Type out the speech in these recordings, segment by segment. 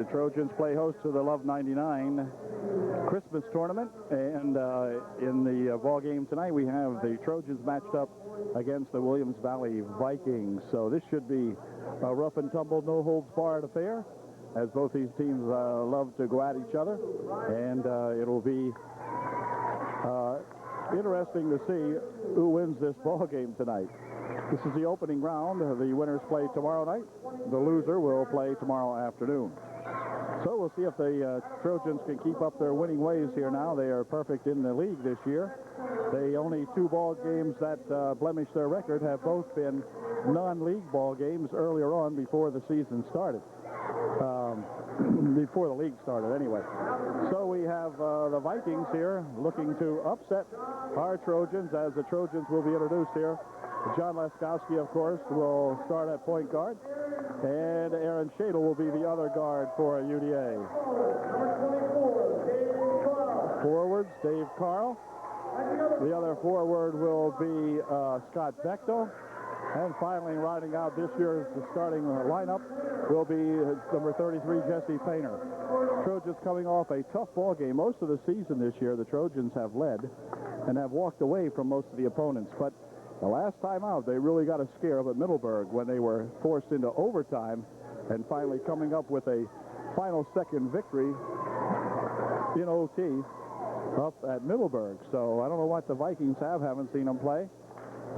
The Trojans play host to the Love 99 Christmas tournament, and in the ball game tonight we have the Trojans matched up against the Williams Valley Vikings. So this should be a rough and tumble, no holds barred affair, as both these teams love to go at each other, and it'll be interesting to see who wins this ball game tonight. This is the opening round. The winners play tomorrow night. The loser will play tomorrow afternoon. So we'll see if the Trojans can keep up their winning ways here now. They are perfect in the league this year. The only two ball games that blemish their record have both been non-league ball games earlier on before the season started. Before the league started, anyway. So we have the Vikings here looking to upset our Trojans, as the Trojans will be introduced here. John Laskowski, of course, will start at point guard, and Aaron Shadle will be the other guard for UDA. Forwards, Dave Carl. The other forward will be Scott Bechtel. And finally, rounding out this year's starting lineup will be number 33, Jesse Painter. Trojans coming off a tough ball game. Most of the season this year, the Trojans have led and have walked away from most of the opponents. But the last time out, they really got a scare up at Middleburg when they were forced into overtime, and finally coming up with a final second victory in OT up at Middleburg. So I don't know what the Vikings have. Haven't seen them play.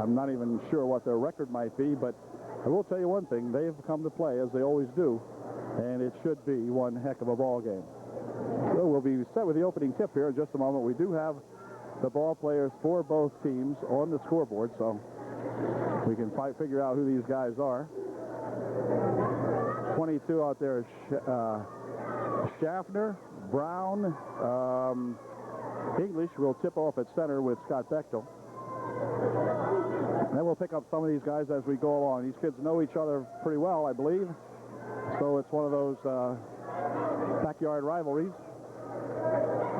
I'm not even sure what their record might be, but I will tell you one thing. They've come to play, as they always do, and it should be one heck of a ball game. So we'll be set with the opening tip here in just a moment. We do have the ball players for both teams on the scoreboard, so we can figure out who these guys are. 22 out there is Schaffner, Brown, English will tip off at center with Scott Bechtel. Then we'll pick up some of these guys as we go along. These kids know each other pretty well, I believe. So it's one of those backyard rivalries.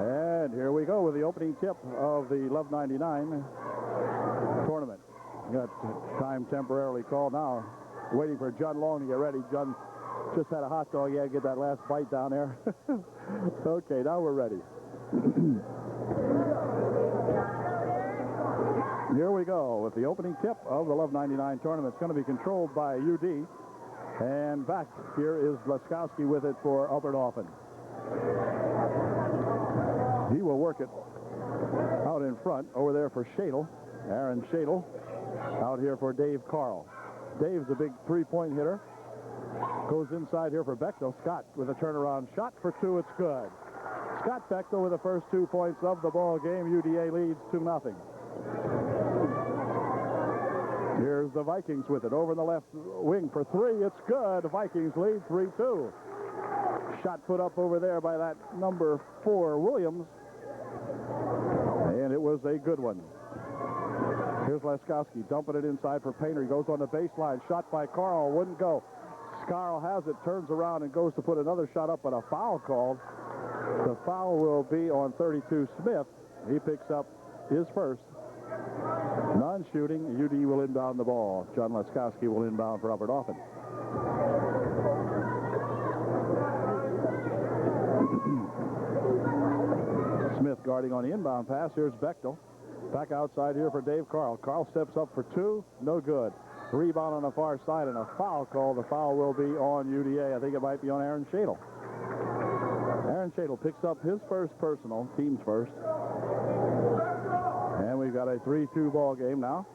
And here we go with the opening tip of the Love 99 tournament. Got time temporarily called now. Waiting for John Long to get ready. John just had a hot dog. He had to get that last bite down there. Okay, now we're ready. Here we go with the opening tip of the Love 99 tournament. It's going to be controlled by UD. And back here is Laskowski with it for Albert Offen. He will work it out in front over there for Shadle. Aaron Shadle out here for Dave Carl. Dave's a big three-point hitter. Goes inside here for Bechtel. Scott with a turnaround shot for two. It's good. Scott Bechtel with the first 2 points of the ball game. UDA leads 2-0. Here's the Vikings with it. Over in the left wing for three. It's good. The Vikings lead 3-2. Shot put up over there by that number 4, Williams. And it was a good one. Here's Laskowski dumping it inside for Painter. He goes on the baseline. Shot by Carl. Wouldn't go. Carl has it, turns around and goes to put another shot up, but a foul called. The foul will be on 32 Smith. He picks up his first. Non-shooting, UD will inbound the ball. John Laskowski will inbound for Albert Offen. Smith guarding on the inbound pass. Here's Bechtel. Back outside here for Dave Carl. Carl steps up for two. No good. Rebound on the far side and a foul call. The foul will be on UDA. I think it might be on Aaron Shadle. Aaron Shadle picks up his first personal, team's first. And we've got a 3-2 ball game now.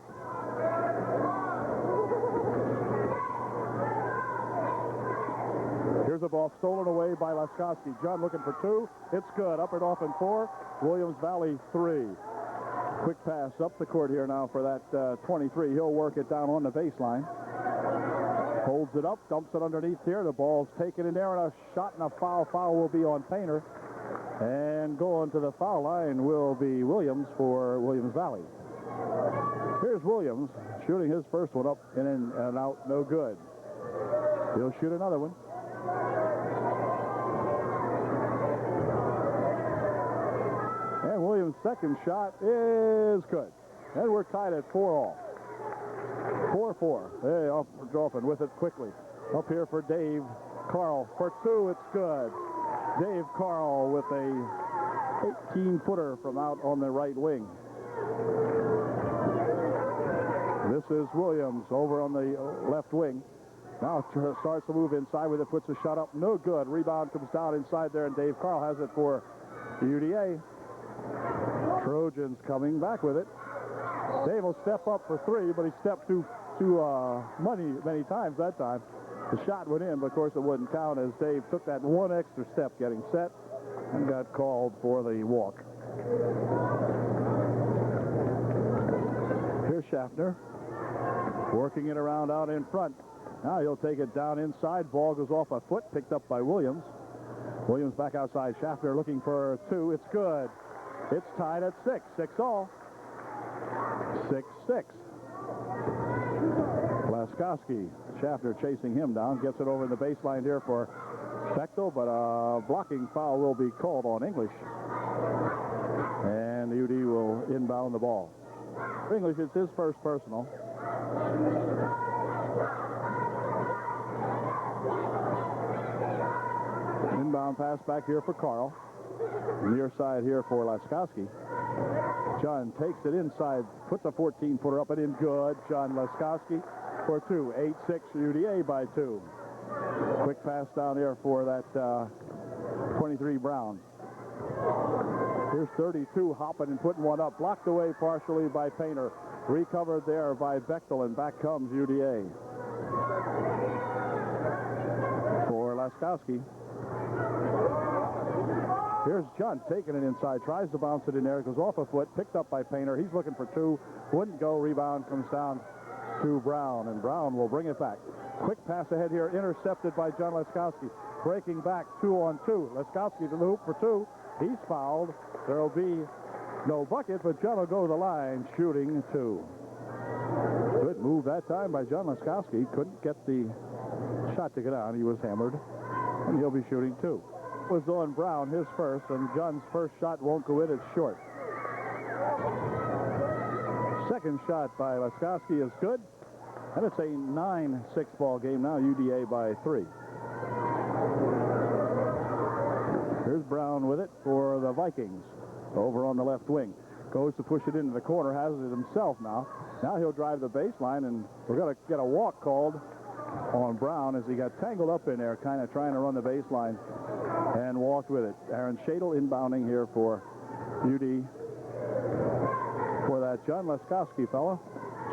Here's a ball stolen away by Laskowski. John looking for two. It's good. Up and off in 4. Williams Valley 3. Quick pass up the court here now for that 23. He'll work it down on the baseline. Holds it up, dumps it underneath here. The ball's taken in there, and a shot and a foul. Foul will be on Painter. And going to the foul line will be Williams for Williams Valley. Here's Williams shooting his first one up and in and out. No good. He'll shoot another one. And Williams' second shot is good. And we're tied at 4-all. 4-4. Hey, Offen with it quickly. Up here for Dave Carl for two. It's good. Dave Carl with a 18-footer from out on the right wing. This is Williams over on the left wing. Now starts to move inside with it, puts a shot up, no good. Rebound comes down inside there, and Dave Carl has it for UDA. Trojans coming back with it. Dave will step up for three, but he stepped too many times that time. The shot went in, but of course it wouldn't count as Dave took that one extra step getting set and got called for the walk. Here's Schaffner working it around out in front. Now he'll take it down inside. Ball goes off a foot, picked up by Williams. Williams back outside. Schaffner looking for two. It's good. It's tied at 6. 6-all. 6-6. Laskowski. Schaffner chasing him down. Gets it over the baseline here for Bechtel, but a blocking foul will be called on English. And UD will inbound the ball. For English, it's his first personal. Inbound pass back here for Carl. Near side here for Laskowski. John takes it inside, puts a 14-footer up and in. Good. John Laskowski for two. 8-6 UDA by 2. Quick pass down there for that 23 Brown. Here's 32 hopping and putting one up. Blocked away partially by Painter. Recovered there by Bechtel, and back comes UDA. For Laskowski. Here's John taking it inside. Tries to bounce it in there. It goes off a foot. Picked up by Painter. He's looking for two. Wouldn't go. Rebound comes down to Brown, and Brown will bring it back. Quick pass ahead here. Intercepted by John Laskowski. Breaking back 2-on-2. Laskowski to the hoop for two. He's fouled. There will be no bucket, but John will go to the line shooting two. Good move that time by John Laskowski. Couldn't get the shot to get out. He was hammered, and he'll be shooting two. Was on Brown, his first, and John's first shot won't go in. It's short. Second shot by Laskowski is good, and it's a 9-6 ball game now. UDA by 3. Here's Brown with it for the Vikings over on the left wing. Goes to push it into the corner, has it himself now. Now he'll drive the baseline, and we're going to get a walk called on Brown as he got tangled up in there, kind of trying to run the baseline, and walked with it. Aaron Shadle inbounding here for UD for that John Laskowski fella.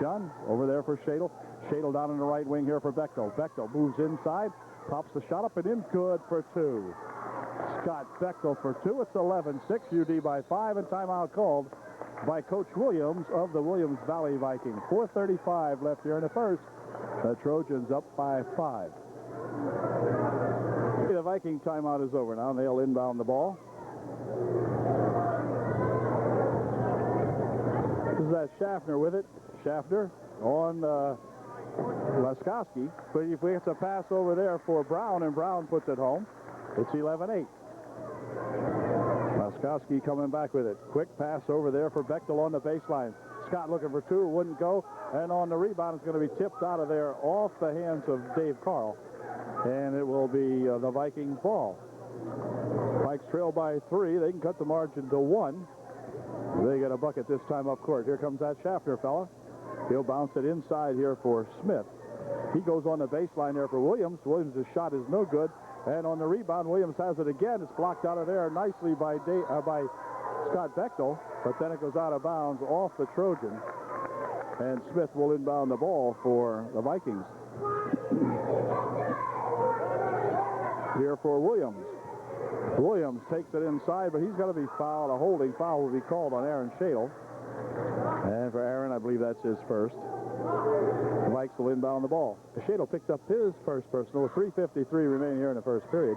John over there for Shadle. Shadle down in the right wing here for Bechtel. Bechtel moves inside, pops the shot up and in, good for two. Scott Bechtel for two. It's 11-6, UD by 5, and timeout called by Coach Williams of the Williams Valley Vikings. 4:35 left here in the first. The Trojans up by 5. The Viking timeout is over now. They'll inbound the ball. This is that Schaffner with it. Schaffner on Laskowski. But if we get a pass over there for Brown, and Brown puts it home, it's 11-8. Laskowski coming back with it. Quick pass over there for Bechtel on the baseline. Scott looking for two, wouldn't go. And on the rebound, it's going to be tipped out of there off the hands of Dave Carl. And it will be the Vikings ball. Vikes trail by 3. They can cut the margin to 1. They get a bucket this time up court. Here comes that Schaffner fella. He'll bounce it inside here for Smith. He goes on the baseline there for Williams. Williams' shot is no good. And on the rebound, Williams has it again. It's blocked out of there nicely by Scott Bechtel. But then it goes out of bounds off the Trojan. And Smith will inbound the ball for the Vikings. Here for Williams. Williams takes it inside, but he's going to be fouled. A holding foul will be called on Aaron Shadle. And for Aaron, I believe that's his first. The Vikes will inbound the ball. Shadle picked up his first personal with 3:53 remaining here in the first period.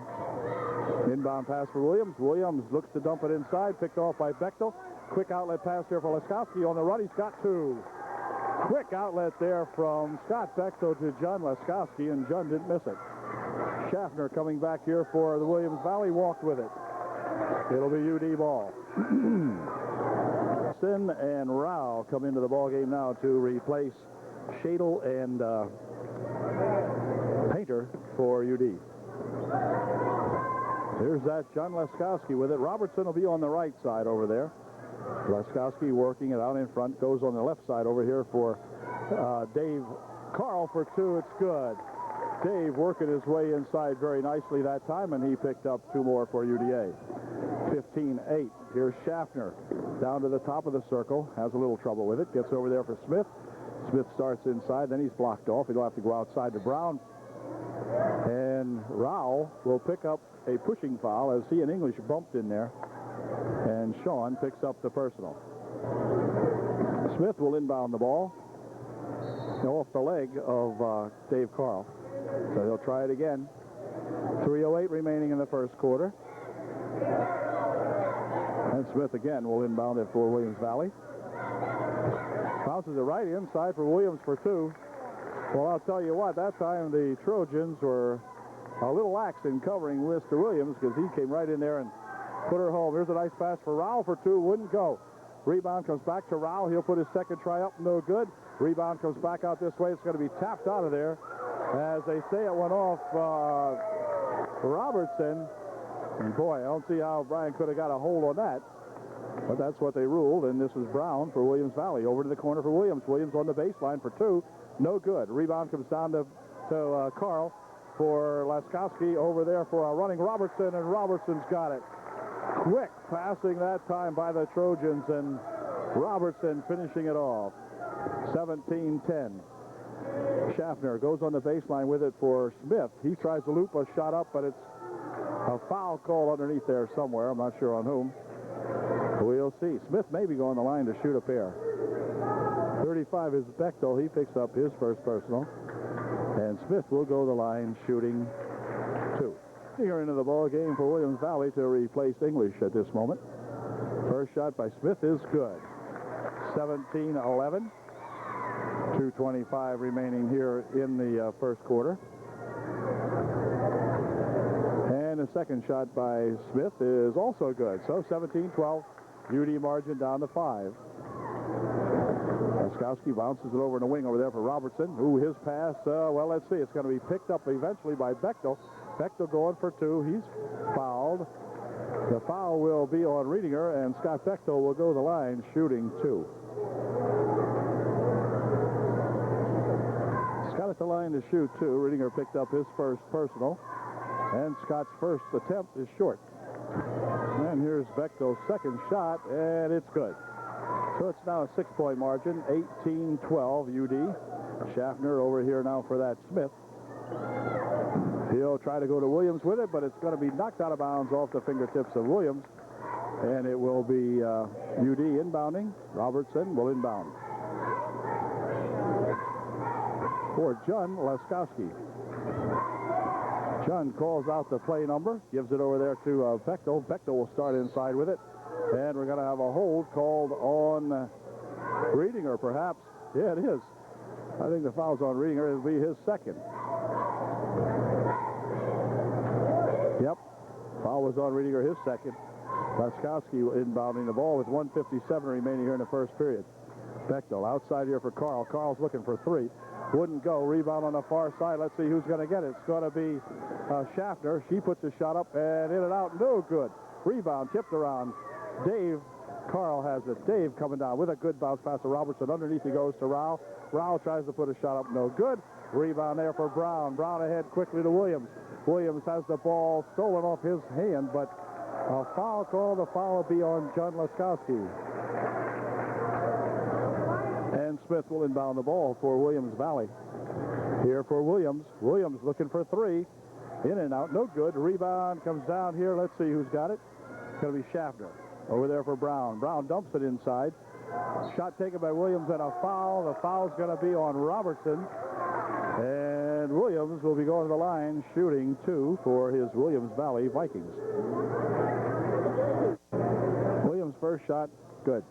Inbound pass for Williams. Williams looks to dump it inside, picked off by Bechtel. Quick outlet pass here for Laskowski on the run. He's got two. Quick outlet there from Scott Bechtel to John Laskowski, and John didn't miss it. Schaffner coming back here for the Williams Valley, walked with it. It'll be UD ball. Sin and Rao come into the ball game now to replace Shadle and Painter for UD. Here's that John Laskowski with it. Robertson will be on the right side over there. Laskowski working it out in front. Goes on the left side over here for Dave Carl for two. It's good. Dave working his way inside very nicely that time, and he picked up two more for UDA. 15-8. Here's Schaffner down to the top of the circle. Has a little trouble with it. Gets over there for Smith. Smith starts inside. Then he's blocked off. He'll have to go outside to Brown. And Rao will pick up a pushing foul as he and English bumped in there. And Sean picks up the personal. Smith will inbound the ball off the leg of Dave Carl. So he'll try it again. 3:08 remaining in the first quarter. And Smith again will inbound it for Williams Valley. Bounces it right inside for Williams for two. Well, I'll tell you what, that time the Trojans were a little lax in covering Mr. Williams because he came right in there and put her home. Here's a nice pass for Rao for two. Wouldn't go. Rebound comes back to Rao. He'll put his second try up. No good. Rebound comes back out this way. It's going to be tapped out of there. As they say, it went off Robertson. And boy, I don't see how Brian could have got a hold on that. But that's what they ruled. And this is Brown for Williams Valley. Over to the corner for Williams. Williams on the baseline for two. No good. Rebound comes down to Carl for Laskowski. Over there for running Robertson. And Robertson's got it. Quick passing that time by the Trojans. And Robertson finishing it off. 17-10. Schaffner goes on the baseline with it for Smith. He tries to loop a shot up, but it's a foul call underneath there somewhere. I'm not sure on whom. We'll see. Smith may be going the line to shoot a pair. 35 is Bechtel. He picks up his first personal. And Smith will go the line shooting two. Here into the ball game for Williams Valley to replace English at this moment. First shot by Smith is good. 17-11. 2:25 remaining here in the first quarter. And the second shot by Smith is also good. So 17-12. UD margin down to 5. Laskowski bounces it over in the wing over there for Robertson. Ooh, his pass, well, let's see. It's going to be picked up eventually by Bechtel. Bechtel going for two. He's fouled. The foul will be on Riedinger, and Scott Bechtel will go the line shooting two. Scott at the line to shoot two. Riedinger picked up his first personal, and Scott's first attempt is short. And here's Bechtel's second shot, and it's good. So it's now a 6-point margin, 18-12 UD. Schaffner over here now for that Smith. He'll try to go to Williams with it, but it's going to be knocked out of bounds off the fingertips of Williams. And it will be UD inbounding. Robertson will inbound. For John Laskowski. John calls out the play number, gives it over there to Bechtel. Bechtel will start inside with it. And we're going to have a hold called on Riedinger, perhaps. Yeah, it is. I think the foul's on Riedinger. It'll be his second. Yep. Foul was on Riedinger, his second. Laskowski inbounding the ball with 1:57 remaining here in the first period. Bechtel outside here for Carl. Carl's looking for three. Wouldn't go. Rebound on the far side. Let's see who's going to get it. It's going to be Schaffner. She puts a shot up and in and out. No good. Rebound tipped around. Dave Carl has it. Dave coming down with a good bounce pass to Robertson. Underneath he goes to Rao. Rao tries to put a shot up. No good. Rebound there for Brown. Brown ahead quickly to Williams. Williams has the ball stolen off his hand, but a foul call. The foul will be on John Laskowski. And Smith will inbound the ball for Williams Valley. Here for Williams. Williams looking for three. In and out. No good. Rebound comes down here. Let's see who's got it. It's going to be Schaffner. Over there for Brown. Brown dumps it inside. Shot taken by Williams and a foul. The foul's going to be on Robertson. And Williams will be going to the line shooting two for his Williams Valley Vikings. Williams' first shot, good.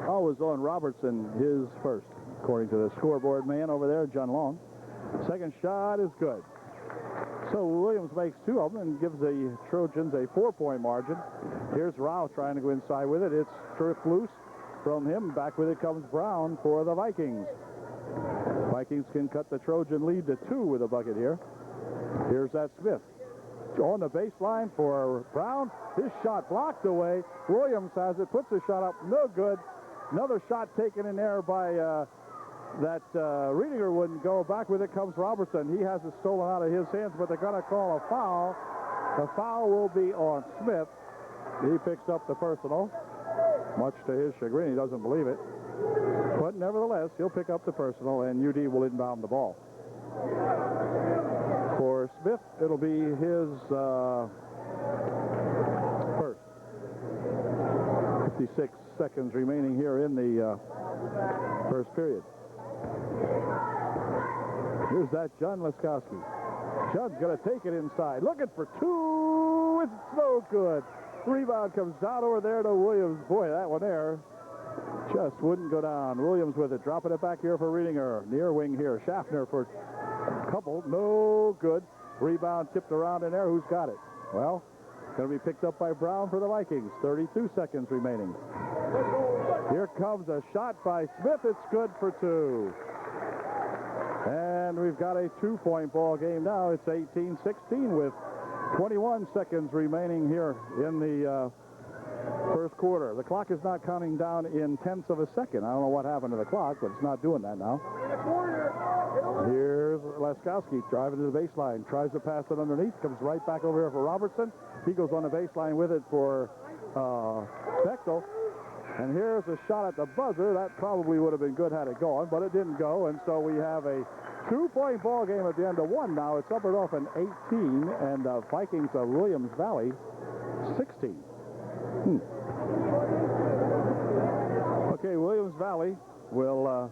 Always on Robertson, his first, according to the scoreboard man over there, John Long. Second shot is good. So Williams makes two of them and gives the Trojans a 4-point margin. Here's Rao trying to go inside with it. It's stripped loose from him. Back with it comes Brown for the Vikings. Vikings can cut the Trojan lead to 2 with a bucket here. Here's that Smith. On the baseline for Brown. His shot blocked away. Williams has it, puts the shot up, no good. Another shot taken in there by Riedinger wouldn't go. Back with it comes Robertson. He has it stolen out of his hands, but they're going to call a foul. The foul will be on Smith. He picks up the personal. Much to his chagrin, he doesn't believe it. But nevertheless, he'll pick up the personal, and UD will inbound the ball. For Smith, it'll be his first. 56 seconds remaining here in the first period. Here's that John Laskowski. John's going to take it inside. Looking for two. It's no good. Rebound comes down over there to Williams. Boy, that one there just wouldn't go down. Williams with it. Dropping it back here for Riedinger. Near wing here. Schaffner for a couple. No good. Rebound tipped around in there. Who's got it? Well, going to be picked up by Brown for the Vikings. 32 seconds remaining. Here comes a shot by Smith. It's good for two. And we've got a 2-point ball game now. It's 18-16 with 21 seconds remaining here in the first quarter. The clock is not counting down in tenths of a second. I don't know what happened to the clock, but it's not doing that now. Here's Laskowski driving to the baseline. Tries to pass it underneath. Comes right back over here for Robertson. He goes on the baseline with it for Bechtel. And here's a shot at the buzzer. That probably would have been good had it gone, but it didn't go. And so we have a 2-point ball game at the end of one now. It's up and off in 18, and Vikings of Williams Valley 16. Okay, Williams Valley will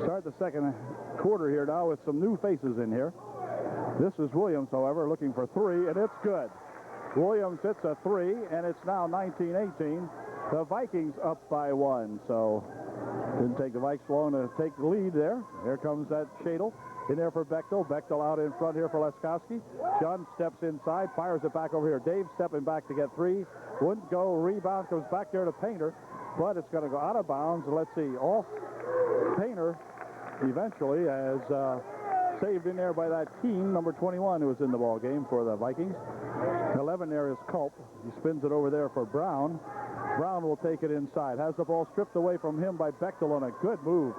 start the second quarter here now with some new faces in here. This is Williams, however, looking for three, and it's good. Williams hits a three, and it's now 19-18. The Vikings up by one, so didn't take the Vikes long to take the lead there. Here comes that Shadle in there for Bechtel. Bechtel out in front here for Laskowski. John steps inside, fires it back over here. Dave stepping back to get three. Wouldn't go. Rebound comes back there to Painter, but it's going to go out of bounds. Let's see, off Painter eventually as saved in there by that Keene, number 21, who was in the ball game for the Vikings. 11 there is Culp. He spins it over there for Brown. Brown will take it inside. Has the ball stripped away from him by Bechtel on a good move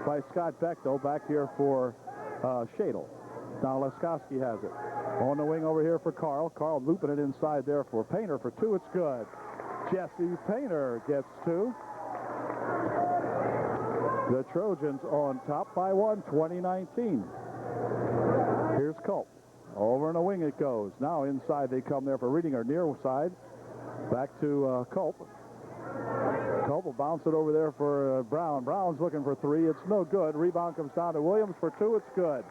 by Scott Bechtel back here for Shadle. Now Laskowski has it. On the wing over here for Carl. Carl looping it inside there for Painter for two. It's good. Jesse Painter gets two. The Trojans on top by one, 20-19. Here's Culp. Over in the wing it goes. Now inside they come there for Riedinger. Near side. Back to Culp. Culp will bounce it over there for Brown. Brown's looking for three. It's no good. Rebound comes down to Williams for two. It's good.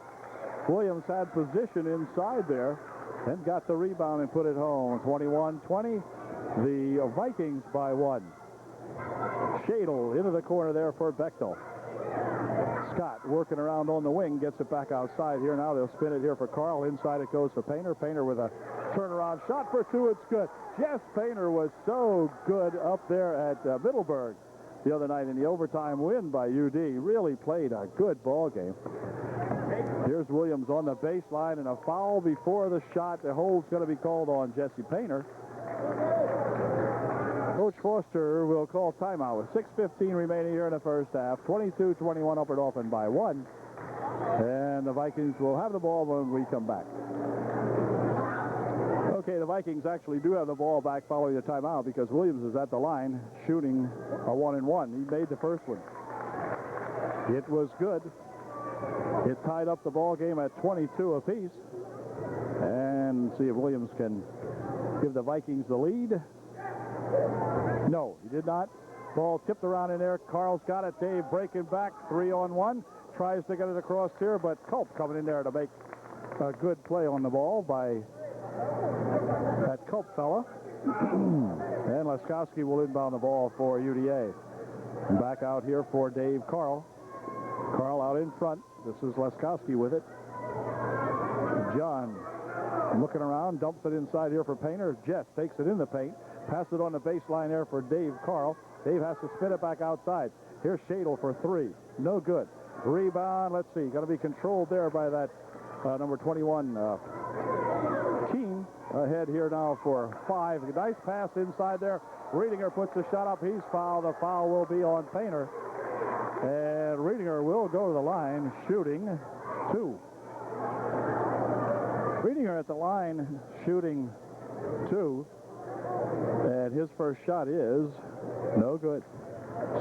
Williams had position inside there and got the rebound and put it home. 21-20. The Vikings by one. Shadle into the corner there for Bechtel. Scott working around on the wing, gets it back outside here. Now they'll spin it here for Carl. Inside it goes for Painter. Painter with a turnaround shot for two. It's good. Jess Painter was so good up there at Middleburg the other night in the overtime win by UD. Really played a good ball game. Here's Williams on the baseline, and a foul before the shot. The hold's going to be called on Jesse Painter. Coach Foster will call timeout with 6:15 remaining here in the first half. 22-21 up and off and by one. And the Vikings will have the ball when we come back. Okay, the Vikings actually do have the ball back following the timeout because Williams is at the line shooting a 1-and-1. He made the first one. It was good. It tied up the ball game at 22 apiece. And see if Williams can give the Vikings the lead. No, he did not. Ball tipped around in there. Carl's got it. Dave breaking back. 3-on-1. Tries to get it across here, but Culp coming in there to make a good play on the ball by that Culp fella. And Laskowski will inbound the ball for UDA. And back out here for Dave Carl. Carl out in front. This is Laskowski with it. John looking around, dumps it inside here for Painter. Jess takes it in the paint. Pass it on the baseline there for Dave Carl. Dave has to spin it back outside. Here's Shadle for three. No good. Rebound, let's see. Got to be controlled there by that number 21, ahead here now for 5. Nice pass inside there. Riedinger puts the shot up. He's fouled. The foul will be on Painter. And Riedinger will go to the line shooting 2. Riedinger at the line shooting 2. And his first shot is no good.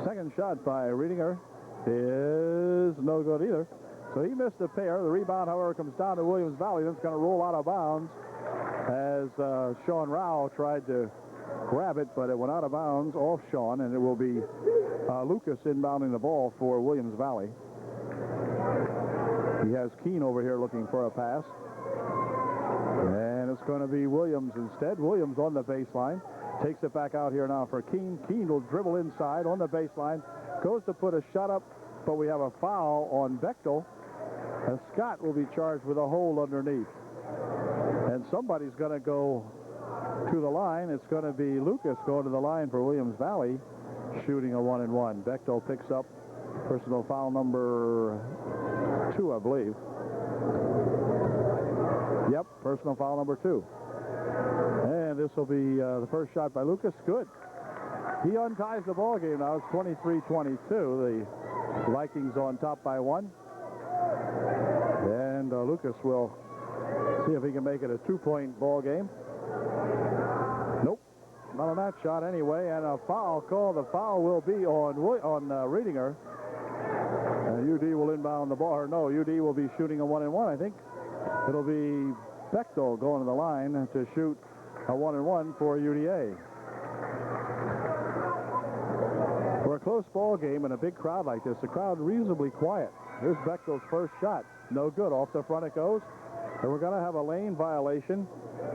Second shot by Riedinger is no good either. So he missed a pair. The rebound, however, comes down to Williams Valley. That's going to roll out of bounds as Sean Rao tried to grab it, but it went out of bounds off Sean, and it will be Lucas inbounding the ball for Williams Valley. He has Keene over here looking for a pass. And it's going to be Williams instead. Williams on the baseline. Takes it back out here now for Keene. Keene will dribble inside on the baseline. Goes to put a shot up, but we have a foul on Bechtel. And Scott will be charged with a hold underneath. And somebody's going to go to the line. It's going to be Lucas going to the line for Williams Valley, shooting a 1-and-1. Bechtel picks up personal foul number 2, I believe. Yep, personal foul number 2. And this will be the first shot by Lucas. Good. He unties the ball game now. It's 23-22. The Vikings on top by 1. And Lucas will see if he can make it a 2-point ball game. Nope, not on that shot anyway. And a foul call. The foul will be on Riedinger. And UD will inbound the ball. Or no, UD will be shooting a 1-and-1, I think. It'll be Bechtel going to the line to shoot a 1-and-1 for UDA. For a close ball game and a big crowd like this, the crowd reasonably quiet. Here's Bechtel's first shot. No good. Off the front it goes. And we're going to have a lane violation.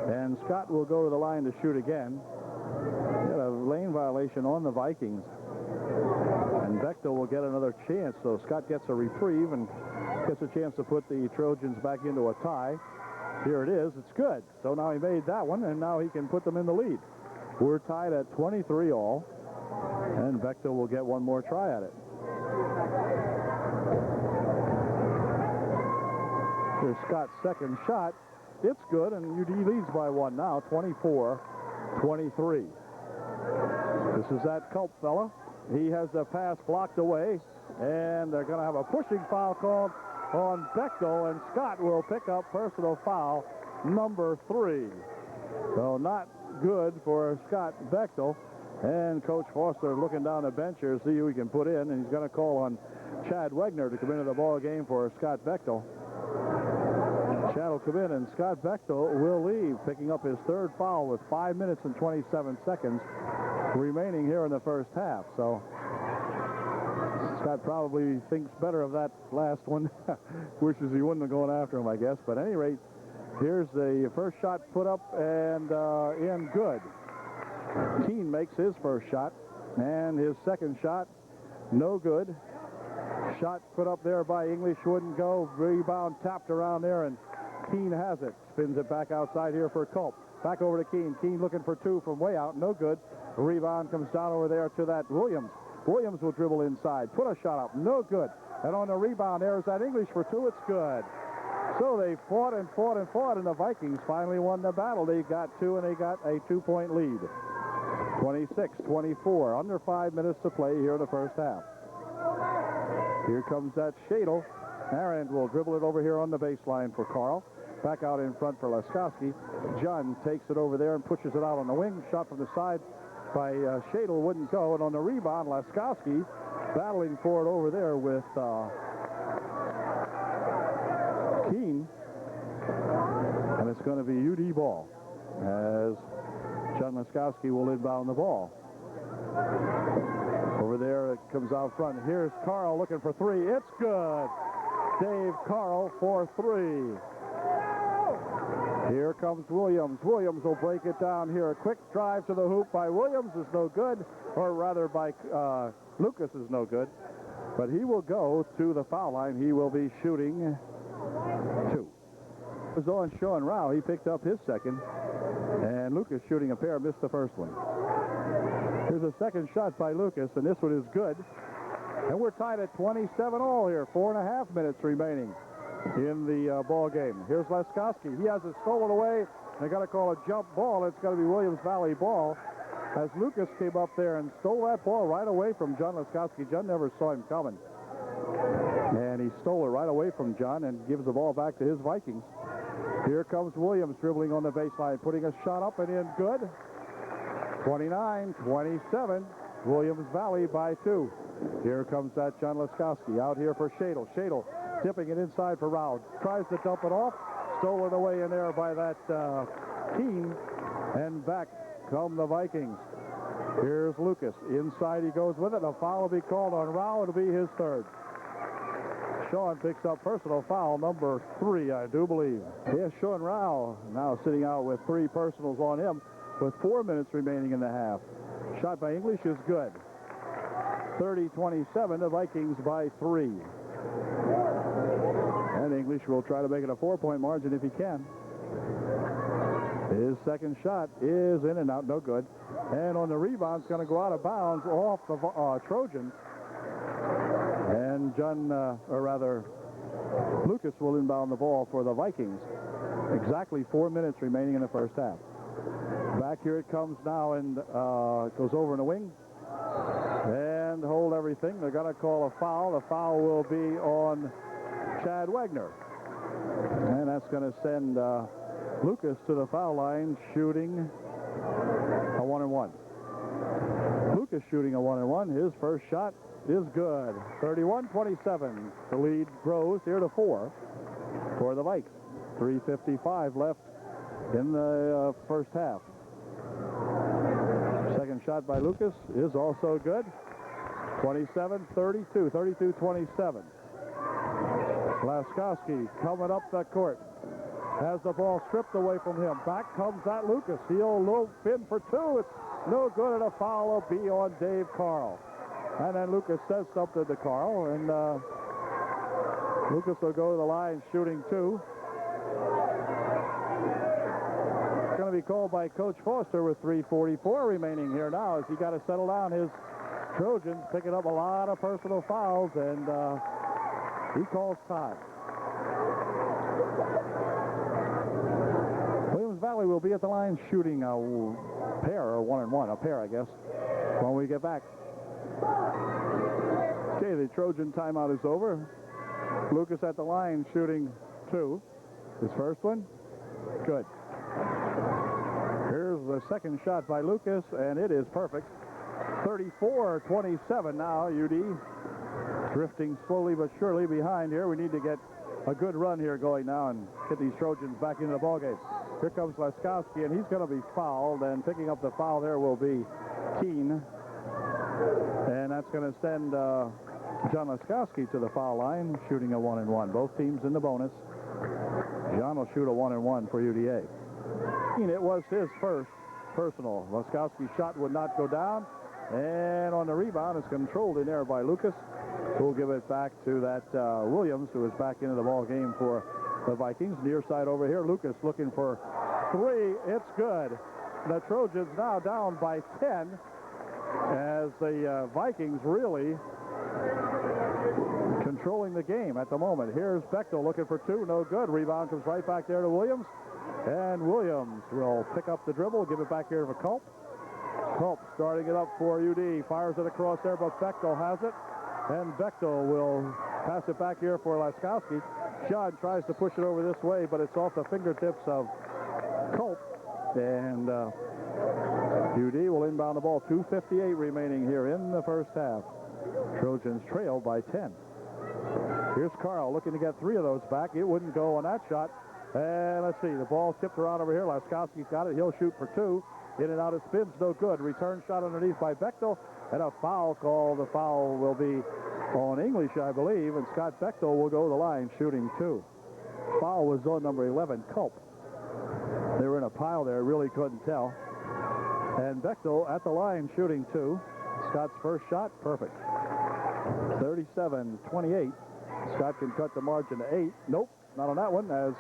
And Scott will go to the line to shoot again. We got a lane violation on the Vikings. And Bechtel will get another chance. So Scott gets a reprieve and gets a chance to put the Trojans back into a tie. Here it is. It's good. So now he made that one, and now he can put them in the lead. We're tied at 23 all. And Bechtel will get one more try at it. Here's Scott's second shot. It's good, and UD leads by 1 now, 24-23. This is that Culp fella. He has the pass blocked away, and they're going to have a pushing foul called on Bechtel, and Scott will pick up personal foul number 3. So not good for Scott Bechtel. And Coach Foster looking down the bench here to see who he can put in, and he's going to call on Chad Wegner to come into the ball game for Scott Bechtel. Chad will come in, and Scott Bechtel will leave, picking up his 3rd foul with 5 minutes and 27 seconds remaining here in the first half. So Scott probably thinks better of that last one, wishes he wouldn't have gone after him, I guess. But at any rate, here's the first shot put up and in good. Keene makes his first shot, and his second shot, no good. Shot put up there by English wouldn't go. Rebound tapped around there, and Keene has it. Spins it back outside here for Culp. Back over to Keene. Keene looking for 2 from way out. No good. The rebound comes down over there to that Williams. Williams will dribble inside. Put a shot up. No good. And on the rebound, there's that English for 2. It's good. So they fought and fought and fought, and the Vikings finally won the battle. They got 2, and they got a 2-point lead. 26-24. Under 5 minutes to play here in the first half. Here comes that Shadle. Aaron will dribble it over here on the baseline for Carl. Back out in front for Laskowski. John takes it over there and pushes it out on the wing. Shot from the side by Shadle wouldn't go. And on the rebound, Laskowski battling for it over there with Keene. And it's going to be UD ball as John Laskowski will inbound the ball. Over there, it comes out front. Here's Carl looking for 3. It's good. Dave Carl for 3. Here comes Williams. Williams will break it down here. A quick drive to the hoop by Williams is no good, or rather by Lucas is no good. But he will go to the foul line. He will be shooting 2. It was on Sean Rao. He picked up his second. And Lucas shooting a pair, missed the first one. Here's a second shot by Lucas, and this one is good. And we're tied at 27 all here. 4.5 minutes remaining in the ball game. Here's Laskowski. He has it stolen away, They got to call a jump ball. It's got to be Williams Valley ball, as Lucas came up there and stole that ball right away from John Laskowski. John never saw him coming. And he stole it right away from John and gives the ball back to his Vikings. Here comes Williams dribbling on the baseline, putting a shot up and in. Good. 29-27. Williams Valley by 2. Here comes that John Laskowski out here for Shadle. Shadle tipping it inside for Rao. Tries to dump it off. Stolen away in there by that team. And back come the Vikings. Here's Lucas. Inside he goes with it. A foul will be called on Rao. It'll be his third. Sean picks up personal foul number 3, I do believe. Yes, Sean Rao now sitting out with 3 personals on him with 4 minutes remaining in the half. Shot by English is good. 30-27, the Vikings by 3. And English will try to make it a 4-point margin if he can. His second shot is in and out, no good. And on the rebound, it's going to go out of bounds off the Trojan. And Lucas will inbound the ball for the Vikings. Exactly 4 minutes remaining in the first half. Back here it comes now, and it goes over in the wing. And hold everything. They're going to call a foul. The foul will be on Chad Wagner. And that's going to send Lucas to the foul line, shooting a 1-and-1. Lucas shooting a 1-and-1. His first shot is good. 31-27. The lead grows here to 4 for the Vikes. 3:55 left in the first half. Second shot by Lucas is also good. 27-32. 32-27. Laskowski coming up the court. Has the ball stripped away from him. Back comes that Lucas. He'll low pin for 2. It's no good, and a foul will be on Dave Carl. And then Lucas says something to Carl, and Lucas will go to the line shooting 2. It's going to be called by Coach Foster with 3:44 remaining here now, as he got to settle down his Trojans, picking up a lot of personal fouls, and he calls time. Williams Valley will be at the line shooting a pair, or 1-and-1, a pair, I guess, when we get back. Okay, the Trojan timeout is over. Lucas at the line shooting 2. His first one, good. Here's the second shot by Lucas, and it is perfect. 34-27 now, UD. Drifting slowly but surely behind here. We need to get a good run here going now and get these Trojans back into the ballgame. Here comes Laskowski, and he's going to be fouled, and picking up the foul there will be Keene. And that's going to send John Laskowski to the foul line, shooting a 1-and-1. Both teams in the bonus. John will shoot a 1-and-1 for UDA. It was his first personal. Laskowski's shot would not go down, and on the rebound, it's controlled in there by Lucas. We'll give it back to that Williams, who is back into the ball game for the Vikings. Near side over here, Lucas looking for 3. It's good. The Trojans now down by 10, as the Vikings really controlling the game at the moment. Here's Bechtel looking for 2. No good. Rebound comes right back there to Williams. And Williams will pick up the dribble, give it back here to Culp. Culp starting it up for UD. Fires it across there, but Bechtel has it. And Bechtel will pass it back here for Laskowski. Sean tries to push it over this way, but it's off the fingertips of Culp. And UD will inbound the ball. 2:58 remaining here in the first half. Trojans trail by 10. Here's Carl looking to get 3 of those back. It wouldn't go on that shot. And let's see, the ball tipped around over here. Laskowski's got it. He'll shoot for 2. In and out it spins, no good. Return shot underneath by Bechtel, and a foul call. The foul will be on English, I believe, and Scott Bechtel will go to the line shooting 2. Foul was on number 11, Culp. They were in a pile there, really couldn't tell. And Bechtel at the line shooting 2. Scott's first shot, perfect. 37-28. Scott can cut the margin to 8. Nope, not on that one, as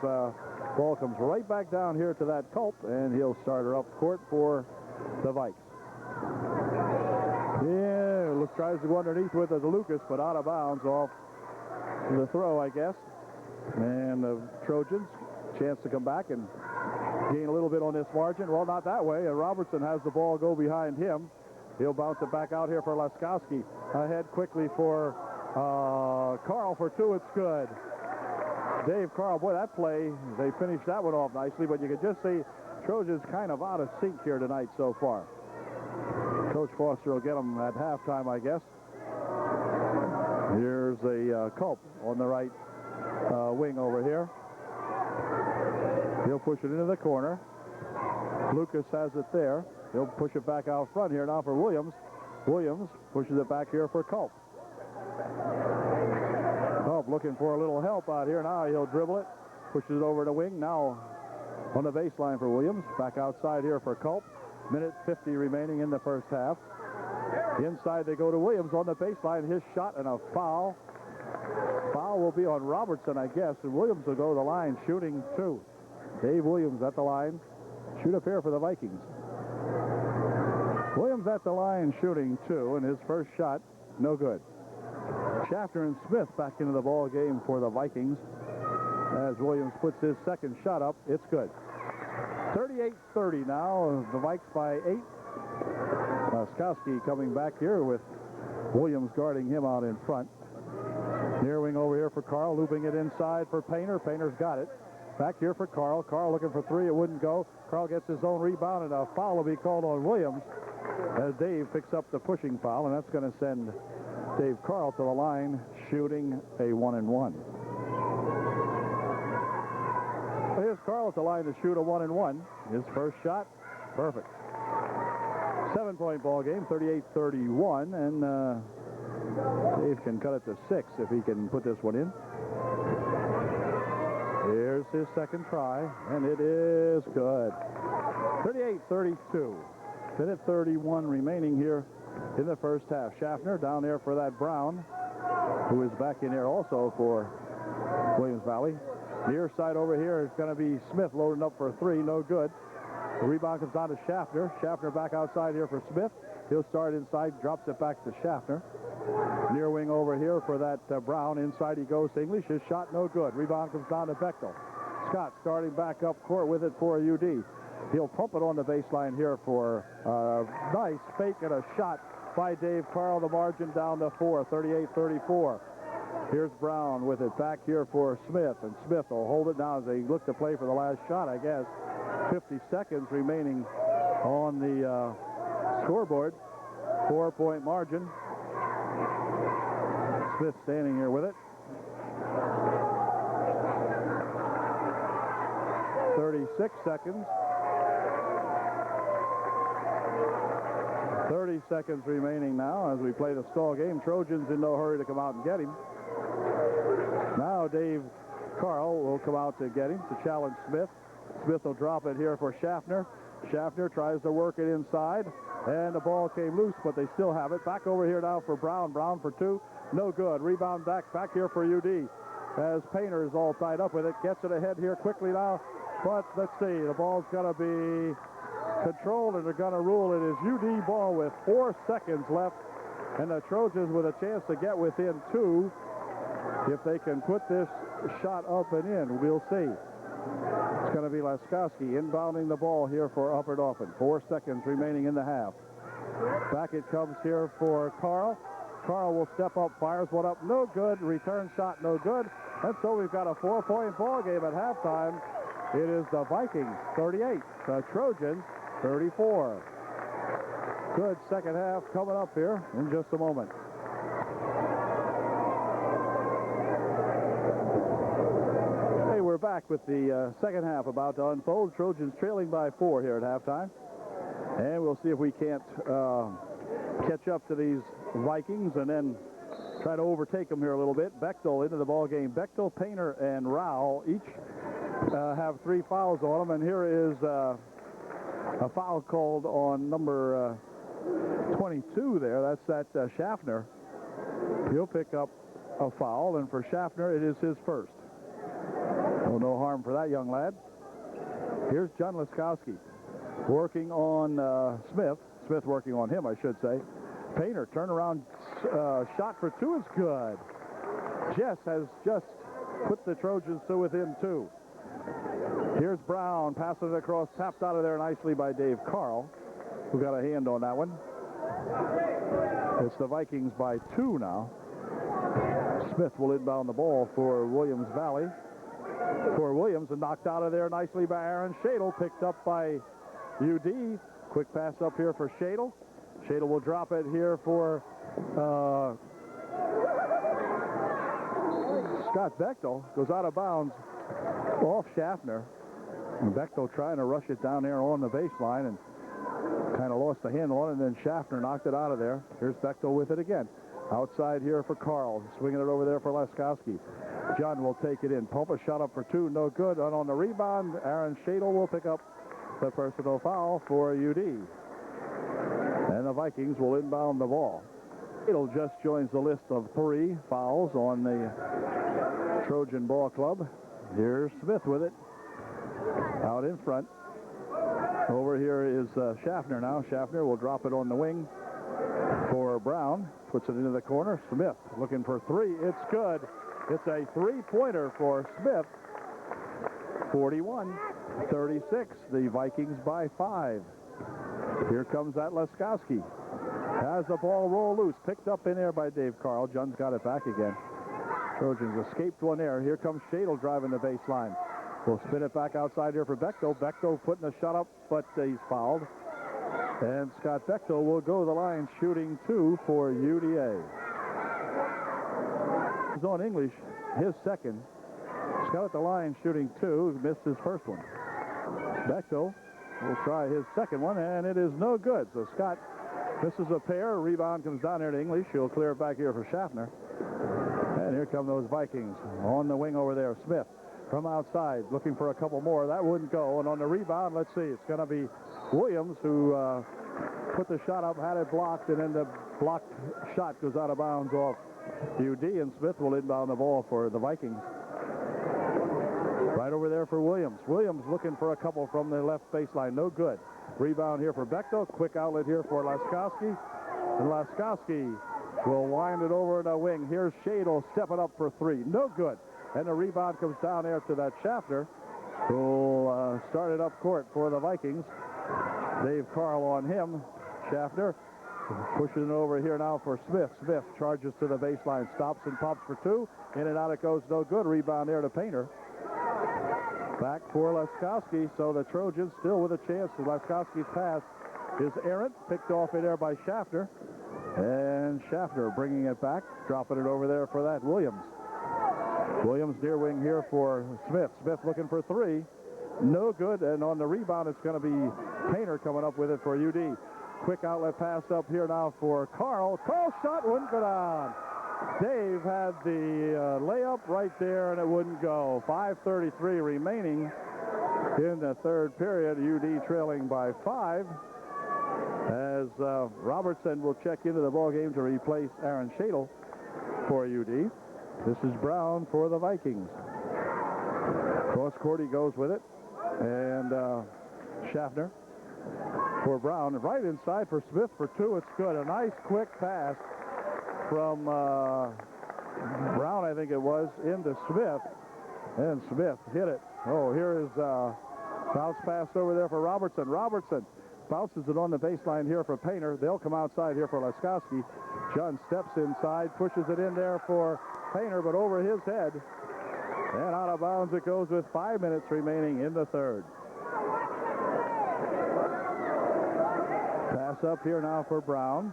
ball comes right back down here to that Culp, and he'll start her up court for the Vikes. Yeah, tries to go underneath with it to Lucas, but out of bounds off the throw, I guess. And the Trojans, chance to come back and gain a little bit on this margin. Well, not that way. And Robertson has the ball go behind him. He'll bounce it back out here for Laskowski. Ahead quickly for Carl for two. It's good. Dave Carl, boy, that play, they finished that one off nicely, but you can just see Trojans kind of out of sync here tonight so far. Coach Foster will get them at halftime, I guess. Here's a Culp on the right wing over here. He'll push it into the corner. Lucas has it there. He'll push it back out front here now for Williams. Williams pushes it back here for Culp. Culp looking for a little help out here. Now he'll dribble it. Pushes it over the wing. Now on the baseline for Williams. Back outside here for Culp. Minute 50 remaining in the first half. Inside they go to Williams on the baseline. His shot and a foul. Foul will be on Robertson, I guess. And Williams will go to the line shooting two. Dave Williams at the line. Shoot up here for the Vikings. Williams at the line shooting two, and his first shot, no good. Schaffner and Smith back into the ball game for the Vikings. As Williams puts his second shot up, it's good. 38-30 now, the Vikes by 8. Laskowski coming back here with Williams guarding him out in front. Near wing over here for Carl, looping it inside for Painter. Painter's got it. Back here for Carl. Carl looking for three. It wouldn't go. Carl gets his own rebound, and a foul will be called on Williams as Dave picks up the pushing foul, and that's going to send Dave Carl to the line shooting a 1-and-1. Here's Carl at the line to shoot a 1-and-1. His first shot, perfect. 7-point ball game, 38-31, and Dave can cut it to 6 if he can put this one in. Here's his second try, and it is good. 38-32. Minute 31 remaining here in the first half. Schaffner down there for that Brown, who is back in there also for Williams Valley. Near side over here is going to be Smith loading up for three, no good. The rebound comes down to Schaffner. Schaffner back outside here for Smith. He'll start inside, drops it back to Schaffner. Near wing over here for that Brown. Inside he goes to English. His shot no good. Rebound comes down to Bechtel. Scott starting back up court with it for UD. He'll pump it on the baseline here for a nice fake and a shot by Dave Carl. The margin down to 4, 38-34. Here's Brown with it back here for Smith, and Smith will hold it now as they look to play for the last shot, I guess. 50 seconds remaining on the scoreboard. 4-point margin. Smith standing here with it. 36 seconds. 30 seconds remaining now as we play the stall game. Trojans in no hurry to come out and get him. Now Dave Carl will come out to get him, to challenge Smith. Smith will drop it here for Schaffner. Schaffner tries to work it inside, and the ball came loose, but they still have it. Back over here now for Brown. Brown for two. No good. Rebound back here for UD. As Painter is all tied up with it. Gets it ahead here quickly now. But let's see. The ball's going to be controlled, and they're going to rule it is UD ball with 4 seconds left. And the Trojans with a chance to get within 2. If they can put this shot up and in, we'll see. It's going to be Laskowski inbounding the ball here for Upper Dauphin. 4 seconds remaining in the half. Back it comes here for Carl. Carl will step up, fires one up, no good. Return shot, no good. And so we've got a 4-point ball game at halftime. It is the Vikings 38, the Trojans 34. Good second half coming up here in just a moment. Hey, we're back with the second half about to unfold. Trojans trailing by 4 here at halftime. And we'll see if we can't catch up to these Vikings and then try to overtake them here a little bit. Bechtel into the ball game. Bechtel, Painter, and Rao each have 3 fouls on them, and here is a foul called on number 22 there. That's that Schaffner. He'll pick up a foul, and for Schaffner, it is his first. Oh, no harm for that young lad. Here's John Laskowski working on Smith. Smith working on him, I should say. Painter, turnaround shot for 2 is good. Jess has just put the Trojans to within 2. Here's Brown, passes it across, tapped out of there nicely by Dave Carl, who got a hand on that one. It's the Vikings by 2 now. Smith will inbound the ball for Williams Valley. For Williams, and knocked out of there nicely by Aaron Shadle, picked up by UD. Quick pass up here for Shadle. Shadle will drop it here for Scott Bechtel. Goes out of bounds off Schaffner. And Bechtel trying to rush it down there on the baseline and kind of lost the handle on it, and then Schaffner knocked it out of there. Here's Bechtel with it again. Outside here for Carl, swinging it over there for Laskowski. John will take it in. Pump a shot up for 2, no good. And on the rebound, Aaron Shadle will pick up the personal foul for UD. And the Vikings will inbound the ball. Shadle just joins the list of 3 fouls on the Trojan Ball Club. Here's Smith with it. Out in front. Over here is Schaffner now. Schaffner will drop it on the wing for Brown. Puts it into the corner. Smith looking for 3. It's good. It's a 3-pointer for Smith. 41-36. The Vikings by 5. Here comes that Laskowski. Has the ball roll loose. Picked up in there by Dave Carl. Junn's got it back again. Trojans escaped one there. Here comes Shadle driving the baseline. We'll spin it back outside here for Bechtel. Bechtel putting a shot up, but he's fouled. And Scott Bechtel will go to the line shooting 2 for UDA. He's on English, his second. Scott at the line shooting 2, missed his first one. Bechtel will try his second one, and it is no good. So Scott misses a pair. Rebound comes down here to English. He'll clear it back here for Schaffner. And here come those Vikings. On the wing over there, Smith from outside, looking for a couple more. That wouldn't go. And on the rebound, let's see, it's going to be Williams who put the shot up, had it blocked, and then the blocked shot goes out of bounds off UD, and Smith will inbound the ball for the Vikings. Right over there for Williams. Williams looking for a couple from the left baseline. No good. Rebound here for Bechtel. Quick outlet here for Laskowski. And Laskowski will wind it over the wing. Here's Shadle stepping up for 3. No good. And the rebound comes down there to that Schaffner, who will start it up court for the Vikings. Dave Carl on him. Schaffner pushing it over here now for Smith. Smith charges to the baseline, stops and pops for 2. In and out it goes, no good. Rebound there to Painter. Back for Laskowski, so the Trojans still with a chance. Laskowski's pass is errant, picked off in there by Schaffner. And Schaffner bringing it back, dropping it over there for that Williams. Williams near wing here for Smith. Smith looking for 3. No good, and on the rebound it's going to be Painter coming up with it for UD. Quick outlet pass up here now for Carl. Carl shot wouldn't go down. Dave had the layup right there, and it wouldn't go. 5:33 remaining in the third period. UD trailing by 5. As Robertson will check into the ballgame to replace Aaron Shadle for UD. This is Brown for the Vikings. Cross court he goes with it. And Schaffner for Brown. Right inside for Smith for 2. It's good. A nice quick pass from Brown, I think it was, into Smith. And Smith hit it. Oh, here is bounce pass over there for Robertson. Robertson bounces it on the baseline here for Painter. They'll come outside here for Laskowski. John steps inside, pushes it in there for Painter, but over his head. And out of bounds it goes with 5 minutes remaining in the third. Pass up here now for Brown.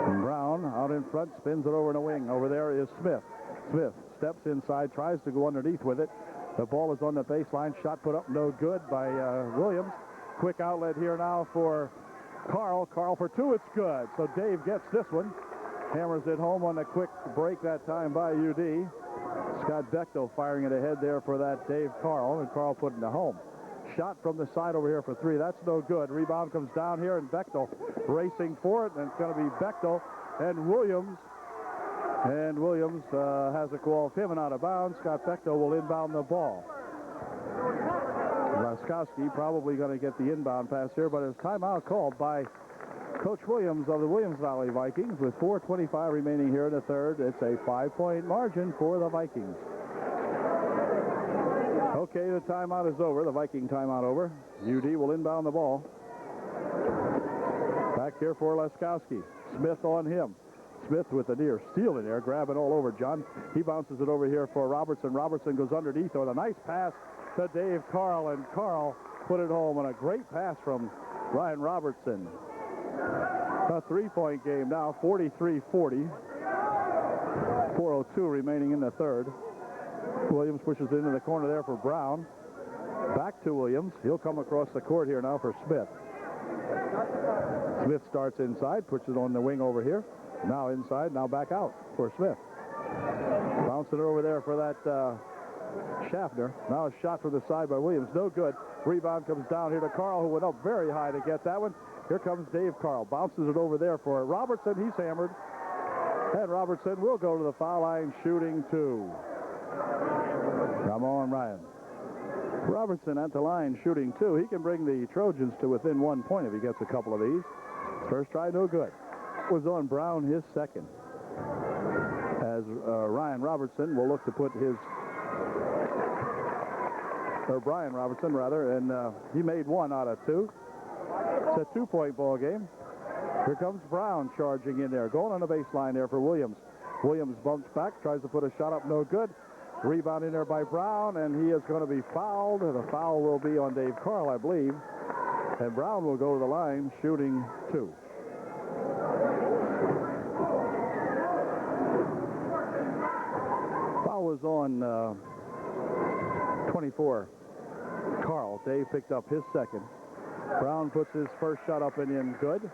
And Brown out in front, spins it over in a wing. Over there is Smith. Smith steps inside, tries to go underneath with it. The ball is on the baseline. Shot put up no good by Williams. Quick outlet here now for Carl. Carl for 2. It's good. So Dave gets this one. Hammers it home on the quick break that time by UD. Scott Bechtel firing it ahead there for that Dave Carl, and Carl putting it home. Shot from the side over here for 3. That's no good. Rebound comes down here, and Bechtel racing for it, and it's going to be Bechtel and Williams. And Williams has a call of him and out of bounds. Scott Bechtel will inbound the ball. Laskowski probably going to get the inbound pass here, but it's timeout called by Coach Williams of the Williams Valley Vikings with 4:25 remaining here in the third. It's a 5-point margin for the Vikings. Okay, the timeout is over. The Viking timeout over. UD will inbound the ball. Back here for Laskowski. Smith on him. Smith with the near steal in there, grabbing all over John. He bounces it over here for Robertson. Robertson goes underneath with a nice pass to Dave Carl, and Carl put it home on a great pass from Ryan Robertson. A three-point game now, 43-40. 4:02 remaining in the third. Williams pushes it into the corner there for Brown. Back to Williams. He'll come across the court here now for Smith. Smith starts inside, puts it on the wing over here. Now inside, now back out for Smith. Bouncing it over there for that Schaffner. Now a shot from the side by Williams. No good. Rebound comes down here to Carl, who went up very high to get that one. Here comes Dave Carl. Bounces it over there for Robertson. He's hammered. And Robertson will go to the foul line, shooting two. Come on, Ryan. Robertson at the line, shooting two. He can bring the Trojans to within 1 point if he gets a couple of these. First try, no good. Was on Brown, his second. As Ryan Robertson will look to put his, or Brian Robertson rather, and he made one out of two. It's a 2-point ball game. Here comes Brown charging in there, going on the baseline there for Williams. Williams bumps back, tries to put a shot up, no good. Rebound in there by Brown, and he is going to be fouled. The foul will be on Dave Carl, I believe. And Brown will go to the line, shooting two. Foul was on 24. Carl. Dave picked up his second. Brown puts his first shot up and in, good.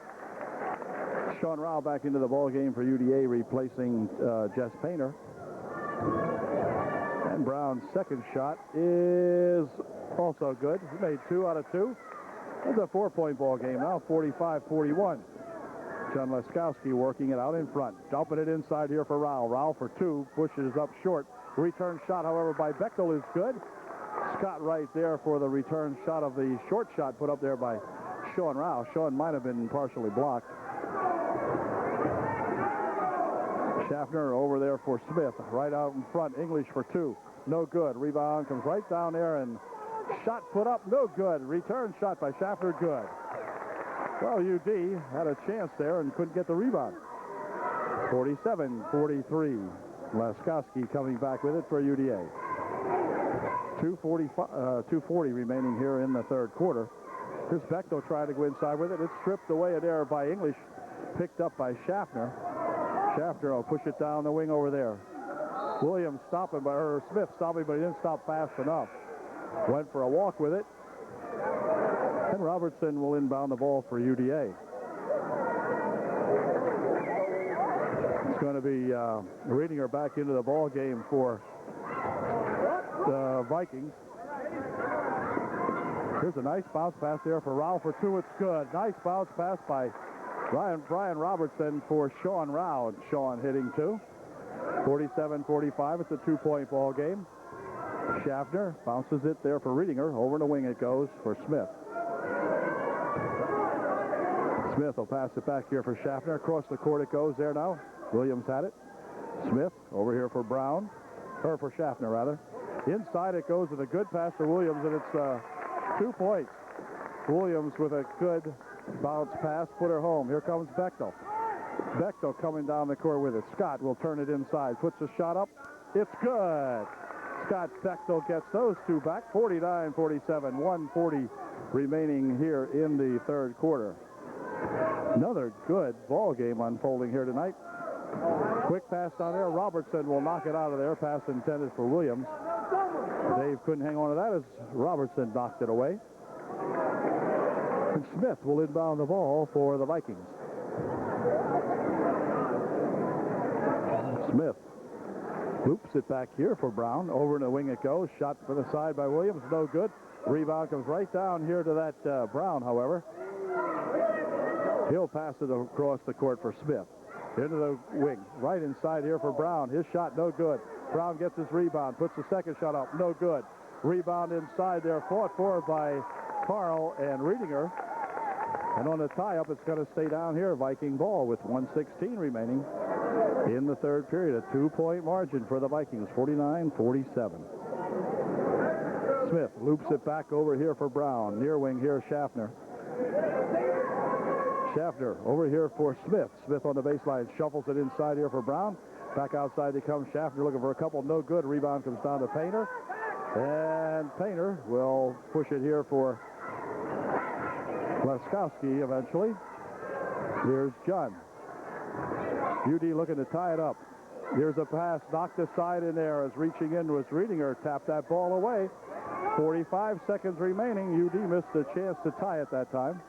Sean Rao back into the ball game for UDA, replacing Jess Painter. And Brown's second shot is also good. He made 2 out of 2. It's a 4-point ball game now, 45-41. John Laskowski working it out in front. Dumping it inside here for Rao. Rao for 2, pushes up short. Return shot, however, by Bechtel is good. Scott right there for the return shot of the short shot put up there by Sean Rao. Sean might have been partially blocked. Schaffner over there for Smith. Right out in front. English for 2. No good. Rebound comes right down there, and shot put up. No good. Return shot by Schaffner. Good. Well, UD had a chance there and couldn't get the rebound. 47-43. Laskowski coming back with it for UDA. 2:40 remaining here in the third quarter. Here's Bechtel trying to go inside with it. It's stripped away there by English. Picked up by Schaffner. Schaffner will push it down the wing over there. Williams stopping, or Smith stopping, but he didn't stop fast enough. Went for a walk with it. And Robertson will inbound the ball for UDA. It's going to be Reedinger back into the ball game for the Vikings. Here's a nice bounce pass there for Rao for 2. It's good. Nice bounce pass by Brian Robertson for Sean Rao. Sean hitting 2. 47-45. It's a 2-point ball game. Schaffner bounces it there for Reedinger. Over the wing it goes for Smith. Smith will pass it back here for Schaffner. Across the court it goes there now. Williams had it. Smith over here for Brown. Or for Schaffner, rather. Inside it goes with a good pass to Williams, and it's 2 points. Williams with a good bounce pass, put her home. Here comes Bechtel. Bechtel coming down the court with it. Scott will turn it inside. Puts a shot up. It's good. Scott Bechtel gets those 2 back. 49-47. 1:40 remaining here in the third quarter. Another good ball game unfolding here tonight. Quick pass down there. Robertson will knock it out of there. Pass intended for Williams. Dave couldn't hang on to that as Robertson knocked it away. And Smith will inbound the ball for the Vikings. Smith loops it back here for Brown. Over in the wing it goes. Shot for the side by Williams. No good. Rebound comes right down here to that Brown, however. He'll pass it across the court for Smith. Into the wing. Right inside here for Brown. His shot no good. Brown gets his rebound. Puts the second shot up. No good. Rebound inside there. Fought for by Carl and Reedinger. And on the tie-up, it's going to stay down here. Viking ball with 1:16 remaining in the third period. A 2-point margin for the Vikings. 49-47. Smith loops it back over here for Brown. Near wing here, Schaffner. Schaffner over here for Smith. Smith on the baseline, shuffles it inside here for Brown. Back outside he comes. Schaffner looking for a couple, no good. Rebound comes down to Painter. And Painter will push it here for Laskowski eventually. Here's John. UD looking to tie it up. Here's a pass knocked aside in there as reaching in was Riedinger. Tapped that ball away. 45 seconds remaining. UD missed a chance to tie it that time.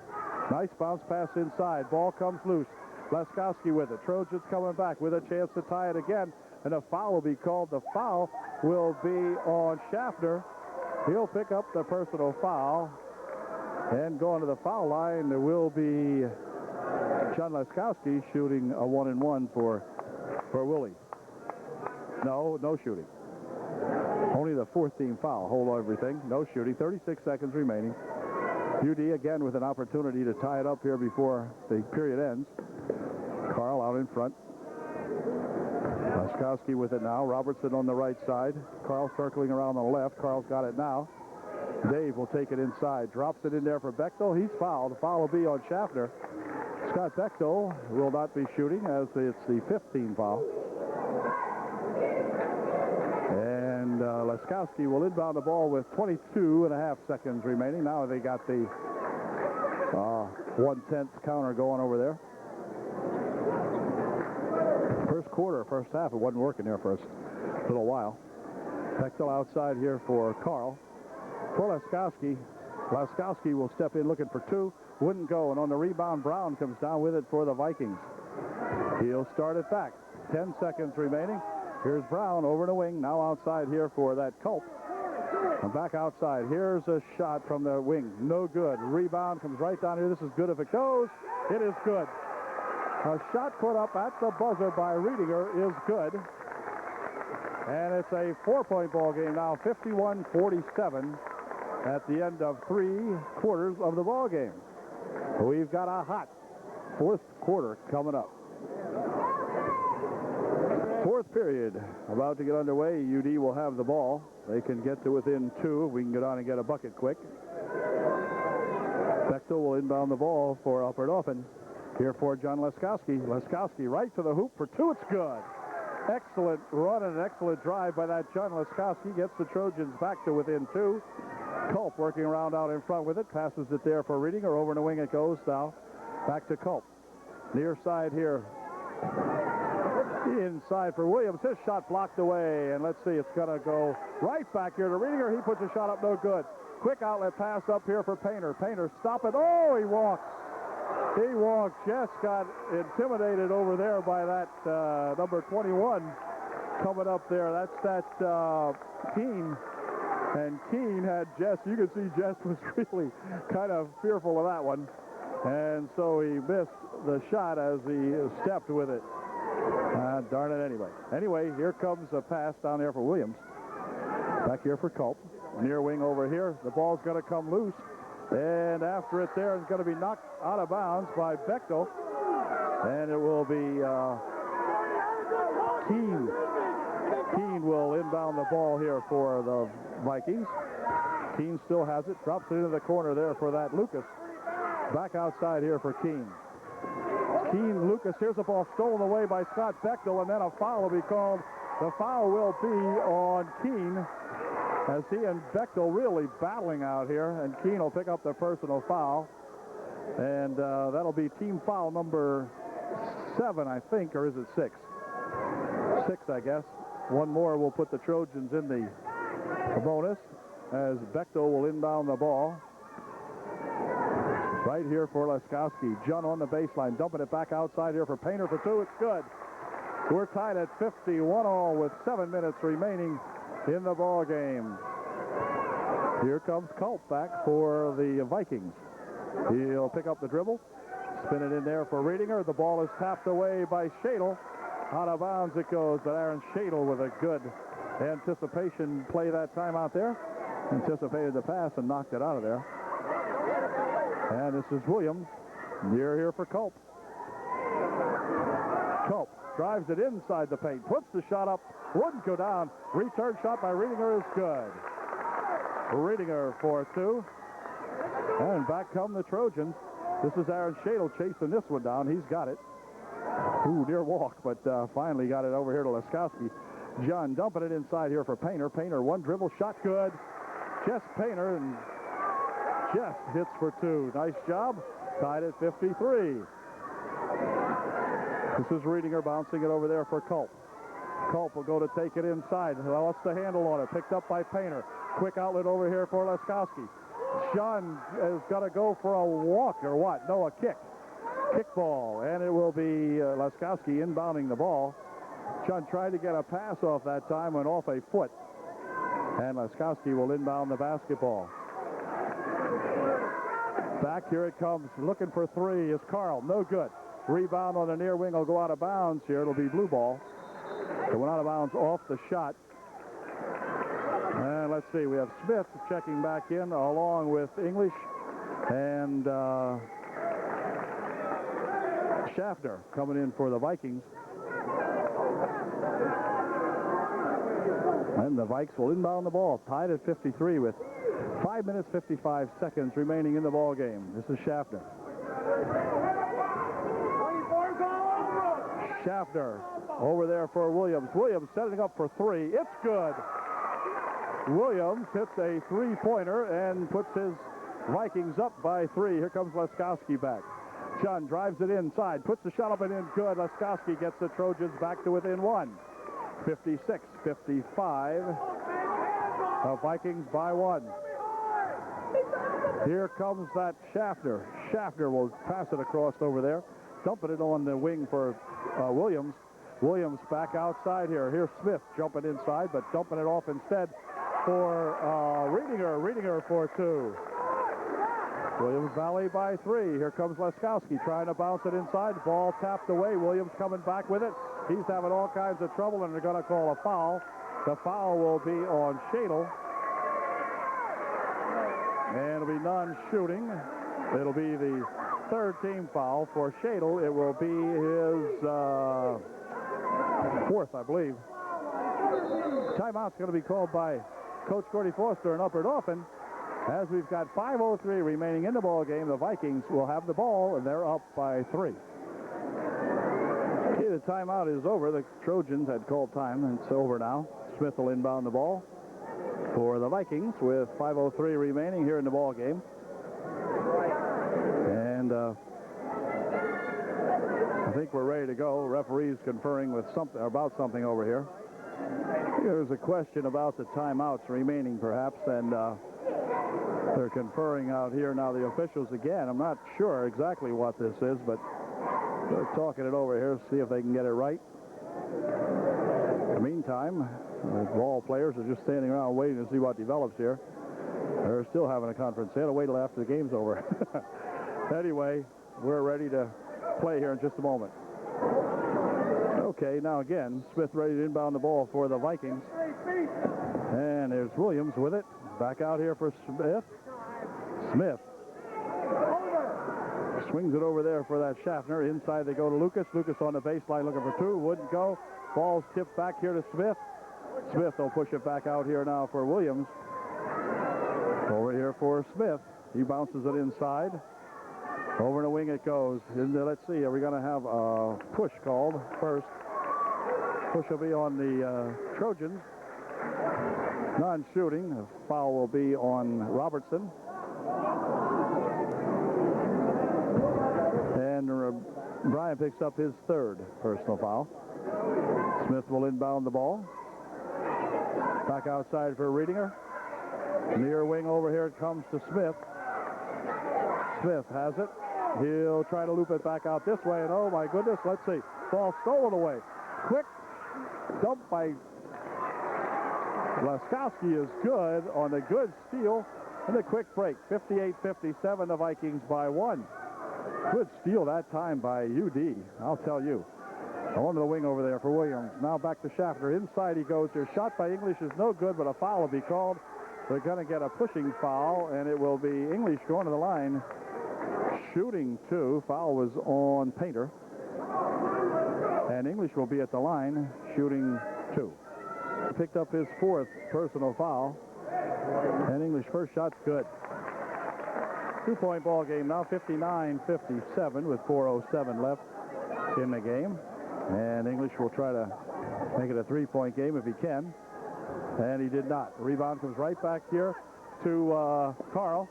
Nice bounce pass inside. Ball comes loose. Laskowski with it. Trojans coming back with a chance to tie it again. And a foul will be called. The foul will be on Schaffner. He'll pick up the personal foul. And going to the foul line, there will be John Laskowski shooting a 1-and-1 for Willie. No shooting. Only the fourth team foul. Hold everything. No shooting. 36 seconds remaining. UD again with an opportunity to tie it up here before the period ends. Carl out in front. Laskowski with it now. Robertson on the right side. Carl circling around on the left. Carl's got it now. Dave will take it inside. Drops it in there for Bechtel. He's fouled. The foul will be on Schaffner. Scott Bechtel will not be shooting as it's the 15 foul. And Laskowski will inbound the ball with 22.5 seconds remaining. Now they got the 1/10 counter going over there. First half, it wasn't working there for a little while. Bechtel outside here for Carl. For Laskowski. Laskowski will step in looking for two. Wouldn't go, and on the rebound, Brown comes down with it for the Vikings. He'll start it back. 10 seconds remaining. Here's Brown over the wing. Now outside here for that Culp. And back outside. Here's a shot from the wing. No good. Rebound comes right down here. This is good if it goes. It is good. A shot put up at the buzzer by Riedinger is good. And it's a 4-point ball game now, 51-47 at the end of 3 quarters of the ball game. We've got a hot fourth quarter coming up. Fourth period about to get underway. UD will have the ball. They can get to within 2. We can get on and get a bucket quick. Bechtel will inbound the ball for Alfred Offen. Here for John Laskowski. Laskowski right to the hoop for 2. It's good. Excellent run and an excellent drive by that John Laskowski. Gets the Trojans back to within 2. Culp working around out in front with it. Passes it there for Riedinger. Over in the wing it goes now. Back to Culp. Near side here. Inside for Williams. His shot blocked away. And let's see, it's going to go right back here to Riedinger. He puts a shot up, no good. Quick outlet pass up here for Painter. Painter, stop it. Oh, he walks. He walked. Jess got intimidated over there by that number 21 coming up there. That's that Keene. And Keene had Jess. You can see Jess was really kind of fearful of that one. And so he missed the shot as he stepped with it. Darn it anyway. Anyway, here comes a pass down there for Williams. Back here for Culp. Near wing over here. The ball's going to come loose. And after it there is going to be knocked out of bounds by Bechtel. And it will be Keene. Keene will inbound the ball here for the Vikings. Keene still has it. Drops it into the corner there for that Lucas. Back outside here for Keene. Keene, Lucas, here's the ball stolen away by Scott Bechtel, and then a foul will be called. The foul will be on Keene. As he and Bechtel really battling out here, and Keene will pick up the personal foul. And that'll be team foul number 7, I think, or is it 6? 6, I guess. One more will put the Trojans in the bonus as Bechtel will inbound the ball. Right here for Laskowski. Jun on the baseline, dumping it back outside here for Painter for 2. It's good. We're tied at 51-all with 7 minutes remaining in the ball game. Here comes Culp back for the Vikings. He'll pick up the dribble, spin it in there for Riedinger. The ball is tapped away by Shadle. Out of bounds it goes, but Aaron Shadle with a good anticipation play that time out there. Anticipated the pass and knocked it out of there. And this is Williams. Near here for Culp. Culp drives it inside the paint, puts the shot up, wouldn't go down. Return shot by Riedinger is good. Riedinger for 2. And back come the Trojans. This is Aaron Shadle chasing this one down. He's got it. Ooh, near walk, but finally got it over here to Laskowski. John dumping it inside here for Painter. Painter, one dribble, shot good. Jess Painter, and Jess hits for 2. Nice job. Tied at 53. This is Riedinger bouncing it over there for Culp. Culp will go to take it inside. Lost the handle on it. Picked up by Painter. Quick outlet over here for Laskowski. John has got to go for a walk or what? No, a kick. Kickball, and it will be Laskowski inbounding the ball. John tried to get a pass off that time, went off a foot. And Laskowski will inbound the basketball. Back here it comes, looking for 3 is Carl. No good. Rebound on the near wing will go out of bounds here. It'll be blue ball. It went out of bounds off the shot. And let's see, we have Smith checking back in along with English and Schaffner coming in for the Vikings. And the Vikes will inbound the ball, tied at 53 with 5 minutes, 55 seconds remaining in the ball game. This is Schaffner. Schaffner over there for Williams. Williams setting up for 3. It's good. Williams hits a 3-pointer and puts his Vikings up by 3. Here comes Laskowski back. John drives it inside, puts the shot up and in good. Laskowski gets the Trojans back to within 1. 56-55. Vikings by 1. Here comes that Schaffner. Schaffner will pass it across over there. Dumping it on the wing for Williams. Williams back outside here. Here's Smith jumping inside, but dumping it off instead for Riedinger. Riedinger for 2. Williams Valley by 3. Here comes Laskowski trying to bounce it inside. Ball tapped away. Williams coming back with it. He's having all kinds of trouble, and they're going to call a foul. The foul will be on Shadle. And it'll be non-shooting. It'll be the 3rd team foul for Shadle. It will be his 4th, I believe. Timeout's going to be called by Coach Gordy Foster and Upper Dauphin. As we've got 5:03 remaining in the ball game, the Vikings will have the ball, and they're up by 3. Okay, the timeout is over. The Trojans had called time, and it's over now. Smith will inbound the ball for the Vikings with 5:03 remaining here in the ball game. And I think we're ready to go. Referees conferring with something about something over here. There's a question about the timeouts remaining, perhaps, and they're conferring out here now. The officials again. I'm not sure exactly what this is, but they're talking it over here. See if they can get it right. In the meantime, the ball players are just standing around waiting to see what develops here. They're still having a conference. They had to wait till after the game's over. Anyway, we're ready to play here in just a moment. Okay, now again, Smith ready to inbound the ball for the Vikings. And there's Williams with it. Back out here for Smith. Smith swings it over there for that Schaffner. Inside they go to Lucas. Lucas on the baseline looking for 2. Wouldn't go. Ball's tipped back here to Smith. Smith will push it back out here now for Williams. Over here for Smith. He bounces it inside. Over the wing it goes. And let's see, are we going to have a push called first? Push will be on the Trojans. Non-shooting. The foul will be on Robertson. And Brian picks up his 3rd personal foul. Smith will inbound the ball. Back outside for Riedinger. Near wing over here it comes to Smith. Smith has it. He'll try to loop it back out this way, and oh my goodness, let's see. Ball stolen away. Quick dump by Laskowski is good on the good steal and the quick break. 58-57, the Vikings by 1. Good steal that time by UD, I'll tell you. On to the wing over there for Williams. Now back to Schaffner. Inside he goes here. Shot by English is no good, but a foul will be called. They're going to get a pushing foul, and it will be English going to the line. Shooting 2. Foul was on Painter. And English will be at the line shooting 2. Picked up his 4th personal foul. And English first shot's good. 2-point ball game now, 59-57 with 4:07 left in the game. And English will try to make it a 3-point game if he can. And he did not. Rebound comes right back here to Carl.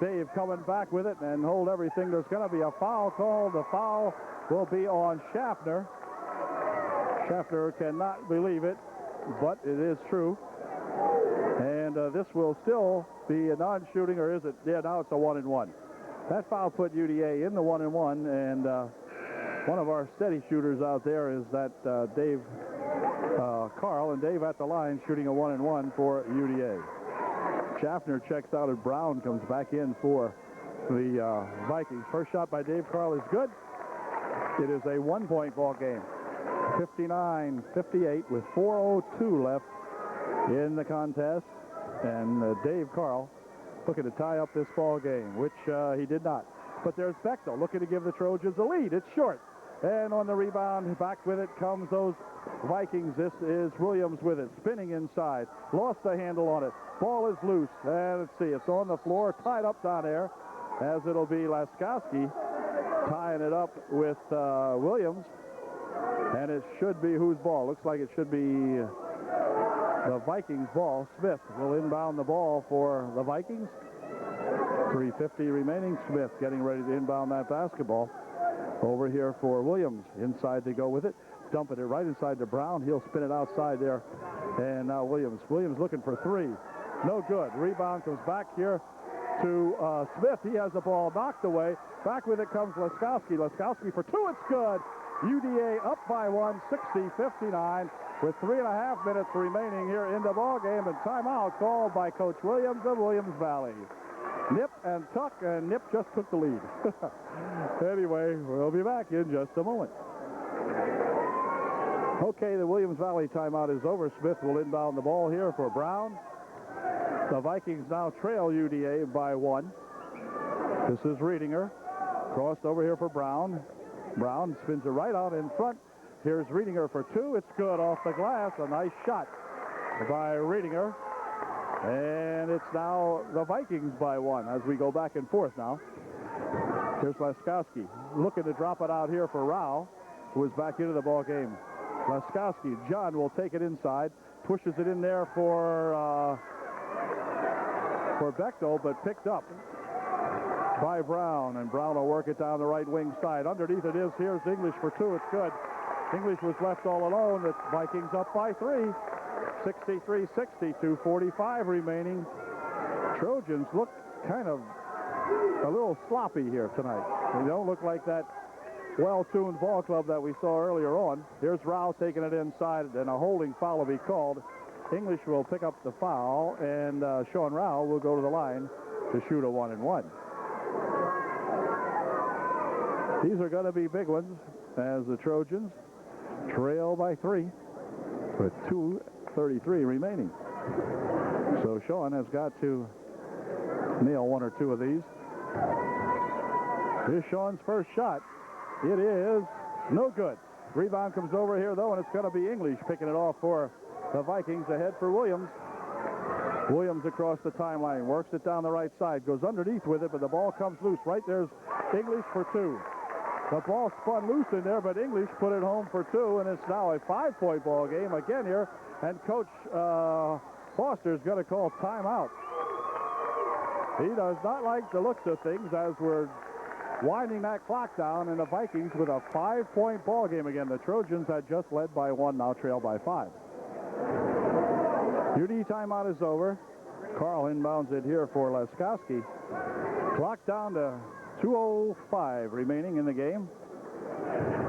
Dave coming back with it and hold everything. There's going to be a foul called. The foul will be on Schaffner. Schaffner cannot believe it, but it is true. And this will still be a non-shooting, or is it? Yeah, now it's a 1-and-1. That foul put UDA in the 1-and-1, and one of our steady shooters out there is that Dave Carl, and Dave at the line shooting a 1-and-1 for UDA. Schaffner checks out, and Brown comes back in for the Vikings. First shot by Dave Carl is good. It is a 1-point ball game. 59-58 with 4:02 left in the contest, and Dave Carl looking to tie up this ball game, which he did not. But there's Bechtel looking to give the Trojans a lead. It's short, and on the rebound, back with it comes those Vikings. This is Williams with it, spinning inside, lost the handle on it. Ball is loose, and let's see, it's on the floor, tied up down there, as it'll be Laskowski tying it up with Williams. And it should be whose ball? Looks like it should be the Vikings ball. Smith will inbound the ball for the Vikings. 3:50 remaining. Smith getting ready to inbound that basketball. Over here for Williams. Inside they go with it. Dumping it right inside to Brown. He'll spin it outside there. And now Williams. Williams looking for three. No good. Rebound comes back here to Smith. He has the ball knocked away. Back with it comes Laskowski. Laskowski for two. It's good. UDA up by one, 60-59, with 3.5 minutes remaining here in the ball game, and timeout called by Coach Williams of Williams Valley. Nip and tuck, and Nip just took the lead. Anyway, we'll be back in just a moment. Okay, the Williams Valley timeout is over. Smith will inbound the ball here for Brown. The Vikings now trail UDA by one. This is Riedinger. Crossed over here for Brown. Brown spins it right out in front. Here's Riedinger for two. It's good off the glass. A nice shot by Riedinger. And it's now the Vikings by one as we go back and forth now. Here's Laskowski looking to drop it out here for Rao, who is back into the ball game. Laskowski, John will take it inside, pushes it in there for Bechtel, but picked up by Brown, and Brown will work it down the right wing side. Underneath it is, here's English for two. It's good. English was left all alone. The Vikings up by three. 63-60, 2:45 remaining. Trojans look kind of a little sloppy here tonight. They don't look like that well-tuned ball club that we saw earlier on. Here's Rao taking it inside, and a holding foul will be called. English will pick up the foul, and Sean Rao will go to the line to shoot a 1-and-1. These are going to be big ones as the Trojans trail by three with 2:33 remaining. So Sean has got to nail one or two of these. Here's Sean's first shot. It is no good. Rebound comes over here, though, and it's going to be English picking it off for the Vikings. Ahead for Williams. Williams across the timeline, works it down the right side, goes underneath with it, but the ball comes loose. Right there's English for two. The ball spun loose in there, but English put it home for two, and it's now a 5-point ball game again here, and Coach Foster is going to call timeout. He does not like the looks of things as we're winding that clock down, and the Vikings with a 5-point ball game again. The Trojans had just led by one, now trail by 5. UD timeout is over. Carl inbounds it here for Laskowski. Clock down to 2:05 remaining in the game.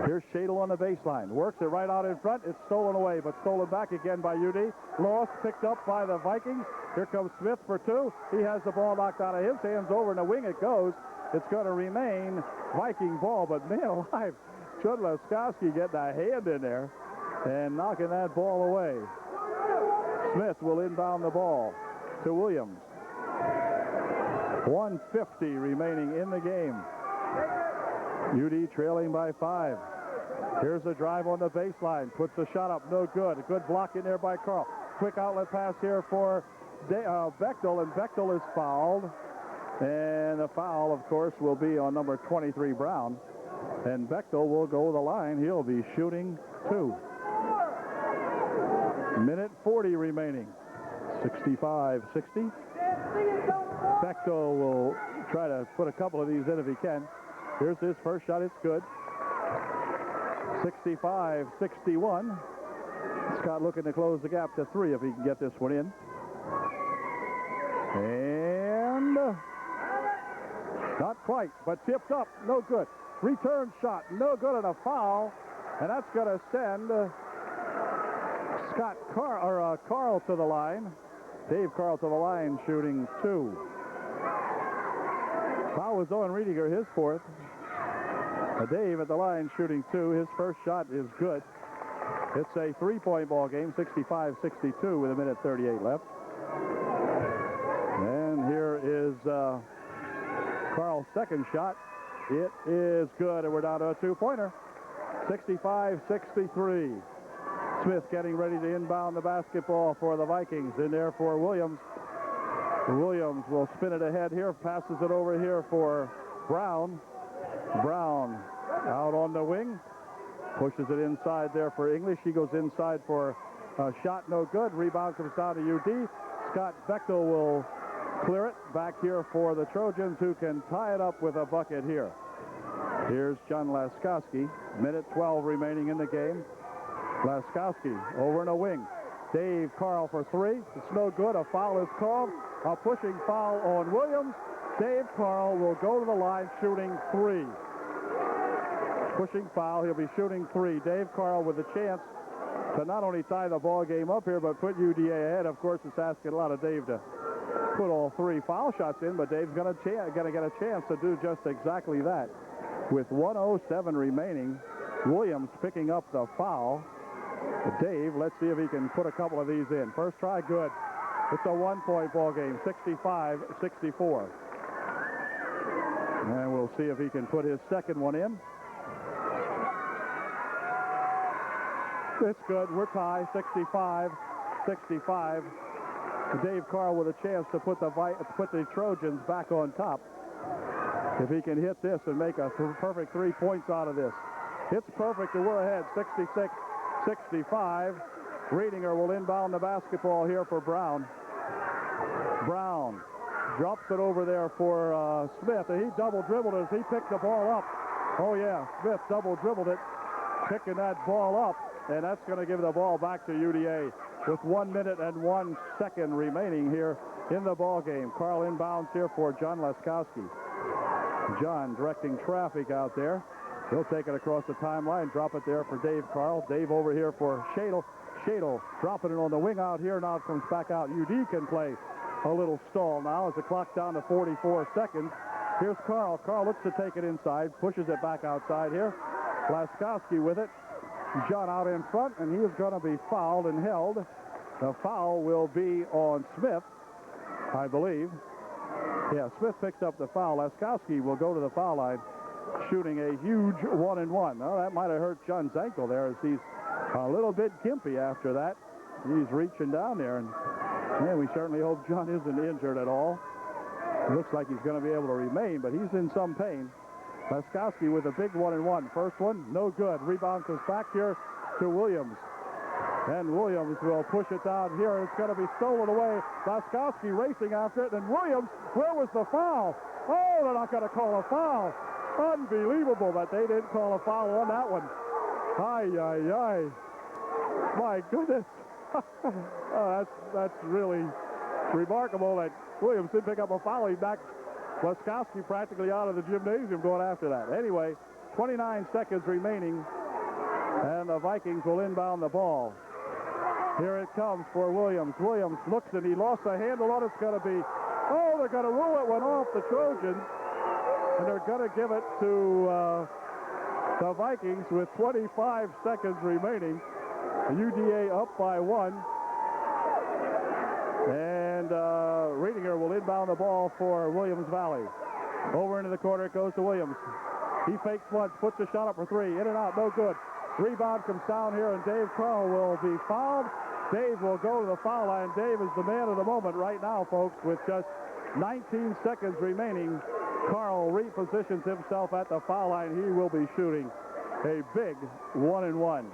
Here's Shadle on the baseline. Works it right out in front. It's stolen away, but stolen back again by UD. Lost, picked up by the Vikings. Here comes Smith for two. He has the ball knocked out of his hands. Over in the wing it goes. It's going to remain Viking ball, but man alive, Judd Laskowski getting a hand in there and knocking that ball away. Smith will inbound the ball to Williams. 1:50 remaining in the game. UD trailing by 5. Here's a drive on the baseline. Puts the shot up. No good. A good block in there by Carl. Quick outlet pass here for Bechtel, and Bechtel is fouled. And the foul, of course, will be on number 23, Brown. And Bechtel will go to the line. He'll be shooting 2. Minute 40 remaining. 65-60. Bechtel will try to put a couple of these in if he can. Here's his first shot. It's good. 65-61. Scott looking to close the gap to 3 if he can get this one in. And not quite, but tipped up. No good. Return shot. No good, and a foul. And that's going to send Carl to the line. Dave Carl to the line, shooting 2. Foul was Owen Riediger, his 4th. Dave at the line shooting 2. His first shot is good. It's a 3-point ball game, 65-62 with 1:38 left. And here is Carl's second shot. It is good, and we're down to a 2-pointer. 65-63. Smith getting ready to inbound the basketball for the Vikings. In there for Williams. Williams will spin it ahead here, passes it over here for Brown. Brown out on the wing, pushes it inside there for English. He goes inside for a shot, no good. Rebound comes down to UD. Scott Bechtel will clear it back here for the Trojans, who can tie it up with a bucket here. Here's John Laskowski. Minute 12 remaining in the game. Laskowski over in a wing. Dave Carl for 3. It's no good. A foul is called. A pushing foul on Williams. Dave Carl will go to the line shooting 3. Pushing foul. He'll be shooting 3. Dave Carl with a chance to not only tie the ball game up here, but put UDA ahead. Of course, it's asking a lot of Dave to put all 3 foul shots in, but Dave's going to get a chance to do just exactly that. With 1:07 remaining, Williams picking up the foul. Dave, let's see if he can put a couple of these in. First try, good. It's a 1-point ball game, 65-64. And we'll see if he can put his second one in. It's good. We're tied, 65-65. Dave Carl with a chance to put the Trojans back on top. If he can hit this and make a perfect 3 points out of this. It's perfect, and we're ahead, 66-65. Riediger will inbound the basketball here for Brown. Brown drops it over there for Smith, and he double dribbled as he picked the ball up. Oh yeah, Smith double dribbled it, picking that ball up, and that's going to give the ball back to UDA with 1 minute and 1 second remaining here in the ball game. Carl inbounds here for John Laskowski. John directing traffic out there. He'll take it across the timeline, drop it there for Dave Carl. Dave over here for Shadle. Shadle dropping it on the wing out here. Now it comes back out. UD can play a little stall now as the clock down to 44 seconds. Here's Carl. Carl looks to take it inside, pushes it back outside here. Laskowski with it. John out in front, and he is going to be fouled and held. The foul will be on Smith, I believe. Yeah, Smith picks up the foul. Laskowski will go to the foul line, shooting a huge 1-and-1. Well, that might have hurt John's ankle there, as he's a little bit gimpy after that. He's reaching down there, and we certainly hope John isn't injured at all. It looks like he's going to be able to remain, but he's in some pain. Laskowski with a big 1-and-1. First one, no good. Rebound comes back here to Williams. And Williams will push it down here, and it's going to be stolen away. Laskowski racing after it, and Williams, where was the foul? Oh, they're not going to call a foul. Unbelievable that they didn't call a foul on that one. Ay, ay, ay. My goodness. Oh, that's really remarkable that Williams didn't pick up a foul. He backed Laskowski practically out of the gymnasium going after that. Anyway, 29 seconds remaining, and the Vikings will inbound the ball. Here it comes for Williams. Williams looks, and he lost a handle on it. It's going to be, oh, they're going to rule it one off the Trojans, and they're going to give it to the Vikings with 25 seconds remaining. UDA up by 1. And Riediger will inbound the ball for Williams Valley. Over into the corner it goes to Williams. He fakes once, puts a shot up for 3. In and out, no good. Rebound comes down here, and Dave Carl will be fouled. Dave will go to the foul line. Dave is the man of the moment right now, folks, with just 19 seconds remaining. Carl repositions himself at the foul line. He will be shooting a big 1-and-1.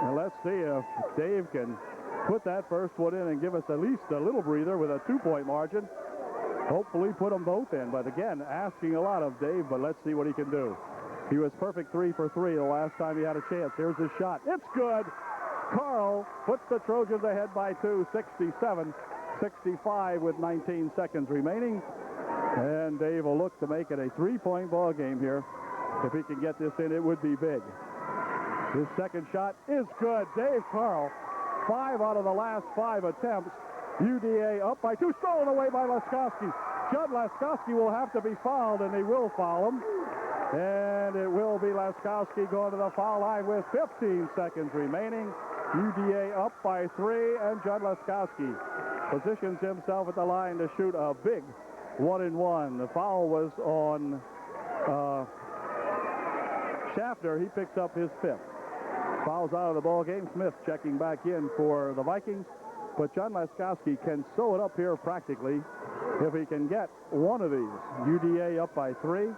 And let's see if Dave can put that first one in and give us at least a little breather with a 2-point margin. Hopefully put them both in. But again, asking a lot of Dave, but let's see what he can do. He was perfect 3 for 3 the last time he had a chance. Here's his shot. It's good. Carl puts the Trojans ahead by 2, 67-65 with 19 seconds remaining. And Dave will look to make it a 3-point ball game here. If he can get this in, it would be big. His second shot is good. Dave Carl, 5 out of the last 5 attempts. UDA up by 2, stolen away by Laskowski. Judd Laskowski will have to be fouled, and they will foul him. And it will be Laskowski going to the foul line with 15 seconds remaining. UDA up by 3, and Judd Laskowski positions himself at the line to shoot a big 1-and-1. The foul was on Schaffner. He picks up his 5th. Fouls out of the ball game. Smith checking back in for the Vikings. But John Laskowski can sew it up here practically if he can get one of these. UDA up by 3.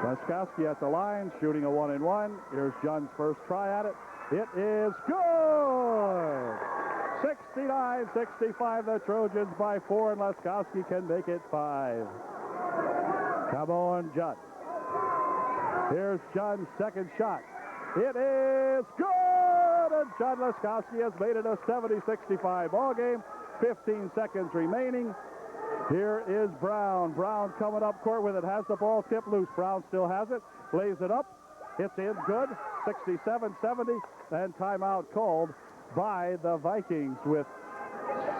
Laskowski at the line, shooting a 1-and-1. Here's John's first try at it. It is good! 69-65, the Trojans by 4, and Laskowski can make it 5. Come on, Judd. Here's John's second shot. It is good! And John Laskowski has made it a 70-65 ball game. 15 seconds remaining. Here is Brown. Brown coming up court with it. Has the ball tipped loose. Brown still has it. Lays it up. It's in good. 67-70. And timeout called by the Vikings with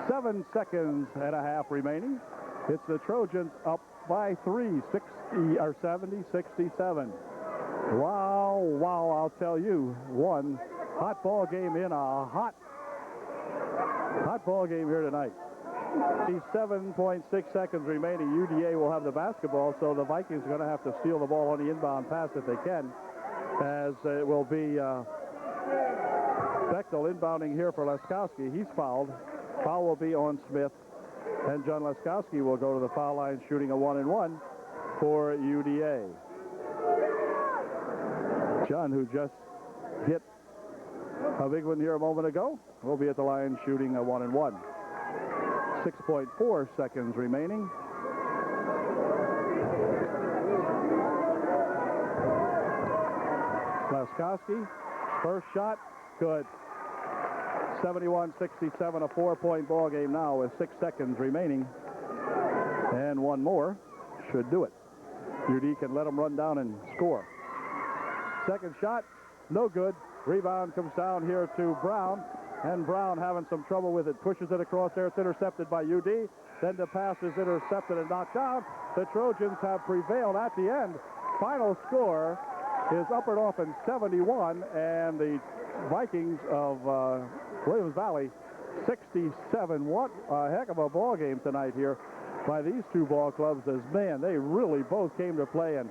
7 seconds and a half remaining. It's the Trojans up by 3, 70-67. Wow, I'll tell you, one hot ball game in a hot ball game here tonight. 7.6 seconds remaining. UDA will have the basketball, so the Vikings are going to have to steal the ball on the inbound pass if they can, as it will be Bechtel inbounding here for Laskowski. He's fouled. Foul will be on Smith, and John Laskowski will go to the foul line shooting a 1-and-1 for UDA. John, who just hit a big one here a moment ago, will be at the line shooting a 1-and-1. 6.4 seconds remaining. Laskowski, first shot, good. 71-67, a 4-point ball game now with 6 seconds remaining. And one more should do it. UD can let them run down and score. Second shot, no good. Rebound comes down here to Brown. And Brown having some trouble with it. Pushes it across there. It's intercepted by UD. Then the pass is intercepted and knocked down. The Trojans have prevailed at the end. Final score is Upper Norfolk 71, and the Vikings of Williams Valley 67. What a heck of a ball game tonight here by these two ball clubs. As man, they really both came to play and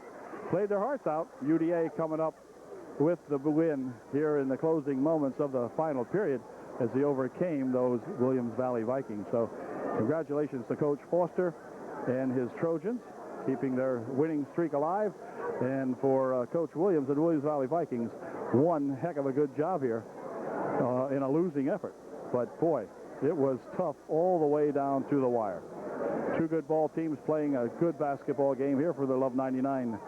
played their hearts out. UDA coming up with the win here in the closing moments of the final period as he overcame those Williams Valley Vikings. So congratulations to Coach Foster and his Trojans, keeping their winning streak alive. And for Coach Williams and Williams Valley Vikings, one heck of a good job here in a losing effort. But boy, it was tough all the way down to the wire. Two good ball teams playing a good basketball game here for the Love 99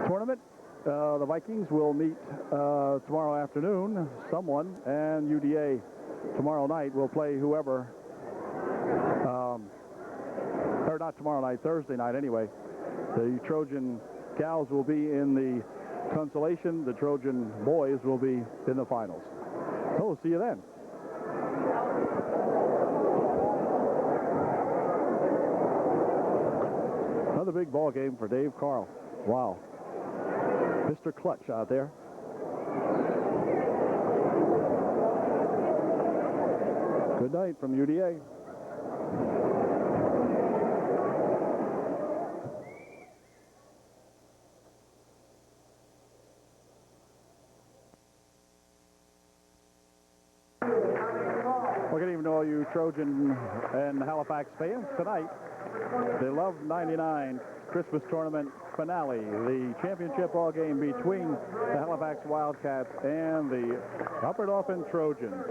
tournament. The Vikings will meet tomorrow afternoon, someone, and UDA tomorrow night will play whoever, or not tomorrow night, Thursday night anyway. The Trojan gals will be in the consolation. The Trojan boys will be in the finals. So we'll see you then. Another big ball game for Dave Carl. Wow. Mr. Clutch out there. Good night from UDA. Well, good evening to all you Trojan and Halifax fans. Tonight, the Love 99 Christmas Tournament finale, the championship ball game between the Halifax Wildcats and the Upper Dauphin Trojans.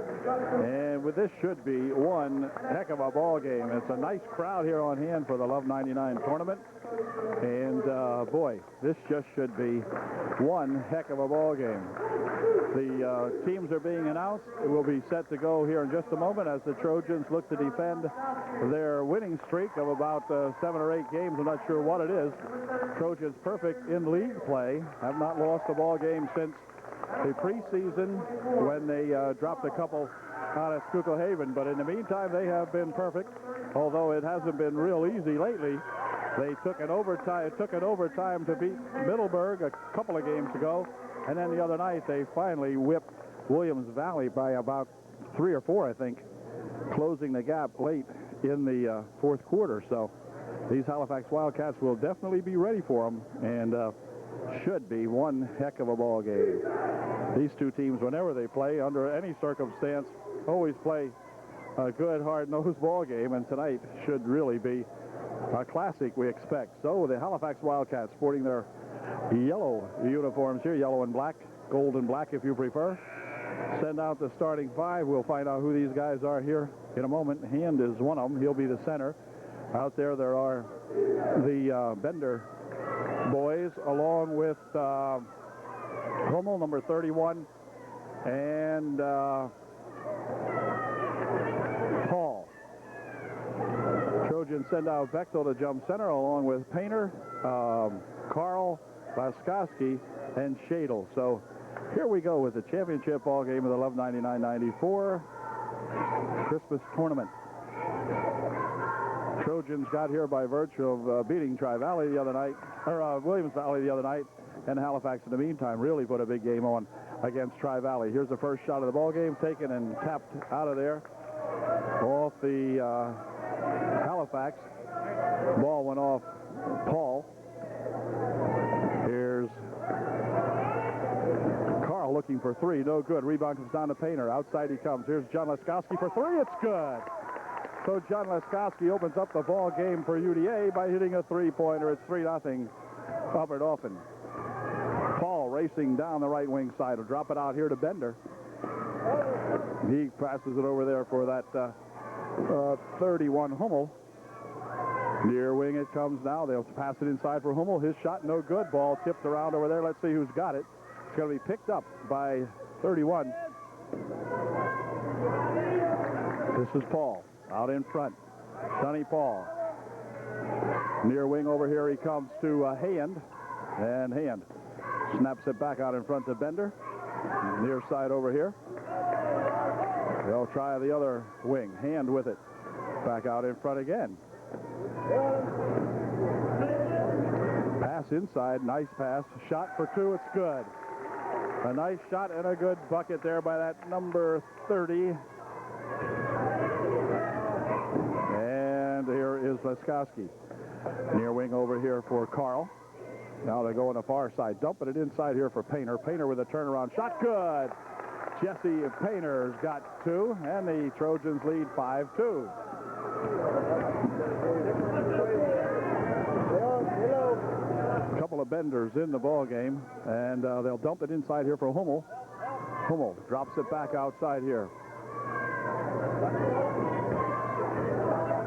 And with this should be one heck of a ball game. It's a nice crowd here on hand for the Love 99 tournament. And boy, this just should be one heck of a ball game. The teams are being announced. It will be set to go here in just a moment as the Trojans look to defend their winning streak of about 7 or 8 games. I'm not sure what it is. Trojans perfect in league play. Have not lost a ball game since the preseason when they dropped a couple out at Schuylkill Haven. But in the meantime, they have been perfect, although it hasn't been real easy lately. They took an overtime to beat Middleburg a couple of games ago. And then the other night, they finally whipped Williams Valley by about 3 or 4, I think, closing the gap late in the fourth quarter. So these Halifax Wildcats will definitely be ready for them and should be one heck of a ball game. These two teams, whenever they play, under any circumstance, always play a good, hard-nosed ball game, and tonight should really be a classic, we expect. So the Halifax Wildcats sporting their yellow uniforms here, yellow and black, gold and black if you prefer. Send out the starting 5. We'll find out who these guys are here in a moment. Hand is one of them. He'll be the center. Out there are the Bender boys, along with Hummel, number 31, and Paul. Trojans send out Bechtel to jump center, along with Painter, Carl, Laskowski, and Shadle. So here we go with the championship ball game of the Love 99-94 Christmas tournament. Trojans got here by virtue of beating Tri-Valley the other night, or Williams Valley the other night, and Halifax in the meantime really put a big game on against Tri-Valley. Here's the first shot of the ball game, taken and tapped out of there off the Halifax. Ball went off Paul. Here's Carl looking for 3. No good. Rebound comes down to Painter. Outside he comes. Here's John Laskowski for 3. It's good. So John Laskowski opens up the ball game for UDA by hitting a 3-pointer. It's 3-0 Upper Dauphin. Paul racing down the right wing side. Will drop it out here to Bender. He passes it over there for that 31 Hummel. Near wing it comes now. They'll pass it inside for Hummel. His shot no good. Ball tipped around over there. Let's see who's got it. It's going to be picked up by 31. This is Paul out in front. Sonny Paul. Near wing over here he comes to Hand. And Hand snaps it back out in front to Bender. Near side over here. They'll try the other wing. Hand with it. Back out in front again. Pass inside. Nice pass. Shot for 2. It's good. A nice shot and a good bucket there by that number 30. And here is Laskowski. Near wing over here for Carl. Now they're going to far side. Dumping it inside here for Painter. Painter with a turnaround shot. Good. Jesse Painter's got 2, and the Trojans lead 5-2. A couple of Benders in the ball game, and they'll dump it inside here for Hummel. Hummel drops it back outside here.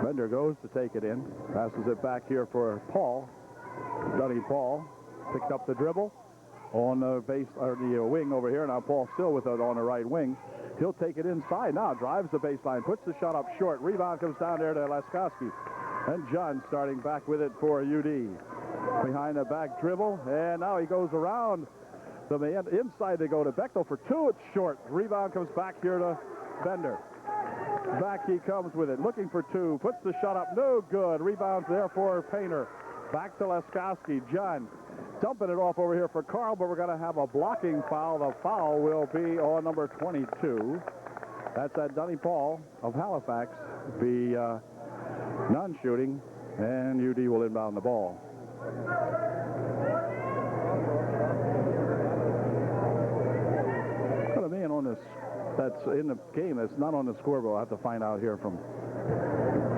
Bender goes to take it in, passes it back here for Paul. Dunny Paul picked up the dribble on the base, or the wing over here. Now Paul still with it on the right wing. He'll take it inside now, drives the baseline, puts the shot up short. Rebound comes down there to Laskowski. And John starting back with it for UD. Behind the back dribble, and now he goes around the man. Inside they go to Bechtel for 2. It's short. Rebound comes back here to Bender. Back he comes with it, looking for 2. Puts the shot up, no good. Rebounds there for Painter. Back to Laskowski. John dumping it off over here for Carl, but we're going to have a blocking foul. The foul will be on number 22. That's that Dunny Paul of Halifax. Be non-shooting, and UD will inbound the ball. Got a man on this that's in the game that's not on the scoreboard. I'll have to find out here from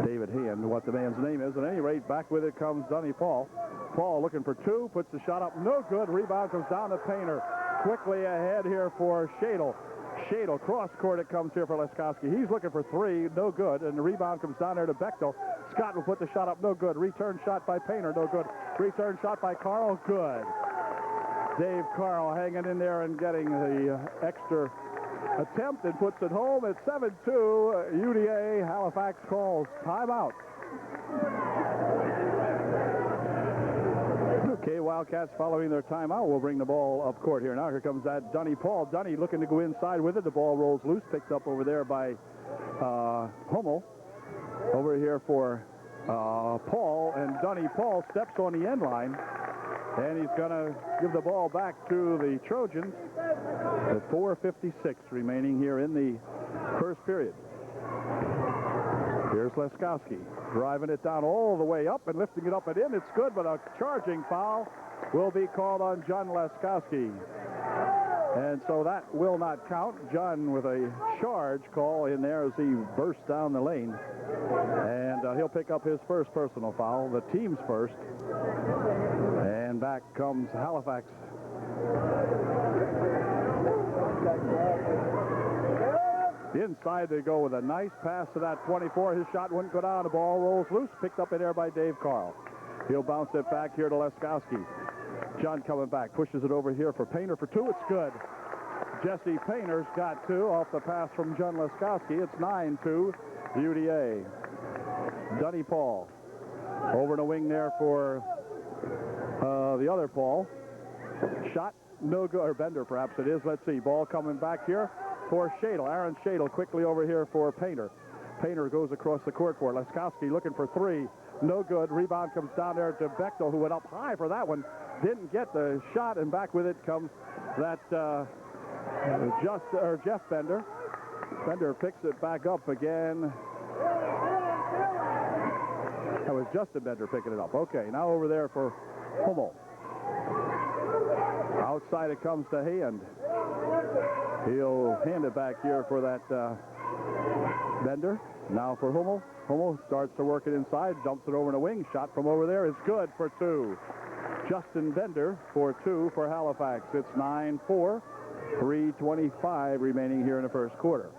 David Hand what the man's name is. At any rate, back with it comes Dunny Paul. Paul looking for two, puts the shot up, no good. Rebound comes down to Painter. Quickly ahead here for Shadle. Shadle, cross court it comes here for Leskowski. He's looking for three, no good, and the rebound comes down there to Bechtel. Scott will put the shot up, no good. Return shot by Painter, no good. Return shot by Carl, good. Dave Carl hanging in there and getting the extra attempt and puts it home. It's 7-2. UDA. Halifax calls timeout. Okay, Wildcats following their timeout will bring the ball up court here. Now here comes that Dunny Paul. Dunny looking to go inside with it. The ball rolls loose, picked up over there by Hummel. Over here for Paul, and Dunny Paul steps on the end line, and he's going to give the ball back to the Trojans with 4:56 remaining here in the first period. Here's Leskowski driving it down all the way up and lifting it up and in. It's good, but a charging foul will be called on John Leskowski. And so that will not count. John with a charge call in there as he bursts down the lane. And he'll pick up his first personal foul, the team's first. And back comes Halifax. Inside they go with a nice pass to that 24. His shot wouldn't go down. The ball rolls loose. Picked up in there by Dave Carl. He'll bounce it back here to Leskowski. John coming back. Pushes it over here for Painter for two. It's good. Jesse Painter's got two off the pass from John Leskowski. It's 9-2 UDA. Dunny Paul. Over the wing there for the other Paul. Shot no good. Or Bender perhaps it is. Let's see. Ball coming back here for Shadle. Aaron Shadle quickly over here for Painter. Painter goes across the court for Leskowski looking for three. No good. Rebound comes down there to Bechtel, who went up high for that one. Didn't get the shot, and back with it comes that Jeff Bender. Bender picks it back up again. That was Justin Bender picking it up. Okay, now over there for Hummel. Outside it comes to Hand. He'll hand it back here for that Bender. Now for Hummel. Hummel starts to work it inside, dumps it over in the wing. Shot from over there is good for two. Justin Bender for two for Halifax. It's 9-4. 3:25 remaining here in the first quarter.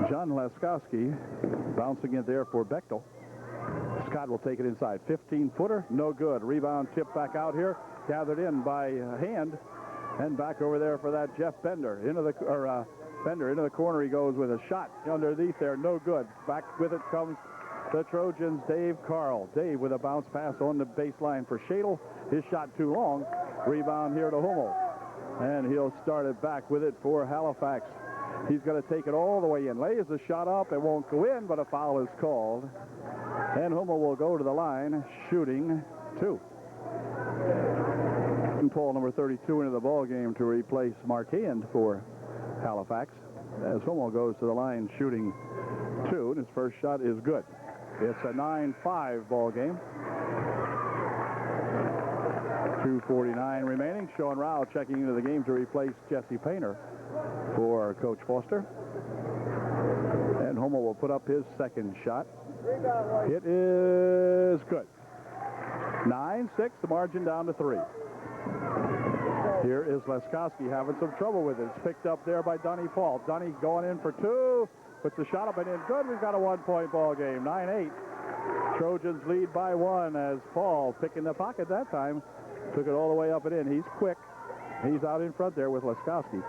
John Leskowski bouncing it there for Bechtel. Scott will take it inside. 15-footer, no good. Rebound tipped back out here. Gathered in by Hand. And back over there for that Jeff Bender. Bender into the corner he goes with a shot underneath there. No good. Back with it comes the Trojans' Dave Carl. Dave with a bounce pass on the baseline for Shadle. His shot too long. Rebound here to Hummel. And he'll start it back with it for Halifax. He's going to take it all the way in. Lays the shot up. It won't go in, but a foul is called. And Hummel will go to the line shooting two. And Paul, number 32, into the ball game to replace Marquand for Halifax. As Hummel goes to the line shooting two, and his first shot is good. It's a 9-5 ball game. 2:49 remaining. Sean Rao checking into the game to replace Jesse Painter for Coach Foster. And Hummel will put up his second shot. It is good. 9-6, the margin down to 3. Here is Leskowski having some trouble with it. It's picked up there by Dunny Paul. Dunny going in for two. Puts the shot up and in. Good. We've got a one-point ball game. 9-8. Trojans lead by one as Paul, picking the pocket that time, took it all the way up and in. He's quick. He's out in front there with Leskowski.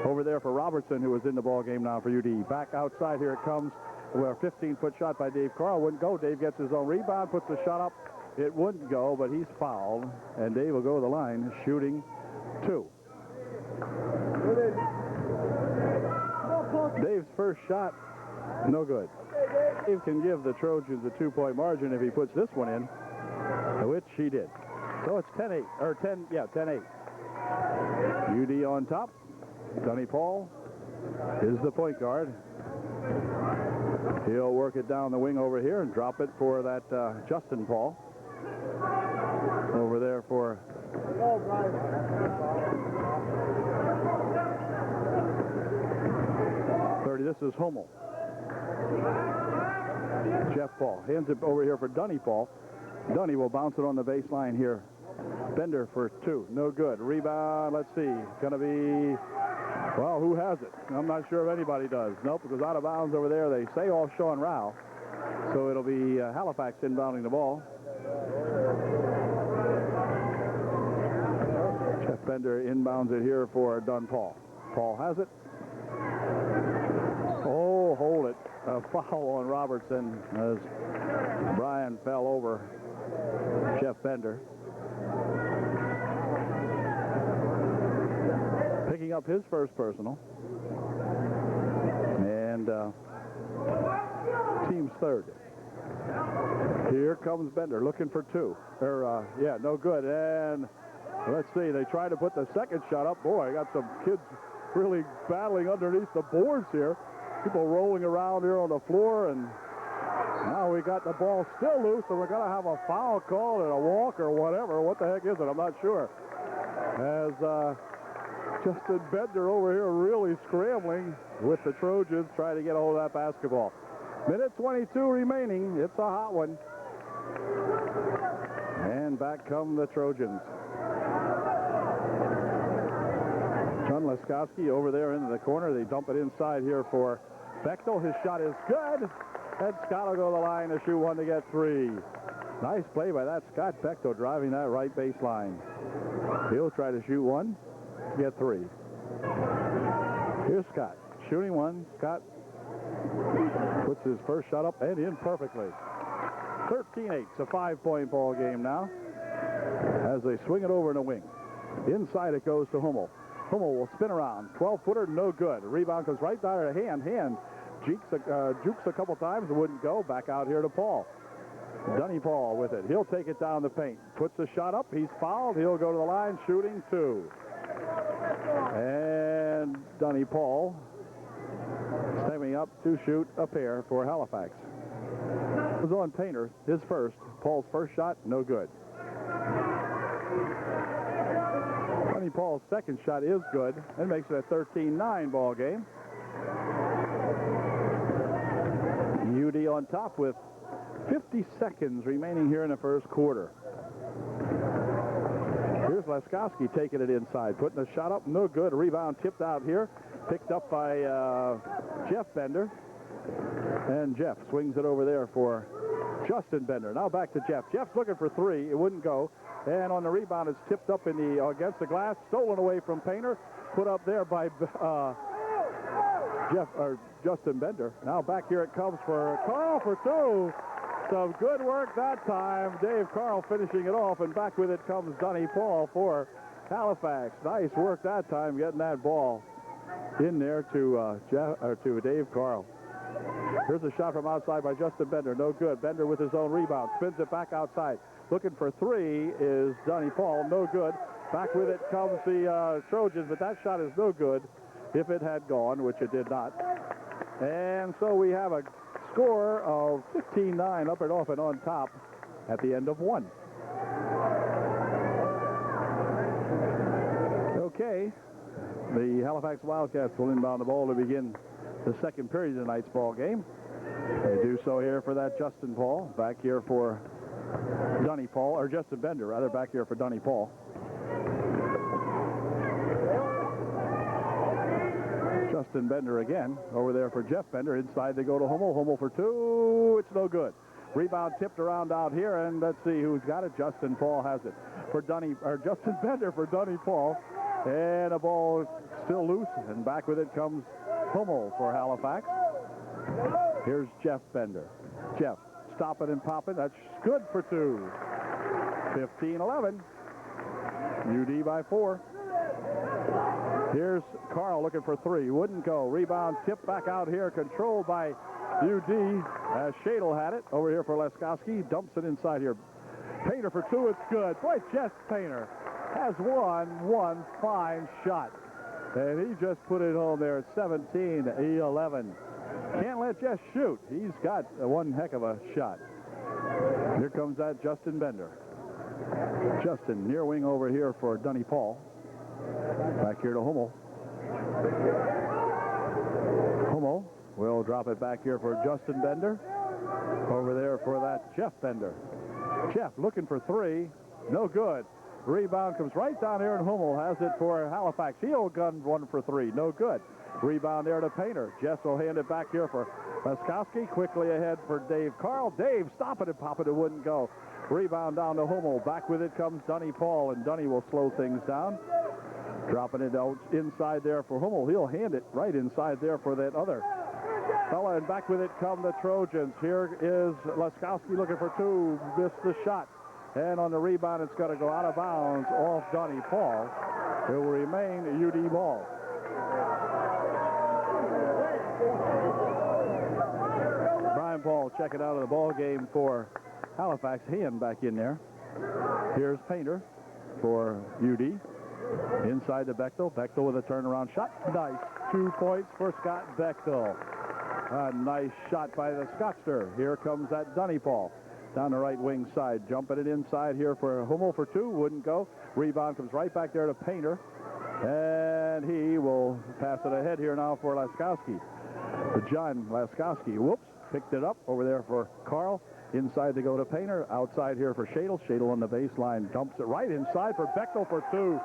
Over there for Robertson, who is in the ball game now for UD. Back outside, here it comes. Well, a 15-foot shot by Dave Carl. Wouldn't go. Dave gets his own rebound, puts the shot up. It wouldn't go, but he's fouled. And Dave will go to the line shooting two. Dave's first shot, no good. Dave can give the Trojans a 2-point margin if he puts this one in, which he did. So it's 10-8, or 10-8. UD on top. Dunny Paul is the point guard. He'll work it down the wing over here and drop it for that Justin Paul. Over there for This is Hummel. Jeff Paul hands it over here for Dunny Paul. Dunny will bounce it on the baseline here. Bender for 2. No good. Rebound, let's see. Going to be, well, who has it? I'm not sure if anybody does. Nope, it was out of bounds over there. They say off Sean Rao. So it'll be Halifax inbounding the ball. Jeff Bender inbounds it here for Dunn Paul. Paul has it. Oh, hold it. A foul on Robertson as Brian fell over Jeff Bender. Picking up his first personal. And team's third. Here comes Bender looking for 2. No good. And let's see, they try to put the second shot up. Boy, I got some kids really battling underneath the boards here. People rolling around here on the floor, and now we got the ball still loose, and we're going to have a foul call and a walk or whatever. What the heck is it? I'm not sure. As Justin Bender over here really scrambling with the Trojans trying to get a hold of that basketball. Minute 22 remaining. It's a hot one. And back come the Trojans. John Laskowski over there into the corner. They dump it inside here for Bechtel. His shot is good. And Scott will go to the line to shoot 1 to get 3. Nice play by that Scott Bechtel driving that right baseline. He'll try to shoot 1 to get 3. Here's Scott shooting 1. Scott puts his first shot up and in perfectly. 13-8. It's a 5-point ball game now as they swing it over in a wing. Inside it goes to Hummel. Hummel will spin around. 12-footer, no good. Rebound comes right down to hand. Jukes a couple times, wouldn't go. Back out here to Paul. Dunny Paul with it. He'll take it down the paint. Puts a shot up. He's fouled. He'll go to the line, shooting 2. And Dunny Paul stepping up to shoot a pair for Halifax. It was on Painter, his first. Paul's first shot, no good. Dunny Paul's second shot is good and makes it a 13-9 ball game. UD on top with 50 seconds remaining here in the first quarter. Here's Laskowski taking it inside, putting a shot up, no good. Rebound tipped out here, picked up by Jeff Bender. And Jeff swings it over there for Justin Bender. Now back to Jeff. Jeff's looking for 3. It wouldn't go. And on the rebound, it's tipped up in the against the glass, stolen away from Painter, put up there by Justin Bender. Now back here it comes for Carl for 2. Some good work that time. Dave Carl finishing it off, and back with it comes Dunny Paul for Halifax. Nice work that time getting that ball in there to Dave Carl. Here's a shot from outside by Justin Bender. No good. Bender with his own rebound. Spins it back outside. Looking for 3 is Dunny Paul. No good. Back with it comes the Trojans, but that shot is no good if it had gone, which it did not. And so we have a score of 15-9 up and off and on top at the end of 1. Okay. The Halifax Wildcats will inbound the ball to begin the second period of tonight's ball game. They do so here for that Justin Paul. Back here for Dunny Paul, or Justin Bender, rather, back here for Dunny Paul. Justin Bender again, over there for Jeff Bender. Inside they go to Hummel. Hummel for 2. It's no good. Rebound tipped around out here, and let's see who's got it. Justin Paul has it for Justin Bender for Dunny Paul. And a ball still loose, and back with it comes Hummel for Halifax. Here's Jeff Bender. Jeff stopping and popping. That's good for 2. 15-11. UD by 4. Here's Carl looking for 3. Wouldn't go. Rebound tipped back out here. Controlled by UD. Shadle had it. Over here for Laskowski. Dumps it inside here. Painter for 2. It's good. Boy, Jess Painter has one fine shot. And he just put it home there at 17-11. Can't let Jess shoot. He's got one heck of a shot. Here comes that Justin Bender. Justin near wing over here for Dunny Paul. Back here to Hummel. Hummel will drop it back here for Justin Bender. Over there for that Jeff Bender. Jeff looking for three. No good. Rebound comes right down here, and Hummel has it for Halifax. He'll gun one for three. No good. Rebound there to Painter. Jess will hand it back here for Laskowski. Quickly ahead for Dave Carl. Dave stopping it, popping it, wouldn't go. Rebound down to Hummel. Back with it comes Dunny Paul, and Dunny will slow things down. Dropping it out inside there for Hummel. He'll hand it right inside there for that other fella, and back with it come the Trojans. Here is Laskowski looking for two. Missed the shot. And on the rebound, it's going to go out of bounds off Dunny Paul. It will remain a UD ball. Brian Paul checking out of the ball game for Halifax. Hand back in there. Here's Painter for UD. Inside to Bechtel. Bechtel with a turnaround shot. Nice. 2 points for Scott Bechtel. A nice shot by the Scotster. Here comes that Dunny Paul. Down the right wing side. Jumping it inside here for Hummel for two. Wouldn't go. Rebound comes right back there to Painter. And he will pass it ahead here now for Laskowski. John Laskowski. Whoops. Picked it up over there for Carl. Inside to go to Painter. Outside here for Shadle. Shadle on the baseline. Dumps it right inside for Bechtel for two.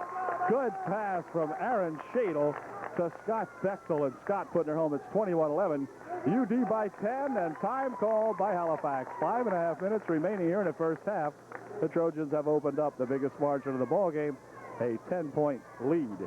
Good pass from Aaron Shadle to Scott Bechtel. And Scott putting her home. It's 21-11. UD by 10, and time called by Halifax. 5.5 minutes remaining here in the first half. The Trojans have opened up the biggest margin of the ball game, a 10-point lead.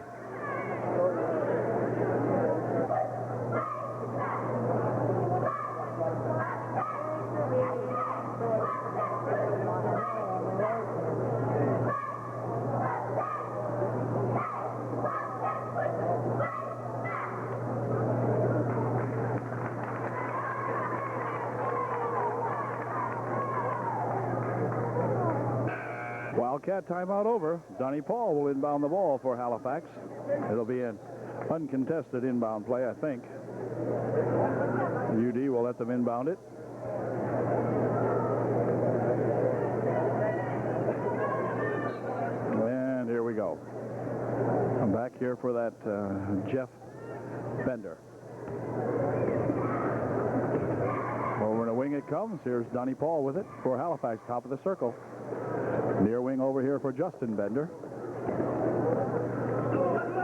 Wildcat timeout over. Dunny Paul will inbound the ball for Halifax. It'll be an uncontested inbound play, I think. UD will let them inbound it. And here we go. I'm back here for that Jeff Bender. Over in a wing it comes. Here's Dunny Paul with it for Halifax, top of the circle. Near wing over here for Justin Bender.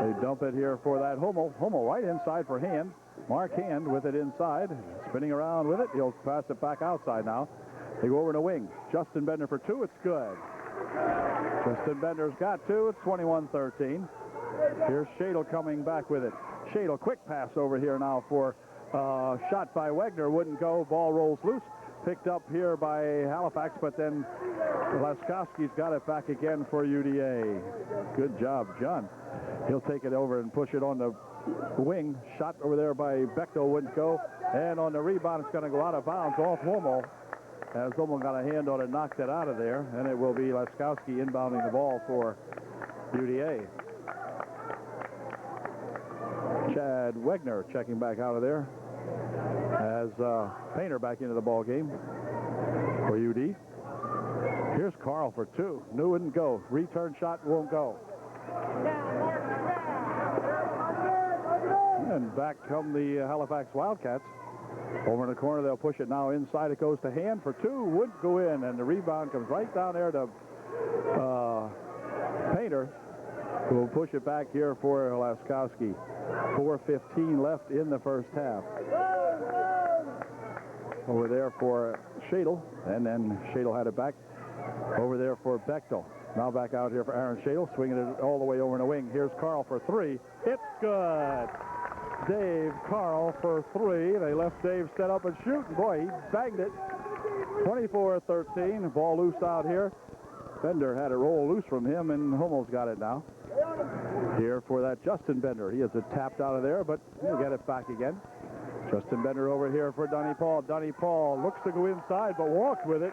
They dump it here for that Hummel. Hummel right inside for Hand. Mark Hand with it inside. Spinning around with it. He'll pass it back outside now. They go over to wing. Justin Bender for two. It's good. Justin Bender's got two. It's 21-13. Here's Shadle coming back with it. Shadle, quick pass over here now for shot by Wegner. Wouldn't go. Ball rolls loose. Picked up here by Halifax, but then Laskowski's got it back again for UDA. Good job, John. He'll take it over and push it on the wing. Shot over there by Bechtel wouldn't go. And on the rebound, it's going to go out of bounds off Hummel. As Hummel got a hand on it, knocked it out of there. And it will be Laskowski inbounding the ball for UDA. Chad Wegner checking back out of there. As Painter back into the ball game for UD. Here's Carl for two. No, wouldn't go. Return shot won't go. And back come the Halifax Wildcats. Over in the corner, they'll push it now inside. It goes to Hand for two. Wouldn't go in, and the rebound comes right down there to Painter, who will push it back here for Laskowski. 4:15 left in the first half. Over there for Shadle, and then Shadle had it back over there for Bechtel. Now back out here for Aaron Shadle, swinging it all the way over in the wing. Here's Carl for three. It's good. Dave Carl for three. They left Dave set up and shoot, and boy, he banged it. 24-13. Ball loose out here. Bender had it roll loose from him, and Hummel's got it now. Here for that Justin Bender. He has it tapped out of there, but he'll get it back again. Justin Bender over here for Dunny Paul. Dunny Paul looks to go inside, but walked with it.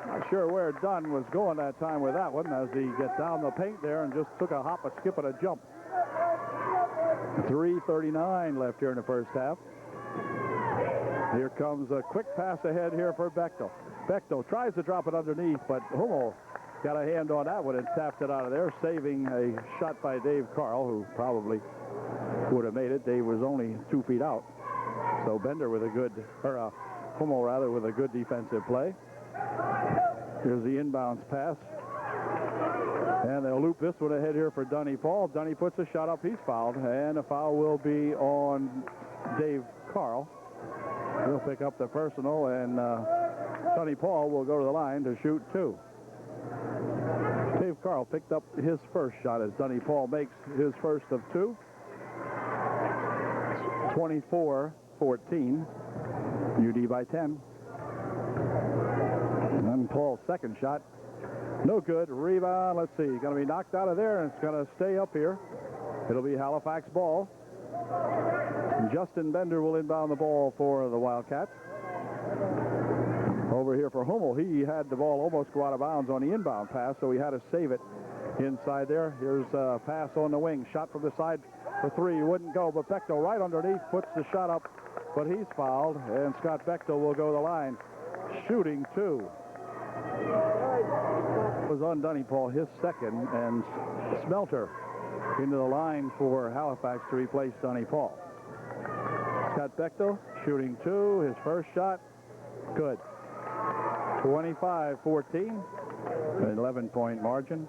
Not sure where Dunn was going that time with that one, as he gets down the paint there and just took a hop, a skip, and a jump. 3:39 left here in the first half. Here comes a quick pass ahead here for Bechtel. Bechtel tries to drop it underneath, but Hummel got a hand on that one and tapped it out of there, saving a shot by Dave Carl, who probably would have made it. Dave was only 2 feet out. So Bender with a good, or Hummel rather, with a good defensive play. Here's the inbounds pass. And they'll loop this one ahead here for Dunny Paul. Dunny puts a shot up. He's fouled. And a foul will be on Dave Carl. He'll pick up the personal, and Dunny Paul will go to the line to shoot 2. Dave Carl picked up his first shot as Dunny Paul makes his first of 2. 24-14. UD by 10. And Paul's second shot. No good. Rebound. Let's see. Going to be knocked out of there, and it's going to stay up here. It'll be Halifax ball. And Justin Bender will inbound the ball for the Wildcats. Over here for Hummel. He had the ball almost go out of bounds on the inbound pass, so he had to save it inside there. Here's a pass on the wing. Shot from the side for 3. Wouldn't go, but Bechtel right underneath puts the shot up, but he's fouled, and Scott Bechtel will go to the line shooting 2. Was on Dunny Paul, his second, and Smelter into the line for Halifax to replace Dunny Paul. Scott Bechtel shooting 2. His first shot, good. 25-14, an 11-point margin.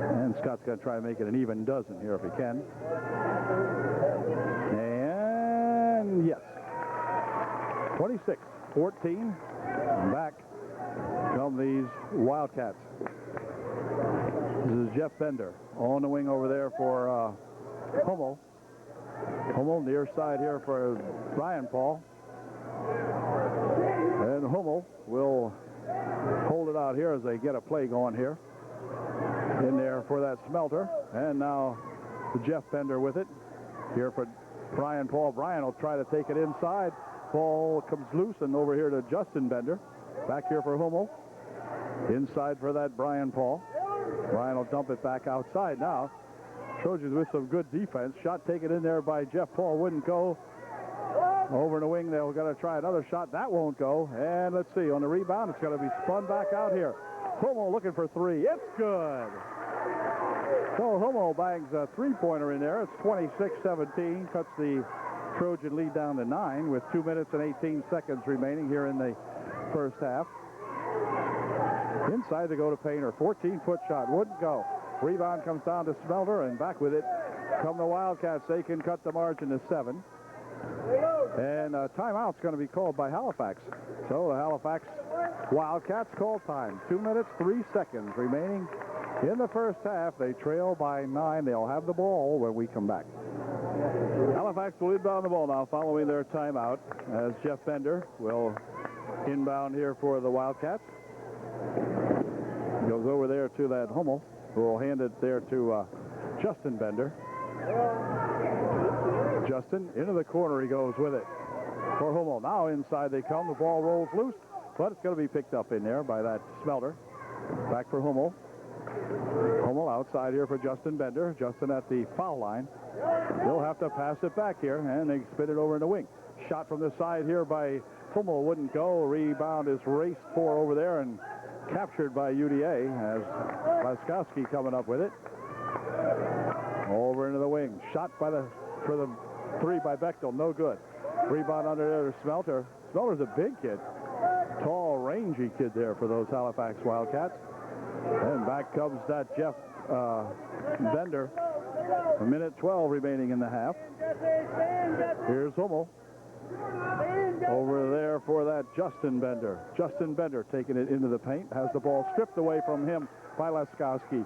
And Scott's got to try to make it an even dozen here if he can. And yes, 26-14. Back come these Wildcats. This is Jeff Bender on the wing over there for Hummel. Hummel near side here for Brian Paul. And Hummel will hold it out here as they get a play going here. In there for that Smelter. And now Jeff Bender with it. Here for Brian Paul. Brian will try to take it inside. Ball comes loose and over here to Justin Bender. Back here for Hummel. Inside for that Brian Paul. Brian will dump it back outside now. Trojans with some good defense. Shot taken in there by Jeff Paul. Wouldn't go. Over in the wing, they're going to try another shot. That won't go. And let's see. On the rebound, it's going to be spun back out here. Hummel looking for 3. It's good. So Hummel bangs a 3-pointer in there. It's 26-17. Cuts the Trojan lead down to 9 with 2 minutes and 18 seconds remaining here in the first half. Inside to go to Painter. 14-foot shot. Wouldn't go. Rebound comes down to Smelter, and back with it come the Wildcats. They can cut the margin to 7. And timeout's going to be called by Halifax. So the Halifax Wildcats call time. 2 minutes, 3 seconds remaining in the first half. They trail by 9. They'll have the ball when we come back. Halifax will inbound the ball now following their timeout as Jeff Bender will inbound here for the Wildcats. Goes over there to that Hummel, who will hand it there to Justin Bender. Justin into the corner, he goes with it for Hummel. Now inside they come. The ball rolls loose, but it's going to be picked up in there by that Smelter. Back for Hummel. Hummel outside here for Justin Bender. Justin at the foul line. They'll have to pass it back here, and they spin it over in the wing. Shot from the side here by Hummel wouldn't go. Rebound is raced for over there and captured by UDA as Laskowski coming up with it. Over into the wing. Shot for the 3 by Bechtel. No good. Rebound under there to Smelter. Smelter's a big kid. Tall, rangy kid there for those Halifax Wildcats. And back comes that Jeff Bender. 1:12 remaining in the half. Here's Hummel. Over there for that Justin Bender. Justin Bender taking it into the paint. Has the ball stripped away from him by Laskowski.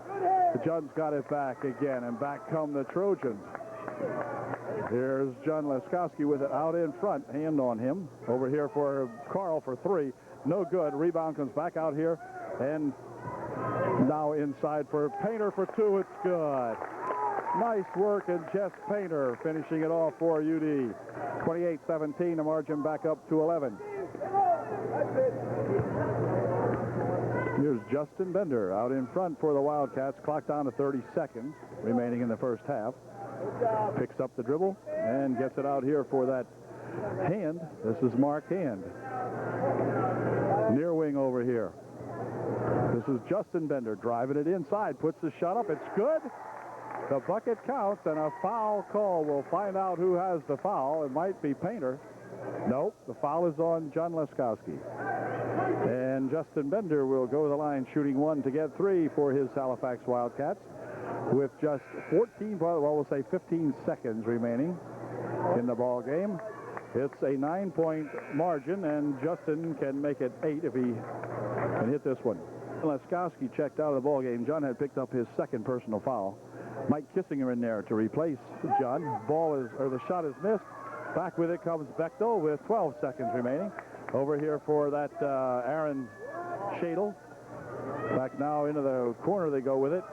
The Juns got it back again, and back come the Trojans. Here's John Laskowski with it out in front. Hand on him. Over here for Carl for 3. No good. Rebound comes back out here. And now inside for Painter for 2. It's good. Nice work, and Jeff Painter finishing it off for UD. 28-17, the margin back up to 11. Here's Justin Bender out in front for the Wildcats. Clock down to 30 seconds remaining in the first half. Picks up the dribble and gets it out here for that Hand. This is Mark Hand. Near wing over here. This This is Justin Bender driving it inside, puts the shot up. It's good. The bucket counts, and a foul call. We'll find out who has the foul. It might be Painter. Nope, the foul is on John Leskowski. And Justin Bender will go to the line shooting 1 to get 3 for his Halifax Wildcats with just 15 seconds remaining in the ball game. It's a 9-point margin, and Justin can make it 8 if he can hit this one. Leskowski checked out of the ball game. John had picked up his second personal foul. Mike Kissinger in there to replace John. The shot is missed. Back with it comes Bechtel with 12 seconds remaining. Over here for that Aaron Shadle. Back now into the corner they go with it.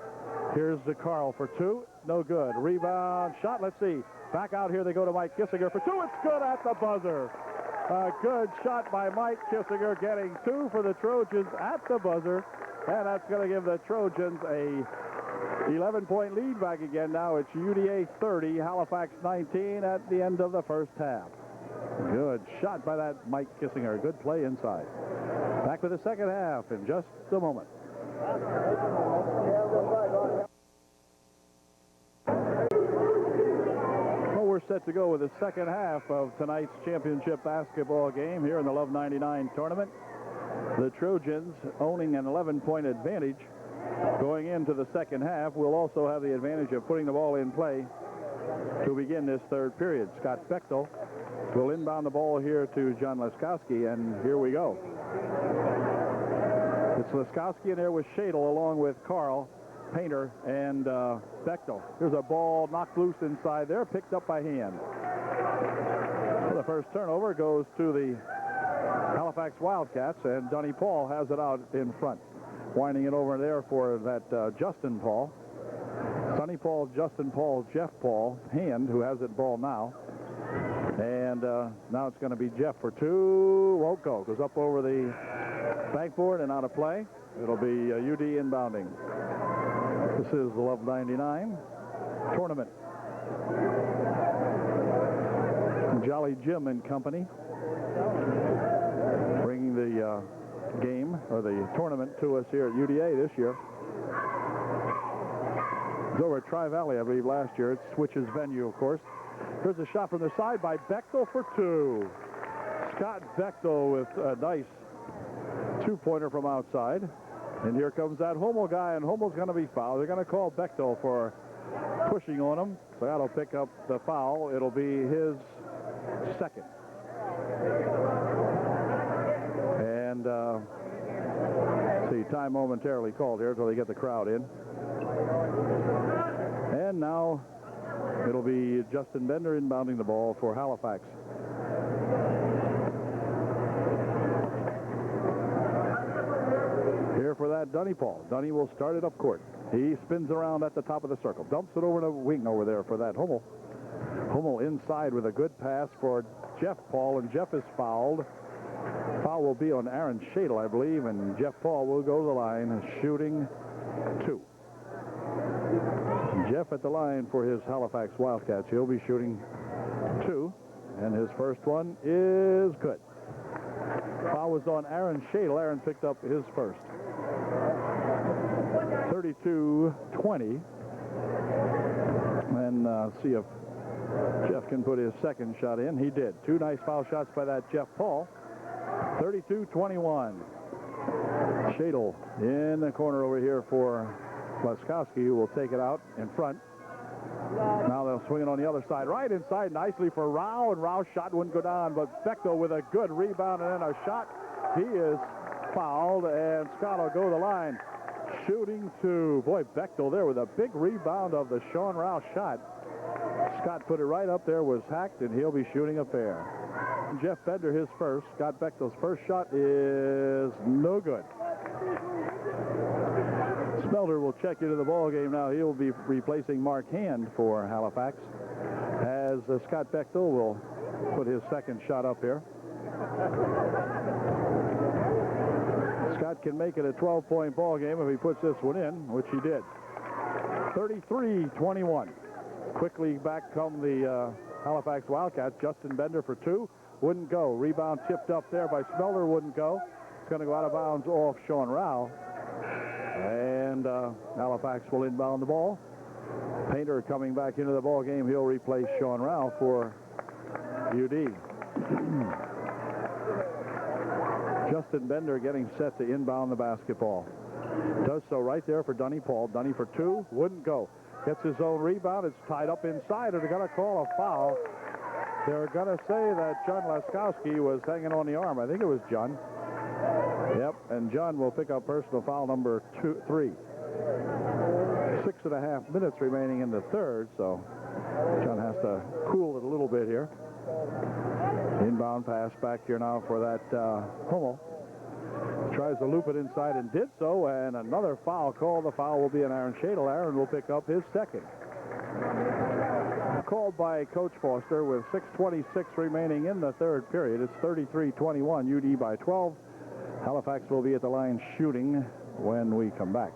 Here's the Carl for 2. No good. Rebound shot. Let's see. Back out here they go to Mike Kissinger for 2. It's good at the buzzer. A good shot by Mike Kissinger, getting 2 for the Trojans at the buzzer. And that's going to give the Trojans a 11-point lead back again. Now it's UDA 30, Halifax 19 at the end of the first half. Good shot by that Mike Kissinger. Good play inside. Back with the second half in just a moment. Well, we're set to go with the second half of tonight's championship basketball game here in the Love 99 tournament. The Trojans owning an 11-point advantage going into the second half. Will also have the advantage of putting the ball in play to begin this third period. Scott Bechtel will inbound the ball here to John Leskowski, and here we go. It's Leskowski in there with Shadle along with Carl, Painter, and Bechtel. Here's a ball knocked loose inside there, picked up by hand. So the first turnover goes to the Halifax Wildcats, and Dunny Paul has it out in front. Winding it over there for that Justin Paul. Sonny Paul, Justin Paul, Jeff Paul, Hand, who has it ball now. And now it's going to be Jeff for 2. Won't go. Goes up over the backboard and out of play. It'll be UD inbounding. This is the Love 99 tournament. Jolly Jim and company bringing the game or the tournament to us here at UDA this year. It was over at Tri-Valley, I believe, last year. It switches venue, of course. Here's a shot from the side by Bechtel for 2. Scott Bechtel with a nice 2-pointer from outside. And here comes that Hummel guy, and Hummel's going to be fouled. They're going to call Bechtel for pushing on him. So that'll pick up the foul. It'll be his second. And see, time momentarily called here until they get the crowd in. And now it'll be Justin Bender inbounding the ball for Halifax. Here for that Dunny Paul. Dunny will start it up court. He spins around at the top of the circle. Dumps it over the wing over there for that Hummel. Hummel inside with a good pass for Jeff Paul, and Jeff is fouled. Foul will be on Aaron Shadle, I believe, and Jeff Paul will go to the line shooting 2. Jeff at the line for his Halifax Wildcats. He'll be shooting 2, and his first one is good. Foul was on Aaron Shadle. Aaron picked up his first. 32-20. And see if Jeff can put his second shot in. He did. 2 nice foul shots by that Jeff Paul. 32-21. Shadle in the corner over here for Leskowski, who will take it out in front. Now they'll swing it on the other side. Right inside nicely for Rao, and Rao's shot wouldn't go down, but Bechtel with a good rebound and then a shot. He is fouled, and Scott will go to the line. Shooting 2. Boy, Bechtel there with a big rebound of the Sean Rao shot. Scott put it right up there, was hacked, and he'll be shooting a fair. Jeff Bender, his first. Scott Bechtel's first shot is no good. Smelter will check into the ball game now. He'll be replacing Mark Hand for Halifax, as Scott Bechtel will put his second shot up here. Scott can make it a 12-point ball game if he puts this one in, which he did. 33-21. Quickly back come the Halifax Wildcats. Justin Bender for 2. Wouldn't go. Rebound tipped up there by Smelter. Wouldn't go. It's going to go out of bounds off Sean Rao. and Halifax will inbound the ball. Painter coming back into the ball game. He'll replace Sean Rao for UD. Justin Bender getting set to inbound the basketball. Does so right there for Dunny Paul. Dunny for two. Wouldn't go. Gets his own rebound. It's tied up inside, and they're going to call a foul. They're going to say that John Laskowski was hanging on the arm. I think it was John. Yep, and John will pick up personal foul number 3. 6.5 minutes remaining in the third, so John has to cool it a little bit here. Inbound pass back here now for that Hummel. Tries to loop it inside and did so, and another foul call. The foul will be on Aaron Shadle. Aaron will pick up his second. Called by Coach Foster with 6:26 remaining in the third period. It's 33-21, UD by 12. Halifax will be at the line shooting when we come back.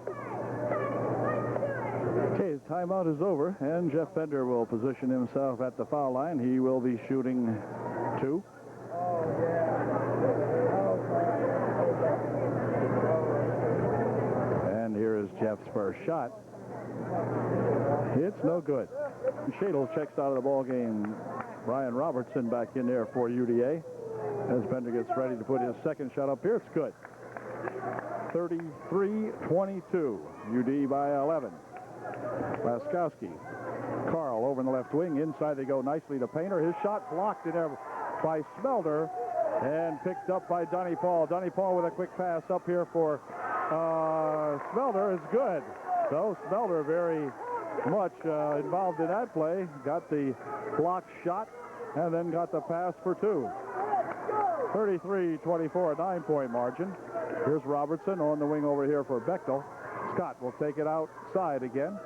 Okay, his timeout is over, and Jeff Bender will position himself at the foul line. He will be shooting 2. And here is Jeff's first shot. It's no good. Shadle checks out of the ball game. Brian Robertson back in there for UDA. As Bender gets ready to put his second shot up here, it's good. 33-22, UD by 11. Laskowski. Carl over in the left wing. Inside they go nicely to Painter. His shot blocked in there by Smelder and picked up by Dunny Paul. Dunny Paul with a quick pass up here for Smelder is good. So Smelder very much involved in that play. Got the blocked shot and then got the pass for 2. 33-24, a 9-point margin. Here's Robertson on the wing over here for Bechtel. Scott will take it outside again.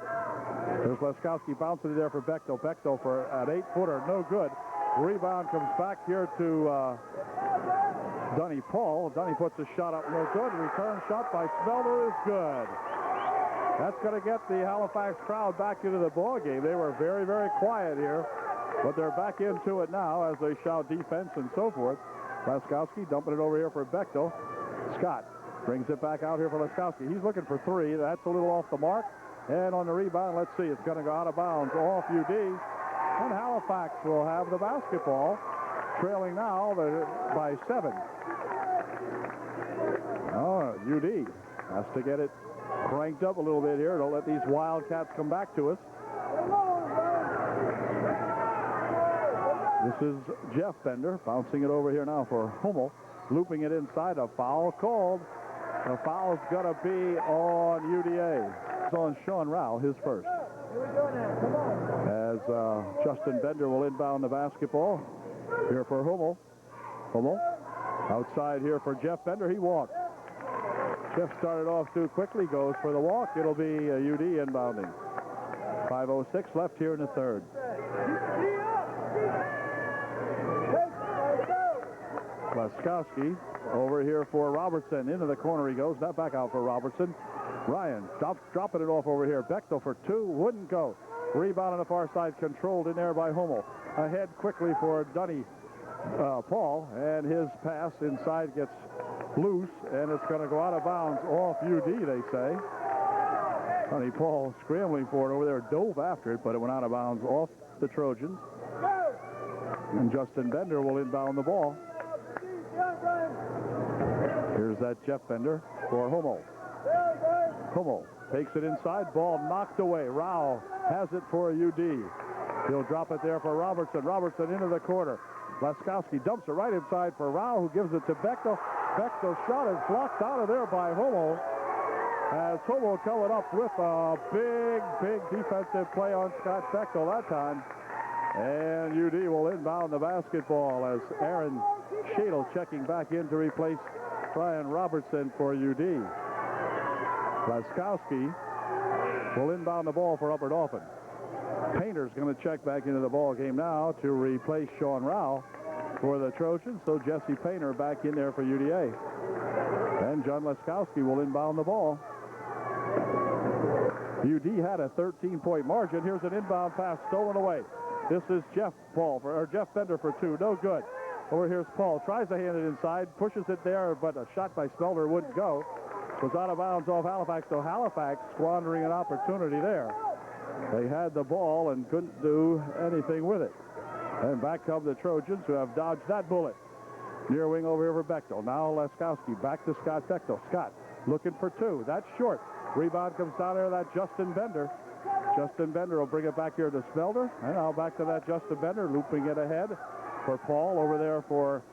There's Laskowski bouncing it there for Bechtel. Bechtel for an 8-footer, no good. Rebound comes back here to Dunny Paul. Dunny puts a shot up, no good. Return shot by Smelder is good. That's going to get the Halifax crowd back into the ball game. They were very, very quiet here, but they're back into it now as they shout defense and so forth. Laskowski dumping it over here for Bechtel. Scott brings it back out here for Laskowski. He's looking for 3. That's a little off the mark. And on the rebound, let's see, it's going to go out of bounds off UD. And Halifax will have the basketball, trailing now by 7. Oh, UD has to get it cranked up a little bit here. Don't let these Wildcats come back to us. This is Jeff Bender bouncing it over here now for Hummel, looping it inside. A foul called. The foul's going to be on UDA. It's on Sean Rao, his first. As Justin Bender will inbound the basketball here for Hummel. Hummel outside here for Jeff Bender. He walked. Jeff started off too quickly, goes for the walk. It'll be UD inbounding. 5:06 left here in the third. Laskowski over here for Robertson. Into the corner he goes. Not back out for Robertson. Ryan dropping it off over here. Bechtel for 2. Wouldn't go. Rebound on the far side. Controlled in there by Hummel. Ahead quickly for Dunny Paul. And his pass inside gets loose. And it's going to go out of bounds off UD, they say. Dunny Paul scrambling for it over there. Dove after it, but it went out of bounds off the Trojans. And Justin Bender will inbound the ball. Here's that Jeff Bender for Hummel. Hummel takes it inside. Ball knocked away. Rao has it for UD. He'll drop it there for Robertson. Robertson into the corner. Laskowski dumps it right inside for Rao, who gives it to Bechtel. Bechtel's shot is blocked out of there by Hummel. As Hummel covered up with a big defensive play on Scott Bechtel that time. And UD will inbound the basketball as Aaron Shadle checking back in to replace Brian Robertson for UD. Laskowski will inbound the ball for Upper Dauphin. Painter's going to check back into the ball game now to replace Sean Rao for the Trojans. So Jesse Painter back in there for UDA. And John Laskowski will inbound the ball. UD had a 13-point margin. Here's an inbound pass stolen away. This is Jeff Bender for 2. No good. Over here's Paul. Tries to hand it inside. Pushes it there, but a shot by Smelder wouldn't go. was out of bounds off Halifax, so Halifax squandering an opportunity there. They had the ball and couldn't do anything with it. And back come the Trojans, who have dodged that bullet. Near wing over here for Bechtel. Now Laskowski back to Scott Bechtel. Scott looking for two. That's short. Rebound comes down there, that Justin Bender. Justin Bender will bring it back here to Smelter. And now back to that Justin Bender, looping it ahead for Paul. Over there for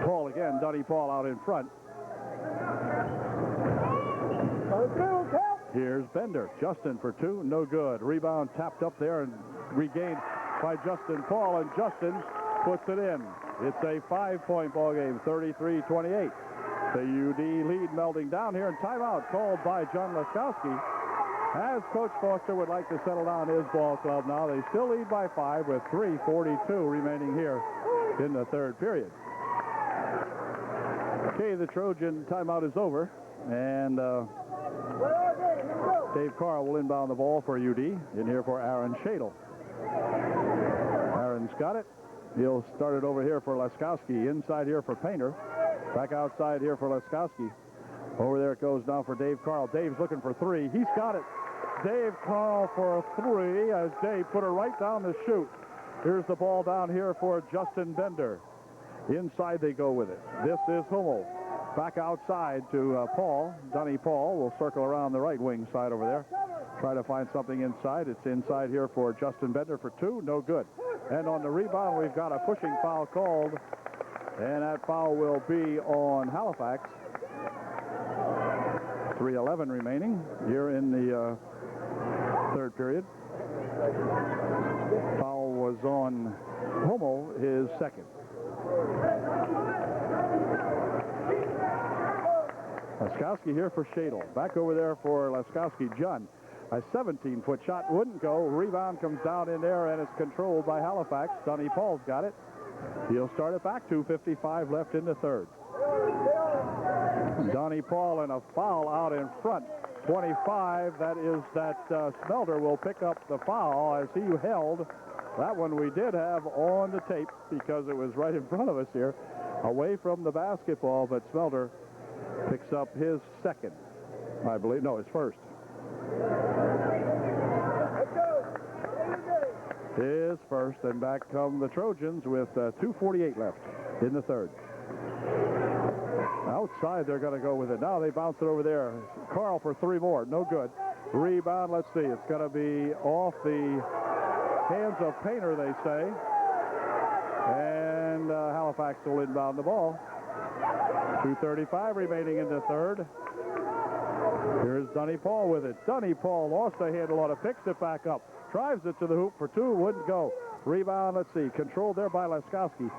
Paul again. Dunny Paul out in front. Here's Bender. Justin for two. No good. Rebound tapped up there and regained by Justin Paul. And Justin puts it in. It's a 5-point ball game, 33-28. The UD lead melting down here, and timeout called by John Laskowski. As Coach Foster would like to settle down his ball club now. They still lead by 5 with 3:42 remaining here in the third period. Okay, the Trojan timeout is over, and Dave Carl will inbound the ball for UD. In here for Aaron Shadle. Aaron's got it. He'll start it over here for Laskowski. Inside here for Painter. Back outside here for Laskowski. Over there it goes now for Dave Carl. Dave's looking for three. He's got it. Dave Carl for three as Dave put it right down the chute. Here's the ball down here for Justin Bender. Inside they go with it. This is Hummel. Back outside to Paul. Dunny Paul will circle around the right wing side over there. Try to find something inside. It's inside here for Justin Bender for two. No good. And on the rebound, we've got a pushing foul called. And that foul will be on Halifax. 3:11 remaining here in the third period. Foul was on Hummel, his second. Laskowski here for Shadle. Back over there for Laskowski. John. A 17-foot shot wouldn't go. Rebound comes down in there, and it's controlled by Halifax. Dunny Paul's got it. He'll start it back. 2:55 left in the third. Dunny Paul and a foul out in front. 25. That is that Smelter will pick up the foul as he held. That one we did have on the tape because it was right in front of us here. Away from the basketball, but Smelter picks up his second. I believe. No, his first. His first, and back come the Trojans with 2:48 left in the third. Outside, they're going to go with it. Now they bounce it over there. Carl for three more. No good. Rebound, let's see. It's going to be off the hands of Painter, they say. And Halifax will inbound the ball. 2:35 remaining in the third. Here's Dunny Paul with it. Dunny Paul lost a handle on it, picks it back up, drives it to the hoop for two, wouldn't go. Rebound, let's see, controlled there by Laskowski.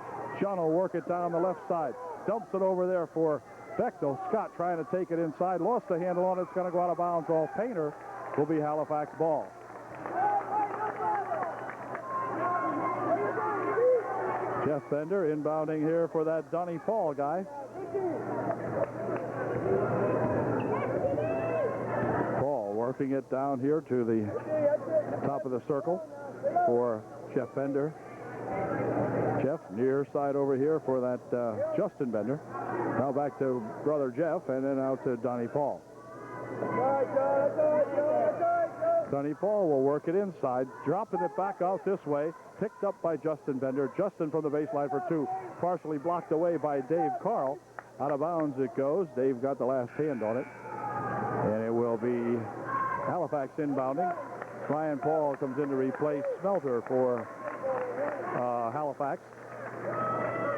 John will work it down the left side. Dumps it over there for Bechtel. Scott trying to take it inside, lost the handle on it. It's going to go out of bounds off Painter. Will be Halifax ball. Jeff Bender inbounding here for that Dunny Paul guy. Paul working it down here to the top of the circle for Jeff Bender. Jeff near side over here for that Justin Bender. Now back to brother Jeff, and then out to Dunny Paul. Dunny Paul will work it inside, dropping it back out this way. Picked up by Justin Bender. Justin from the baseline for two. Partially blocked away by Dave Carl. Out of bounds it goes. Dave got the last hand on it. And it will be Halifax inbounding. Ryan Paul comes in to replace Smelter for Halifax.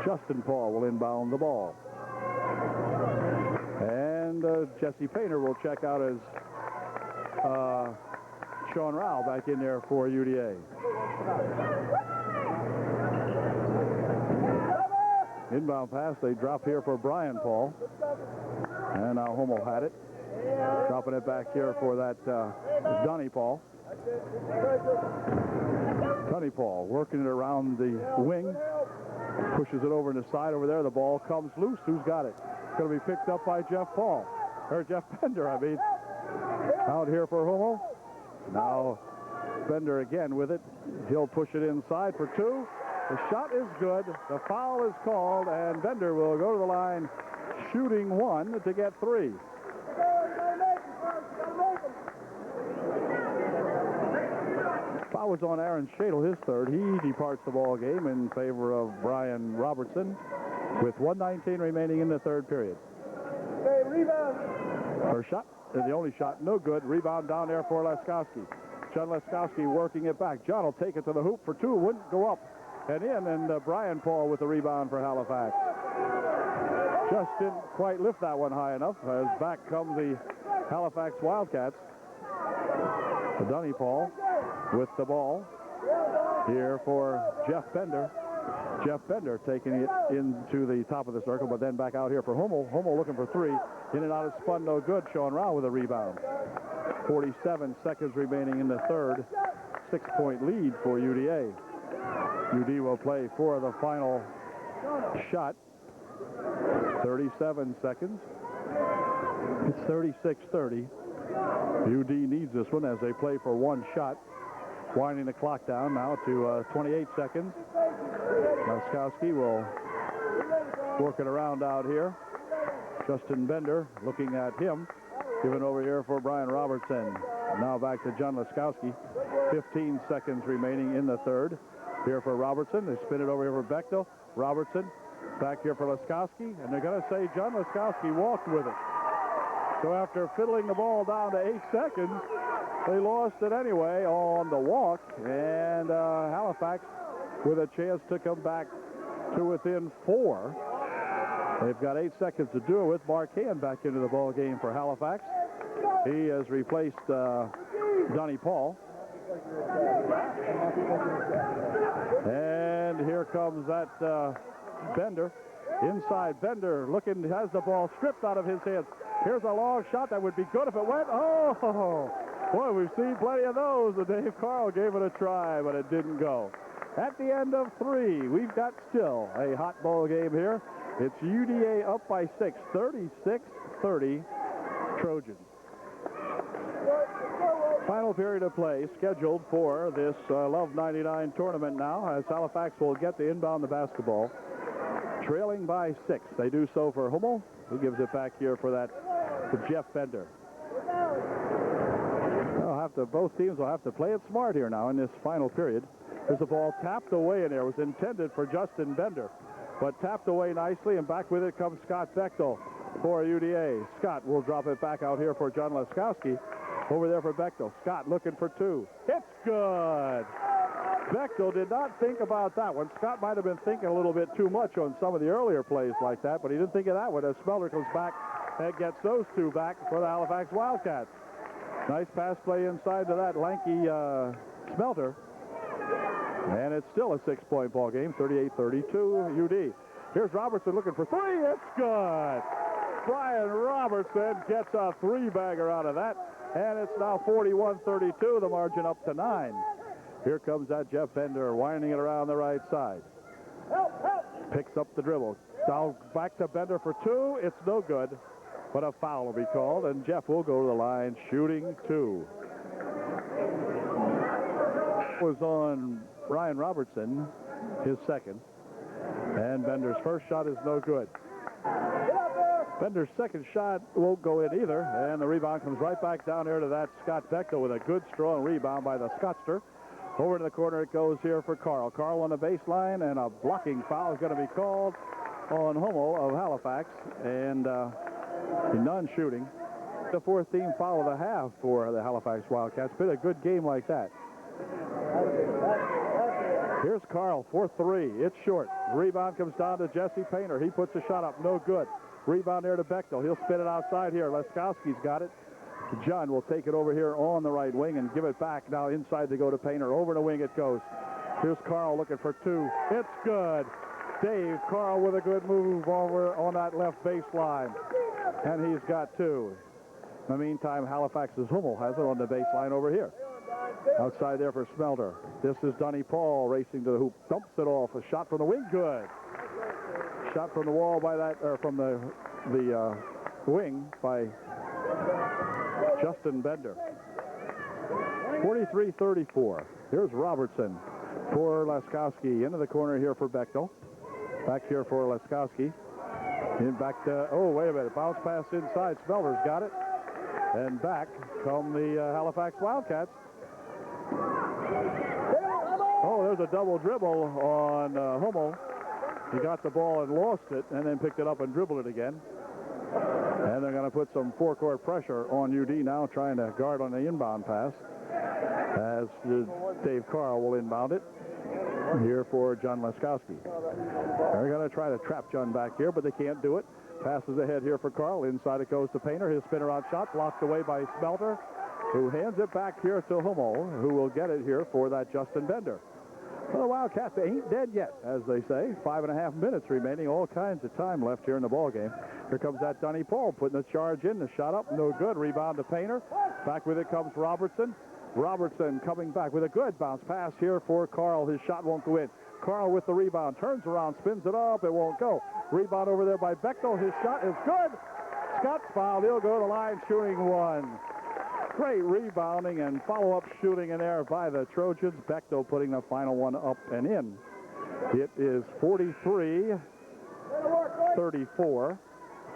Justin Paul will inbound the ball. And Jesse Painter will check out as Sean Rao back in there for UDA. Inbound pass, they drop here for Brian Paul. And now Hummel had it. Dropping it back here for that Dunny Paul. Dunny Paul working it around the wing. Pushes it over to the side over there. The ball comes loose. Who's got it? It's going to be picked up by Jeff Paul. Or Jeff Bender, I mean. Out here for Hummel. Now Bender again with it. He'll push it inside for two. The shot is good. The foul is called, and Bender will go to the line, shooting 1 to get 3. Foul was on Aaron Shadle, his third. He departs the ball game in favor of Brian Robertson with 1:19 remaining in the third period. First shot, the only shot, no good. Rebound down there for Laskowski. John Laskowski working it back. John will take it to the hoop for 2. Wouldn't go up and in, and Brian Paul with the rebound for Halifax. Just didn't quite lift that one high enough, as back come the Halifax Wildcats. Dunny Paul with the ball here for Jeff Bender. Jeff Bender taking it into the top of the circle, but then back out here for Hummel. Hummel looking for 3. In and out of spun, no good. Sean Rao with a rebound. 47 seconds remaining in the third. 6-point lead for UDA. UD will play for the final shot. 37 seconds. It's 36-30. UD needs this one as they play for 1 shot. Winding the clock down now to 28 seconds. Laskowski will work it around out here. Justin Bender looking at him. Given over here for Brian Robertson. Now back to John Laskowski. 15 seconds remaining in the third. Here for Robertson. They spin it over here for Bechtel. Robertson back here for Laskowski. And they're going to say John Laskowski walked with it. So after fiddling the ball down to 8 seconds, they lost it anyway on the walk. And Halifax with a chance to come back to within 4. They've got 8 seconds to do it with. Mark Hand back into the ball game for Halifax. He has replaced Donnie Paul. And here comes that Bender. Inside, Bender looking, has the ball stripped out of his hands. Here's a long shot that would be good if it went. Oh, boy, we've seen plenty of those. And Dave Carl gave it a try, but it didn't go. At the end of 3, we've got still a hot ball game here. It's UDA up by 6, 36-30, Trojans. Final period of play scheduled for this Love 99 tournament now, as Halifax will get to inbound the basketball. Trailing by 6. They do so for Hummel, who gives it back here for that to Jeff Bender. Both teams will have to play it smart here now in this final period. There's a ball tapped away in there. It was intended for Justin Bender, but tapped away nicely, and back with it comes Scott Bechtel for UDA. Scott will drop it back out here for John Laskowski. Over there for Bechtel. Scott looking for 2. It's good. Bechtel did not think about that one. Scott might have been thinking a little bit too much on some of the earlier plays like that, but he didn't think of that one as Smelter comes back and gets those 2 back for the Halifax Wildcats. Nice pass play inside to that lanky Smelter. And it's still a 6-point ball game, 38-32 UD. Here's Robertson looking for 3. It's good. Brian Robertson gets a 3-bagger out of that. And it's now 41-32, the margin up to 9. Here comes that Jeff Bender winding it around the right side. Picks up the dribble. Down back to Bender for 2. It's no good, but a foul will be called, and Jeff will go to the line shooting 2. Was on Brian Robertson, his second. And Bender's first shot is no good. Bender's second shot won't go in either, and the rebound comes right back down here to that Scott Bechtel with a good, strong rebound by the Scottster. Over to the corner it goes here for Carl. Carl on the baseline, and a blocking foul is going to be called on Hummel of Halifax, and none shooting. The 4th team foul of the half for the Halifax Wildcats. Been a good game like that. Here's Carl for 3. It's short. Rebound comes down to Jesse Painter. He puts a shot up. No good. Rebound there to Bechtel. He'll spin it outside here. Laskowski's got it. John will take it over here on the right wing and give it back now inside to go to Painter. Over the wing it goes. Here's Carl looking for 2. It's good. Dave Carl with a good move over on that left baseline. And he's got 2. In the meantime, Halifax's Hummel has it on the baseline over here. Outside there for Smelter. This is Donnie Paul racing to the hoop. Dumps it off. A shot from the wing. Good. Shot from the wall by that, or from the wing by Justin Bender. 43-34. Here's Robertson for Laskowski. Into the corner here for Bechtel. Back here for Laskowski. In back to, oh, wait a minute. Bounce pass inside. Smelter's got it. And back come the Halifax Wildcats. Oh, there's a double dribble on Hummel. He got the ball and lost it, and then picked it up and dribbled it again. And they're going to put some forecourt pressure on UD now, trying to guard on the inbound pass, as Dave Carl will inbound it here for John Leskowski. They're going to try to trap John back here, but they can't do it. Passes ahead here for Carl. Inside it goes to Painter. His spinner out shot blocked away by Smelter, who hands it back here to Hummel, who will get it here for that Justin Bender. Well, the Wildcats ain't dead yet, as they say. 5.5 minutes remaining. All kinds of time left here in the ball game. Here comes that Dunny Paul putting the charge in. The shot up, no good. Rebound to Painter. Back with it comes Robertson. Robertson coming back with a good bounce pass here for Carl. His shot won't go in. Carl with the rebound. Turns around, spins it up. It won't go. Rebound over there by Bechtel. His shot is good. Scott's fouled. He'll go to the line shooting one. Great rebounding and follow-up shooting in there by the Trojans. Bechtel putting the final one up and in. It is 43-34. 45-34.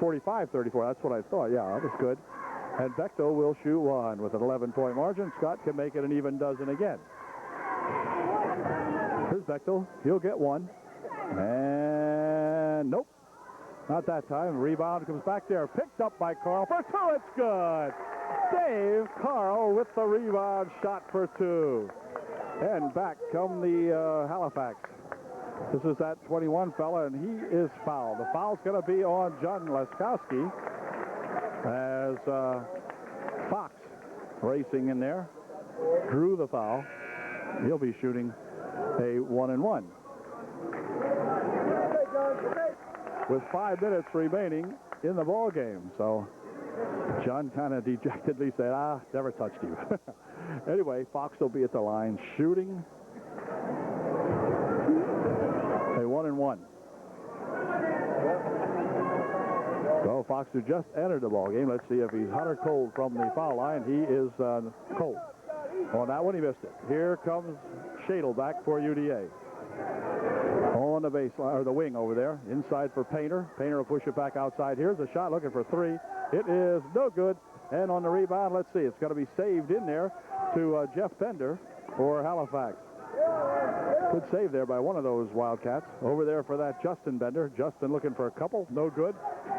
That's what I thought. Yeah, that was good. And Bechtel will shoot one with an 11-point margin. Scott can make it an even dozen again. Here's Bechtel. He'll get one. And nope. Not that time. Rebound comes back there. Picked up by Carl for two. It's good. Dave Carl with the rebound shot for two. And back come the Halifax. This is that 21 fella, and he is fouled. The foul's going to be on John Leskowski as Fox racing in there drew the foul. He'll be shooting a 1-and-1. With 5 minutes remaining in the ball game. So John kind of dejectedly said, never touched you. Anyway, Fox will be at the line shooting a 1-and-1. So Fox, who just entered the ball game, let's see if he's hot or cold from the foul line. He is cold. On that one, he missed it. Here comes Shadle back for UDA. On the baseline, or the wing over there. Inside for Painter. Painter will push it back outside. Here's a shot looking for three. It is no good. And on the rebound, let's see. It's going to be saved in there to Jeff Bender for Halifax. Good save there by one of those Wildcats. Over there for that Justin Bender. Justin looking for a couple. No good.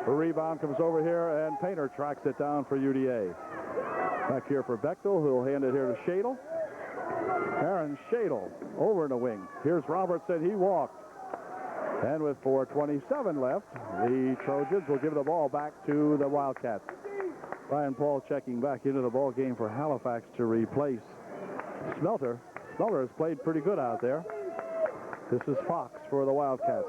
The rebound comes over here, and Painter tracks it down for UDA. Back here for Bechtel, who'll hand it here to Shadle. Aaron Shadle over in the wing. Here's Robertson. He walked. And with 4:27 left, the Trojans will give the ball back to the Wildcats. Brian Paul checking back into the ball game for Halifax to replace Smelter. Smelter has played pretty good out there. This is Fox for the Wildcats.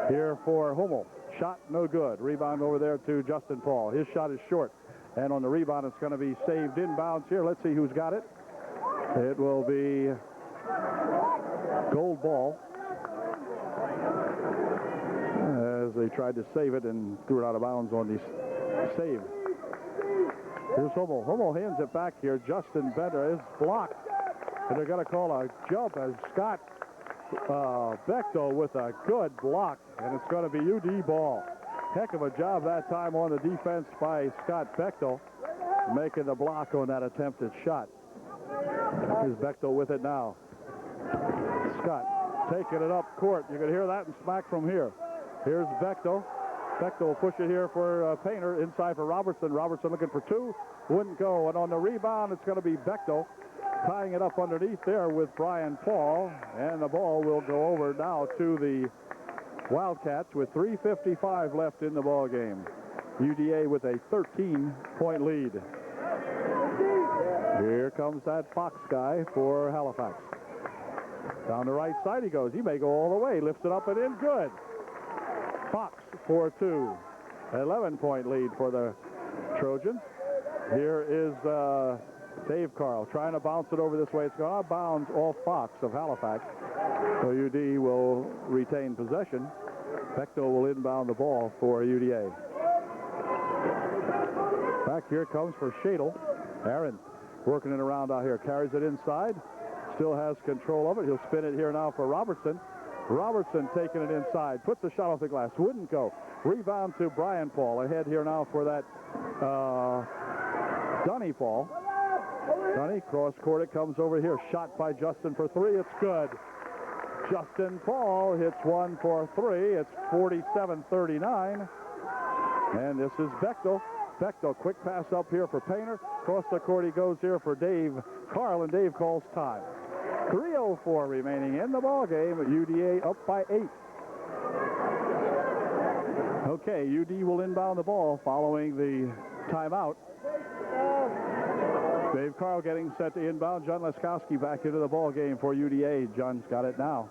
Here for Hummel. Shot no good. Rebound over there to Justin Paul. His shot is short. And on the rebound, it's going to be saved inbounds here. Let's see who's got it. It will be Gold Ball. As they tried to save it and threw it out of bounds on the save. Here's Hummel. Hummel hands it back here. Justin Bender is blocked. And they're going to call a jump as Scott Bechtel with a good block. And it's going to be UD ball. Heck of a job that time on the defense by Scott Bechtel, making the block on that attempted shot. Here's Bechtel with it now. Scott taking it up court. You can hear that and smack from here. Here's Bechtel. Bechtel will push it here for Painter. Inside for Robertson. Robertson looking for two. Wouldn't go. And on the rebound, it's going to be Bechtel tying it up underneath there with Brian Paul. And the ball will go over now to the Wildcats with 3:55 left in the ball game. UDA with a 13-point lead. Here comes that Fox guy for Halifax. Down the right side he goes. He may go all the way. Lifts it up and in. Good. Fox for two. 11-point lead for the Trojans. Here is Dave Carl trying to bounce it over this way. It's going out of bounds off Fox of Halifax. So UD will retain possession. Bechtel will inbound the ball for UDA. Back here comes for Shadle. Aaron working it around out here. Carries it inside. Still has control of it. He'll spin it here now for Robertson. Robertson taking it inside. Put the shot off the glass. Wouldn't go. Rebound to Brian Paul. Ahead here now for that Dunny Paul. Dunny, cross court. It comes over here. Shot by Justin for three. It's good. Justin Paul hits one for three. It's 47-39. And this is Bechtel. Bechtel, quick pass up here for Painter. Across the court he goes here for Dave Carl, and Dave calls time. 3:04 remaining in the ball game. UDA up by 8. Okay, UD will inbound the ball following the timeout. Dave Carl getting set to inbound. John Leskowski back into the ball game for UDA. John's got it now.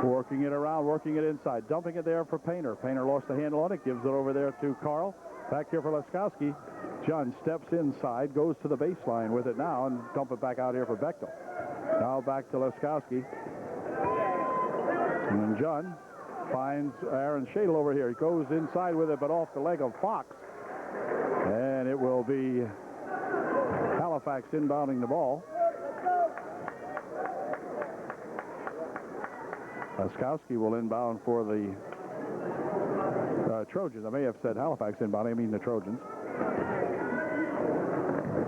Working it around, working it inside. Dumping it there for Painter. Painter lost the handle on it. Gives it over there to Carl. Back here for Leskowski. John steps inside, goes to the baseline with it now, and dump it back out here for Bechtel. Now back to Leskowski. And John finds Aaron Shadle over here. He goes inside with it, but off the leg of Fox. And it will be Halifax inbounding the ball. Leskowski will inbound for the Trojans. I may have said Halifax inbounding. I mean the Trojans.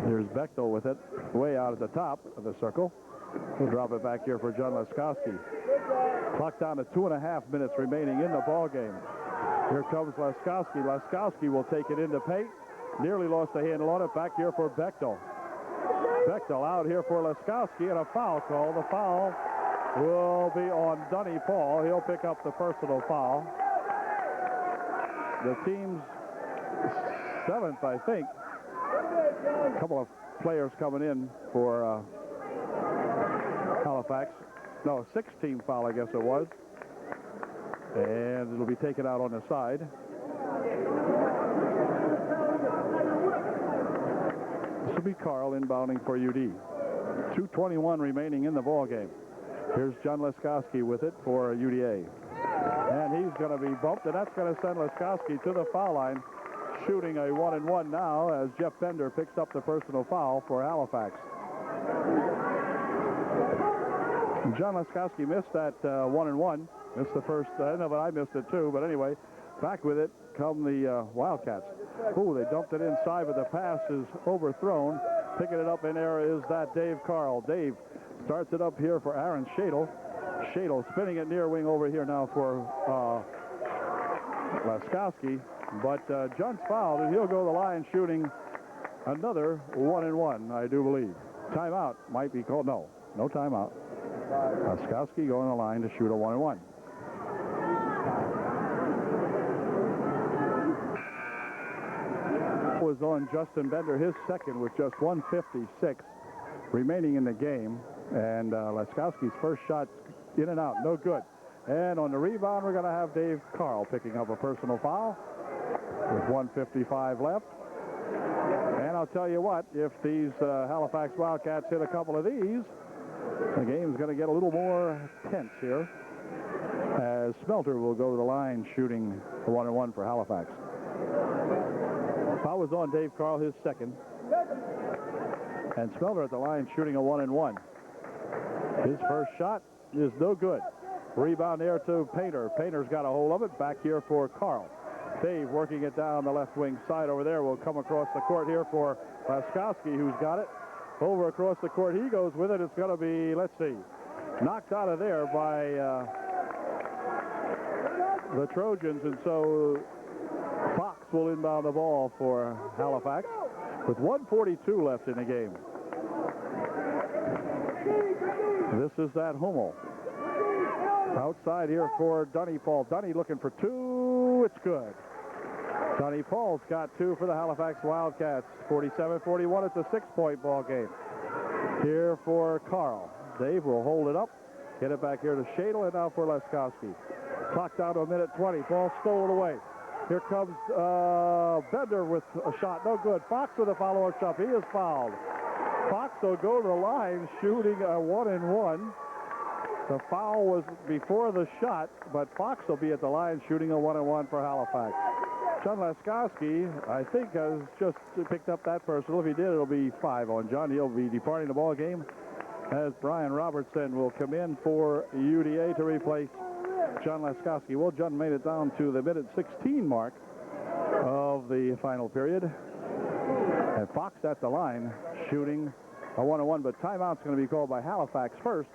Here's Bechtel with it way out at the top of the circle. He'll drop it back here for John Leskowski. Clock down to 2.5 minutes remaining in the ball game. Here comes Leskowski. Leskowski will take it into paint. Nearly lost the handle on it. Back here for Bechtel. Bechtel out here for Leskowski, and a foul call. The foul will be on Dunny Paul. He'll pick up the personal foul. The team's 7th, I think. A couple of players coming in for Halifax. No, 16th foul, I guess it was. And it'll be taken out on the side. This will be Carl inbounding for UD. 2:21 remaining in the ball game. Here's John Leskowski with it for UDA. And he's going to be bumped, and that's going to send Leskowski to the foul line, shooting a 1-and-1 now as Jeff Bender picks up the personal foul for Halifax. John Leskowski missed that 1-and-1. Missed the first, no, but I missed it too. But anyway, back with it come the Wildcats. Oh, they dumped it inside, but the pass is overthrown. Picking it up in there is that Dave Carl. Dave starts it up here for Aaron Shadle. Shadle spinning it near wing over here now for Leskowski. But John's fouled, and he'll go to the line shooting another 1-and-1, I do believe. Timeout might be called. No timeout. Leskowski going to the line to shoot a 1-and-1. Was on Justin Bender, his second, with just 1:56 remaining in the game. And Leskowski's first shot in and out, no good. And on the rebound, we're going to have Dave Carl picking up a personal foul with 1:55 left. And I'll tell you what, if these Halifax Wildcats hit a couple of these, the game's going to get a little more tense here, as Smelter will go to the line shooting a 1-and-1 for Halifax. Foul was on Dave Carl, his second. And Smelter at the line shooting a 1-and-1. His first shot is no good. Rebound there to Painter. Painter's got a hold of it. Back here for Carl. Dave working it down the left wing side over there. Will come across the court here for Leskowski, who's got it. Over across the court he goes with it. It's going to be, let's see, knocked out of there by the Trojans. And so Fox will inbound the ball for Halifax with 1:42 left in the game. This is that Hummel. Outside here for Dunny Paul. Dunny looking for two. It's good. Dunny Paul's got two for the Halifax Wildcats. 47-41. It's a 6-point ball game. Here for Carl. Dave will hold it up. Get it back here to Shadle, and now for Leskowski. Clock down to 1:20. Ball stolen away. Here comes Bender with a shot. No good. Fox with a follow-up shot. He is fouled. Fox will go to the line shooting a 1-and-1. The foul was before the shot, but Fox will be at the line shooting a 1-and-1 for Halifax. John Leskowski, I think, has just picked up that personal. If he did, it'll be 5 on John. He'll be departing the ball game as Brian Robertson will come in for UDA to replace John Laskowski. Well, John made it down to the minute 16 mark of the final period. And Fox at the line shooting a 1-on-1, but timeout's going to be called by Halifax first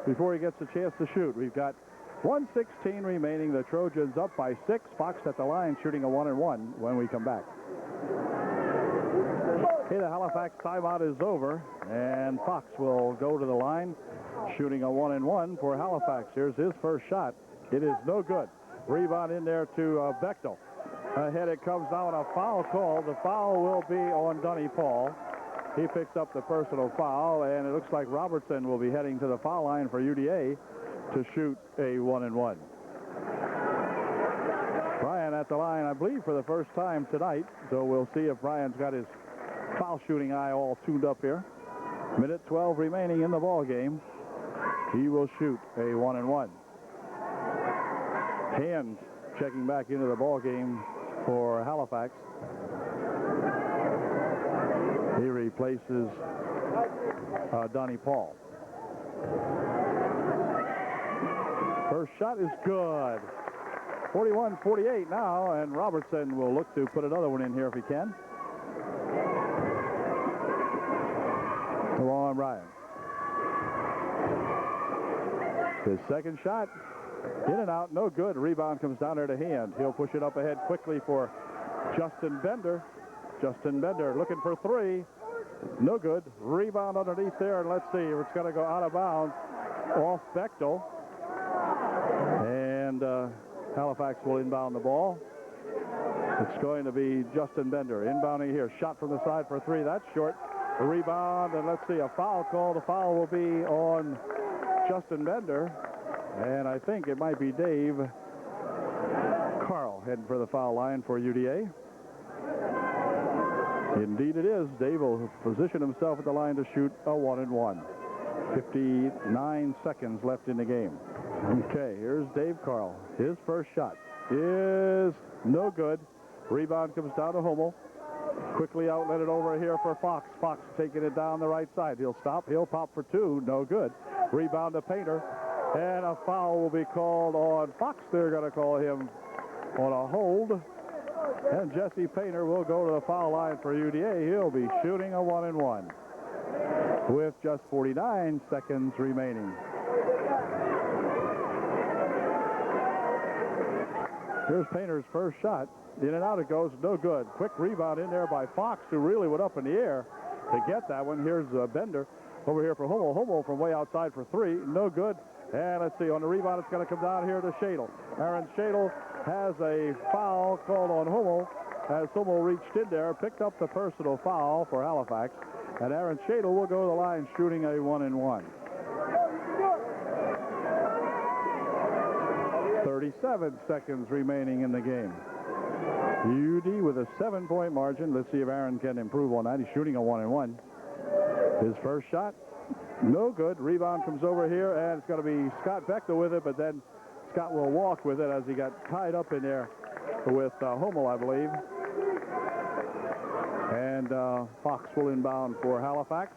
before he gets a chance to shoot. We've got 1:16 remaining. The Trojans up by 6. Fox at the line shooting a 1-on-1 when we come back. Okay, the Halifax timeout is over, and Fox will go to the line shooting a 1-on-1 for Halifax. Here's his first shot. It is no good. Rebound in there to Bechtel. Ahead it comes now, and a foul call. The foul will be on Dunny Paul. He picks up the personal foul, and it looks like Robertson will be heading to the foul line for UDA to shoot a 1-on-1. Brian at the line, I believe, for the first time tonight, so we'll see if Brian's got his foul shooting eye all tuned up here. Minute 12 remaining in the ball game. He will shoot a 1-on-1. Hand checking back into the ball game for Halifax. He replaces Donnie Paul. First shot is good. 41-48 now, and Robertson will look to put another one in here if he can. Come on, Brian. His second shot, in and out, no good. Rebound comes down there to Hand. He'll push it up ahead quickly for Justin Bender. Justin Bender looking for three. No good. Rebound underneath there, and let's see. It's going to go out of bounds off Bechtel. And Halifax will inbound the ball. It's going to be Justin Bender inbounding here. Shot from the side for three. That's short. A rebound, and let's see, a foul call. The foul will be on Justin Bender. And I think it might be Dave Carl heading for the foul line for UDA. Indeed it is. Dave will position himself at the line to shoot a 1-on-1. 59 seconds left in the game. Okay, here's Dave Carl. His first shot is no good. Rebound comes down to Hummel. Quickly outletted over here for Fox. Fox taking it down the right side. He'll stop. He'll pop for two. No good. Rebound to Painter. And a foul will be called on Fox. They're going to call him on a hold. And Jesse Painter will go to the foul line for UDA. He'll be shooting a 1-on-1 with just 49 seconds remaining. Here's Painter's first shot. In and out it goes. No good. Quick rebound in there by Fox, who really went up in the air to get that one. Here's Bender over here for Hummel. Hummel from way outside for three. No good. And let's see, on the rebound, it's going to come down here to Shadle. Aaron Shadle has a foul called on Hummel as Hummel reached in there, picked up the personal foul for Halifax, and Aaron Shadle will go to the line shooting a 1-on-1. 37 seconds remaining in the game. UD with a 7-point margin. Let's see if Aaron can improve on that. He's shooting a 1-on-1. His first shot, no good. Rebound comes over here, and it's going to be Scott Bechtel with it, but then Scott will walk with it as he got tied up in there with Hummel, I believe. And Fox will inbound for Halifax.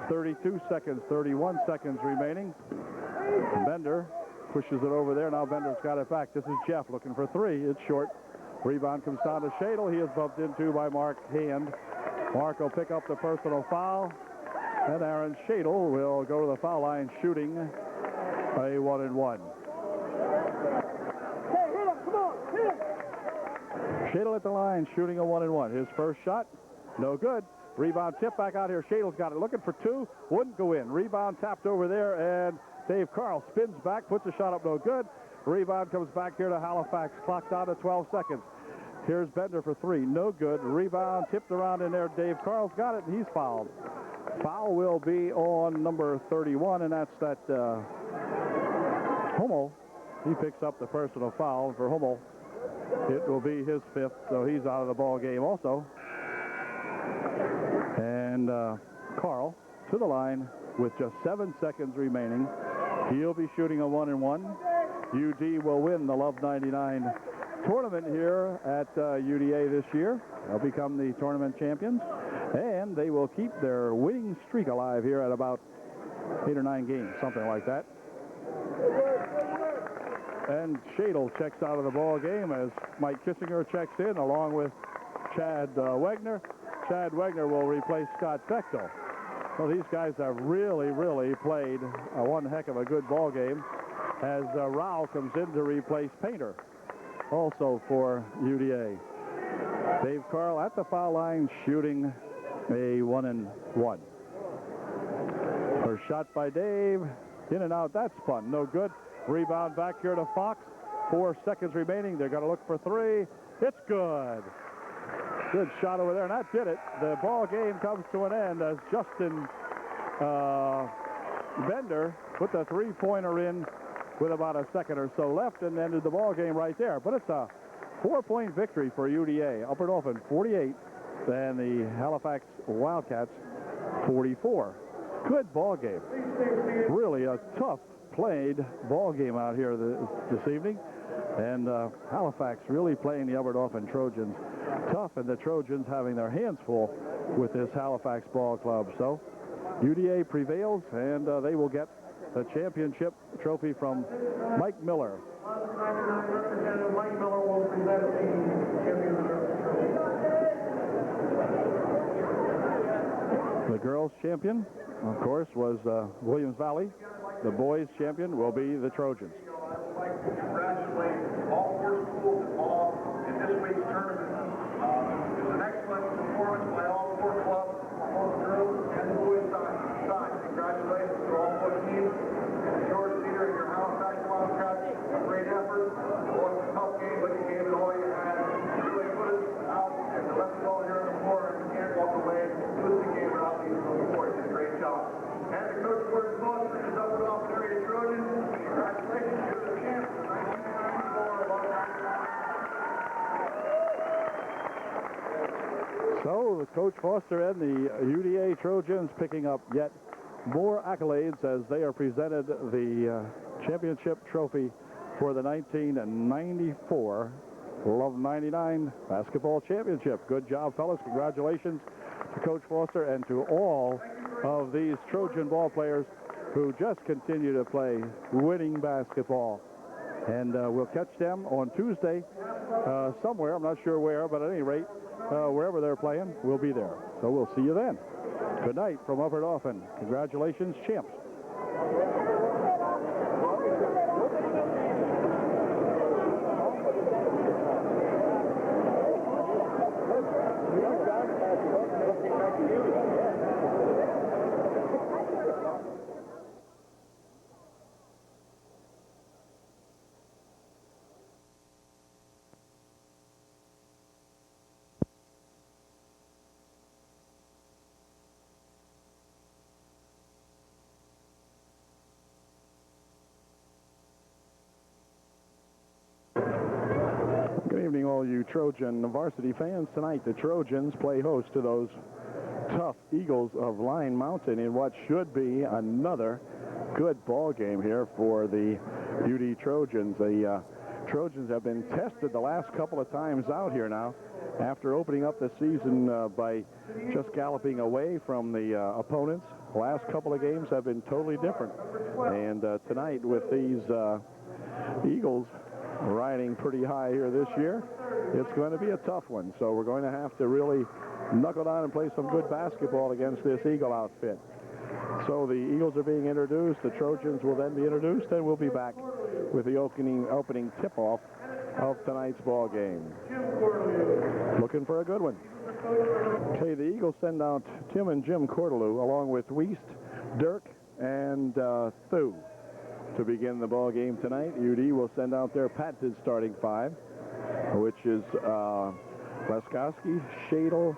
32 seconds, 31 seconds remaining. Bender pushes it over there. Now Bender's got it back. This is Jeff looking for three. It's short. Rebound comes down to Shadle. He is bumped into by Mark Hand. Mark will pick up the personal foul. And Aaron Shadle will go to the foul line shooting a 1-on-1. Hey, hit him. Come on. Hit him. Shadle at the line shooting a 1-on-1. His first shot, no good. Rebound tip back out here. Shadle's got it. Looking for two. Wouldn't go in. Rebound tapped over there, and Dave Carl spins back, puts a shot up, no good. Rebound comes back here to Halifax. Clock down to 12 seconds. Here's Bender for three. No good. Rebound tipped around in there. Dave Carl's got it, and he's fouled. Foul will be on number 31, and that's that Hummel. He picks up the personal foul for Hummel. It will be his fifth, so he's out of the ball game also. And Carl to the line with just 7 seconds remaining. He'll be shooting a 1-on-1. UD will win the Love 99 tournament here at UDA this year. They'll become the tournament champions. And and they will keep their winning streak alive here at about 8 or 9 games, something like that. And Shadle checks out of the ball game as Mike Kissinger checks in along with Chad Wegner. Chad Wegner will replace Scott Bechtel. So these guys have really, really played one heck of a good ball game as Rao comes in to replace Painter, also for UDA. Dave Carl at the foul line shooting a 1-and-1. First shot by Dave. In and out. That's fun. No good. Rebound back here to Fox. 4 seconds remaining. They're going to look for 3. It's good. Good shot over there, and that did it. The ball game comes to an end as Justin Bender put the 3-pointer in with about a second or so left and ended the ball game right there. But it's a 4-point victory for UDA. Upper Dauphin 48 and the Halifax Wildcats 44. Good ball game. Really a tough played ball game out here this evening. And Halifax really playing the Upper Dauphin Trojans tough, and the Trojans having their hands full with this Halifax ball club. So UDA prevails, and they will get the championship trophy from Mike Miller. Mike Miller will present the championship. The girls' champion, of course, was Williams Valley. The boys' champion will be the Trojans. I'd like to congratulate all 4 schools involved in this week's tournament. It was an excellent performance by all 4 clubs, both girls and the boys' side. Congratulations to all 4 teams. George Cedar and your Halifax Wildcats, a great effort. It was a tough game, but you gave it all you had. You really put us out and left it all here on the floor, and you can't walk away and lose the game without leaving on the floor. You did a great job. And the coach for his boss, for his Upper Dauphin area Trojans, congratulations, you're the champs of 1994. So the Coach Foster and the UDA Trojans picking up yet more accolades as they are presented the championship trophy for the 1994 Love 99 basketball championship. Good job, fellas. Congratulations to Coach Foster and to all of these Trojan ball players who just continue to play winning basketball. And we'll catch them on Tuesday somewhere. I'm not sure where, but at any rate, wherever they're playing, we'll be there. So we'll see you then. Good night from Upper Dauphin. Congratulations, champs. Good evening, all you Trojan varsity fans. Tonight, the Trojans play host to those tough Eagles of Line Mountain in what should be another good ball game here for the UD Trojans. The Trojans have been tested the last couple of times out here now after opening up the season by just galloping away from the opponents. The last couple of games have been totally different. And tonight, with these Eagles riding pretty high here this year, it's going to be a tough one. So we're going to have to really knuckle down and play some good basketball against this Eagle outfit. So the Eagles are being introduced. The Trojans will then be introduced, and we'll be back with the opening tip-off of tonight's ball game. Looking for a good one. Okay, the Eagles send out Tim and Jim Cordelou along with Wiest, Dirk, and Thu to begin the ball game tonight. UD will send out their patented starting 5, which is Laskowski, Shadle,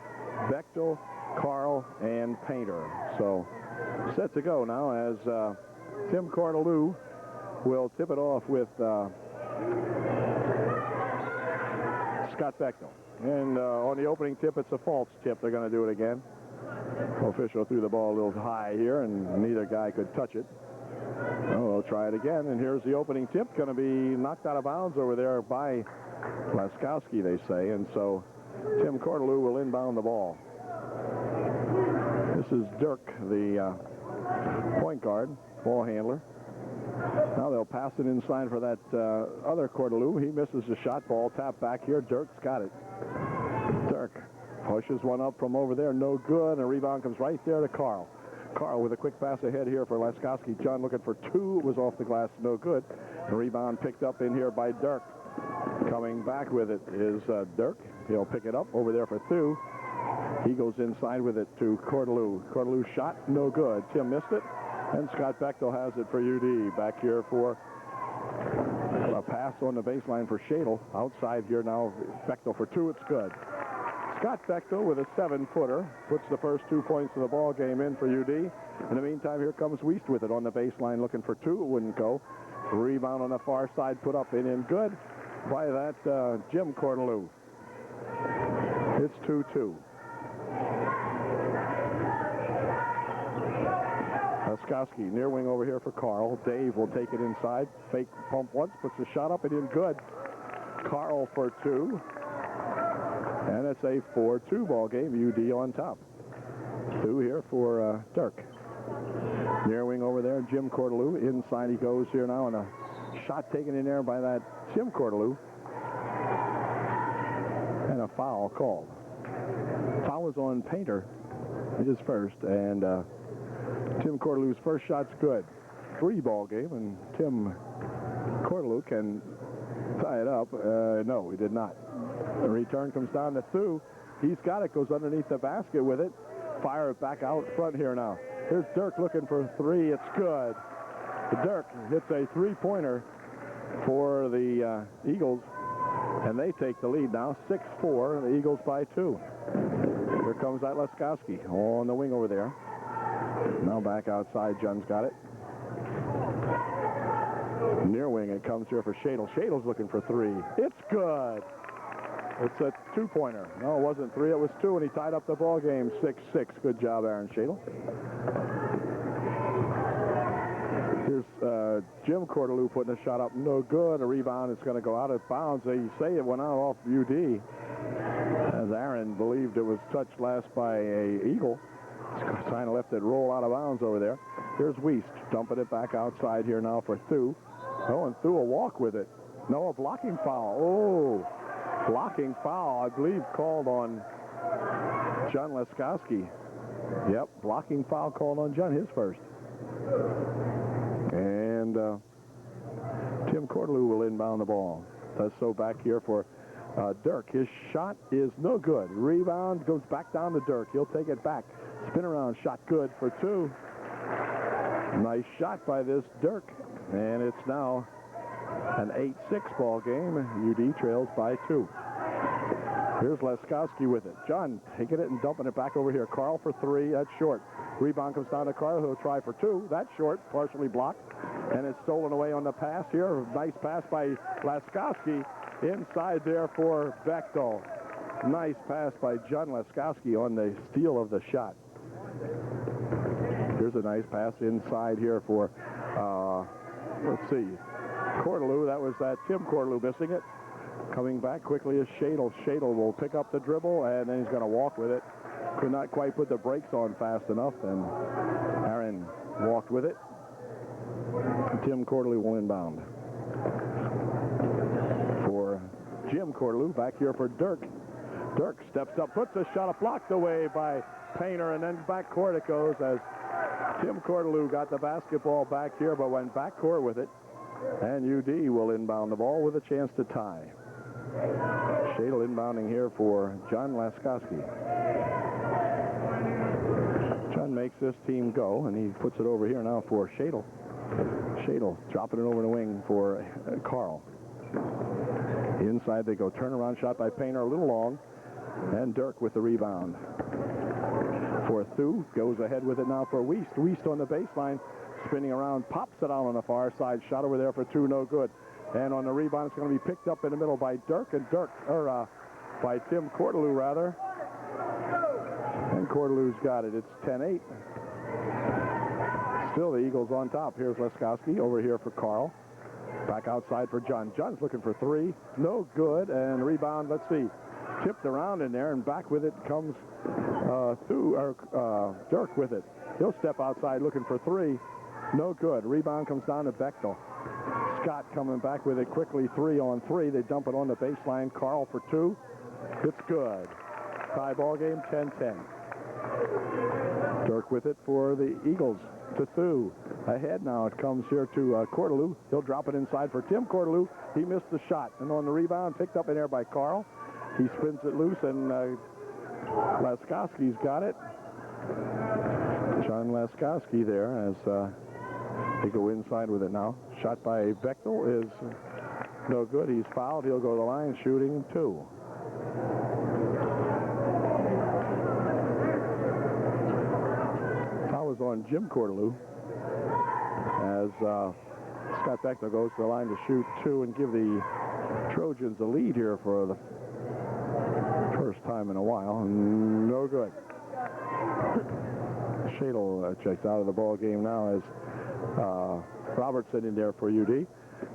Bechtel, Carl, and Painter. So set to go now as Tim Cordelou will tip it off with Scott Bechtel. And on the opening tip, it's a false tip. They're going to do it again. Official threw the ball a little high here, and neither guy could touch it. Oh, we'll try it again, and here's the opening tip. Going to be knocked out of bounds over there by Laskowski, they say, and so Tim Cordelou will inbound the ball. This is Dirk, the point guard, ball handler. Now they'll pass it inside for that other Cordelou. He misses the shot. Ball tap back here. Dirk's got it. Dirk pushes one up from over there. No good. And a rebound comes right there to Carl. Carl with a quick pass ahead here for Laskowski. John looking for two. It was off the glass. No good. The rebound picked up in here by Dirk. Coming back with it is Dirk. He'll pick it up over there for two. He goes inside with it to Cordelou. Cordelou shot. No good. Tim missed it. And Scott Bechtel has it for UD. Back here for a pass on the baseline for Shadle. Outside here now, Bechtel for two. It's good. Scott Bechtel with a 7-footer puts the first 2 points of the ball game in for UD. In the meantime, here comes Wiest with it on the baseline looking for two. It wouldn't go. Rebound on the far side put up and in good by that Jim Cordelou. It's 2-2. Laskowski, near wing over here for Carl. Dave will take it inside. Fake pump once, puts the shot up and in good. Carl for two. And it's a 4-2 ball game. UD on top. Two here for Dirk. Near wing over there, Jim Cordelou. Inside he goes here now, and a shot taken in there by that Jim Cordelou. And a foul called. Foul is on Painter, his first, and Tim Cordelou's first shot's good. 3-ball game, and Tim Cordelou can tie it up. No, he did not. The return comes down to Thu. He's got it, goes underneath the basket with it. Fire it back out front here now. Here's Dirk looking for three. It's good. Dirk hits a three-pointer for the Eagles, and they take the lead now, 6-4. The Eagles by 2. Here comes that Laskowski on the wing over there. Now back outside. John's got it. Near wing, it comes here for Shadle. Shadle's looking for three. It's good. It's a two-pointer. No, it wasn't three. It was two, and he tied up the ball game. 6-6. Good job, Aaron Shadle. Here's Jim Cordelou putting a shot up. No good. A rebound. It's going to go out of bounds. They say it went out off UD, as Aaron believed it was touched last by a Eagle. Trying to let it roll out of bounds over there. Here's Wiest dumping it back outside here now for Thu. Oh, and Thu will walk with it. No, a blocking foul. Oh, blocking foul, I believe, called on John Laskowski. Yep, blocking foul called on John, his first. And Tim Cordelou will inbound the ball. Does so back here for Dirk. His shot is no good. Rebound goes back down to Dirk. He'll take it back. Spin around shot good for two. Nice shot by this Dirk. And it's now an 8-6 ball game. UD trails by 2. Here's Laskowski with it. John taking it and dumping it back over here. Carl for three. That's short. Rebound comes down to Carl. He'll try for two. That's short. Partially blocked. And it's stolen away on the pass here. Nice pass by Laskowski. Inside there for Bechtel. Nice pass by John Laskowski on the steal of the shot. Here's a nice pass inside here for, let's see, Cordelou. That was that Tim Cordelou missing it. Coming back quickly is Shadle. Shadle will pick up the dribble, and then he's going to walk with it. Could not quite put the brakes on fast enough, and Aaron walked with it. Tim Cordelou will inbound. For Jim Cordelou, back here for Dirk. Dirk steps up, puts a shot, blocked away by Painter, and then backcourt it goes as Tim Cordelou got the basketball back here, but went backcourt with it. And UD will inbound the ball with a chance to tie. Shadle inbounding here for John Laskowski. John makes this team go, and he puts it over here now for Shadle. Shadle dropping it over the wing for Carl. Inside they go. Turnaround shot by Painter, a little long. And Dirk with the rebound. For Thu, goes ahead with it now for Wiest. Wiest on the baseline, spinning around, pops it out on the far side. Shot over there for two, no good. And on the rebound, it's going to be picked up in the middle by Dirk, by Tim Cordelou, rather. And Cordelou's got it. It's 10-8. Still the Eagles on top. Here's Laskowski over here for Carl. Back outside for John. John's looking for three. No good. And rebound, let's see. tipped around in there, and back with it comes Dirk with it. He'll step outside looking for three. No good. Rebound comes down to Bechtel. Scott coming back with it quickly, 3-on-3. They dump it on the baseline. Carl for two. It's good. Tie ball game, 10-10. Dirk with it for the Eagles to Thu. Ahead now. It comes here to Cordelou. He'll drop it inside for Tim Cordelou. He missed the shot. And on the rebound, picked up in there by Carl. He spins it loose, and Laskowski's got it. John Laskowski there as they go inside with it now. Shot by Bechtel is no good. He's fouled. He'll go to the line shooting two. Foul is on Jim Cordelou as Scott Bechtel goes to the line to shoot two and give the Trojans a lead here for the first time in a while. No good. Shadle checks out of the ball game now as Robertson in there for UD.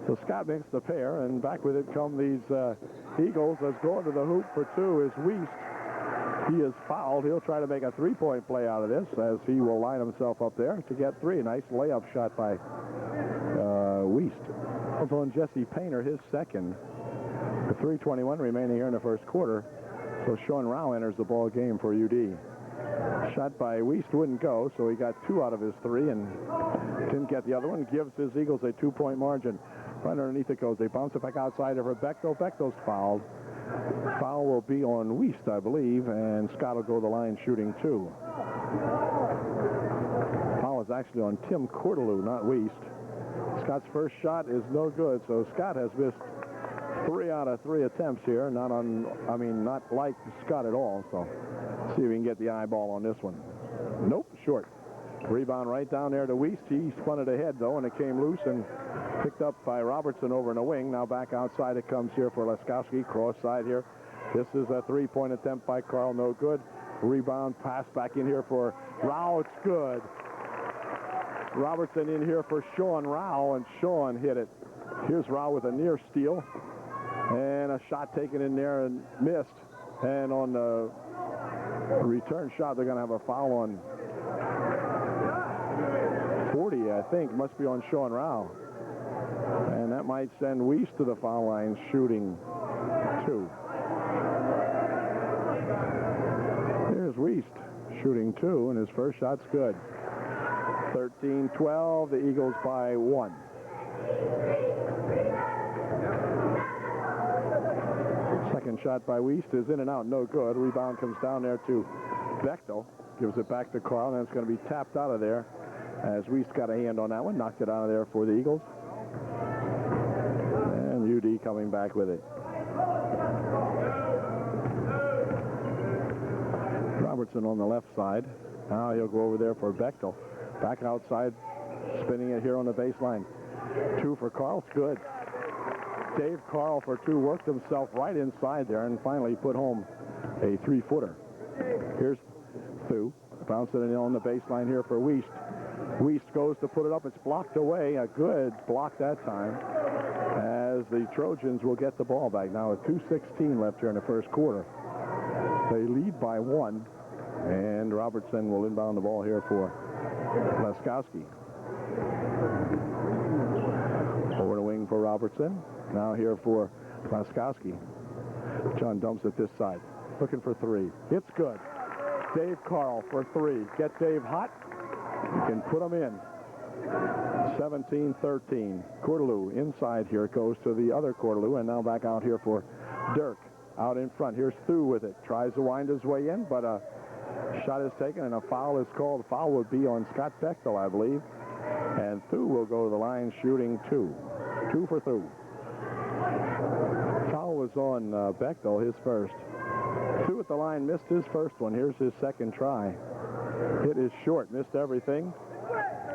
So Scott makes the pair, and back with it come these Eagles. As going to the hoop for two is Wiest. He is fouled. He'll try to make a three-point play out of this as he will line himself up there to get three. Nice layup shot by Wiest. It's on Jesse Painter, his second. With 3:21 remaining here in the first quarter. So Sean Rao enters the ball game for UD. Shot by Wiest wouldn't go, so he got two out of his three and didn't get the other one. Gives his Eagles a 2-point margin. Right underneath it goes. They bounce it back outside for Bechtel. Bechtel's fouled. Foul will be on Wiest, I believe, and Scott will go to the line shooting two. Foul is actually on Tim Cordelou, not Wiest. Scott's first shot is no good, so Scott has missed 3 out of 3 attempts here. Not like Scott at all. So see if we can get the eyeball on this one. Nope, short. Rebound right down there to Wiest. He spun it ahead, though, and it came loose and picked up by Robertson over in the wing. Now back outside it comes here for Laskowski. Cross side here. This is a three-point attempt by Carl. No good. Rebound pass back in here for Rao. It's good. Robertson in here for Sean Rao, and Sean hit it. Here's Rao with a near steal. And a shot taken in there and missed. And on the return shot, they're going to have a foul on 40, I think. Must be on Sean Rao. And that might send Wiest to the foul line shooting two. Here's Wiest shooting two, and his first shot's good. 13-12, the Eagles by 1. Second shot by Wiest is in and out, no good. Rebound comes down there to Bechtel. Gives it back to Carl, and it's going to be tapped out of there as Wiest got a hand on that one. Knocked it out of there for the Eagles. And UD coming back with it. Robertson on the left side. Now he'll go over there for Bechtel. Back outside, spinning it here on the baseline. Two for Carl, it's good. Dave Carl for two, worked himself right inside there and finally put home a three-footer. Here's Thu, bouncing it in on the baseline here for Wiest. Wiest goes to put it up, it's blocked away. A good block that time as the Trojans will get the ball back. Now with 2:16 left here in the first quarter. They lead by 1, and Robertson will inbound the ball here for Laskowski. Over the wing for Robertson. Now here for Laskowski. John dumps it this side. Looking for three. It's good. Dave Carl for three. Get Dave hot. You can put him in. 17-13. Cordelou inside here. It goes to the other Cordelou, and now back out here for Dirk. Out in front. Here's Thu with it. Tries to wind his way in, but a shot is taken, and a foul is called. The foul would be on Scott Bechtel, I believe. And Thu will go to the line shooting two. 2 for Thu. Foul was on Bechtel, his first. Thu at the line missed his first one. Here's his second try. Hit is short, missed everything.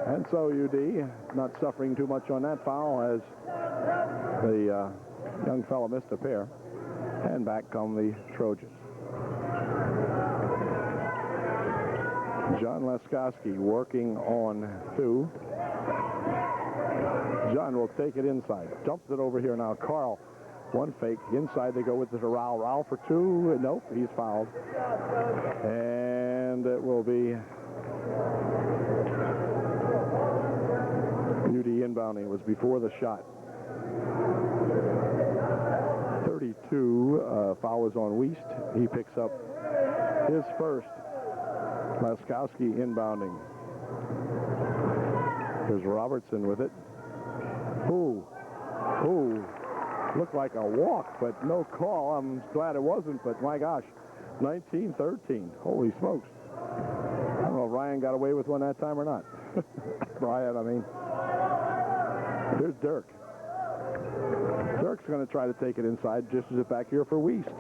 And so UD not suffering too much on that foul as the young fellow missed a pair. And back come the Trojans. John Laskowski working on Thu. John will take it inside. Dumps it over here now. Carl One fake. Inside they go with the Rowell. Rowell for two. Nope, he's fouled. And it will be UD inbounding. It was before the shot. 32. Foul was on Wiest. He picks up his first. Laskowski inbounding. Here's Robertson with it. Ooh. Looked like a walk, but no call. I'm glad it wasn't, but my gosh. 19-13. Holy smokes. I don't know if Ryan got away with one that time or not. Brian, I mean. Here's Dirk. Dirk's going to try to take it inside, dishes it back here for Wiest.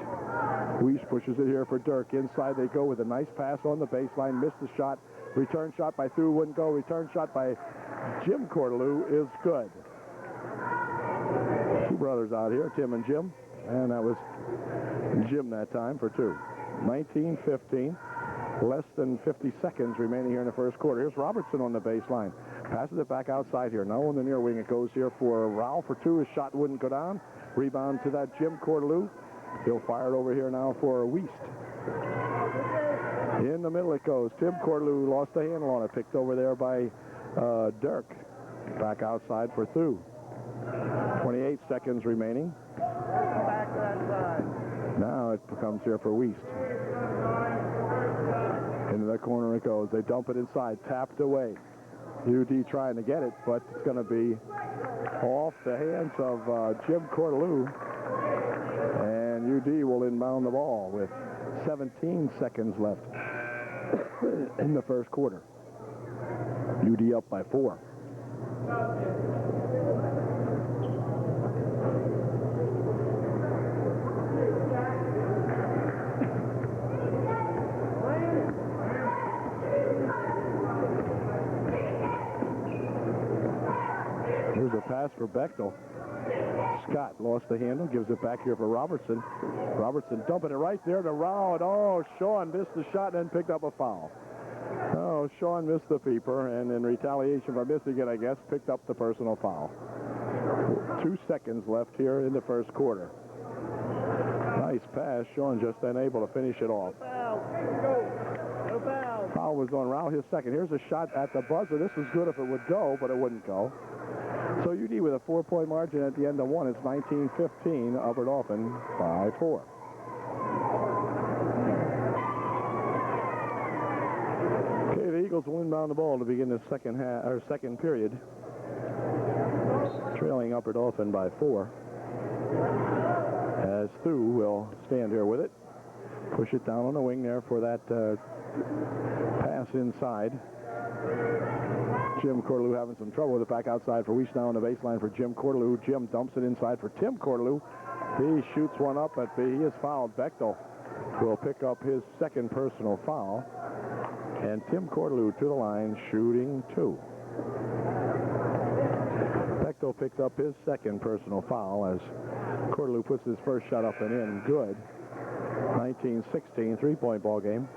Wiest pushes it here for Dirk. Inside they go with a nice pass on the baseline. Missed the shot. Return shot by Thu wouldn't go. Return shot by Jim Cordelou is good. Two brothers out here, Tim and Jim. And that was Jim that time for two. 19-15. Less than 50 seconds remaining here in the first quarter. Here's Robertson on the baseline. Passes it back outside here. Now on the near wing it goes here for Rowell for two. His shot wouldn't go down. Rebound to that Jim Cordelou. He'll fire it over here now for Wiest. In the middle it goes. Tim Cordelou lost the handle on it. Picked over there by Dirk. Back outside for Thu. 28 seconds remaining. Back to that side. Now it comes here for Wiest. Into the corner it goes. They dump it inside. Tapped away. UD trying to get it, but it's going to be off the hands of Jim Cordelou. And UD will inbound the ball with 17 seconds left in the first quarter. UD up by 4. Here's a pass for Bechtel. Scott lost the handle, gives it back here for Robertson. Robertson dumping it right there to Rowell. Oh, Sean missed the shot and then picked up a foul. Oh, Sean missed the peeper, and in retaliation for missing it, I guess, picked up the personal foul. 2 seconds left here in the first quarter. Nice pass. Sean just unable to finish it off. No foul. Foul was on Rowell, his second. Here's a shot at the buzzer. This was good if it would go, but it wouldn't go. So UD with a 4-point margin at the end of one. It's 19-15. Albert-Olfen by 4. Okay, the Eagles will inbound the ball to begin the second period. Trailing Albert-Olfen by 4. As Thu will stand here with it. Push it down on the wing there for that pass inside. Jim Cordelou having some trouble with it back outside for Wiest now on the baseline for Jim Cordelou. Jim dumps it inside for Tim Cordelou. He shoots one up, but he is fouled. Bechtel will pick up his second personal foul. And Tim Cordelou to the line, shooting 2. Bechtel picked up his second personal foul as Cordelou puts his first shot up and in. Good. 19-16, 3-point ball game.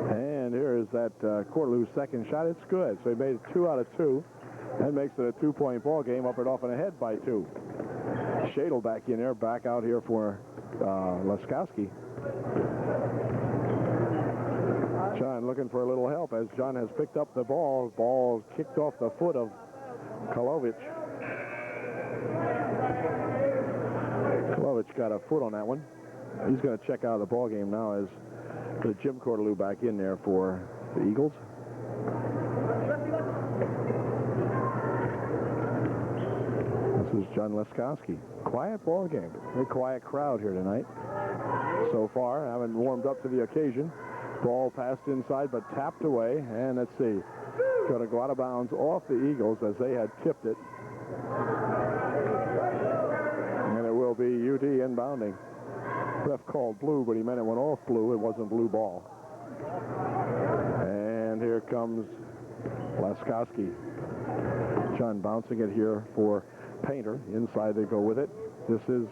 And here is that Cordelou's second shot. It's good. So he made it 2 out of 2. That makes it a 2-point ball game. Albert-Olfen ahead by 2. Shadle back in there, back out here for Laskowski. John looking for a little help as John has picked up the ball. Ball kicked off the foot of Kolovic. Kolovic got a foot on that one. He's going to check out of the ball game now as the Jim Cordelou back in there for the Eagles. This is John Laskowski. Quiet ball game. Very quiet crowd here tonight. So far, haven't warmed up to the occasion. Ball passed inside but tapped away. And let's see. Going to go out of bounds off the Eagles as they had tipped it. And it will be UD inbounding. Ref called blue, but he meant it went off blue. It wasn't blue ball. And here comes Laskowski. John bouncing it here for Painter. Inside they go with it. This is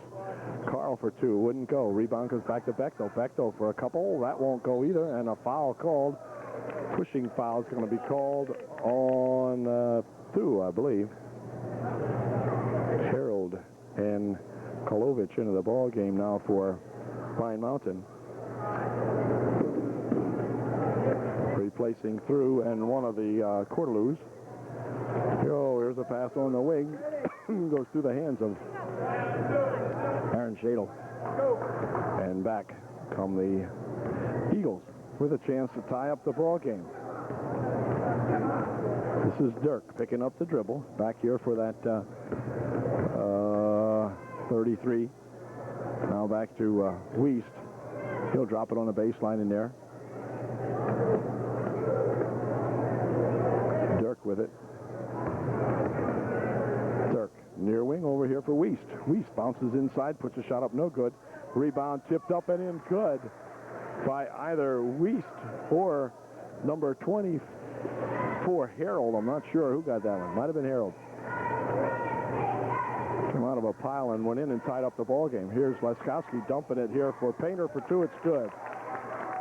Carl for 2. Wouldn't go. Rebound goes back to Bechtel. Bechtel for a couple. That won't go either. And a foul called. Pushing foul is going to be called on Thu, I believe. Harold and Kolovich into the ball game now for Pine Mountain. Replacing through, and one of the Cordeloos. Oh, here's a pass on the wing. Goes through the hands of Aaron Shadle. And back come the Eagles with a chance to tie up the ball game. This is Dirk picking up the dribble. Back here for that 33. Now back to Wiest. He'll drop it on the baseline in there. Dirk with it. Dirk, near wing over here for Wiest. Wiest bounces inside, puts a shot up, no good. Rebound tipped up and in, good by either Wiest or number 24, Harold. I'm not sure who got that one. Might have been Harold. Came out of a pile and went in and tied up the ball game. Here's Leskowski dumping it here for Painter for two. It's good.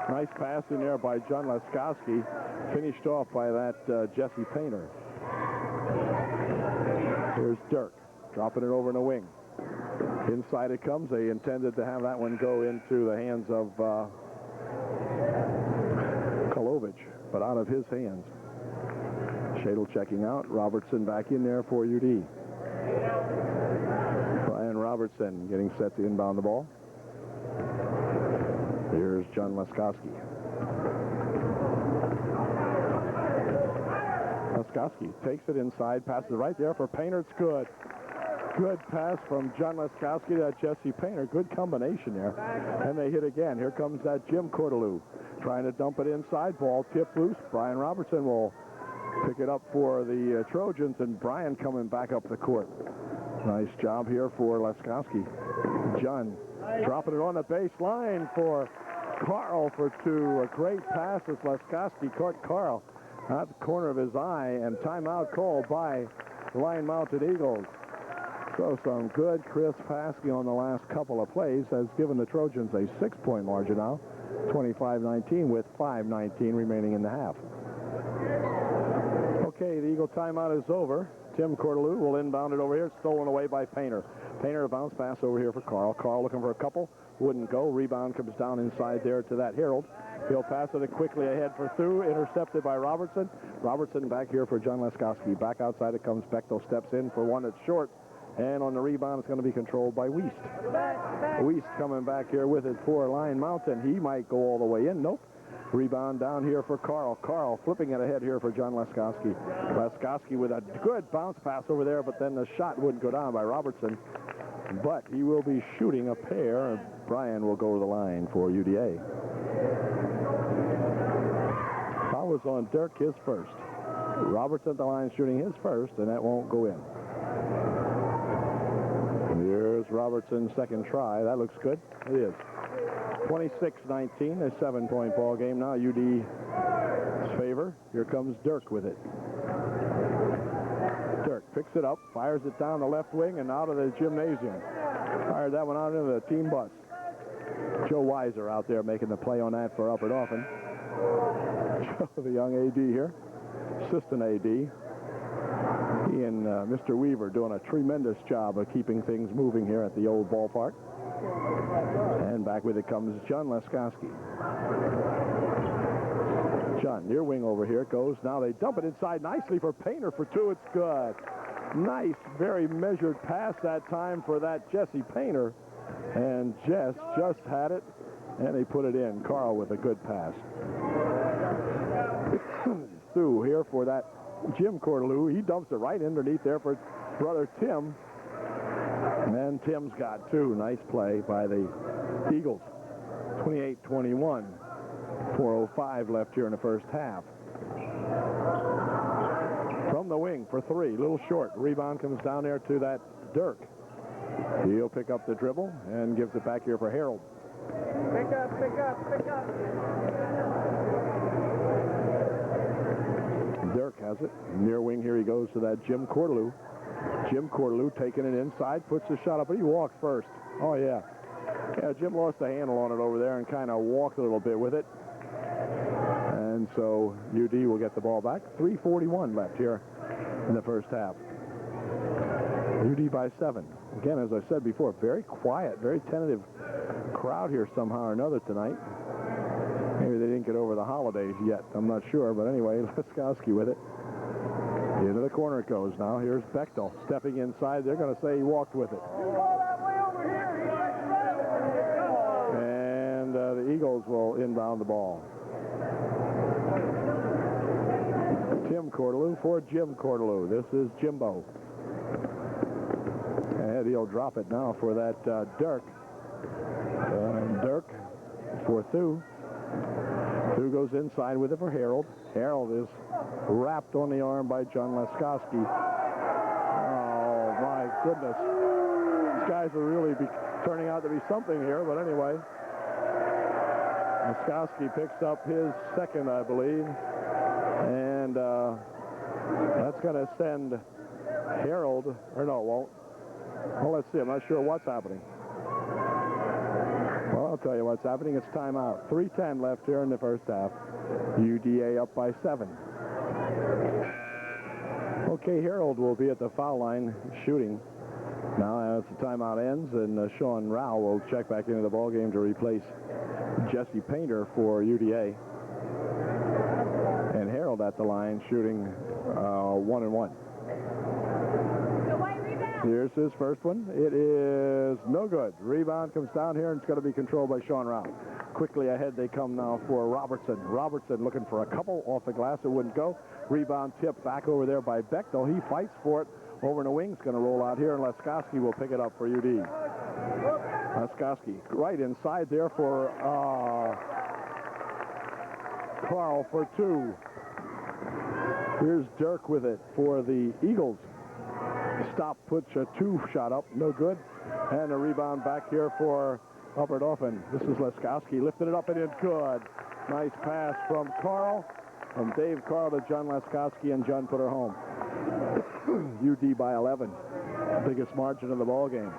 Nice pass in there by John Leskowski. Finished off by that Jesse Painter. Here's Dirk dropping it over in the wing. Inside it comes. They intended to have that one go into the hands of Kolovich, but out of his hands. Shadle checking out. Robertson back in there for UD. Brian Robertson getting set to inbound the ball. Here's John Leskowski. Leskowski takes it inside, passes right there for Painter. It's good. Good pass from John Leskowski to Jesse Painter. Good combination there. And they hit again. Here comes that Jim Cordelou trying to dump it inside. Ball tipped loose. Brian Robertson will pick it up for the Trojans, and Brian coming back up the court. Nice job here for Leskowski. John dropping it on the baseline for Carl for two. A great pass as Leskowski caught Carl at the corner of his eye, and timeout called by the Lion Mounted Eagles. So some good, crisp passing on the last couple of plays has given the Trojans a 6-point margin now, 25-19 with 5:19 remaining in the half. Okay, the Eagle timeout is over. Tim Cordelou will inbound it over here. Stolen away by Painter. Painter, a bounce pass over here for Carl. Carl looking for a couple. Wouldn't go. Rebound comes down inside there to that Harold. He'll pass it quickly ahead for Thu. Intercepted by Robertson. Robertson back here for John Leskowski. Back outside it comes. Bechtel steps in for one that's short. And on the rebound, it's going to be controlled by Wiest. Wiest coming back here with it for Lion Mountain. He might go all the way in. Nope. Rebound down here for Carl. Carl flipping it ahead here for John Leskowski. Leskowski with a good bounce pass over there, but then the shot wouldn't go down by Robertson. But he will be shooting a pair. Brian will go to the line for UDA. Foul was on Dirk, his first. Robertson at the line shooting his first, and that won't go in. Here's Robertson's second try. That looks good. It is. 26-19, a 7-point ball game. Now UD's favor. Here comes Dirk with it. Dirk picks it up, fires it down the left wing and out of the gymnasium. Fired that one out into the team bus. Joe Weiser out there making the play on that for Upper Dauphin. Joe, the young AD here. Assistant AD. He and Mr. Weaver doing a tremendous job of keeping things moving here at the old ballpark. And back with it comes John Leskowski. John, near wing over here goes. Now they dump it inside nicely for Painter for two. It's good. Nice, very measured pass that time for that Jesse Painter. And Jess just had it, and he put it in. Carl with a good pass. Through here for that Jim Cordelou. He dumps it right underneath there for brother Tim. And Tim's got two. Nice play by the Eagles. 28-21. 4:05 left here in the first half. From the wing for three. Little short. Rebound comes down there to that Dirk. He'll pick up the dribble and gives it back here for Harold. Pick up, pick up, pick up. Dirk has it. Near wing here he goes to that Jim Cordelou. Jim Cordelou taking it inside, puts the shot up, but he walks first. Oh, yeah. Yeah, Jim lost the handle on it over there and kind of walked a little bit with it. And so UD will get the ball back. 3:41 left here in the first half. UD by 7. Again, as I said before, very quiet, very tentative crowd here somehow or another tonight. Maybe they didn't get over the holidays yet. I'm not sure, but anyway, Laskowski with it. Into the corner it goes now. Here's Bechtel stepping inside. They're going to say he walked with it. And the Eagles will inbound the ball. Tim Cordelou for Jim Cordelou. This is Jimbo. And he'll drop it now for that Dirk. Dirk for Thu. Thu goes inside with it for Harold. Harold is wrapped on the arm by John Laskowski. Oh, my goodness. These guys will really be turning out to be something here, but anyway. Laskowski picks up his second, I believe. And that's going to send Harold, or no, it won't. Well, let's see. I'm not sure what's happening. Well, I'll tell you what's happening. It's timeout. 3:10 left here in the first half. UDA up by 7. Okay, Harold will be at the foul line shooting. Now as the timeout ends, and Sean Rao will check back into the ballgame to replace Jesse Painter for UDA. And Harold at the line shooting 1-1. Here's his first one. It is no good. Rebound comes down here, and it's going to be controlled by Sean Rao. Quickly ahead they come now for Robertson. Robertson looking for a couple off the glass. It wouldn't go. Rebound tip back over there by Bechtel. He fights for it. Over in the wing's going to roll out here, and Laskowski will pick it up for UD. Laskowski right inside there for Carl for 2. Here's Dirk with it for the Eagles. Stop puts a 2 shot up, no good. And a rebound back here for Albert Offen. This is Laskowski, lifted it up and in, good. Nice pass from Carl, from Dave Carl to John Laskowski, and John put her home. UD by 11, biggest margin of the ball game.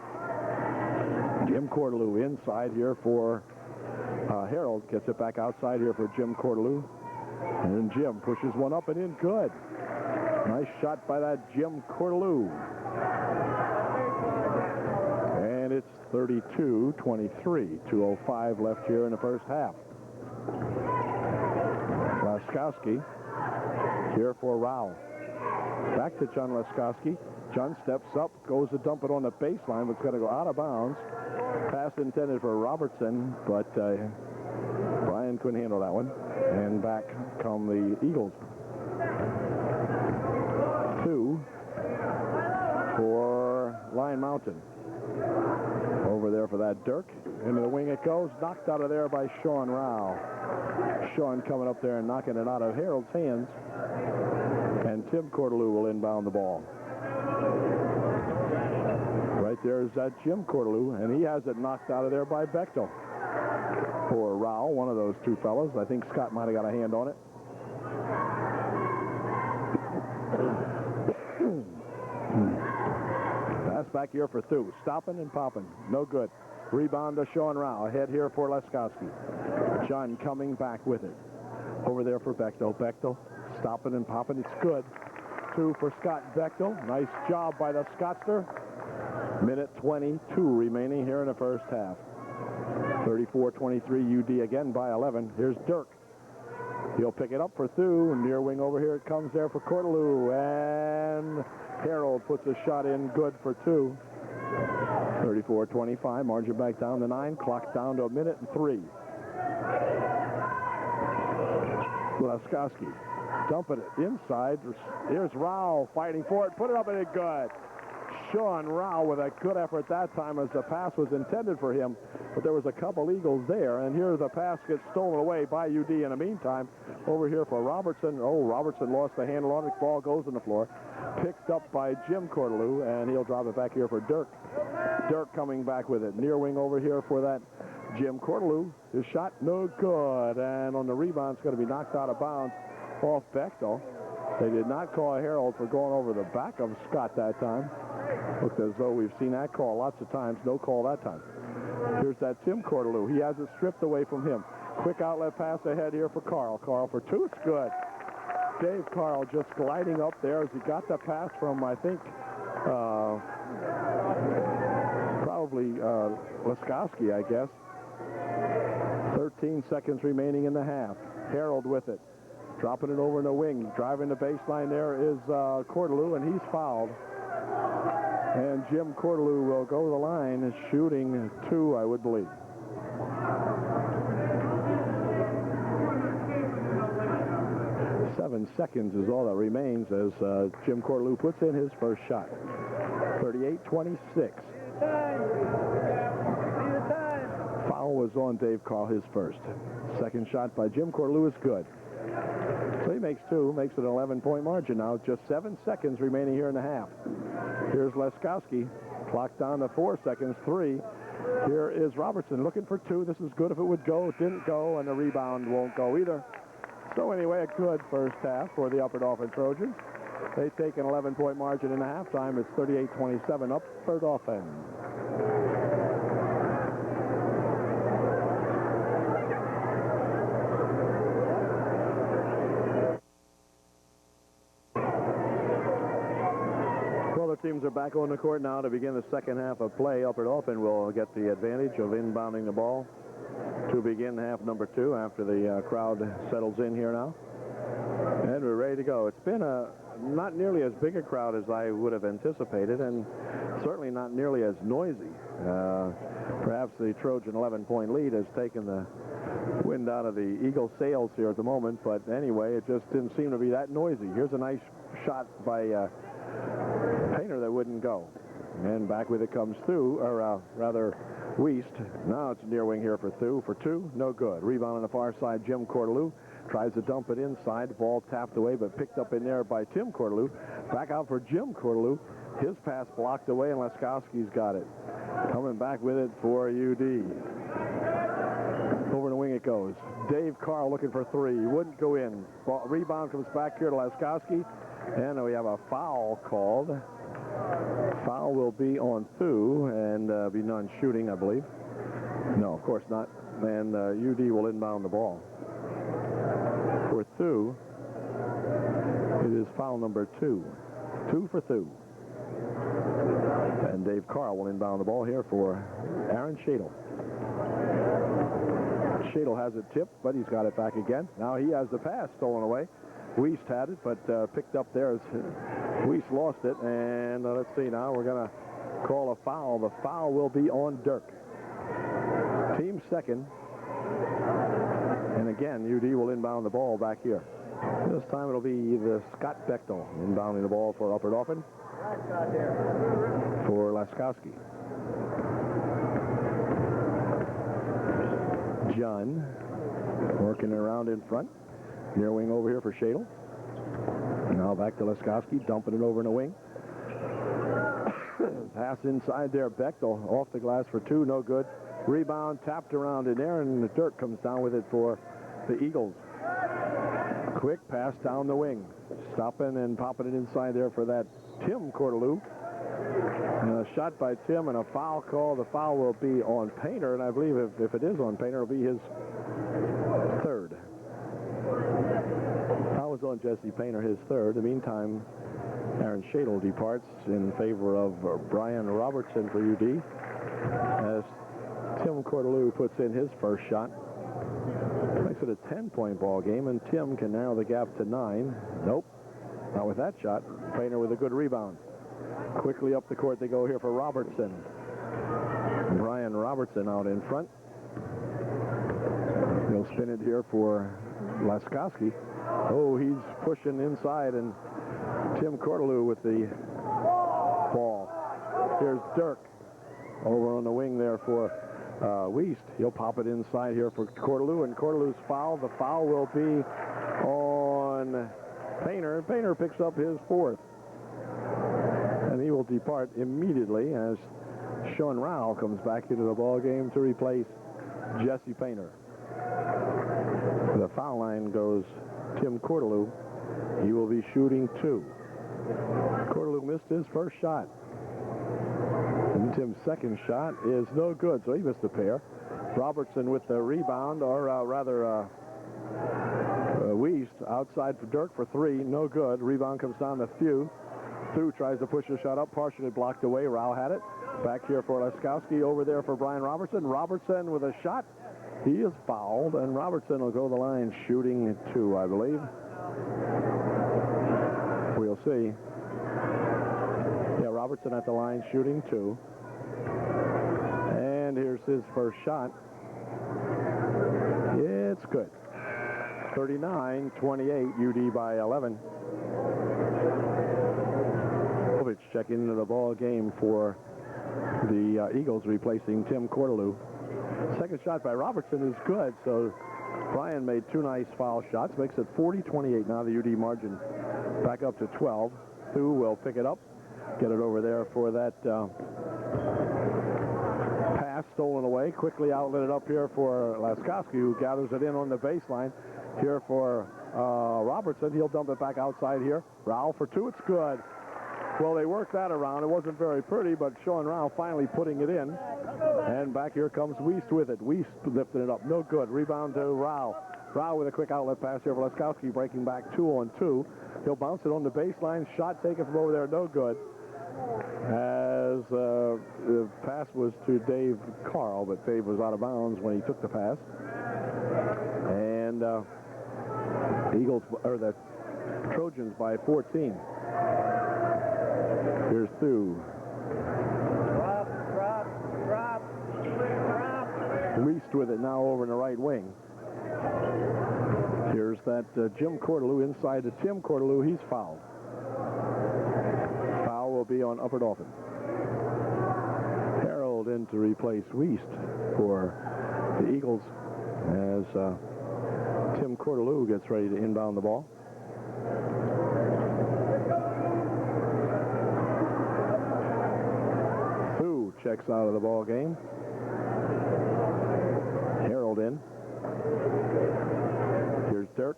Jim Cordelou inside here for Harold, gets it back outside here for Jim Cordelou. And Jim pushes one up and in, good. Nice shot by that Jim Cordelou. And it's 32-23, 2:05 left here in the first half. Laskowski here for Rao. Back to John Laskowski. John steps up, goes to dump it on the baseline, but it's going to go out of bounds. Pass intended for Robertson, but Brian couldn't handle that one. And back come the Eagles. 2 for Lion Mountain. Over there for that Dirk. Into the wing it goes. Knocked out of there by Sean Rao. Sean coming up there and knocking it out of Harold's hands. And Tim Cordelou will inbound the ball. Right there is that Jim Cordelou, and he has it knocked out of there by Bechtel. For Rao, one of those two fellas. I think Scott might have got a hand on it. Pass back here for Thu. Stopping and popping. No good. Rebound to Sean Rao. Ahead here for Laskowski. John coming back with it. Over there for Bechtel. Bechtel stopping and popping. It's good. 2 for Scott Bechtel. Nice job by the Scottster. Minute 22 remaining here in the first half. 34-23 UD again by 11. Here's Dirk. He'll pick it up for Thu. Near wing over here it comes there for Cordelou. And Harold puts a shot in, good for 2. 34-25. Margin back down to 9. Clock down to 1:03. Laskowski dumping it inside. Here's Rao fighting for it. Put it up and it's good. Sean Rao with a good effort that time as the pass was intended for him, but there was a couple Eagles there, and here the pass gets stolen away by UD in the meantime. Over here for Robertson. Oh, Robertson lost the handle on it. Ball goes on the floor. Picked up by Jim Cordelou, and he'll drop it back here for Dirk. Dirk coming back with it. Near wing over here for that Jim Cordelou. His shot no good, and on the rebound it's going to be knocked out of bounds off Bechtel. They did not call Harold for going over the back of Scott that time. Looked as though we've seen that call lots of times. No call that time. Here's that Tim Cordelou. He has it stripped away from him. Quick outlet pass ahead here for Carl. Carl for 2. It's good. Dave Carl just gliding up there as he got the pass from, I think, Probably Laskowski, I guess. 13 seconds remaining in the half. Harold with it. Dropping it over in the wing. Driving the baseline there is Cordelou, and he's fouled. And Jim Cordelou will go to the line, shooting 2, I would believe. Seven seconds is all that remains as Jim Cordelou puts in his first shot. 38-26. Foul was on Dave Carl, his first. Second shot by Jim Cordelou is good. So he makes 2, makes it an 11-point margin now. Just 7 seconds remaining here in the half. Here's Laskowski. Clock down to 4 seconds, 3. Here is Robertson looking for 2. This is good if it would go. It didn't go, and the rebound won't go either. So anyway, a good first half for the Upper Dauphin Trojans. They take an 11-point margin in the halftime. It's 38-27 Upper Dauphin. Teams are back on the court now to begin the second half of play. Upper Dauphin will get the advantage of inbounding the ball to begin half number 2 after the crowd settles in here now. And we're ready to go. It's been not nearly as big a crowd as I would have anticipated, and certainly not nearly as noisy. Perhaps the Trojan 11-point lead has taken the wind out of the Eagle sails here at the moment, but anyway, it just didn't seem to be that noisy. Here's a nice shot by Painter that wouldn't go. And back with it comes Thu, or rather Wiest. Now it's near wing here for Thu. For 2, no good. Rebound on the far side, Jim Cordelou. Tries to dump it inside. Ball tapped away, but picked up in there by Tim Cordelou. Back out for Jim Cordelou. His pass blocked away, and Laskowski's got it. Coming back with it for UD. Over the wing it goes. Dave Carl looking for 3. Wouldn't go in. Rebound comes back here to Laskowski. And we have a foul called. Foul will be on Thu, and be non-shooting, I believe. No, of course not. And UD will inbound the ball. For Thu, it is foul number 2. 2 for Thu. And Dave Carl will inbound the ball here for Aaron Shadle. Shadle has it tipped, but he's got it back again. Now he has the pass stolen away. Wiest had it, but picked up there as Wiest lost it. And let's see now, we're going to call a foul. The foul will be on Dirk. Team second. And again, UD will inbound the ball back here. This time it'll be the Scott Bechtel inbounding the ball for Upper Dauphin. For Laskowski. John working around in front. Near wing over here for Shadle. Now back to Laskowski, dumping it over in the wing. Pass inside there, Bechtel off the glass for 2, no good. Rebound tapped around in there, and the Dirk comes down with it for the Eagles. Quick pass down the wing. Stopping and popping it inside there for that Tim Cordelou. And a shot by Tim and a foul call. The foul will be on Painter, and I believe if it is on Painter, it'll be his 3rd. Foul was on Jesse Painter, his 3rd. In the meantime, Aaron Shadle departs in favor of Brian Robertson for UD as Tim Cordelou puts in his first shot. Makes it a 10-point ball game, and Tim can narrow the gap to 9. Nope, not with that shot. Painter with a good rebound. Quickly up the court they go here for Robertson. Brian Robertson out in front. He'll spin it here for Laskowski. Oh, he's pushing inside, and Tim Cordelou with the ball. Here's Dirk over on the wing there for Wiest. He'll pop it inside here for Cordelou, and Cordelou's foul. The foul will be on Painter. Painter picks up his 4th. And he will depart immediately as Sean Rao comes back into the ball game to replace Jesse Painter. The foul line goes Tim Cordelou. He will be shooting 2. Cordelou missed his first shot. And Tim's second shot is no good, so he missed a pair. Robertson with the rebound, or rather Wiest outside for Dirk for 3, no good. Rebound comes down to Thu. Thu tries to push the shot up, partially blocked away. Rao had it. Back here for Laskowski, over there for Brian Robertson. Robertson with a shot. He is fouled, and Robertson will go to the line shooting 2, I believe. We'll see. Yeah, Robertson at the line shooting 2. And here's his first shot. It's good. 39-28, UD by 11. Checking into the ball game for the Eagles, replacing Tim Cordelou. Second shot by Robertson is good, so Brian made 2 nice foul shots, makes it 40-28. Now the UD margin back up to 12. Thu will pick it up, get it over there for that pass stolen away. Quickly outlet it up here for Laskowski, who gathers it in on the baseline. Here for Robertson, he'll dump it back outside here. Rao for 2, it's good. Well, they worked that around. It wasn't very pretty, but Sean Rao finally putting it in. And back here comes Wiest with it. Wiest lifting it up. No good. Rebound to Rao. Rao with a quick outlet pass here for Laskowski, breaking back 2-on-2. He'll bounce it on the baseline. Shot taken from over there. No good. As the pass was to Dave Carl, but Dave was out of bounds when he took the pass. And Eagles, or the Trojans by 14. Here's Thu. Drop. Wiest with it now over in the right wing. Here's that Jim Cordelou inside to Tim Cordelou. He's fouled. Foul will be on Upper Dauphin. Harold in to replace Wiest for the Eagles as Tim Cordelou gets ready to inbound the ball. Checks out of the ball game. Harold in. Here's Dirk.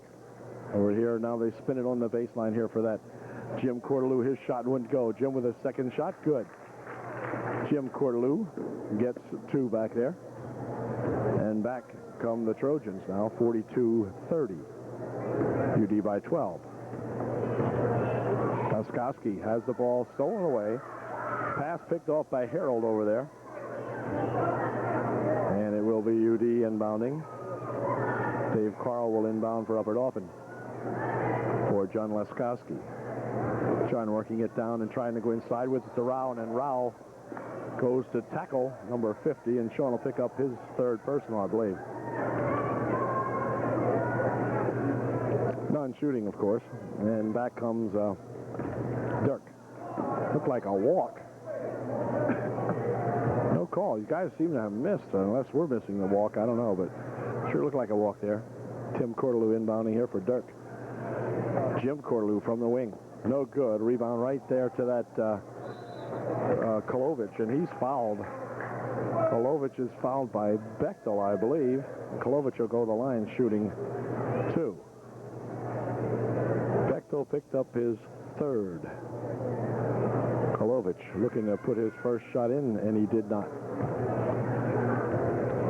Over here, now they spin it on the baseline here for that Jim Cordelou. His shot wouldn't go. Jim with a second shot. Good. Jim Cordelou gets 2 back there. And back come the Trojans now, 42-30. UD by 12. Laskowski has the ball stolen away. Pass picked off by Harold over there. And it will be UD inbounding. Dave Carl will inbound for Upper Dauphin for John Laskowski. John working it down and trying to go inside with it to Rao, and then Rao goes to tackle number 50, and Sean will pick up his 3rd personal, I believe. Non-shooting, of course. And back comes Dirk. Looked like a walk. No call. You guys seem to have missed, unless we're missing the walk. I don't know, but sure looked like a walk there. Tim Cordelou inbounding here for Dirk. Jim Cordelou from the wing. No good. Rebound right there to that Kolovich, and he's fouled. Kolovich is fouled by Bechtel, I believe. Kolovich will go to the line shooting 2. Bechtel picked up his 3rd. Kolovich looking to put his first shot in, and he did not.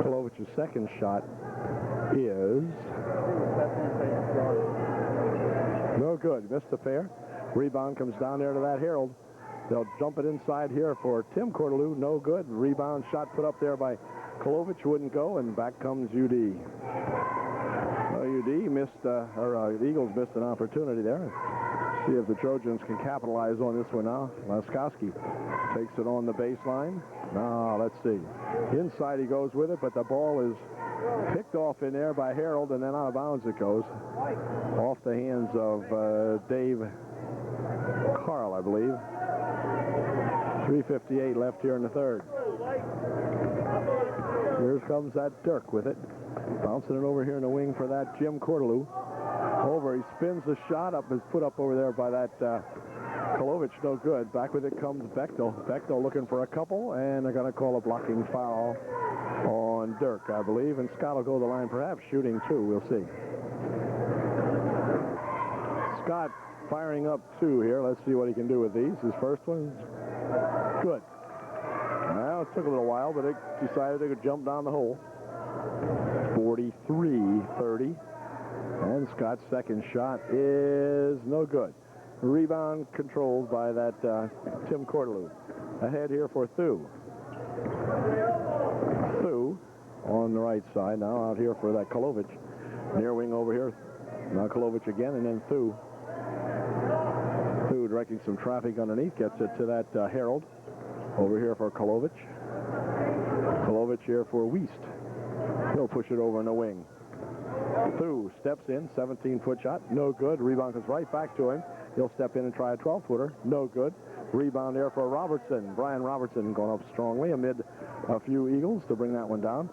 Kolovich's second shot is no good. Missed the fair. Rebound comes down there to that Harold. They'll jump it inside here for Tim Cordelou. No good. Rebound shot put up there by Kolovich. Wouldn't go, and back comes UD. UD missed, the Eagles missed an opportunity there. See if the Trojans can capitalize on this one now. Laskowski takes it on the baseline. Now, let's see. Inside he goes with it, but the ball is picked off in there by Harold, and then out of bounds it goes. Off the hands of Dave Carl, I believe. 3:58 left here in the 3rd. Here comes that Dirk with it. Bouncing it over here in the wing for that Jim Cordelou. Over, he spins the shot up, is put up over there by that Kolovich, no good. Back with it comes Bechtel. Bechtel looking for a couple, and they're going to call a blocking foul on Dirk, I believe. And Scott will go to the line, perhaps shooting 2. We'll see. Scott firing up 2 here. Let's see what he can do with these. His first one's good. Well, it took a little while, but it decided they could jump down the hole. 43-30. And Scott's second shot is no good. Rebound controlled by that Tim Cordelou. Ahead here for Thu. Thu on the right side. Now out here for that Kolovich. Near wing over here. Now Kolovich again, and then Thu. Thu directing some traffic underneath. Gets it to that Harold. Over here for Kolovich. Kolovich here for Wiest. He'll push it over in the wing. Thu steps in, 17-foot shot, no good. Rebound comes right back to him. He'll step in and try a 12-footer, no good. Rebound there for Robertson. Brian Robertson going up strongly amid a few Eagles to bring that one down.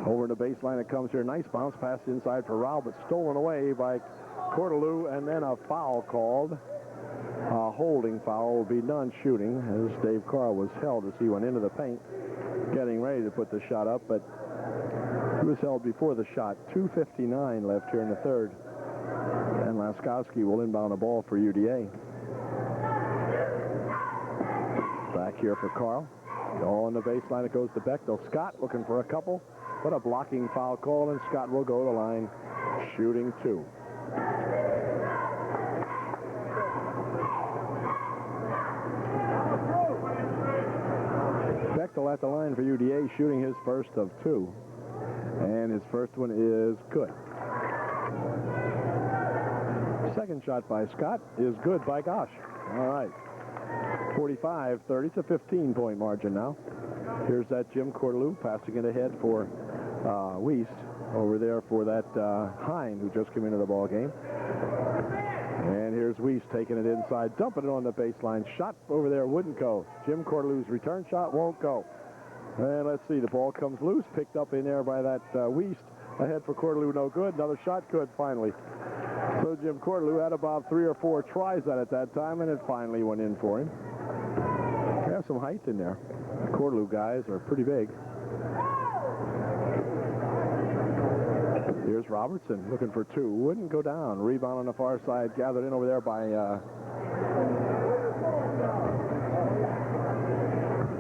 Over the baseline it comes here. Nice bounce pass inside for Rao, but stolen away by Cordelou, and then a foul called. A holding foul will be done shooting as Dave Carl was held as he went into the paint, getting ready to put the shot up, but he was held before the shot. 2:59 left here in the third. And Laskowski will inbound the ball for UDA. Back here for Carl. All on the baseline, it goes to Bechtel. Scott looking for a couple, but a blocking foul call, and Scott will go to the line, shooting 2. Bechtel at the line for UDA, shooting his first of 2. And his first one is good. Second shot by Scott is good by gosh. All right. 45-30. It's a 15-point margin now. Here's that Jim Cordelou passing it ahead for Wiest. Over there for that Hine who just came into the ball game. And here's Wiest taking it inside, dumping it on the baseline. Shot over there wouldn't go. Jim Cordelou's return shot won't go. And let's see, the ball comes loose, picked up in there by that Wiest. Ahead for Cordelou, no good. Another shot, good, finally. So Jim Cordelou had about 3 or 4 tries at it that time, and it finally went in for him. They have some height in there. The Cordelou guys are pretty big. Here's Robertson looking for 2. Wouldn't go down. Rebound on the far side, gathered in over there by...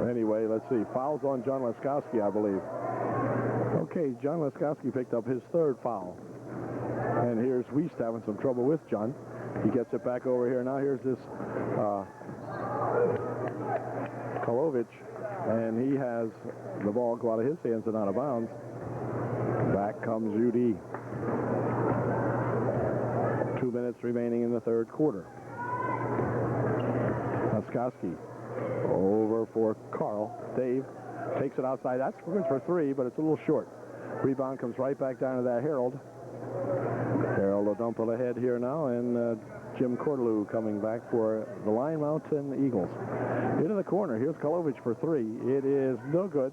Anyway, let's see. Fouls on John Laskowski, I believe. Okay, John Laskowski picked up his 3rd foul. And here's Wiest having some trouble with John. He gets it back over here. Now here's this Kolovich, and he has the ball go out of his hands and out of bounds. Back comes UD. 2 minutes remaining in the 3rd quarter. Laskowski over for Carl. Dave takes it outside. That's good for 3, but it's a little short. Rebound comes right back down to that Harold. Harold will dump it ahead here now, and Jim Cordelou coming back for the Line Mountain Eagles. Into the corner. Here's Kolovich for 3. It is no good.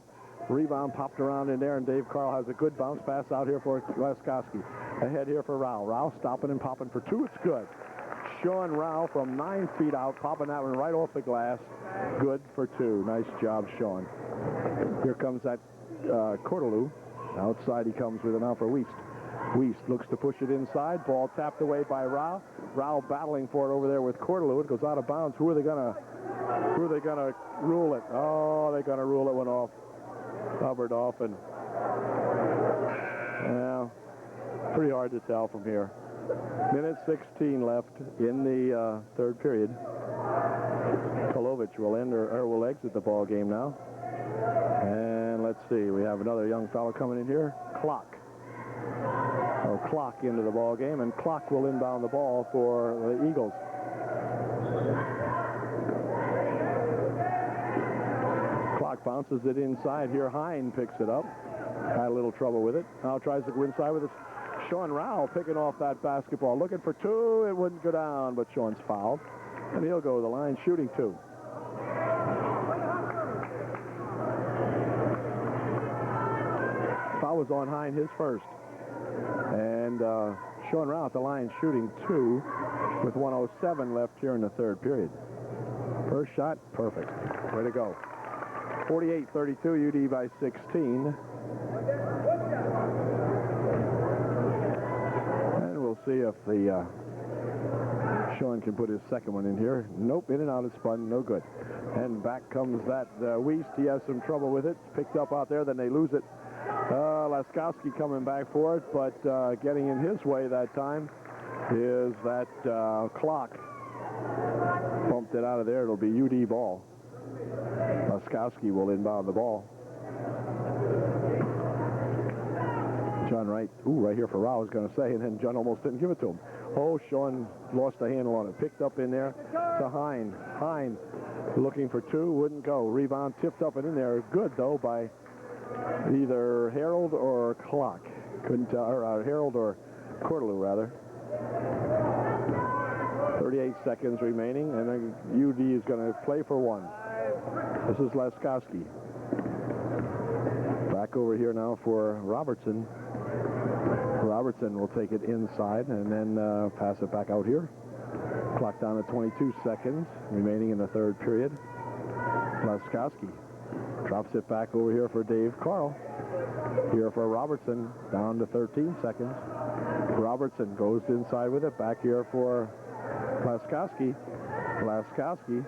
Rebound popped around in there, and Dave Carl has a good bounce pass out here for Laskowski. Ahead here for Rao. Rao stopping and popping for 2. It's good. Sean Rao from 9 feet out, popping that one right off the glass. Good for 2. Nice job, Sean. Here comes that Cordelou. Outside he comes with it now for Wiest. Wiest looks to push it inside. Ball tapped away by Rao. Rao battling for it over there with Cordelou. It goes out of bounds. Who are they gonna rule it? Oh, they're gonna rule it one off. Hubbard off, and yeah, pretty hard to tell from here. Minute 16 left in the 3rd period. Kolovich will end or will exit the ball game now. And let's see, we have another young fellow coming in here. Clock into the ball game, and Clock will inbound the ball for the Eagles. Clock bounces it inside here. Hine picks it up. Had a little trouble with it. Now tries to go inside with it. Sean Rao picking off that basketball. Looking for 2. It wouldn't go down, but Sean's fouled. And he'll go to the line shooting 2. Foul was on Hine, his first. And Sean Rao at the line shooting 2 with 1:07 left here in the 3rd period. First shot, perfect. Way to go. 48-32, UD by 16. And we'll see if the Sean can put his second one in here. Nope, in and out, it's spun, no good. And back comes that Wiest. He has some trouble with it. It's picked up out there, then they lose it. Laskowski coming back for it, but getting in his way that time is that Clock. bumped it out of there. It'll be UD ball. Laskowski will inbound the ball. John Wright, right here for Rao, I was going to say, and then John almost didn't give it to him. Oh, Sean lost a handle on it. Picked up in there to Hine. Hine looking for two, wouldn't go. Rebound tipped up and in there. Good, though, by either Harold or Clock. Couldn't tell, or Harold or Cordelou, rather. 38 seconds remaining, and then UD is going to play for one. This is Laskowski. Back over here now for Robertson. Robertson will take it inside and then pass it back out here. Clock down to 22 seconds remaining in the third period. Laskowski drops it back over here for Dave Carl. Here for Robertson, down to 13 seconds. Robertson goes inside with it, back here for Laskowski. Laskowski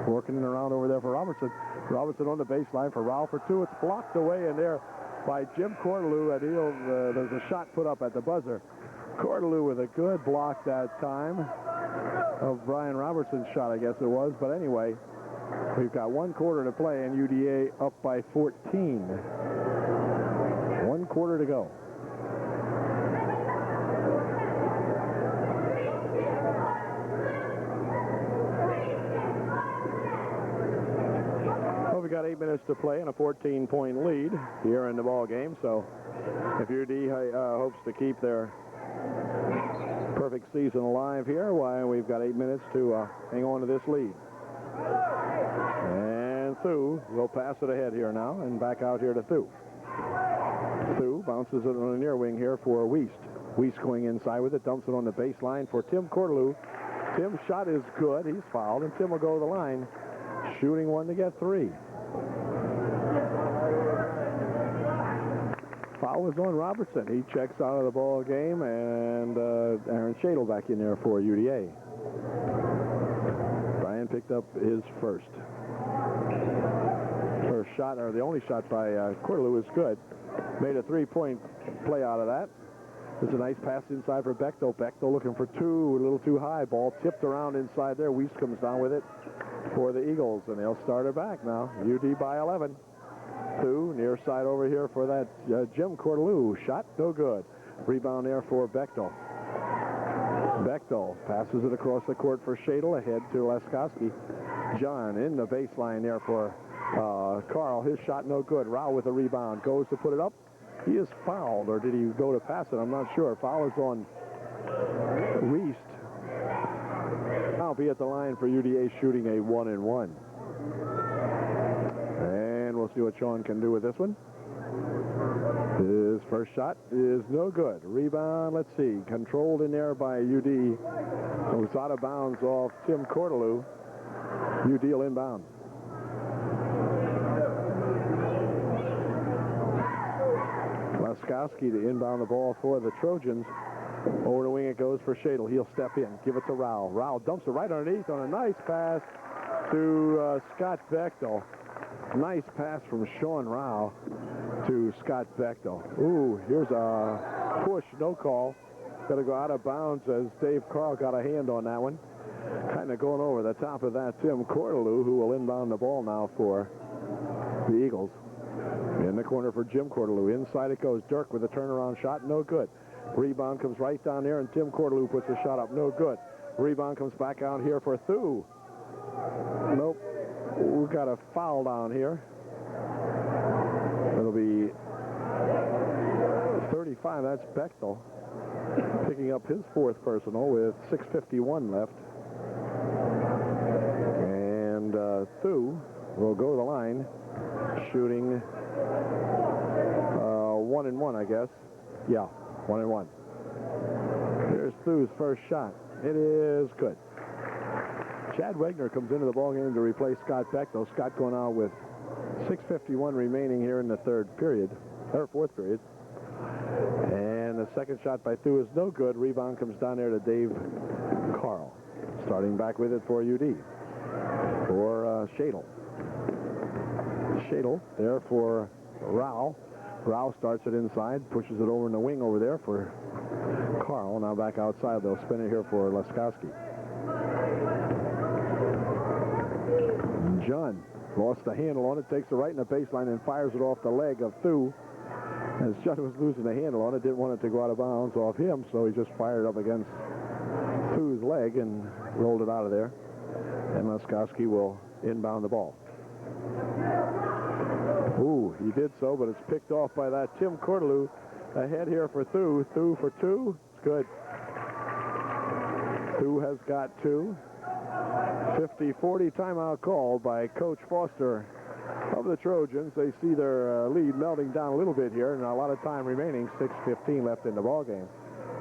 working it around over there for Robertson. Robertson on the baseline for Rao for two. It's blocked away in there by Jim Cordelou, and there's a shot put up at the buzzer. Cordelou with a good block that time of Brian Robertson's shot, I guess it was. But anyway, we've got 1 quarter to play, and UDA up by 14. 1 quarter to go. Well, we got 8 minutes to play and a 14-point lead here in the ball game. So if UD hopes to keep their perfect season alive here, why, we've got 8 minutes to hang on to this lead. And Thu will pass it ahead here now and back out here to Thu. Thu bounces it on the near wing here for Wiest. Wiest going inside with it, dumps it on the baseline for Tim Cordelou. Tim's shot is good. He's fouled, and Tim will go to the line, shooting one to get 3. Foul was on Robertson. He checks out of the ball game, and Aaron Shadle back in there for UDA. Brian picked up his first shot, or the only shot by Cordelou, is good. Made a 3-point play out of that. There's a nice pass inside for Bechtel. Bechtel looking for two, a little too high. Ball tipped around inside there. Wiest comes down with it for the Eagles, and they'll start it back now. UD by 11. Thu near side over here for that Jim Cordelou. Shot no good. Rebound there for Bechtel. Bechtel passes it across the court for Shadle, ahead to Laskowski. John in the baseline there for Carl. His shot no good. Rao with a rebound. Goes to put it up. He is fouled, or did he go to pass it? I'm not sure. Foul is on Wiest. I'll be at the line for UDA shooting a 1-and-1. And we'll see what Sean can do with this one. His first shot is no good. Rebound, let's see, controlled in there by UD. It was out of bounds off Tim Cordelou. UD will inbound. Laskowski to inbound the ball for the Trojans. Over the wing it goes for Shadle. He'll step in, give it to Rao. Rao dumps it right underneath on a nice pass to Scott Bechtel. Nice pass from Sean Rao to Scott Bechtel. Ooh, here's a push, no call. Got to go out of bounds as Dave Carl got a hand on that one. Kind of going over the top of that, Tim Cordelou, who will inbound the ball now for the Eagles. In the corner for Jim Cordelou. Inside it goes. Dirk with a turnaround shot. No good. Rebound comes right down there, and Tim Cordelou puts a shot up. No good. Rebound comes back out here for Thu. Nope. We've got a foul down here. It'll be 35. That's Bechtel picking up his 4th personal with 6:51 left. And Thu will go to the line shooting 1-and-1, I guess. Yeah, 1-and-1. Here's Thu's first shot. It is good. Chad Wegner comes into the ballgame to replace Scott Bechtel. Scott going out with 6:51 remaining here in the 4th period. And the second shot by Thu is no good. Rebound comes down there to Dave Carl. Starting back with it for UD. For Shadle. Shadle there for Rao. Rao starts it inside, pushes it over in the wing over there for Carl. Now back outside. They'll spin it here for Laskowski. John lost the handle on it, takes it right in the baseline and fires it off the leg of Thu. As Judd was losing the handle on it, didn't want it to go out of bounds off him, so he just fired up against Thu's leg and rolled it out of there. And Laskowski will inbound the ball. Ooh, he did so, but it's picked off by that Tim Cordelou. Ahead here for Thu. Thu for 2. It's good. Thu has got 2. 50-40 timeout called by Coach Foster of the Trojans. They see their lead melting down a little bit here, and a lot of time remaining. 6:15 left in the ball game.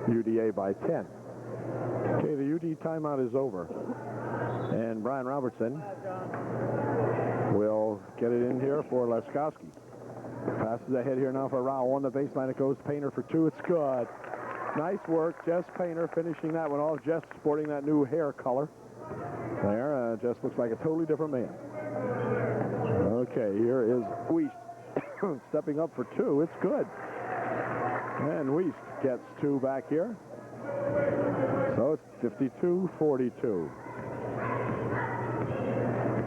UDA by 10. Okay, the UD timeout is over. And Brian Robertson will get it in here for Laskowski. Passes ahead here now for Rao. On the baseline it goes. Painter for 2. It's good. Nice work. Jess Painter finishing that one off. Jess sporting that new hair color. There, Jess looks like a totally different man. Okay, here is Wiest stepping up for 2. It's good. And Wiest gets 2 back here. So it's 52-42.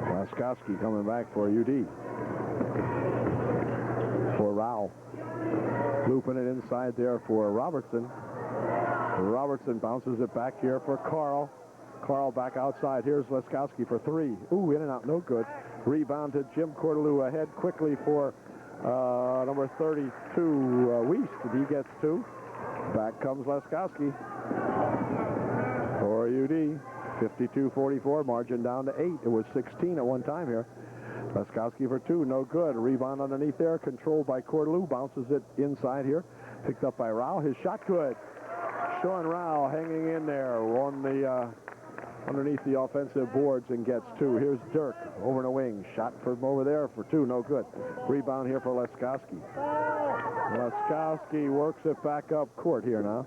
Laskowski coming back for UD. For Rao. Looping it inside there for Robertson. Robertson bounces it back here for Carl. Carl back outside. Here's Laskowski for 3. Ooh, in and out, no good. Rebound to Jim Cordelou ahead quickly for number 32, Wiest. He gets 2. Back comes Laskowski for UD. 52-44, margin down to 8. It was 16 at one time here. Laskowski for 2, no good. Rebound underneath there, controlled by Cordelou. Bounces it inside here. Picked up by Rao. His shot good. Sean Rao hanging in there on the underneath the offensive boards and gets 2. Here's Dirk over in the wing. Shot from over there for 2, no good. Rebound here for Laskowski. Laskowski works it back up court here now.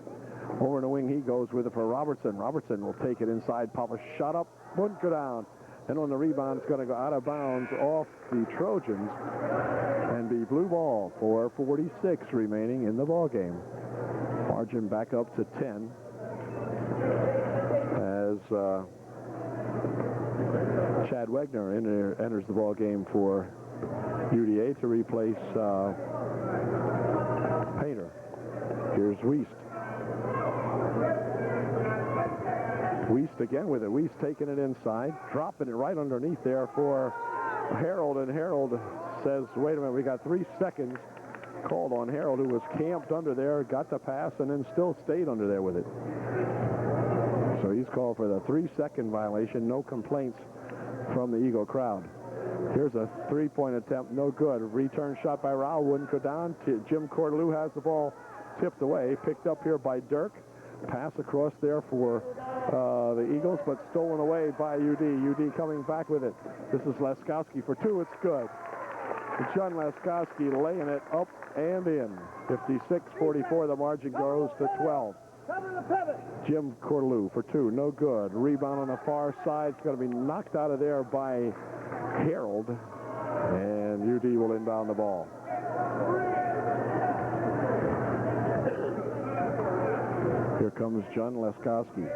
Over in the wing he goes with it for Robertson. Robertson will take it inside. Pop a shot up. Wouldn't go down. And on the rebound, it's going to go out of bounds off the Trojans and be blue ball. 4:46 remaining in the ball game. Margin back up to 10 as Chad Wegner enters the ball game for UDA to replace Painter. Here's Wiest. Wiest again with it. Wiest taking it inside, dropping it right underneath there for Harold, and Harold says, wait a minute, we got 3 seconds called on Harold, who was camped under there, got the pass, and then still stayed under there with it. So he's called for the 3-second violation. No complaints from the Eagle crowd. Here's a 3-point attempt, no good. Return shot by Rao, wouldn't go down. Jim Cordelou has the ball tipped away, picked up here by Dirk. Pass across there for the Eagles, but stolen away by UD. UD coming back with it. This is Laskowski for 2. It's good. John Laskowski laying it up and in. 56-44. The margin goes to 12. Jim Cordelou for 2. No good. Rebound on the far side. It's going to be knocked out of there by Harold. And UD will inbound the ball. Here comes John Laskowski.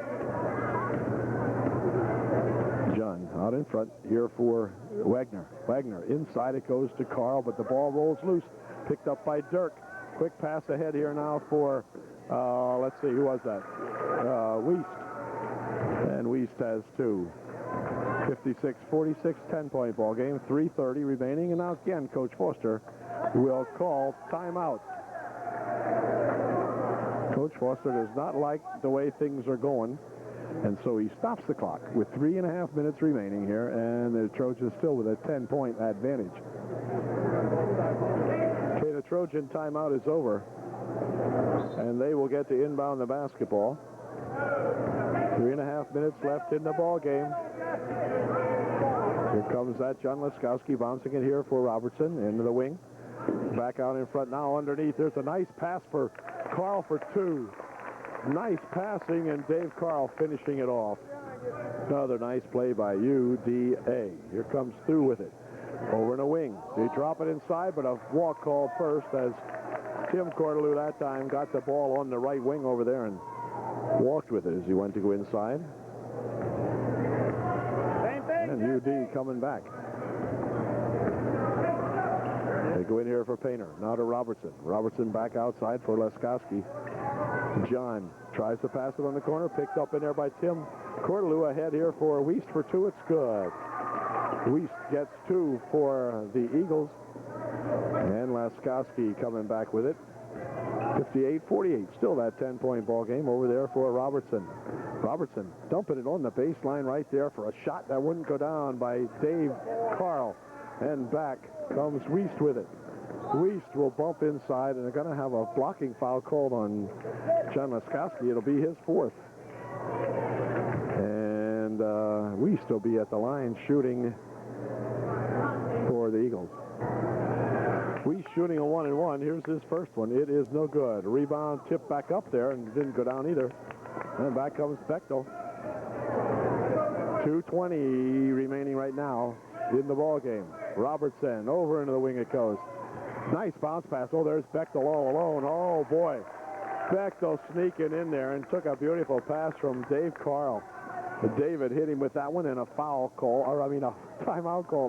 John out in front here for Wagner. Wagner inside it goes to Carl, but the ball rolls loose. Picked up by Dirk. Quick pass ahead here now for, let's see, who was that? Wiest. And Wiest has 2. 56-46, 10-point ball game. 3:30 remaining. And now again, Coach Foster will call timeout. Coach Foster does not like the way things are going, and so he stops the clock with 3.5 minutes remaining here, and the Trojans still with a 10-point advantage. Okay, the Trojan timeout is over, and they will get to inbound the basketball. 3.5 minutes left in the ball game. Here comes that John Laskowski bouncing it here for Robertson into the wing. Back out in front now underneath. There's a nice pass for Carl for 2. Nice passing, and Dave Carl finishing it off. Another nice play by UDA. Here comes Thu with it. Over in a wing. They drop it inside, but a walk call first as Tim Cordelou that time got the ball on the right wing over there and walked with it as he went to go inside. And UD coming back. go in here for Painter. Now to Robertson. Robertson back outside for Laskowski. John tries to pass it on the corner. Picked up in there by Tim Cordelou. Ahead here for Wiest for 2. It's good. Wiest gets 2 for the Eagles. And Laskowski coming back with it. 58-48. Still that 10-point ball game over there for Robertson. Robertson dumping it on the baseline right there for a shot that wouldn't go down by Dave Carl. And back comes Wiest with it. Wiest will bump inside, and they're going to have a blocking foul called on John Laskowski. It'll be his 4th. And Wiest will be at the line shooting for the Eagles. Wiest shooting a 1-and-1. Here's his first one. It is no good. Rebound tipped back up there and didn't go down either. And back comes Bechtel. 2:20 remaining right now in the ball game. Robertson over into the wing it goes. Nice bounce pass. Oh, there's Bechtel all alone. Oh, boy. Bechtel sneaking in there and took a beautiful pass from Dave Carl. David hit him with that one and a foul call, or I mean a timeout call.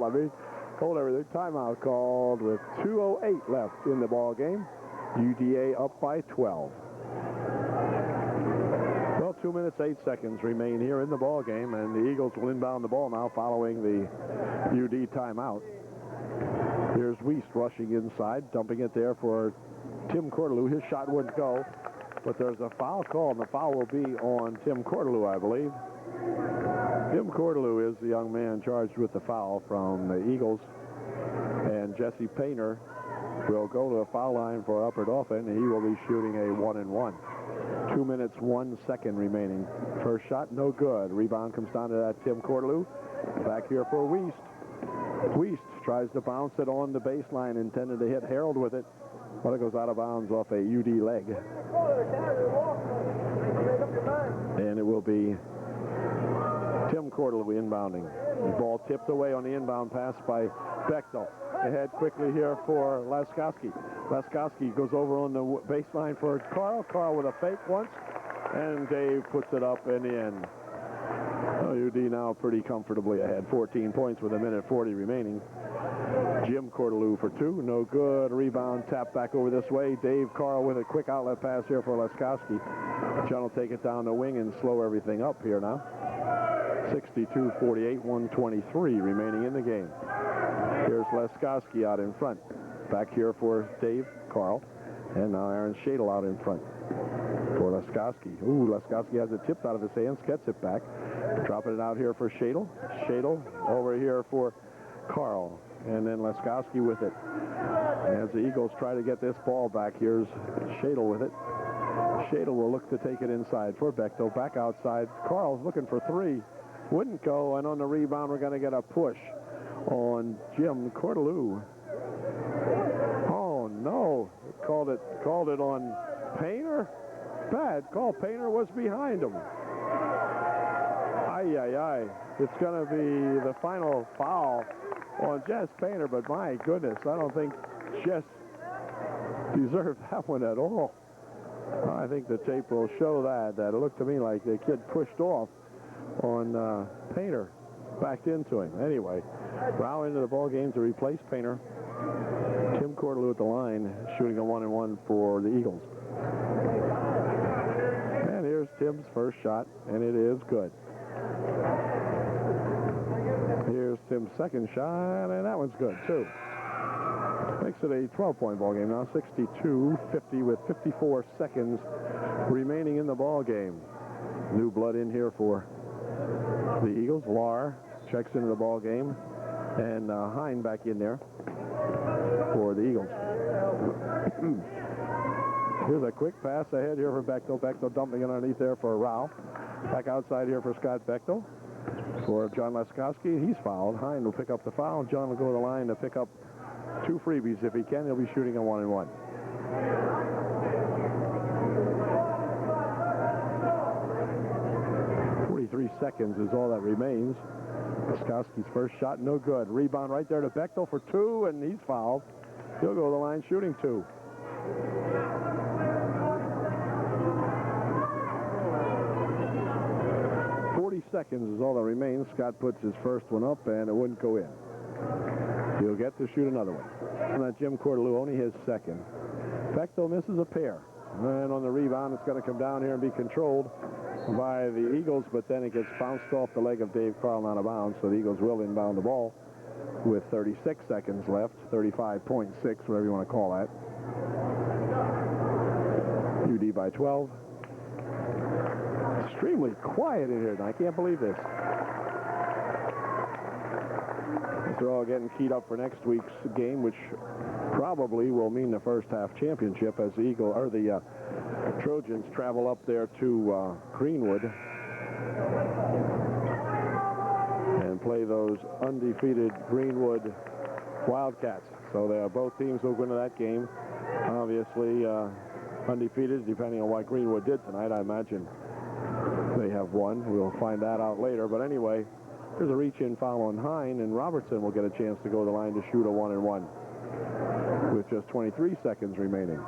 Hold everything. Timeout called with 2:08 left in the ball game. UDA up by 12. Well, 2 minutes, 8 seconds remain here in the ball game, and the Eagles will inbound the ball now following the UD timeout. Here's Wiest rushing inside, dumping it there for Tim Cordelou. His shot wouldn't go, but there's a foul call, and the foul will be on Tim Cordelou, I believe. Tim Cordelou is the young man charged with the foul from the Eagles, and Jesse Painter will go to the foul line for Upper Dauphin, and he will be shooting a 1-and-1. 2 minutes, 1 second remaining. First shot, no good. Rebound comes down to that Tim Cordelou. Back here for Wiest. Wiest tries to bounce it on the baseline, intended to hit Harold with it, but it goes out of bounds off a UD leg. And it will be Tim Cordelou inbounding. The ball tipped away on the inbound pass by Bechtel. Ahead quickly here for Laskowski. Laskowski goes over on the baseline for Carl. Carl with a fake once, and Dave puts it up in the end. UD now pretty comfortably ahead. 14 points with 1:40 remaining. Jim Cordelou for 2. No good. Rebound tap back over this way. Dave Carl with a quick outlet pass here for Laskowski. John will take it down the wing and slow everything up here now. 62-48, 1:23 remaining in the game. Here's Laskowski out in front. Back here for Dave Carl. And now Aaron Shadle out in front for Laskowski. Ooh, Laskowski has it tipped out of his hands, gets it back. Dropping it out here for Shadle. Shadle over here for Carl. And then Laskowski with it. As the Eagles try to get this ball back, here's Shadle with it. Shadle will look to take it inside for Bechtel. Back outside. Carl's looking for 3. Wouldn't go, and on the rebound, we're going to get a push on Jim Cordelou. Oh, no. Called it on Painter. Bad call. Painter was behind him. Ay. It's going to be the final foul on Jess Painter, but my goodness, I don't think Jess deserved that one at all. I think the tape will show that it looked to me like the kid pushed off on Painter, backed into him. Anyway, Rao into the ball game to replace Painter. Tim Cordelou at the line, shooting a 1-and-1 for the Eagles. And here's Tim's first shot, and it is good. Here's Tim's second shot, and that one's good, too. Makes it a 12-point ball game now, 62-50 with 54 seconds remaining in the ball game. New blood in here for the Eagles. Lahr checks into the ball game, and Hine back in there for the Eagles. Here's a quick pass ahead here for Bechtel. Bechtel dumping it underneath there for Rao. Back outside here for Scott Bechtel. For John Laskowski, he's fouled. Hine will pick up the foul. John will go to the line to pick up 2 freebies. If he can, he'll be shooting a 1-and-1. Seconds is all that remains. Laskowski's first shot, no good. Rebound right there to Bechtel for 2, and he's fouled. He'll go to the line shooting 2. Seconds is all that remains. Scott puts his first one up, and it wouldn't go in. He'll get to shoot another one. And that Jim Cordelou, only his second. Bechtel misses a pair. And on the rebound, it's going to come down here and be controlled by the Eagles, but then it gets bounced off the leg of Dave Carl out of bounds, so the Eagles will inbound the ball with 36 seconds left, 35.6, whatever you want to call that. UD by 12. Extremely quiet in here, and I can't believe this. They're all getting keyed up for next week's game, which probably will mean the first half championship as the Trojans travel up there to Greenwood and play those undefeated Greenwood Wildcats. So both teams will go into that game. Obviously, undefeated, depending on what Greenwood did tonight. I imagine they have won. We'll find that out later. But anyway, there's a reach-in foul on Hine, and Robertson will get a chance to go to the line to shoot a 1-and-1 with just 23 seconds remaining.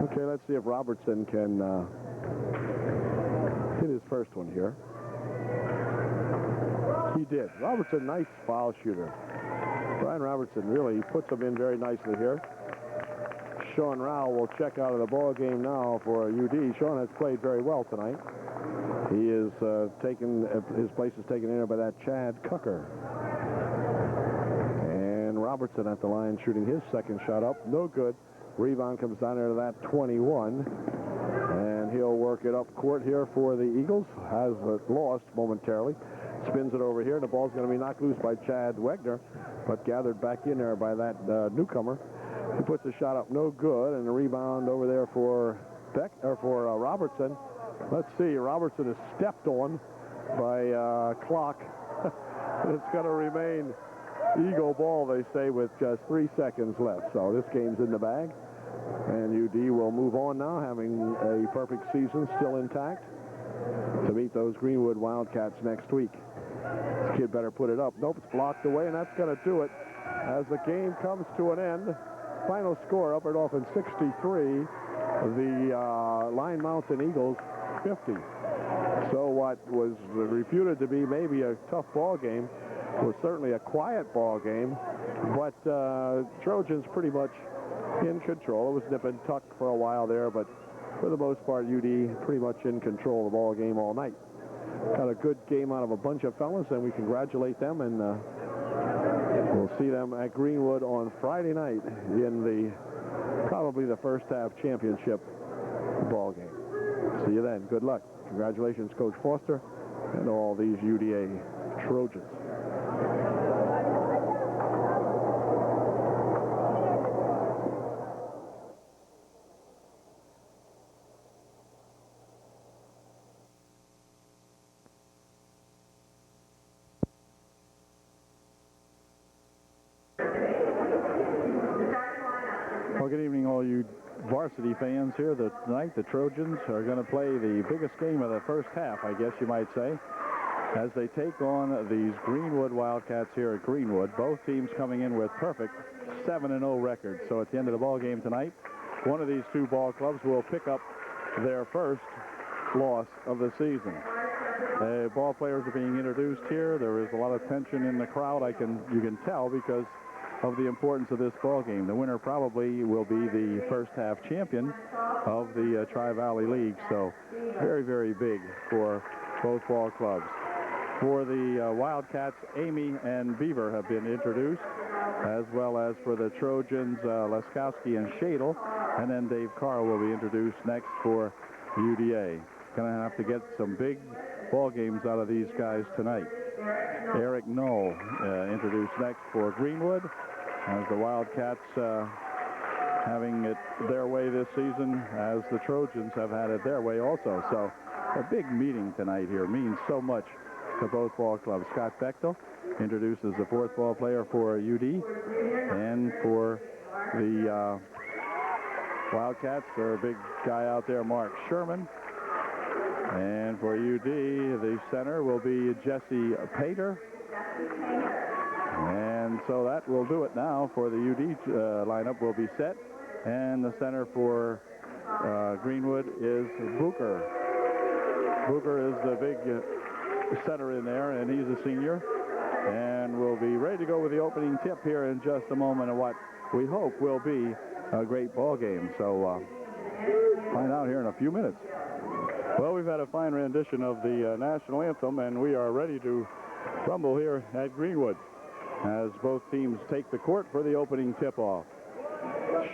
Okay, let's see if Robertson can hit his first one here. He did. Robertson, nice foul shooter. Brian Robertson really puts them in very nicely here. Sean Rao will check out of the ball game now for UD. Sean has played very well tonight. He is his place is taken in by that Chad Cucker. And Robertson at the line shooting his second shot up. No good. Rebound comes down there to that 21. And he'll work it up court here for the Eagles. Has it lost momentarily. Spins it over here. The ball's going to be knocked loose by Chad Wegner, but gathered back in there by that newcomer. He puts a shot up, no good, and a rebound over there for Robertson. Let's see, Robertson is stepped on by clock. It's going to remain Eagle ball, they say, with just 3 seconds left. So this game's in the bag, and UD will move on now, having a perfect season still intact, to meet those Greenwood Wildcats next week. This kid better put it up. Nope, it's blocked away, and that's going to do it as the game comes to an end. Final score, Upper Dauphin 63, the Line Mountain Eagles 50. So what was reputed to be maybe a tough ball game was certainly a quiet ball game, but Trojans pretty much in control. It was nip and tuck for a while there, but for the most part, UD pretty much in control of the ball game all night. Got a good game out of a bunch of fellas, and we congratulate them, and we'll see them at Greenwood on Friday night in probably the first half championship ball game. See you then. Good luck. Congratulations, Coach Foster, and all these UDA Trojans. Well, good evening, all you Varsity fans here. Tonight, the Trojans are going to play the biggest game of the first half, I guess you might say, as they take on these Greenwood Wildcats here at Greenwood. Both teams coming in with perfect 7-0 records. So at the end of the ball game tonight, one of these two ball clubs will pick up their first loss of the season. Ball players are being introduced here. There is a lot of tension in the crowd. You can tell because of the importance of this ball game. The winner probably will be the first half champion of the Tri-Valley League. So very, very big for both ball clubs. For the Wildcats, Amy and Beaver have been introduced, as well as for the Trojans, Leskowski and Shadle, and then Dave Carr will be introduced next for UDA. Going to have to get some big ball games out of these guys tonight. Eric Knoll introduced next for Greenwood, as the Wildcats having it their way this season, as the Trojans have had it their way also. So a big meeting tonight here means so much to both ball clubs. Scott Bechtel introduces the fourth ball player for UD, and for the Wildcats, their big guy out there, Mark Sherman. And for UD, the center will be Jesse Pater. And so that will do it now for the UD lineup will be set. And the center for Greenwood is Booker. Booker is the big center in there, and he's a senior. And we'll be ready to go with the opening tip here in just a moment of what we hope will be a great ball game. So find out here in a few minutes. Well, we've had a fine rendition of the national anthem, and we are ready to rumble here at Greenwood as both teams take the court for the opening tip-off.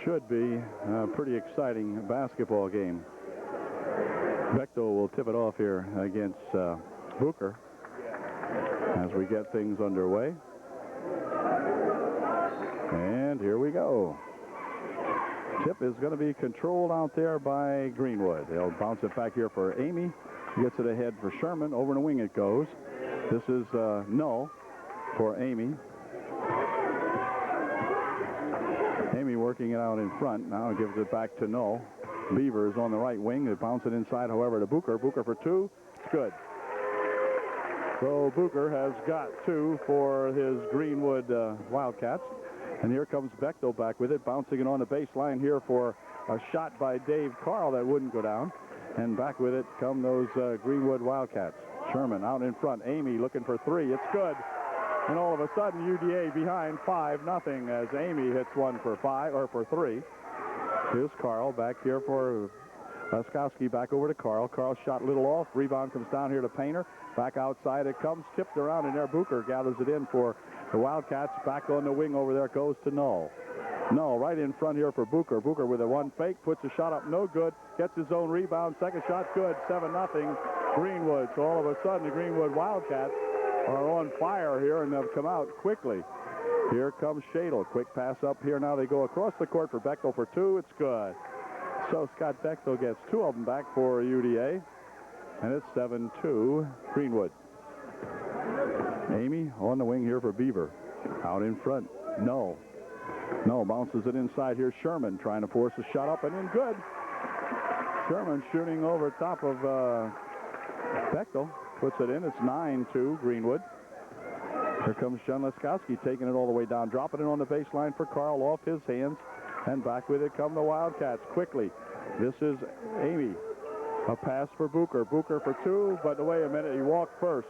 Should be a pretty exciting basketball game. Bechtel will tip it off here against Booker as we get things underway. And here we go. Tip is going to be controlled out there by Greenwood. They'll bounce it back here for Amy. Gets it ahead for Sherman. Over the wing it goes. This is null for Amy. Amy working it out in front. Now gives it back to Null. Beaver is on the right wing. They bounce it inside, however, to Booker. Booker for two. It's good. So Booker has got two for his Greenwood Wildcats. And here comes Bechtel back with it, bouncing it on the baseline here for a shot by Dave Carl that wouldn't go down. And back with it come those Greenwood Wildcats. Sherman out in front. Amy looking for three. It's good. And all of a sudden, UDA behind 5-0 as Amy hits one for three. Here's Carl back here for Laskowski. Back over to Carl. Carl shot a little off. Rebound comes down here to Painter. Back outside it comes. Tipped around in there. Booker gathers it in for the Wildcats. Back on the wing over there goes to Null. Null right in front here for Booker. Booker with a one fake. Puts a shot up. No good. Gets his own rebound. Second shot good. 7-0 Greenwood. So all of a sudden the Greenwood Wildcats are on fire here, and they've come out quickly. Here comes Shadle. Quick pass up here. Now they go across the court for Bechtel for two. It's good. So Scott Bechtel gets two of them back for UDA. And it's 7-2 Greenwood. Amy on the wing here for Beaver. Out in front. Null bounces it inside. Here's Sherman trying to force a shot up and in. Good. Sherman shooting over top of Bechtel. Puts it in. It's 9-2 Greenwood. Here comes John Laskowski taking it all the way down. Dropping it on the baseline for Carl off his hands. And back with it come the Wildcats quickly. This is Amy. A pass for Booker. Booker for two, but wait a minute. He walked first.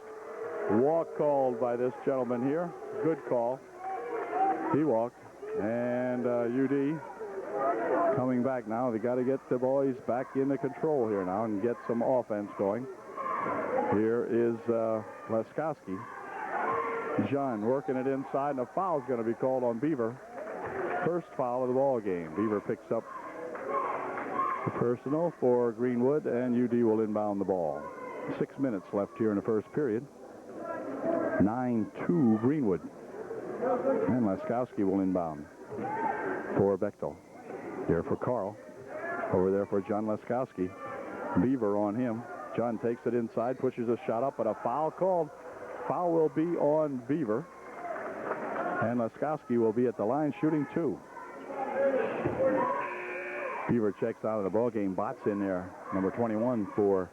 Walk called by this gentleman here. Good call. He walked. And UD coming back now. They got to get the boys back into control here now and get some offense going. Here is Laskowski. John working it inside, and a foul's going to be called on Beaver. First foul of the ball game. Beaver picks up the personal for Greenwood, and UD will inbound the ball. 6 minutes left here in the first period. 9-2 Greenwood. And Laskowski will inbound for Bechtel. Here for Carl. Over there for John Laskowski. Beaver on him. John takes it inside, pushes a shot up, but a foul called. Foul will be on Beaver. And Laskowski will be at the line shooting two. Beaver checks out of the ball game. Bots in there, number 21 for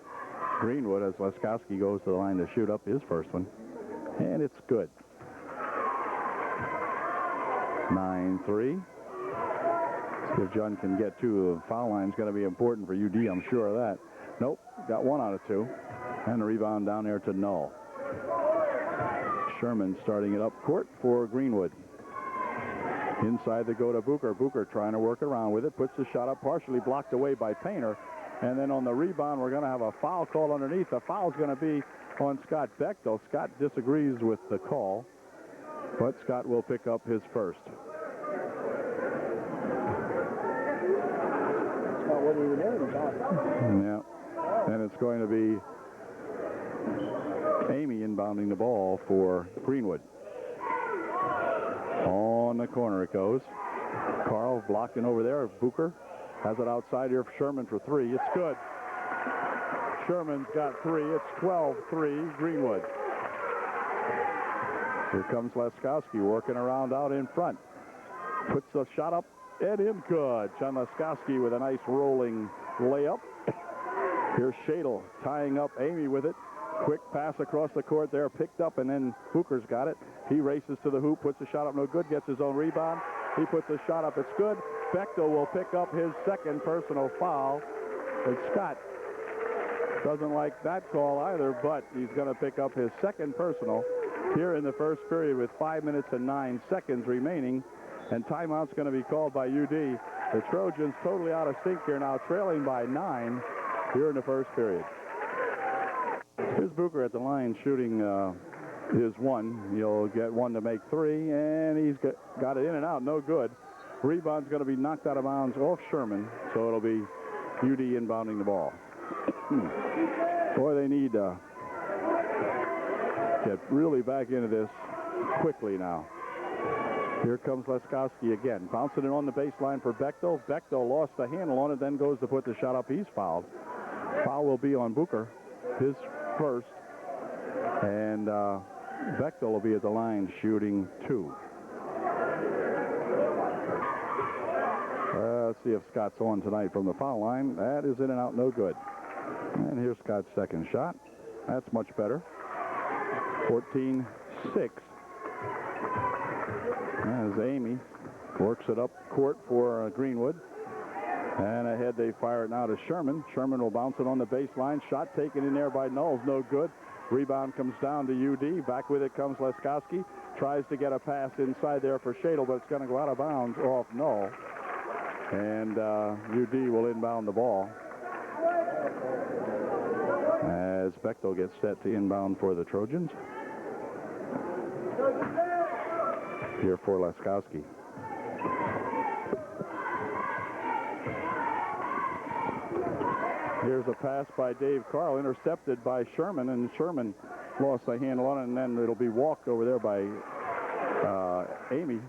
Greenwood, as Laskowski goes to the line to shoot up his first one. And it's good. 9-3. See if John can get two. The foul line is going to be important for UD, I'm sure of that. Nope, got one out of two. And the rebound down there to Null. Sherman starting it up court for Greenwood. Inside they go to Booker. Booker trying to work around with it. Puts the shot up, partially blocked away by Painter. And then on the rebound, we're going to have a foul call underneath. The foul's going to be on Scott Bechtel. Scott disagrees with the call, but Scott will pick up his first. Yeah, and it's going to be Amy inbounding the ball for Greenwood. On the corner it goes. Carl blocking over there. Booker has it outside here for Sherman for three. It's good. Sherman's got three. It's 12-3 Greenwood. Here comes Laskowski working around out in front. Puts the shot up and in good. John Laskowski with a nice rolling layup. Here's Shadle tying up Amy with it. Quick pass across the court there, picked up, and then Booker's got it. He races to the hoop, puts the shot up, no good, gets his own rebound. He puts the shot up, it's good. Bechtel will pick up his second personal foul. And Scott doesn't like that call either, but he's going to pick up his second personal. here in the first period with 5 minutes and 9 seconds remaining. And timeout's going to be called by UD. The Trojans totally out of sync here now, trailing by 9 here in the first period. Here's Booker at the line shooting his one. He'll get one to make three, and he's got it in and out, no good. Rebound's going to be knocked out of bounds off Sherman, so it'll be UD inbounding the ball. Boy, they need to get really back into this quickly now. Here comes Leskowski again, bouncing it on the baseline for Bechtel. Bechtel lost the handle on it, then goes to put the shot up. He's fouled. Foul will be on Booker, his first, and Bechtel will be at the line shooting 2. Let's see if Scott's on tonight from the foul line. That is in and out, no good. And here's Scott's second shot. That's much better. 14-6. As Amy works it up court for Greenwood. And ahead they fire it now to Sherman. Sherman will bounce it on the baseline. Shot taken in there by Knowles, no good. Rebound comes down to UD. Back with it comes Leskowski. Tries to get a pass inside there for Shadle, but it's going to go out of bounds off Knoll. And UD will inbound the ball as Bechtel gets set to inbound for the Trojans. Here for Leskowski. Here's a pass by Dave Carl, intercepted by Sherman, and Sherman lost the handle on it, and then it'll be walked over there by Amy.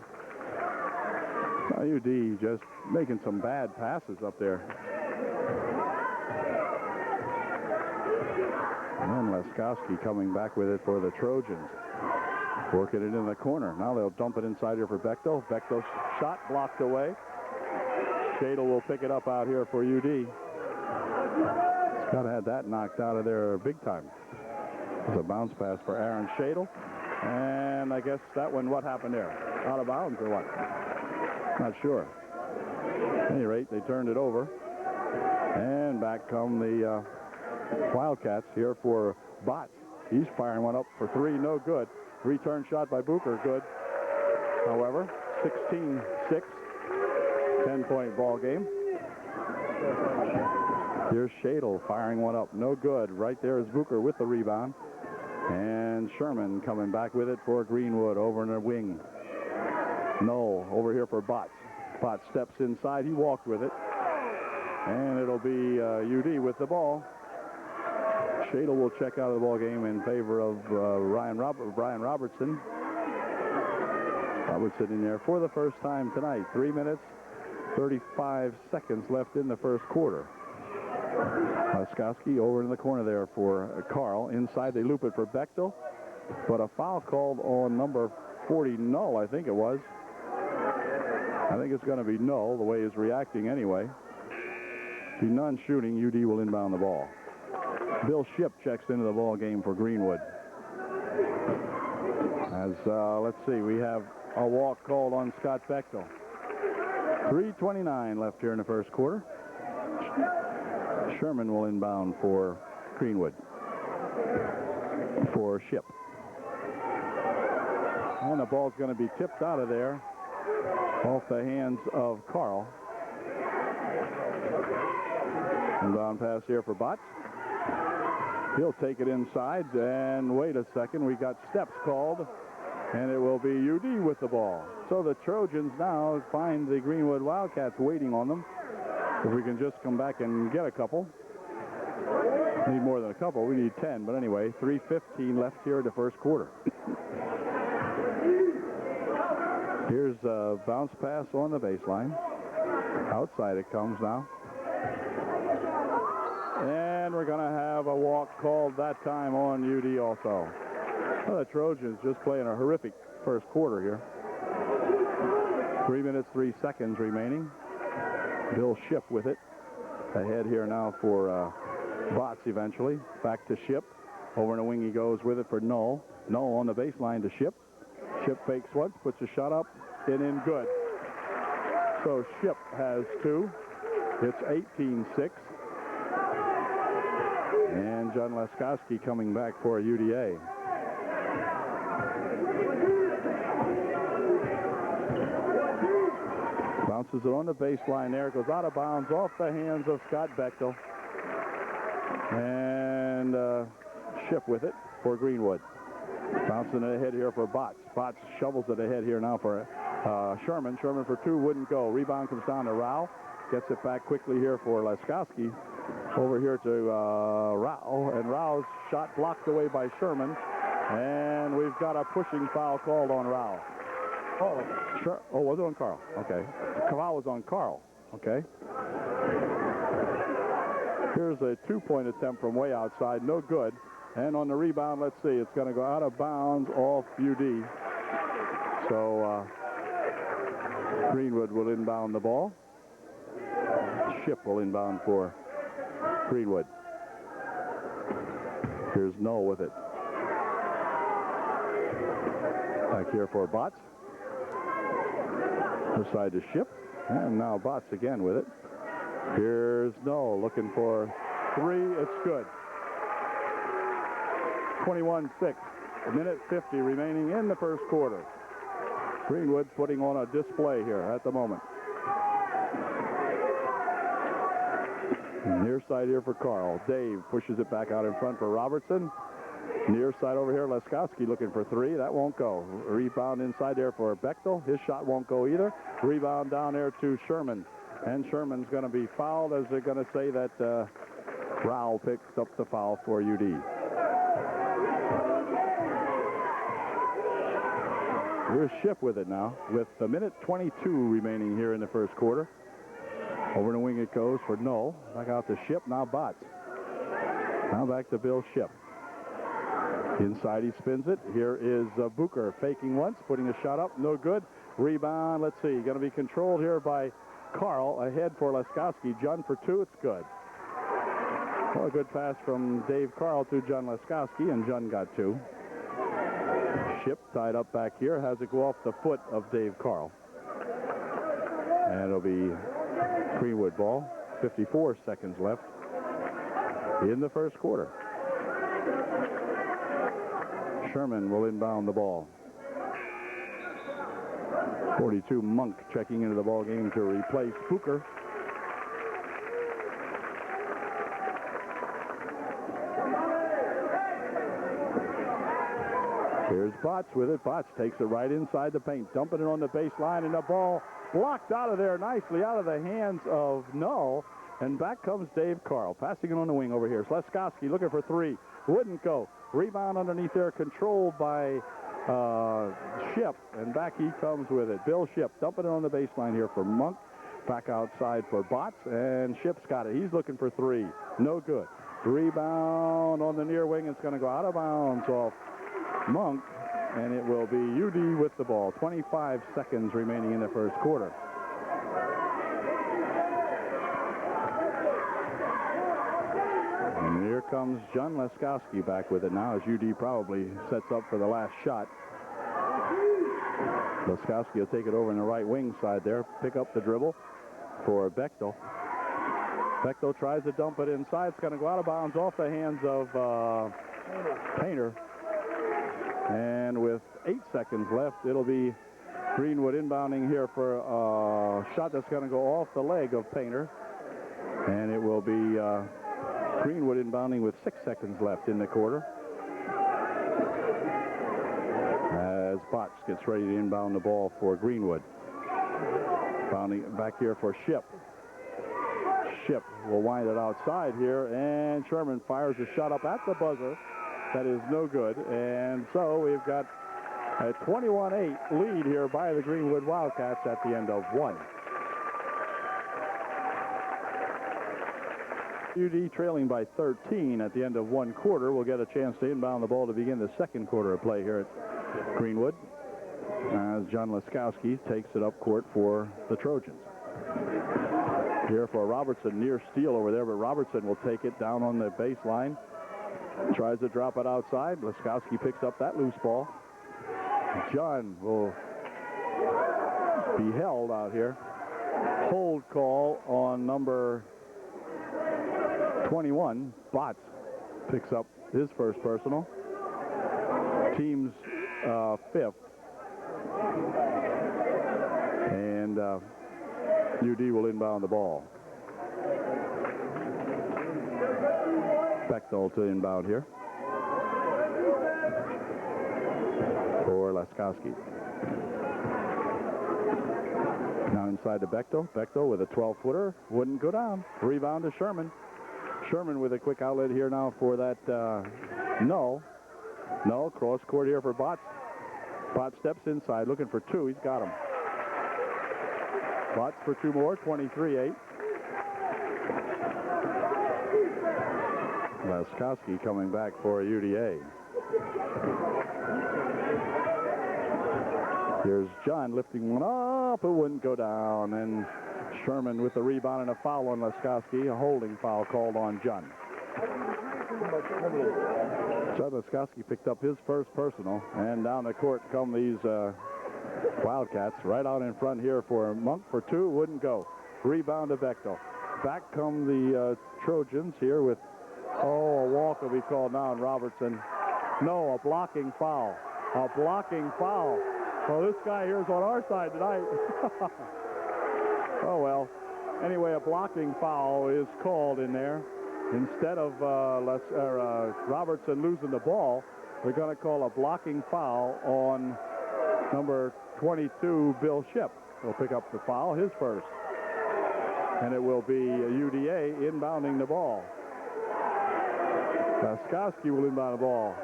UD just making some bad passes up there. And then Leskowski coming back with it for the Trojans. Working it in the corner. Now they'll dump it inside here for Bechtel. Bechtel's shot blocked away. Shadle will pick it up out here for UD. Scott had that knocked out of there big time. It's a bounce pass for Aaron Shadle. And I guess that one, what happened there? Out of bounds or what? Not sure. At any rate, they turned it over. And back come the Wildcats here for Botts. He's firing one up for 3, no good. Return shot by Booker, good. However, 16-6, 10-point ball game. Here's Shadle firing one up, no good. Right there is Booker with the rebound. And Sherman coming back with it for Greenwood over in the wing. Knoll over here for Botts. Botts steps inside. He walked with it. And it'll be UD with the ball. Shadle will check out of the ball game in favor of Brian Robertson. Robertson in there for the first time tonight. 3 minutes, 35 seconds left in the first quarter. Leskowski over in the corner there for Carl. Inside they loop it for Bechtel. But a foul called on number 40, Null, I think it was. I think it's going to be Null, the way he's reacting anyway. Be none shooting, UD will inbound the ball. Bill Shipp checks into the ball game for Greenwood. As, let's see, we have a walk called on Scott Bechtel. 3:29 left here in the first quarter. Sherman will inbound for Greenwood. For Shipp. And the ball's going to be tipped out of there off the hands of Carl. Inbound pass here for Botts. He'll take it inside, and wait a second, we got steps called, and it will be UD with the ball. So the Trojans now find the Greenwood Wildcats waiting on them. If we can just come back and get a couple. We need more than a couple, we need 10, but anyway, 3:15 left here in the first quarter. Here's a bounce pass on the baseline. Outside it comes now. And we're going to have a walk called that time on UD also. Well, the Trojans just playing a horrific first quarter here. 3 minutes, 3 seconds remaining. Bill Shipp with it. Ahead here now for Botts eventually. Back to Shipp. Over in the wing he goes with it for Null. Null on the baseline to Shipp. Shipp fakes once, puts a shot up, and in good. So Shipp has 2. It's 18-6. And John Leskowski coming back for UDA. Bounces it on the baseline there. Goes out of bounds off the hands of Scott Bechtel. And Ship with it for Greenwood. Bouncing it ahead here for Botts. Botts shovels it ahead here now for Sherman. Sherman for two, wouldn't go. Rebound comes down to Rao. Gets it back quickly here for Laskowski. Over here to Rao. And Rao's shot blocked away by Sherman. And we've got a pushing foul called on Rao. Sure. Oh, was it on Carl? Okay. Foul was on Carl. Okay. Here's a two-point attempt from way outside. No good. And on the rebound, let's see. It's going to go out of bounds off UD. So Greenwood will inbound the ball. Ship will inbound for Greenwood. Here's Null with it. Back here for Botts. This side to Ship. And now Botts again with it. Here's Null looking for three. It's good. 21-6. A minute 50 remaining in the first quarter. Greenwood putting on a display here at the moment. Near side here for Carl. Dave pushes it back out in front for Robertson. Near side over here, Laskowski looking for three. That won't go. Rebound inside there for Bechtel. His shot won't go either. Rebound down there to Sherman. And Sherman's going to be fouled, as they're going to say that Rao picked up the foul for UD. Here's Ship with it now, with a minute 22 remaining here in the first quarter. Over the wing it goes for Null. Back out to Ship, now Botts. Now back to Bill Ship. Inside he spins it. Here is Booker faking once, putting a shot up, no good. Rebound, let's see, going to be controlled here by Carl. Ahead for Laskowski. Jun for two, it's good. Well, a good pass from Dave Carl to John Laskowski, and Jun got two. Ship tied up back here, has it go off the foot of Dave Carl. And it'll be Greenwood ball. 54 seconds left in the first quarter. Sherman will inbound the ball. 42 Monk checking into the ball game to replace Booker. Here's Botts with it. Botts takes it right inside the paint, dumping it on the baseline, and the ball blocked out of there nicely out of the hands of Null. And back comes Dave Carl, passing it on the wing over here. Laskowski looking for three. Wouldn't go. Rebound underneath there, controlled by Ship, and back he comes with it. Bill Ship dumping it on the baseline here for Monk. Back outside for Botts, and Ship's got it. He's looking for three. No good. Rebound on the near wing. It's going to go out of bounds off Monk, and it will be UD with the ball. 25 seconds remaining in the first quarter. And here comes John Laskowski back with it now, as UD probably sets up for the last shot. Laskowski will take it over in the right wing side there, pick up the dribble for Bechtel. Bechtel tries to dump it inside. It's going to go out of bounds off the hands of Painter. And with 8 seconds left, it'll be Greenwood inbounding here for a shot that's going to go off the leg of Painter. And it will be Greenwood inbounding with 6 seconds left in the quarter. As Botts gets ready to inbound the ball for Greenwood. Bounding back here for Ship. Ship will wind it outside here, and Sherman fires a shot up at the buzzer. That is no good. And so we've got a 21-8 lead here by the Greenwood Wildcats at the end of one. UD trailing by 13 at the end of one quarter will get a chance to inbound the ball to begin the second quarter of play here at Greenwood, as John Laskowski takes it up court for the Trojans. Here for Robertson, near steal over there, but Robertson will take it down on the baseline. Tries to drop it outside. Laskowski picks up that loose ball. John will be held out here. Hold call on number 21. Botts picks up his first personal. Team's fifth. And UD will inbound the ball. Bechtel to inbound here for Laskowski. Now inside to Bechtel. Bechtel with a 12-footer. Wouldn't go down. Rebound to Sherman. Sherman with a quick outlet here now for that. No. Cross court here for Botts. Botts steps inside looking for two. He's got him. Botts for two more. 23-8. Laskowski coming back for UDA. Here's John lifting one up. It wouldn't go down. And Sherman with the rebound and a foul on Laskowski. A holding foul called on John. Judd Laskowski picked up his first personal. And down the court come these Wildcats. Right out in front here for Monk for two. Wouldn't go. Rebound to Bechtel. Back come the Trojans here with, a walk will be called now on Robertson. No, a blocking foul. A blocking foul. Well, this guy here is on our side tonight. Oh, well. Anyway, a blocking foul is called in there. Instead of Robertson losing the ball, they're going to call a blocking foul on number 22, Bill Shipp. He'll pick up the foul, his first. And it will be UDA inbounding the ball. Laskowski will inbound the ball.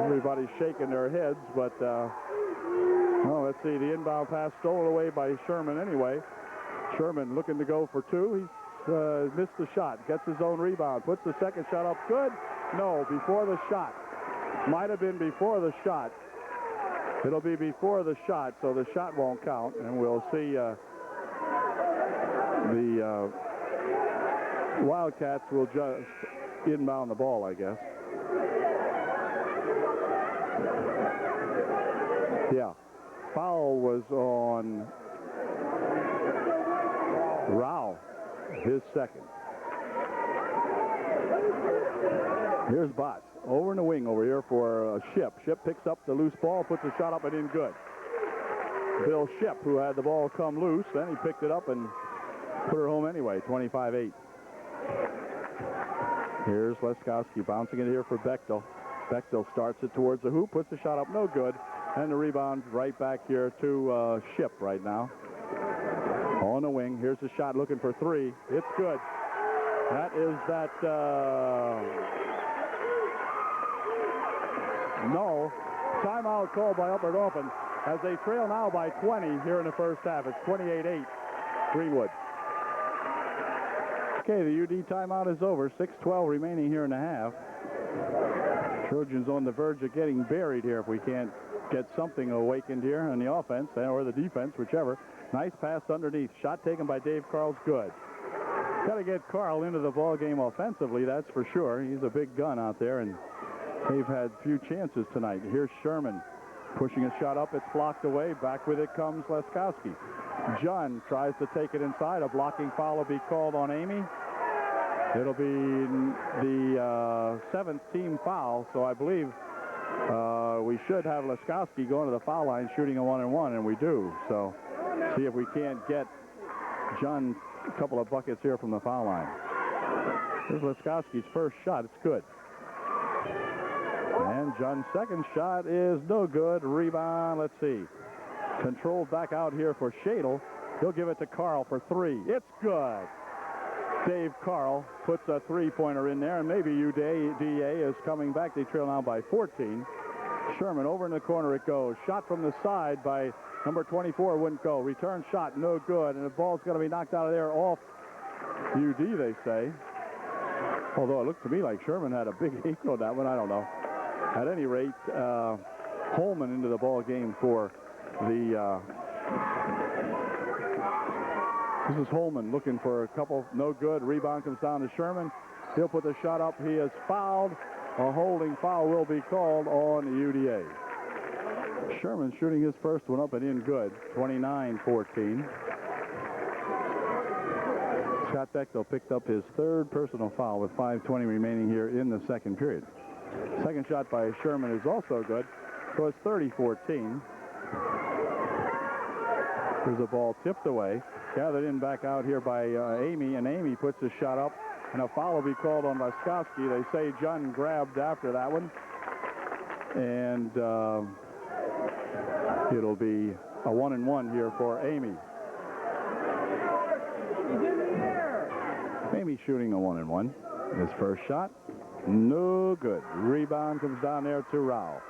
Everybody's shaking their heads, but, let's see. The inbound pass stolen away by Sherman anyway. Sherman looking to go for two. He's missed the shot. Gets his own rebound. Puts the second shot up. Good. No, before the shot. Might have been before the shot. It'll be before the shot, so the shot won't count. And we'll see the Wildcats will just inbound the ball, I guess. Yeah. Foul was on Rao, his second. Here's Botts over in the wing over here for Shipp. Shipp picks up the loose ball, puts the shot up and in good. Bill Shipp, who had the ball come loose, then he picked it up and put her home anyway, 25-8. Here's Laskowski bouncing it here for Bechtel. Bechtel starts it towards the hoop, puts the shot up, no good. And the rebound right back here to Shipp right now. On the wing, here's the shot looking for three. It's good. That is that, no. Timeout called by Upper Norfolk as they trail now by 20 here in the first half. It's 28-8, Greenwood. Okay, the UD timeout is over. 6:12 remaining here in the half. Trojans on the verge of getting buried here if we can't get something awakened here on the offense or the defense, whichever. Nice pass underneath. Shot taken by Dave Carl's good. Got to get Carl into the ball game offensively, that's for sure. He's a big gun out there, and they've had few chances tonight. Here's Sherman pushing a shot up. It's blocked away. Back with it comes Laskowski. John tries to take it inside. A blocking foul will be called on Amy. It'll be the seventh team foul, so I believe we should have Laskowski going to the foul line shooting a 1-and-1, and we do. So see if we can't get John a couple of buckets here from the foul line. Here's Laskowski's first shot. It's good. And John's second shot is no good. Rebound, let's see. Controlled back out here for Shadle. He'll give it to Carl for three. It's good. Dave Carl puts a three-pointer in there, and maybe UDA is coming back. They trail now by 14. Sherman over in the corner it goes. Shot from the side by number 24 wouldn't go. Return shot, no good, and the ball's going to be knocked out of there off UD, they say. Although it looked to me like Sherman had a big ankle on that one. I don't know. At any rate, Holman into the ball game for the... This is Holman looking for a couple. No good. Rebound comes down to Sherman. He'll put the shot up. He is fouled. A holding foul will be called on UDA. Sherman shooting his first one up and in good. 29-14. Scott Bechtel picked up his third personal foul with 5:20 remaining here in the second period. Second shot by Sherman is also good. So it's 30-14. There's a ball tipped away. Gathered in back out here by Amy, and Amy puts a shot up, and a foul will be called on Laskowski. They say John grabbed after that one, and it'll be a 1-and-1 here for Amy. Amy shooting a 1-and-1. His first shot, no good. Rebound comes down there to Rao.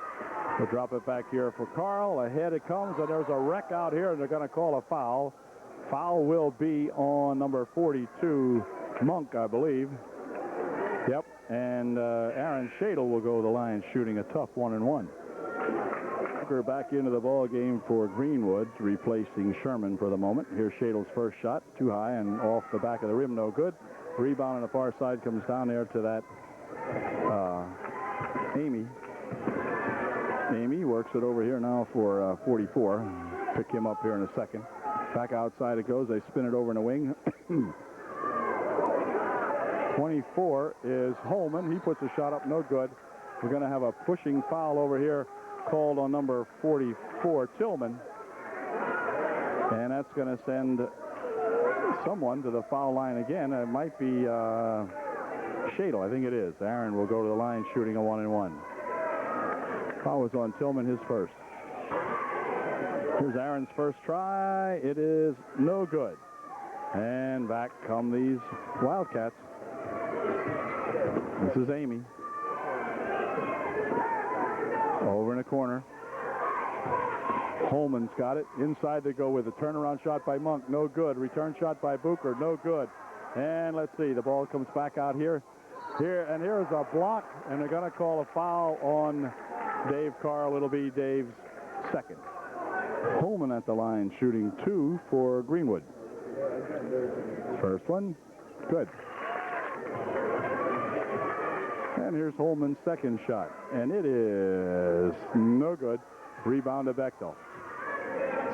We'll drop it back here for Carl. Ahead it comes, and there's a wreck out here, and they're going to call a foul. Foul will be on number 42, Monk, I believe. Yep, and Aaron Shadle will go to the line shooting a tough 1-and-1. Back into the ball game for Greenwood, replacing Sherman for the moment. Here's Shadle's first shot, too high and off the back of the rim, no good. Rebound on the far side comes down there to that Amy. Amy works it over here now for 44. Pick him up here in a second. Back outside it goes. They spin it over in the wing. 24 is Holman. He puts a shot up, no good. We're going to have a pushing foul over here called on number 44, Tillman. And that's going to send someone to the foul line again. It might be Shadle. I think it is. Aaron will go to the line shooting a 1-and-1. Foul was on Tillman, his first. Here's Aaron's first try. It is no good. And back come these Wildcats. This is Amy. Over in the corner. Holman's got it. Inside they go with a turnaround shot by Monk. No good. Return shot by Booker. No good. And let's see. The ball comes back out here. And here's a block. And they're going to call a foul on Dave Carl. It'll be Dave's second. Holman at the line shooting 2 for Greenwood. First one. Good. And here's Holman's second shot. And it is no good. Rebound to Bechtel.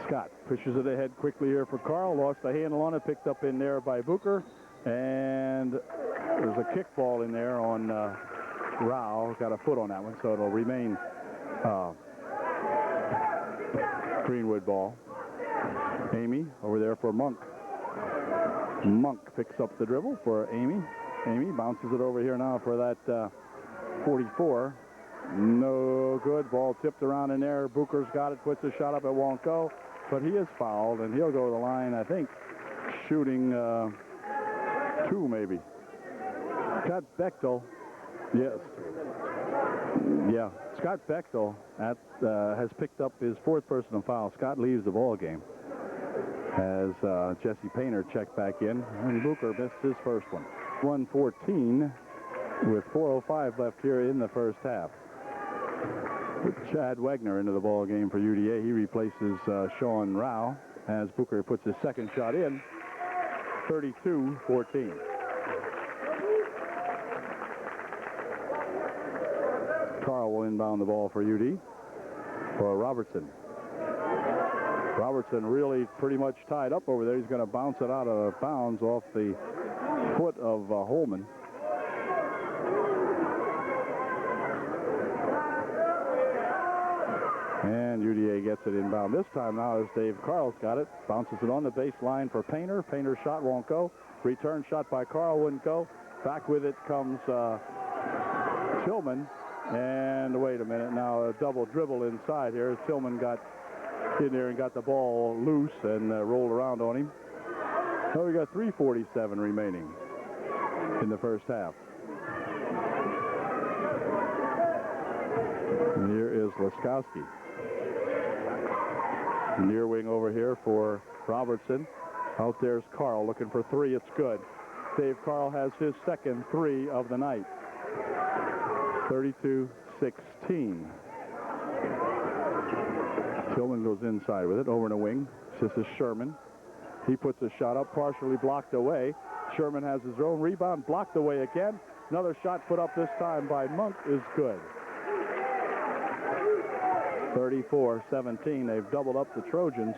Scott pushes it ahead quickly here for Carl. Lost the handle on it. Picked up in there by Booker. And there's a kickball in there on Rao. Got a foot on that one, so it'll remain Greenwood ball. Amy over there for Monk. Monk picks up the dribble for Amy. Amy bounces it over here now for that 44. No good. Ball tipped around in there. Booker's got it. Puts a shot up. It won't go. But he is fouled, and he'll go to the line, I think, shooting 2 maybe. Scott Bechtel. Yes. Yeah. Scott Bechtel has picked up his 4th personal foul. Scott leaves the ball game as Jesse Painter checked back in, and Booker missed his first one. 1:14 with 4:05 left here in the first half. With Chad Wegner into the ball game for UDA. He replaces Sean Rao as Booker puts his second shot in. 32-14. Carl will inbound the ball for UD for Robertson. Robertson really pretty much tied up over there. He's going to bounce it out of bounds off the foot of Holman. And UDA gets it inbound. This time now as Dave Carl's got it. Bounces it on the baseline for Painter. Painter's shot won't go. Return shot by Carl wouldn't go. Back with it comes Tillman. And wait a minute now, a double dribble inside here. Tillman got in there and got the ball loose and rolled around on him. So we got 3:47 remaining in the first half. And here is Laskowski. Near wing over here for Robertson. Out there's Carl looking for 3. It's good. Dave Carl has his second 3 of the night. 32-16. Tillman goes inside with it, over in a wing. This is Sherman. He puts a shot up, partially blocked away. Sherman has his own rebound, blocked away again. Another shot put up this time by Monk is good. 34-17. They've doubled up the Trojans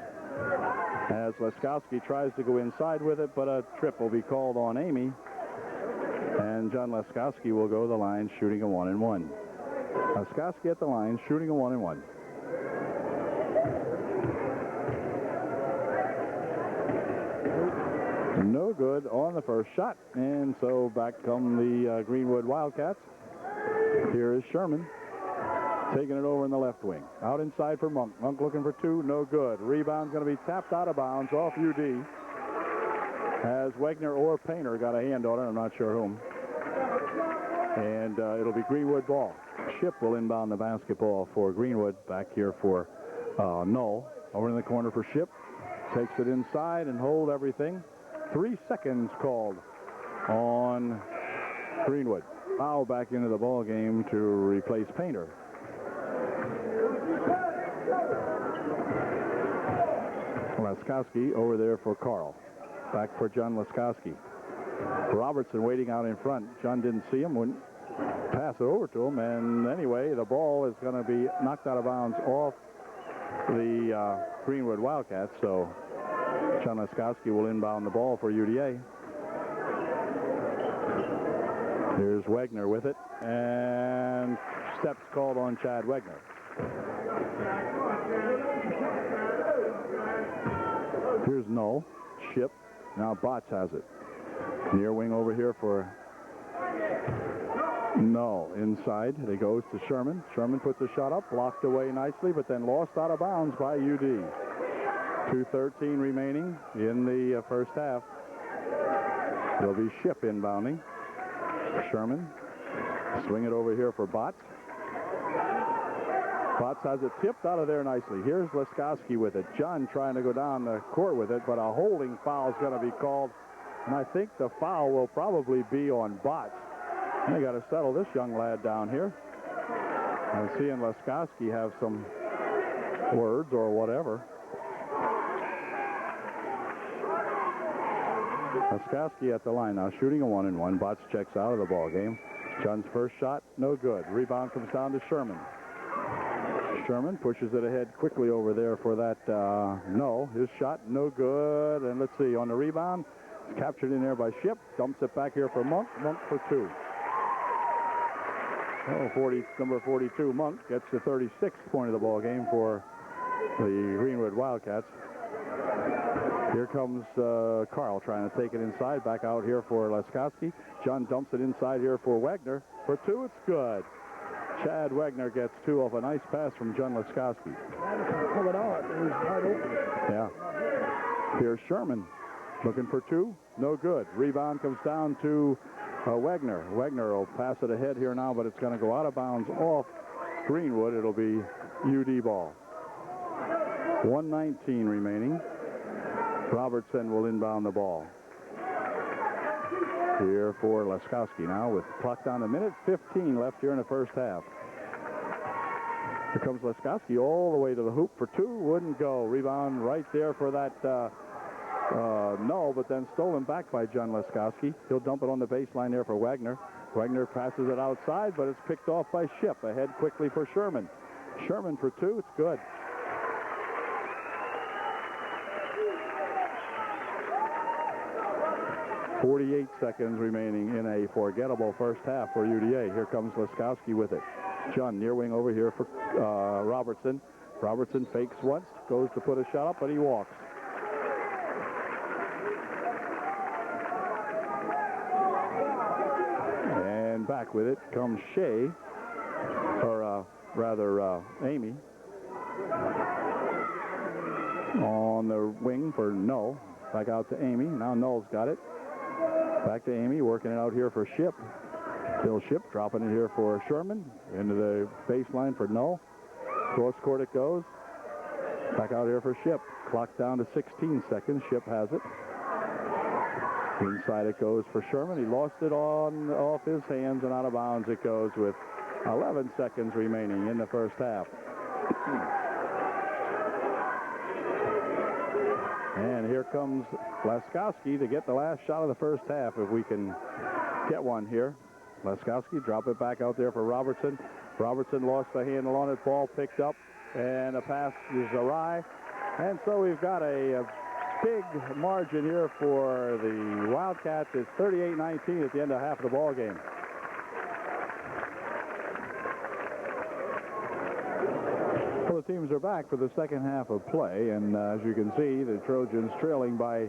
as Laskowski tries to go inside with it, but a trip will be called on Amy. And John Laskowski will go to the line shooting a 1-and-1. Laskowski at the line shooting a 1-and-1. no good on the first shot. And so back come the Greenwood Wildcats. Here is Sherman taking it over in the left wing. Out inside for Monk. Monk looking for two, no good. Rebound's going to be tapped out of bounds off UD. Has Wegner or Painter got a hand on it? I'm not sure whom. And it'll be Greenwood ball. Ship will inbound the basketball for Greenwood. Back here for Null. Over in the corner for Ship. Takes it inside and hold everything. 3 seconds called on Greenwood. Foul back into the ball game to replace Painter. Laskowski over there for Carl. Back for John Laskowski. Robertson waiting out in front. John didn't see him, wouldn't pass it over to him, and anyway, the ball is going to be knocked out of bounds off the Greenwood Wildcats, so John Laskowski will inbound the ball for UDA. Here's Wegner with it, and steps called on Chad Wegner. Here's Null. Ship. Now Botts has it. Near wing over here for Null. Inside. It goes to Sherman. Sherman puts a shot up. Blocked away nicely, but then lost out of bounds by UD. 2:13 remaining in the first half. There'll be Ship inbounding. Sherman. Swing it over here for Botts. Botts has it tipped out of there nicely. Here's Laskowski with it. John trying to go down the court with it, but a holding foul is going to be called. And I think the foul will probably be on Botts. They got to settle this young lad down here. I'm seeing Laskowski have some words or whatever. Laskowski at the line now, shooting a 1-and-1. Botts checks out of the ball game. John's first shot, no good. Rebound comes down to Sherman. Sherman pushes it ahead quickly over there for that Null. His shot, no good. And let's see, on the rebound, it's captured in there by Ship. Dumps it back here for Monk. Monk for two. Number 42, Monk, gets the 36th point of the ball game for the Greenwood Wildcats. Here comes Carl trying to take it inside. Back out here for Laskowski. John dumps it inside here for Wegner. For two, it's good. Chad Wegner gets two off a nice pass from John Laskowski. Pull it out. It was wide open. Yeah. Here's Sherman looking for two. No good. Rebound comes down to Wegner. Wegner will pass it ahead here now, but it's going to go out of bounds off Greenwood. It'll be UD ball. 1:19 remaining. Robertson will inbound the ball. Here for Laskowski now with clock down to minute 15 left here in the first half. Here comes Laskowski all the way to the hoop for two. Wouldn't go. Rebound right there for that Null, but then stolen back by John Laskowski. He'll dump it on the baseline there for Wegner. Wegner passes it outside, but it's picked off by Ship. Ahead quickly for Sherman. Sherman for two. It's good. .48 seconds remaining in a forgettable first half for UDA. Here comes Laskowski with it. John near wing over here for Robertson. Robertson fakes once, goes to put a shot up, but he walks. And back with it comes Shea, or rather Amy. On the wing for Null. Back out to Amy. Now Null's got it. Back to Amy, working it out here for Ship. Still Ship, dropping it here for Sherman. Into the baseline for Null. Cross court it goes. Back out here for Ship. Clock down to 16 seconds. Ship has it. Inside it goes for Sherman. He lost it off his hands, and out of bounds it goes with 11 seconds remaining in the first half. And here comes Laskowski to get the last shot of the first half, if we can get one here. Laskowski, drop it back out there for Robertson. Robertson lost the handle on it. Ball picked up, and the pass is awry. And so we've got a big margin here for the Wildcats. It's 38-19 at the end of half of the ball game. Well, the teams are back for the second half of play, and as you can see, the Trojans trailing by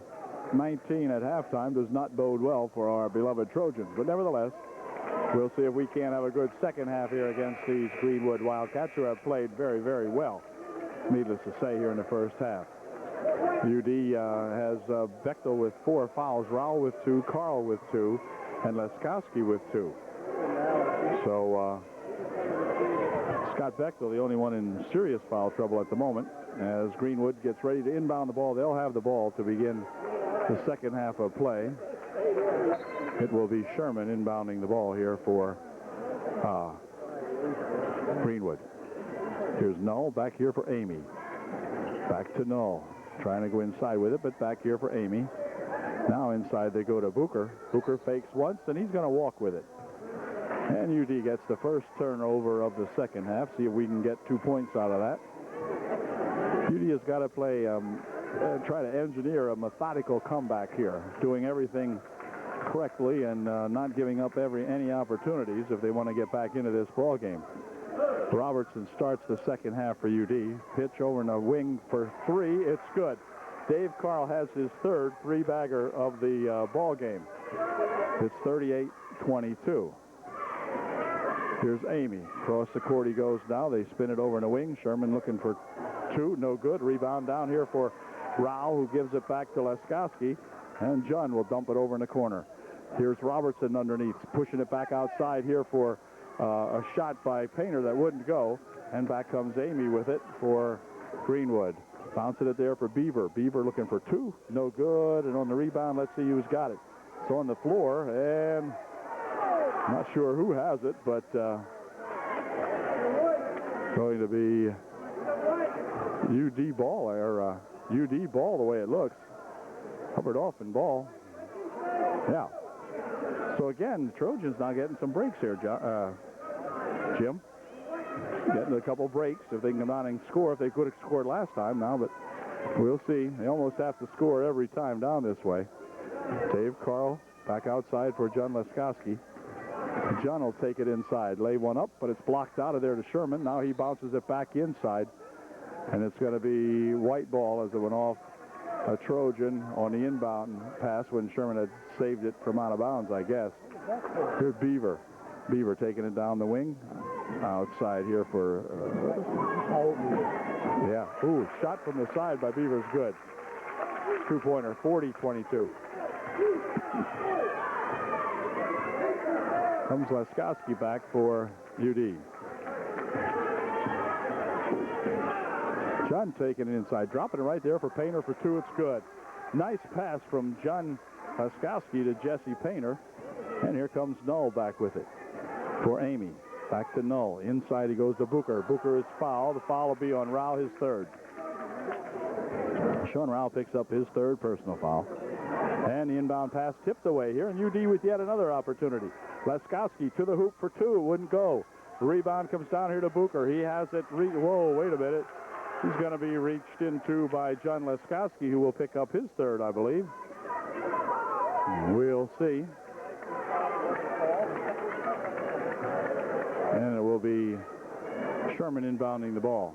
19 at halftime does not bode well for our beloved Trojans. But nevertheless, we'll see if we can't have a good second half here against these Greenwood Wildcats, who have played very, very well, needless to say, here in the first half. UD has Bechtel with 4 fouls, Rowell with 2, Carl with 2, and Leskowski with 2. So Scott Bechtel, the only one in serious foul trouble at the moment. As Greenwood gets ready to inbound the ball, they'll have the ball to begin the second half of play. It will be Sherman inbounding the ball here for Greenwood. Here's Null back here for Amy. Back to Null. Trying to go inside with it, but back here for Amy. Now inside they go to Booker. Booker fakes once, and he's going to walk with it. And UD gets the first turnover of the second half. See if we can get 2 points out of that. UD has got to play, try to engineer a methodical comeback here, doing everything correctly and not giving up any opportunities if they want to get back into this ball game. Robertson starts the second half for UD. Pitch over in the wing for 3. It's good. Dave Carl has his third 3-bagger of the ball game. It's 38-22. Here's Amy. Across the court he goes now. They spin it over in the wing. Sherman looking for 2. No good. Rebound down here for Rao, who gives it back to Leskowski. And John will dump it over in the corner. Here's Robertson underneath, pushing it back outside here for a shot by Painter that wouldn't go. And back comes Amy with it for Greenwood. Bouncing it there for Beaver. Beaver looking for 2. No good. And on the rebound, let's see who's got it. It's on the floor, and I'm not sure who has it, but going to be UD ball, or UD ball the way it looks. Hubbard off and ball. Yeah. So again, the Trojans now getting some breaks here, Jim. Getting a couple breaks if they can come out and score. If they could have scored last time now, but we'll see. They almost have to score every time down this way. Dave Carl back outside for John Leskowski. John will take it inside. Lay one up, but it's blocked out of there to Sherman. Now he bounces it back inside, and it's going to be white ball as it went off a Trojan on the inbound pass when Sherman had saved it from out of bounds, I guess. Here's Beaver. Beaver taking it down the wing. Outside here for... yeah. Ooh, shot from the side by Beaver's good. 2-pointer, 40-22. Comes Leskowski back for UD. John taking it inside, dropping it right there for Painter for 2. It's good. Nice pass from John Leskowski to Jesse Painter. And here comes Null back with it for Amy. Back to Null. Inside he goes to Booker. Booker is fouled. The foul will be on Rao, his third. Sean Rao picks up his third personal foul. And the inbound pass tipped away here, and UD with yet another opportunity. Leskowski to the hoop for 2. Wouldn't go. The rebound comes down here to Booker. He has it. Whoa, wait a minute. He's going to be reached into by John Leskowski, who will pick up his third, I believe. We'll see. And it will be Sherman inbounding the ball.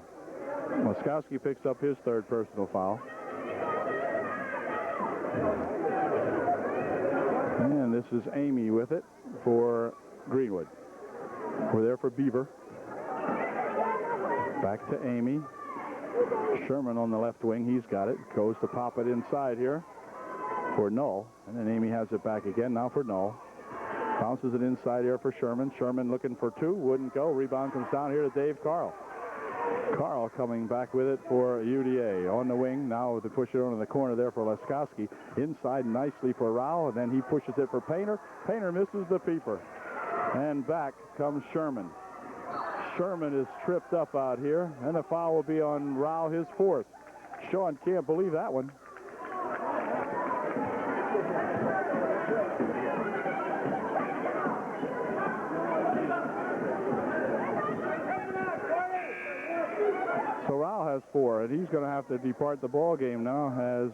Leskowski picks up his third personal foul. And this is Amy with it for Greenwood. We're there for Beaver. Back to Amy. Sherman on the left wing. He's got it. Goes to pop it inside here for Null. And then Amy has it back again. Now for Null. Bounces it inside here for Sherman. Sherman looking for 2. Wouldn't go. Rebound comes down here to Dave Carl. Carl coming back with it for UDA. On the wing. Now they push it on in the corner there for Leskowski. Inside nicely for Rao. And then he pushes it for Painter. Painter misses the peeper. And back comes Sherman. Sherman is tripped up out here. And the foul will be on Rao, his 4th. Sean can't believe that one. So Rao has 4, and he's going to have to depart the ball game now as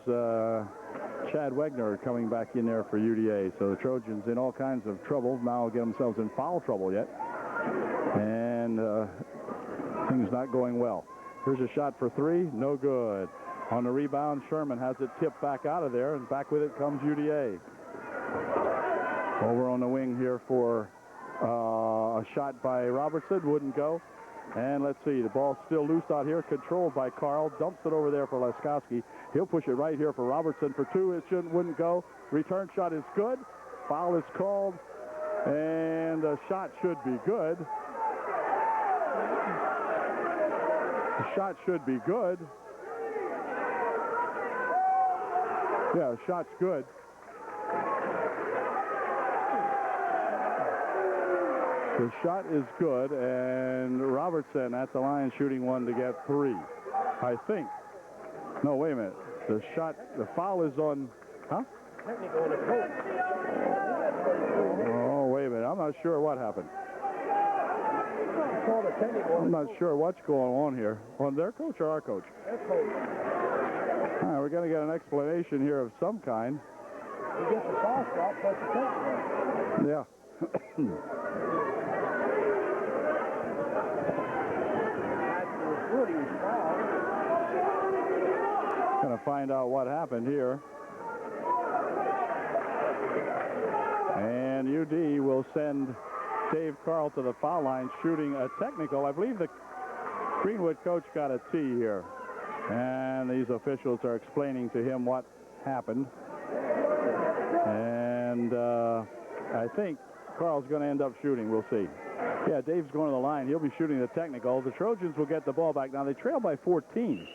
Chad Wegner coming back in there for UDA. So the Trojans in all kinds of trouble. Now get themselves in foul trouble yet. And things not going well. Here's a shot for 3. No good. On the rebound, Sherman has it tipped back out of there, and back with it comes UDA. Over on the wing here for a shot by Robertson, wouldn't go. And let's see, the ball's still loose out here, controlled by Carl, dumps it over there for Laskowski. He'll push it right here for Robertson for two. It wouldn't go. Return shot is good. Foul is called, and the shot should be good. The shot should be good. Yeah, the shot's good. The shot is good, and Robertson at the line shooting one to get three, I think. No, wait a minute. The foul is on, huh? Oh, wait a minute. I'm not sure what happened. I'm not sure what's going on here. On their coach or our coach? Their coach. All right, we're going to get an explanation here of some kind. He gets the foul shot plus the technical. Yeah. Going to find out what happened here. And UD will send Dave Carl to the foul line shooting a technical. I believe the Greenwood coach got a T here. And these officials are explaining to him what happened. And I think Carl's going to end up shooting. We'll see. Yeah, Dave's going to the line. He'll be shooting the technical. The Trojans will get the ball back. Now, they trail by 14.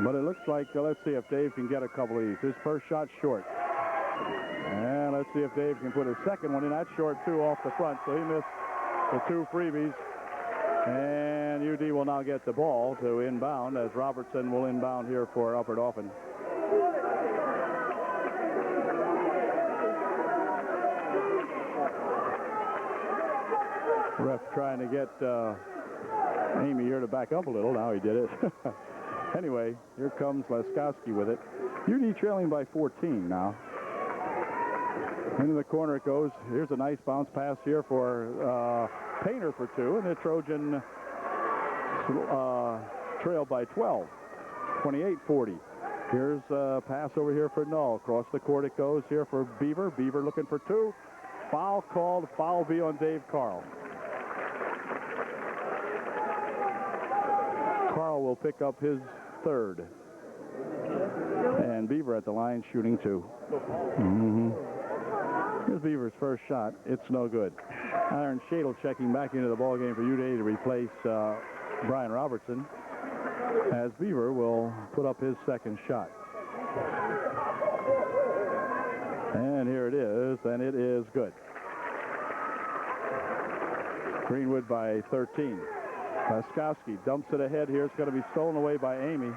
But it looks like, let's see if Dave can get a couple of these. His first shot short. And let's see if Dave can put his second one in. That's short, too, off the front. So he missed the two freebies. And UD will now get the ball to inbound as Robertson will inbound here for Upper Dauphin. Ref trying to get Amy here to back up a little. Now he did it. Anyway, here comes Laskowski with it. UD trailing by 14 now. Into the corner it goes. Here's a nice bounce pass here for Painter for two, and the Trojan trail by 12, 28-40. Here's a pass over here for Null. Across the court it goes here for Beaver. Beaver looking for two. Foul called. Foul be on Dave Carl. Carl will pick up his third. And Beaver at the line shooting two. Here's Beaver's first shot. It's no good. Aaron Shadle checking back into the ballgame for UDA to replace Brian Robertson, as Beaver will put up his second shot. And here it is, and it is good. Greenwood by 13. Laskowski dumps it ahead here. It's going to be stolen away by Amy.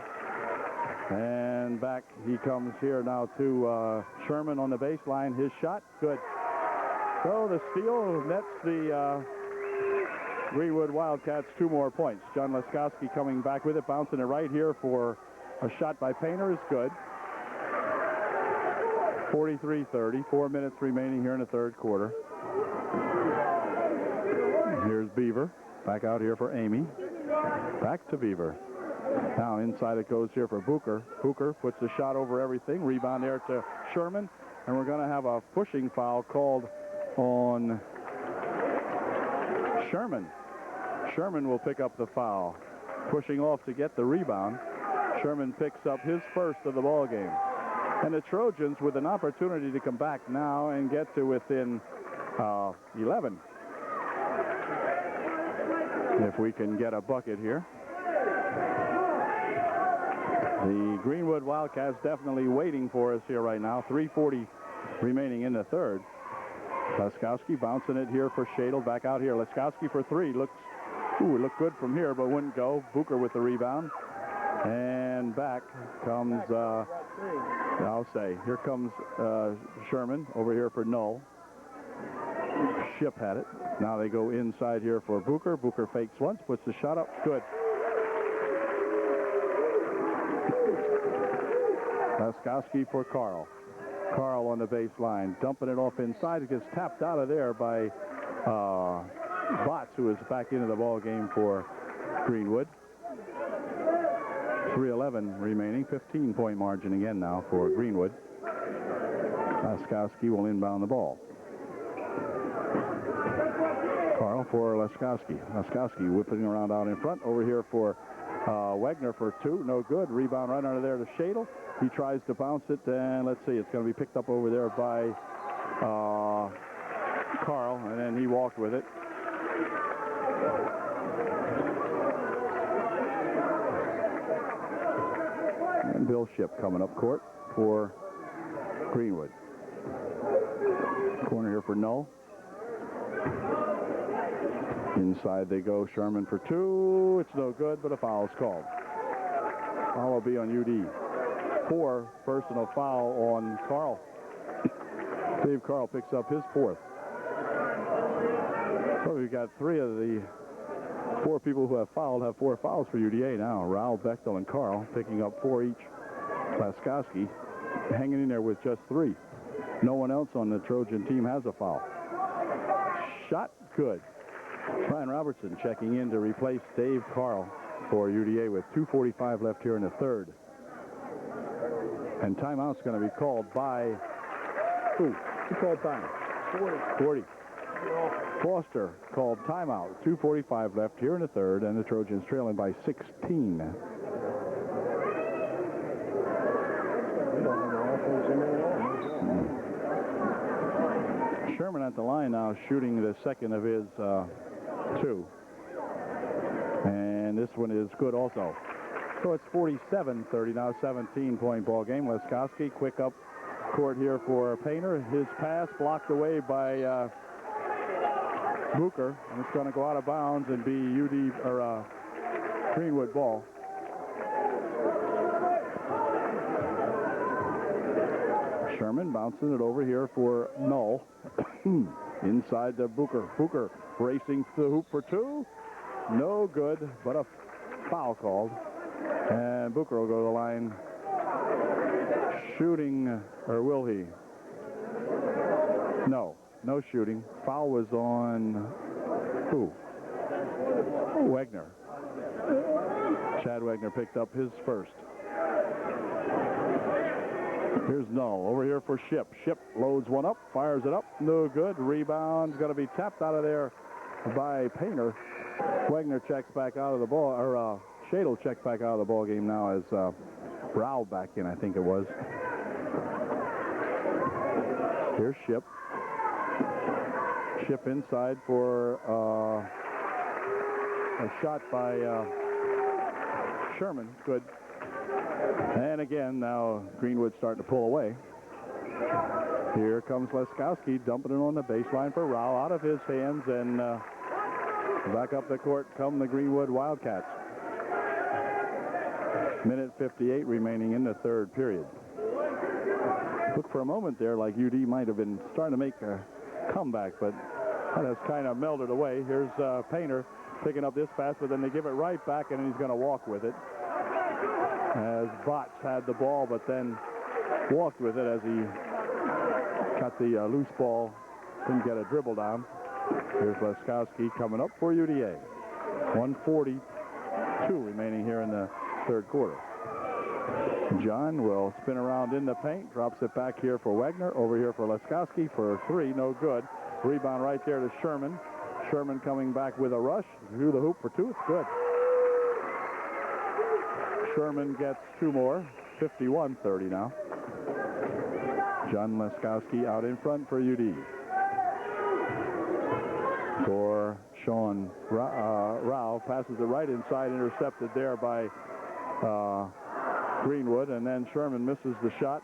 And back he comes here now to Sherman on the baseline. His shot, good. So the steal nets the Greenwood Wildcats 2 more points. John Laskowski coming back with it, bouncing it right here for a shot by Painter is good. 43-30, 4 minutes remaining here in the third quarter. Here's Beaver, back out here for Amy. Back to Beaver. Now inside it goes here for Booker. Booker puts the shot over everything. Rebound there to Sherman. And we're going to have a pushing foul called on Sherman. Sherman will pick up the foul. Pushing off to get the rebound. Sherman picks up his first of the ball game. And the Trojans with an opportunity to come back now and get to within 11. If we can get a bucket here. The Greenwood Wildcats definitely waiting for us here right now. 3:40 remaining in the third. Laskowski bouncing it here for Shadle. Back out here. Laskowski for three. It looked good from here, but wouldn't go. Booker with the rebound. And back comes, I'll say, here comes Sherman over here for Null. Ship had it. Now they go inside here for Booker. Booker fakes once, puts the shot up. Good. Laskowski for Carl. Carl on the baseline, dumping it off inside. It gets tapped out of there by Botts, who is back into the ball game for Greenwood. 3:11 remaining. 15-point margin again now for Greenwood. Laskowski will inbound the ball. Carl for Laskowski. Laskowski whipping around out in front. Over here for Wagner for two. No good. Rebound right under there to Shadle. He tries to bounce it, and let's see. It's going to be picked up over there by Carl, and then he walked with it. And Bill Shipp coming up court for Greenwood. Corner here for Null. Inside they go. Sherman for two. It's no good, but a foul's called. Foul will be on UD. 4 personal foul on Carl. Dave Carl picks up his 4th. So we've got 3 of the 4 people who have 4 fouls for UDA now. Raul, Bechtel, and Carl picking up 4 each. Laskowski hanging in there with just 3. No one else on the Trojan team has a foul. Shot good. Brian Robertson checking in to replace Dave Carl for UDA with 2:45 left here in the third. And timeout's going to be called by who called time? 40. Foster called timeout. 2:45 left here in the third, and the Trojans trailing by 16. Sherman at the line now, shooting the second of his 2. And this one is good also. So it's 47-30 now, 17-point ball game. Laskowski quick up court here for Painter. His pass blocked away by Booker, and it's going to go out of bounds and be Greenwood ball. Sherman bouncing it over here for Null. Inside to Booker. Booker racing to the hoop for 2. No good, but a foul called. And Booker will go to the line shooting, or will he? No shooting. Foul was on who? Wagner. Chad Wagner picked up his first. Here's Null over here for Shipp. Shipp loads one up, fires it up. No good. Rebound's going to be tapped out of there by Painter. Wagner checks back out of the ball, or Shadle checks back out of the ball game now as Rao back in, I think it was. Here's Shipp. Shipp inside for a shot by Sherman. Good. And again, now Greenwood starting to pull away. Here comes Laskowski dumping it on the baseline for Rao, out of his hands, and back up the court come the Greenwood Wildcats. Minute 58 remaining in the third period. Looked for a moment there like UD might have been starting to make a comeback, but that has kind of melted away. Here's Painter picking up this pass, but then they give it right back, and he's going to walk with it. As Botch had the ball, but then walked with it as he got the loose ball, couldn't get a dribble down. Here's Laskowski coming up for UDA. 1:42 remaining here in the third quarter. John will spin around in the paint, drops it back here for Wagner, over here for Laskowski for 3, no good. Rebound right there to Sherman. Sherman coming back with a rush, through the hoop for 2, it's good. Sherman gets 2 more, 51-30 now. John Laskowski out in front for UD. For Sean Rao, passes it right inside, intercepted there by Greenwood, and then Sherman misses the shot.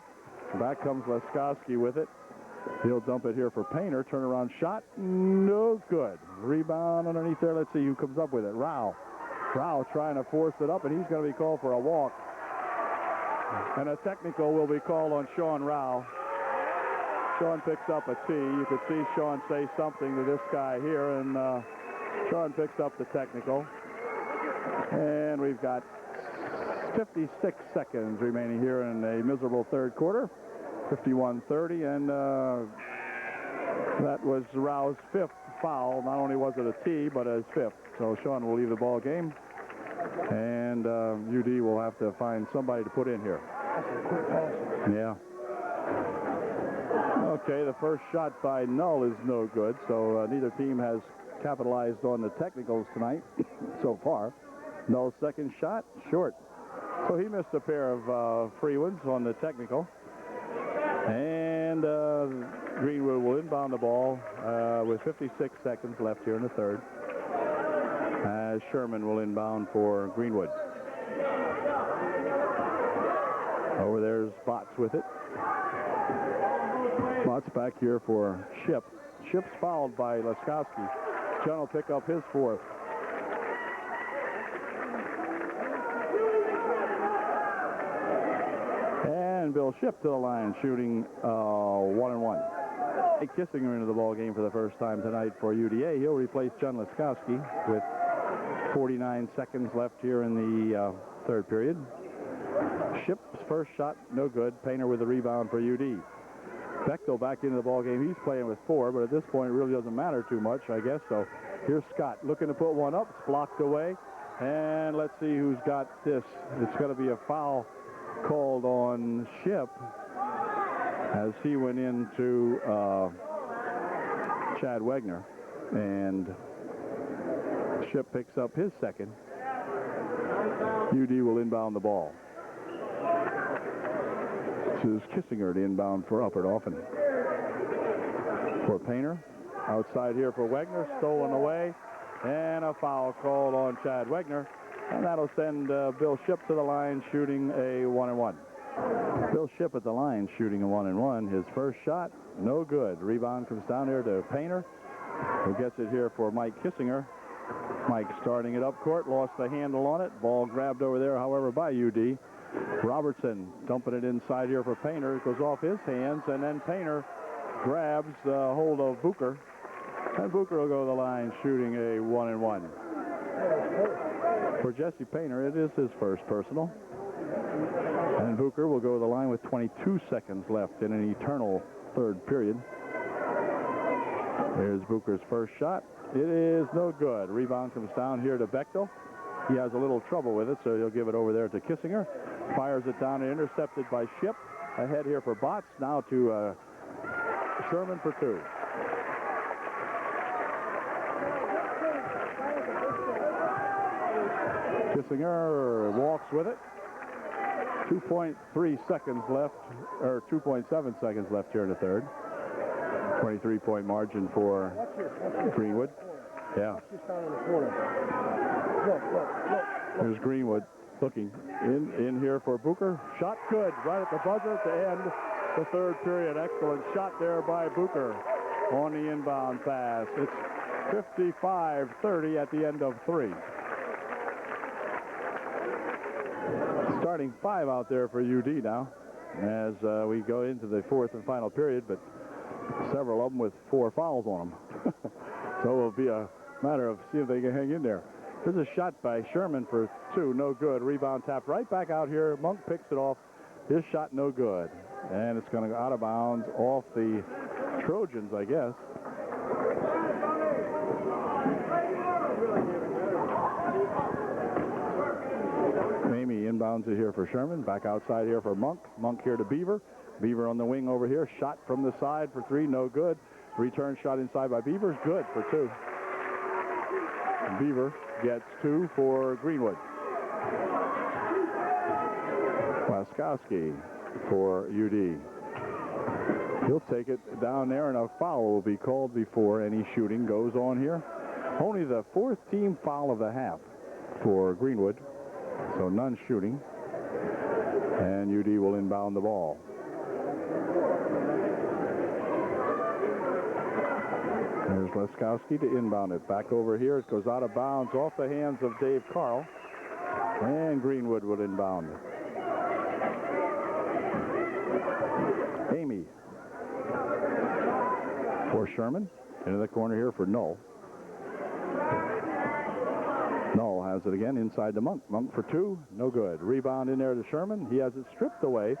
Back comes Laskowski with it. He'll dump it here for Painter. Turnaround shot, no good. Rebound underneath there. Let's see who comes up with it. Rao trying to force it up, and he's going to be called for a walk. And a technical will be called on Sean Rao. Sean picks up a tee. You could see Sean say something to this guy here, and Sean picks up the technical. And we've got 56 seconds remaining here in a miserable third quarter. 51-30, and that was Rao's 5th foul. Not only was it a tee, but his 5th. So Sean will leave the ball game. And UD will have to find somebody to put in here. Yeah. Okay, the first shot by Null is no good, so neither team has capitalized on the technicals tonight so far. Null's second shot, short. So he missed a pair of free ones on the technical. And Greenwood will inbound the ball with 56 seconds left here in the third, as Sherman will inbound for Greenwood. Over there's Botts with it. Botts back here for Ship. Ship's fouled by Laskowski. John will pick up his fourth. And Bill Ship to the line, shooting 1-1. Kissinger into the ball game for the first time tonight for UDA. He'll replace John Laskowski with 49 seconds left here in the third period. Ship's first shot, no good. Painter with the rebound for UD. Bechtel back into the ball game. He's playing with 4, but at this point it really doesn't matter too much, I guess. So here's Scott looking to put one up. It's blocked away. And let's see who's got this. It's going to be a foul called on Ship as he went into Chad Wegner. And Ship picks up his second. UD will inbound the ball. This is Kissinger to inbound for Upperdoffin. For Painter. Outside here for Wegner. Stolen away. And a foul called on Chad Wegner. And that'll send Bill Ship to the line shooting a 1-1. Bill Ship at the line shooting a 1-1. His first shot, no good. Rebound comes down there to Painter, who gets it here for Mike Kissinger. Mike starting it up court, lost the handle on it. Ball grabbed over there, however, by UD. Robertson dumping it inside here for Painter. It goes off his hands, and then Painter grabs hold of Booker. And Booker will go to the line shooting a 1-1. For Jesse Painter, it is his first personal. And Booker will go to the line with 22 seconds left in an eternal third period. There's Booker's first shot. It is no good. Rebound comes down here to Bechtel. He has a little trouble with it, so he'll give it over there to Kissinger. Fires it down and intercepted by Ship. Ahead here for Botts. Now to Sherman for 2. Kissinger walks with it. 2.3 seconds left, or 2.7 seconds left here in the third. 23-point margin for Greenwood. Yeah. There's Greenwood looking in here for Booker. Shot good right at the buzzer to end the third period. Excellent shot there by Booker on the inbound pass. It's 55-30 at the end of 3. Starting 5 out there for UD now as we go into the fourth and final period, but several of them with 4 fouls on them. So it'll be a matter of seeing if they can hang in there. There's a shot by Sherman for 2, no good. Rebound tapped right back out here. Monk picks it off. His shot no good. And it's going to go out of bounds off the Trojans, I guess. Mamie inbounds it here for Sherman. Back outside here for Monk. Monk here to Beaver. Beaver on the wing over here. Shot from the side for 3, no good. Return shot inside by Beaver, good for 2. Beaver gets 2 for Greenwood. Laskowski for UD. He'll take it down there, and a foul will be called before any shooting goes on here. Only the 4th team foul of the half for Greenwood, so none shooting. And UD will inbound the ball. There's Laskowski to inbound it. Back over here. It goes out of bounds off the hands of Dave Carl. And Greenwood would inbound it. Amy for Sherman. Into the corner here for Null. Null has it again inside to Monk. Monk for 2. No good. Rebound in there to Sherman. He has it stripped away.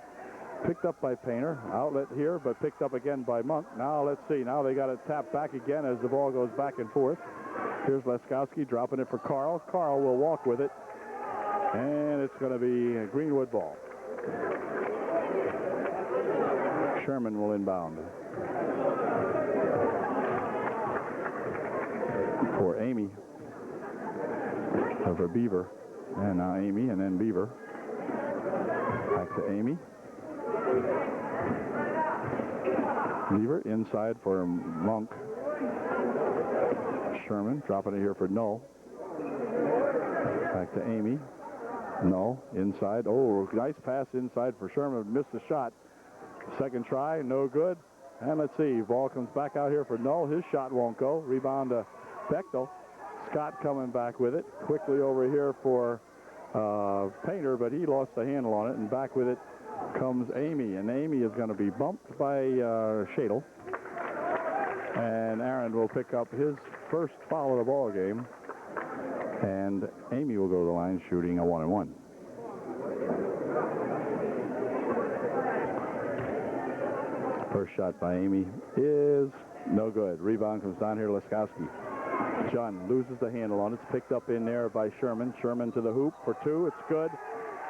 Picked up by Painter. Outlet here, but picked up again by Monk. Now let's see. Now they got it tapped back again as the ball goes back and forth. Here's Laskowski dropping it for Carl. Carl will walk with it And it's going to be a Greenwood ball. Sherman will inbound. For Amy. For Beaver. And now Amy and then Beaver. Back to Amy. Beaver inside for Monk. Sherman dropping it here for Null. Back to Amy. Null inside. Oh, nice pass inside for Sherman. Missed the shot. Second try, no good. And let's see, ball comes back out here for Null. His shot won't go. Rebound to Bechtel. Scott coming back with it. Quickly over here for Painter, but he lost the handle on it. And back with it comes Amy. And Amy is going to be bumped by Shadle. And Aaron will pick up his first foul of the ball game. And Amy will go to the line shooting a 1-and-1. First shot by Amy is no good. Rebound comes down here to Laskowski. John loses the handle on it. It's picked up in there by Sherman. Sherman to the hoop for two. It's good.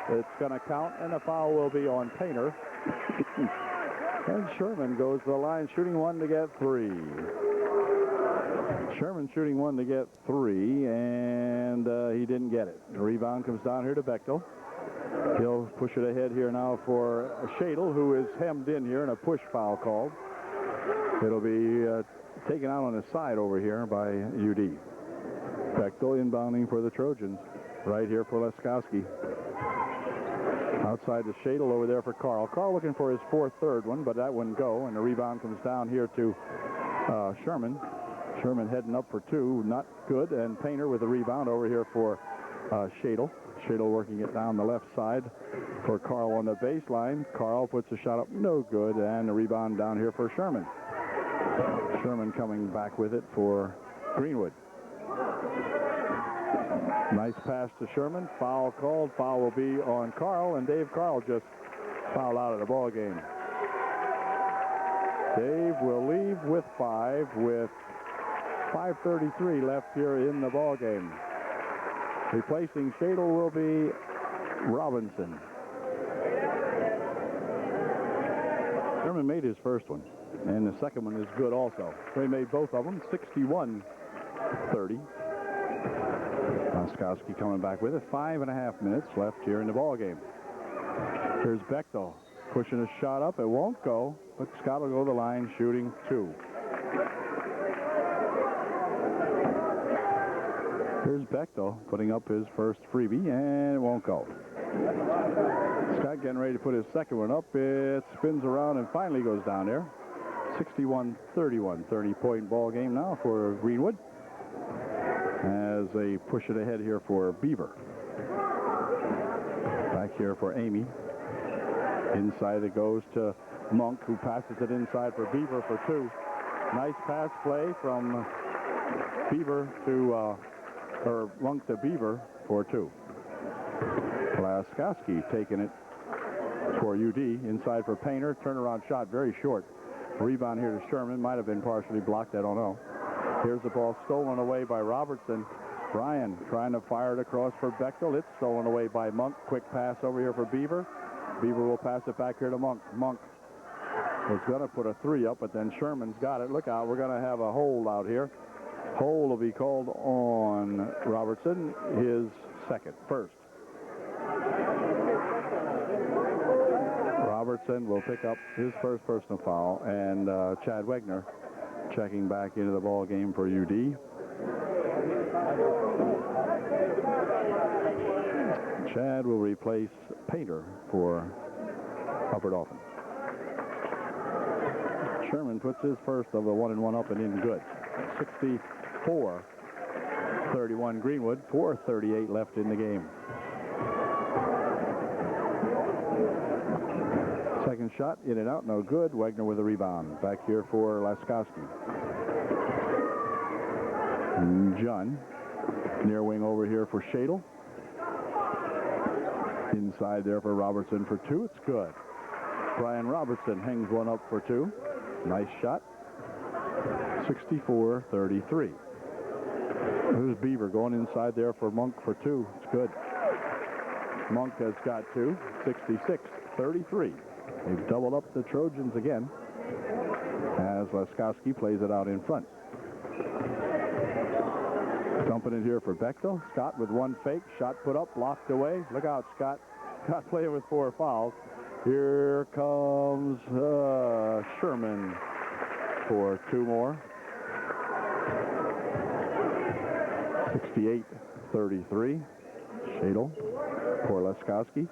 It's going to count, and the foul will be on Painter. And Sherman goes to the line shooting one to get three. Sherman shooting one to get three, and he didn't get it. The rebound comes down here to Bechtel. He'll push it ahead here now for Shadle, who is hemmed in here, and a push foul called. It'll be taken out on his side over here by UD. Bechtel inbounding for the Trojans. Right here for Laskowski. Outside to Shadle over there for Carl. Carl looking for his fourth third one, but that wouldn't go, and the rebound comes down here to Sherman. Sherman heading up for two, not good, and Painter with a rebound over here for Shadle. Shadle working it down the left side for Carl on the baseline. Carl puts a shot up, no good, and the rebound down here for Sherman. Sherman coming back with it for Greenwood. Nice pass to Sherman. Foul called. Foul will be on Carl, and Dave Carl just fouled out of the ball game. Dave will leave with 5 with 5:33 left here in the ball game. Replacing Shadle will be Robinson. Sherman made his first one, and the second one is good also. So he made both of them, 61-30. Laskowski coming back with it. 5.5 minutes left here in the ball game. Here's Bechtel pushing a shot up. It won't go, but Scott will go to the line shooting 2. Here's Bechtel putting up his first freebie, and it won't go. Scott getting ready to put his second one up. It spins around and finally goes down there. 61-31, 30-point ball game now for Greenwood as they push it ahead here for Beaver. Back here for Amy. Inside it goes to Monk, who passes it inside for Beaver for 2. Nice pass play from Beaver to or Monk to Beaver for 2. Laskowski taking it for UD. Inside for Painter. Turnaround shot very short. Rebound here to Sherman. Might have been partially blocked. I don't know. Here's the ball stolen away by Robertson. Ryan trying to fire it across for Bechtel. It's stolen away by Monk. Quick pass over here for Beaver. Beaver will pass it back here to Monk. Monk was going to put a 3 up, but then Sherman's got it. Look out. We're going to have a hold out here. Hold will be called on Robertson, his first. Robertson will pick up his first personal foul, and Chad Wegner checking back into the ball game for UD. Chad will replace Painter for Upper Dolphin. Sherman puts his first of the 1-and-1 up and in good. 64-31 Greenwood. 4:38 left in the game. Second shot, in and out, no good. Wegner with a rebound. Back here for Laskowski. John, near wing over here for Shadle. Inside there for Robertson for 2. It's good. Brian Robertson hangs one up for 2. Nice shot. 64-33. There's Beaver going inside there for Monk for 2. It's good. Monk has got two, 66-33. They've doubled up the Trojans again as Laskowski plays it out in front. Dumping it here for Bechtel. Scott with one fake. Shot put up, blocked away. Look out, Scott. Scott playing with 4 fouls. Here comes Sherman for 2 more. 68-33. Shadle for Laskowski.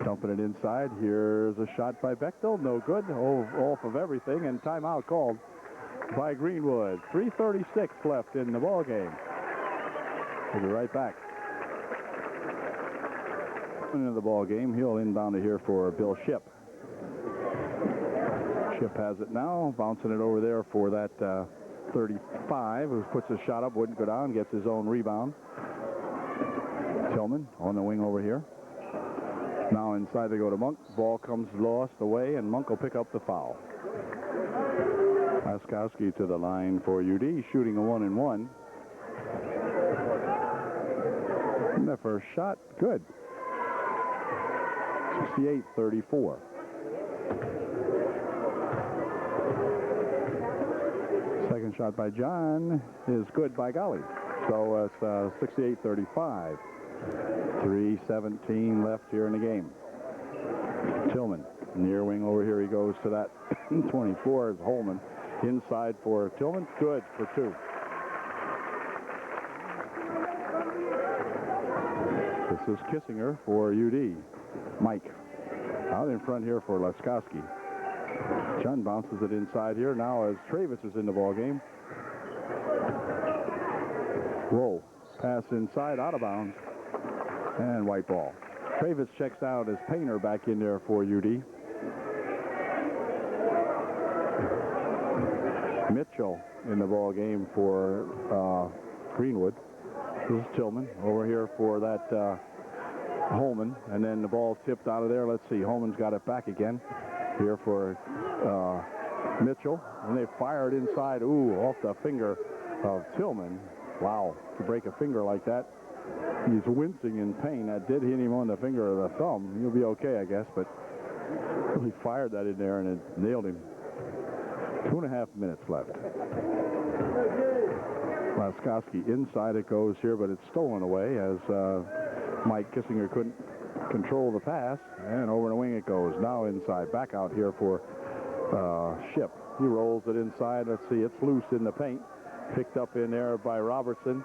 Dumping it inside. Here's a shot by Bechtel. No good. Off of everything. And timeout called by Greenwood. 3:36 left in the ball game. We'll be right back. Into the ball game. He'll inbound it here for Bill Shipp. Shipp has it now. Bouncing it over there for that 35, who puts a shot up, wouldn't go down, gets his own rebound. Tillman on the wing over here. Now inside they go to Monk. Ball comes lost away, and Monk will pick up the foul. Laskowski to the line for UD, shooting a 1-and-1. And the first shot, good. 68-34. Second shot by John is good by golly. So it's 68-35. 3:17 left here in the game. Tillman, near wing over here. He goes to that 24 is Holman. Inside for Tillman. Good for 2. This is Kissinger for UD. Mike out in front here for Laskowski. Chun bounces it inside here now as Travis is in the ball game. Whoa. Pass inside, out of bounds. And white ball. Travis checks out as Painter back in there for UD. Mitchell in the ball game for Greenwood. This is Tillman over here for that Holman. And then the ball tipped out of there. Let's see. Holman's got it back again here for Mitchell. And they fired inside. Ooh, off the finger of Tillman. Wow. To break a finger like that. He's wincing in pain. That did hit him on the finger or the thumb. He'll be okay, I guess, but he fired that in there and it nailed him. 2.5 minutes left. Laskowski inside it goes here, but it's stolen away as Mike Kissinger couldn't control the pass, and over the wing it goes. Now inside, back out here for Shipp. He rolls it inside. Let's see, it's loose in the paint. Picked up in there by Robertson.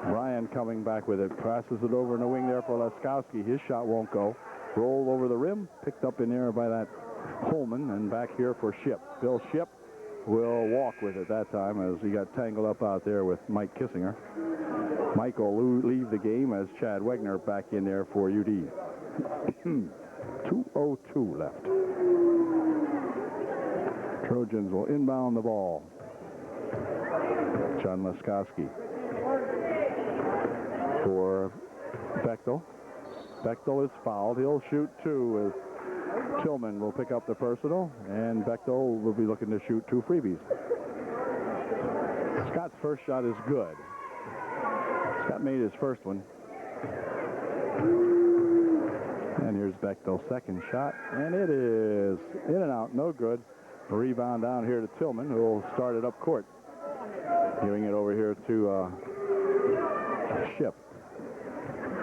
Ryan coming back with it. Passes it over in the wing there for Laskowski. His shot won't go. Roll over the rim. Picked up in there by that Holman. And back here for Shipp. Bill Shipp will walk with it that time as he got tangled up out there with Mike Kissinger. Mike will leave the game as Chad Wegner back in there for UD. 2:02 left. Trojans will inbound the ball. John Laskowski for Bechtel. Bechtel is fouled. He'll shoot 2 as Tillman will pick up the personal, and Bechtel will be looking to shoot 2 freebies. Scott's first shot is good. Scott made his first one. And here's Bechtel's second shot, and it is in and out, no good. A rebound down here to Tillman, who will start it up court. Giving it over here to Shipp.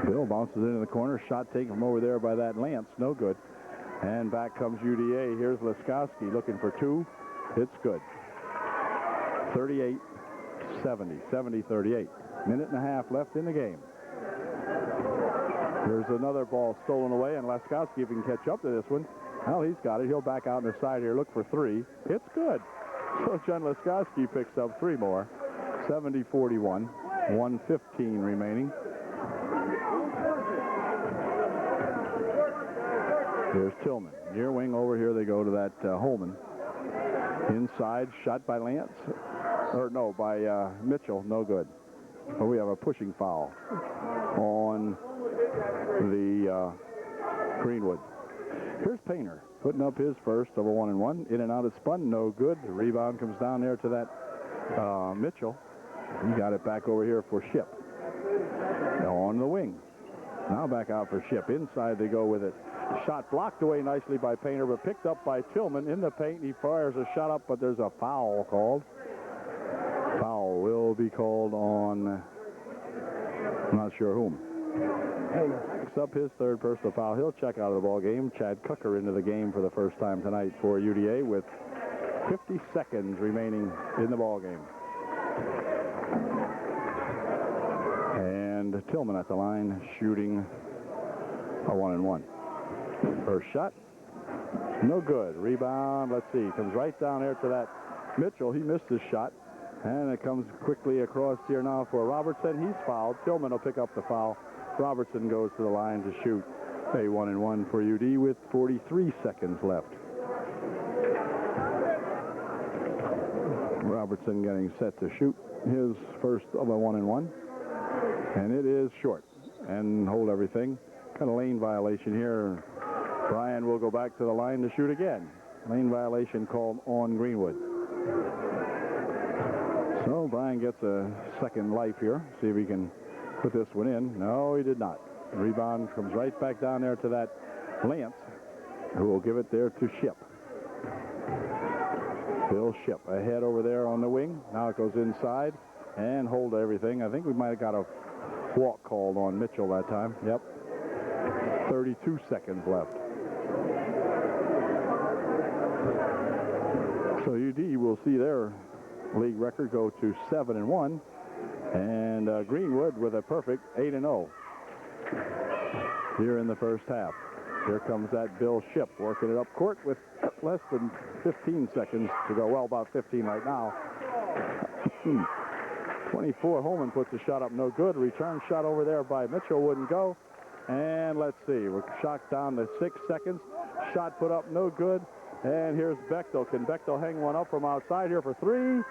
Bill bounces into the corner. Shot taken from over there by that Lance. No good. And back comes UDA. Here's Laskowski looking for 2. It's good. 38-70. 70-38. Minute and a half left in the game. Here's another ball stolen away, and Laskowski, if he can catch up to this one. Well, he's got it. He'll back out on the side here. Look for 3. It's good. So John Laskowski picks up 3 more. 70-41. 1:15 remaining. Here's Tillman. Near wing over here they go to that Holman. Inside, shot by Lance. Or no, by Mitchell. No good. But we have a pushing foul on the Greenwood. Here's Painter putting up his first of a 1-and-1. In and out of spun. No good. The rebound comes down there to that Mitchell. He got it back over here for Shipp. Now on the wing. Now back out for Ship. Inside they go with it. Shot blocked away nicely by Painter, but picked up by Tillman in the paint. He fires a shot up, but there's a foul called. Foul will be called on, I'm not sure whom. Picks up his third personal foul. He'll check out of the ball game. Chad Cooker into the game for the first time tonight for UDA with 50 seconds remaining in the ball game. And Tillman at the line shooting a 1-and-1. First shot, no good. Rebound, let's see, comes right down there to that Mitchell. He missed his shot, and it comes quickly across here now for Robertson. He's fouled. Tillman will pick up the foul. Robertson goes to the line to shoot a 1-and-1 for UD with 43 seconds left. Robertson getting set to shoot his first of a 1-and-1, and it is short. And hold everything. Kind of lane violation here. Bryan will go back to the line to shoot again. Lane violation called on Greenwood. So Bryan gets a second life here. See if he can put this one in. No, he did not. Rebound comes right back down there to that Lance, who will give it there to Ship. Bill Ship ahead over there on the wing. Now it goes inside and hold everything. I think we might have got a walk called on Mitchell that time. Yep. 32 seconds left. So UD will see their league record go to 7-1, and Greenwood with a perfect 8-0 here in the first half. Here comes that Bill Ship working it up court with less than 15 seconds to go. Well, about 15 right now. 24. Holman puts a shot up, no good. Return shot over there by Mitchell wouldn't go. And let's see, we're shot down to 6 seconds. Shot put up, no good. And here's Bechtel. Can Bechtel hang one up from outside here for three?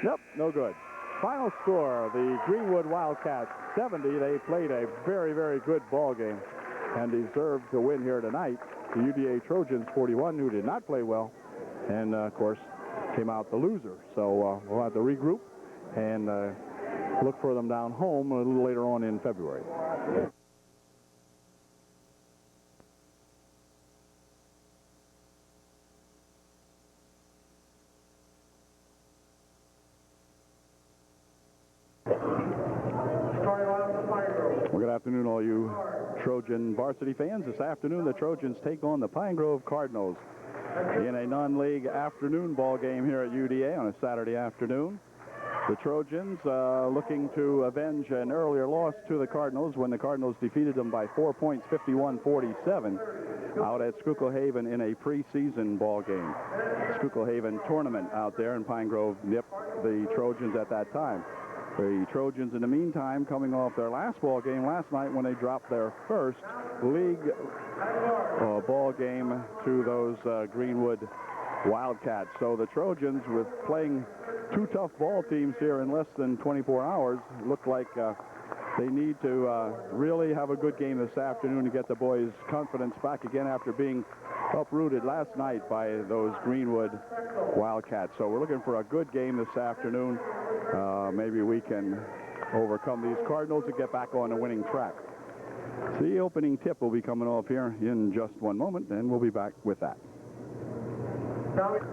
Nope, no good. Final score, the Greenwood Wildcats 70. They played a very, very good ball game and deserved to win here tonight. The UDA Trojans 41, who did not play well, and of course came out the loser. So we'll have to regroup and look for them down home a little later on in February. Well, good afternoon, all you Trojan varsity fans. This afternoon, the Trojans take on the Pine Grove Cardinals in a non-league afternoon ball game here at UDA on a Saturday afternoon. The Trojans looking to avenge an earlier loss to the Cardinals when the Cardinals defeated them by 4 points, 51-47, out at Schuylkill Haven in a preseason ball game. Schuylkill Haven tournament out there, in Pine Grove nipped the Trojans at that time. The Trojans, in the meantime, coming off their last ball game last night when they dropped their first league ball game to those Greenwood Wildcats. So the Trojans, with playing two tough ball teams here in less than 24 hours, look like they need to really have a good game this afternoon to get the boys' confidence back again after being uprooted last night by those Greenwood Wildcats. So we're looking for a good game this afternoon. Maybe we can overcome these Cardinals and get back on the winning track. The opening tip will be coming off here in just one moment, and we'll be back with that.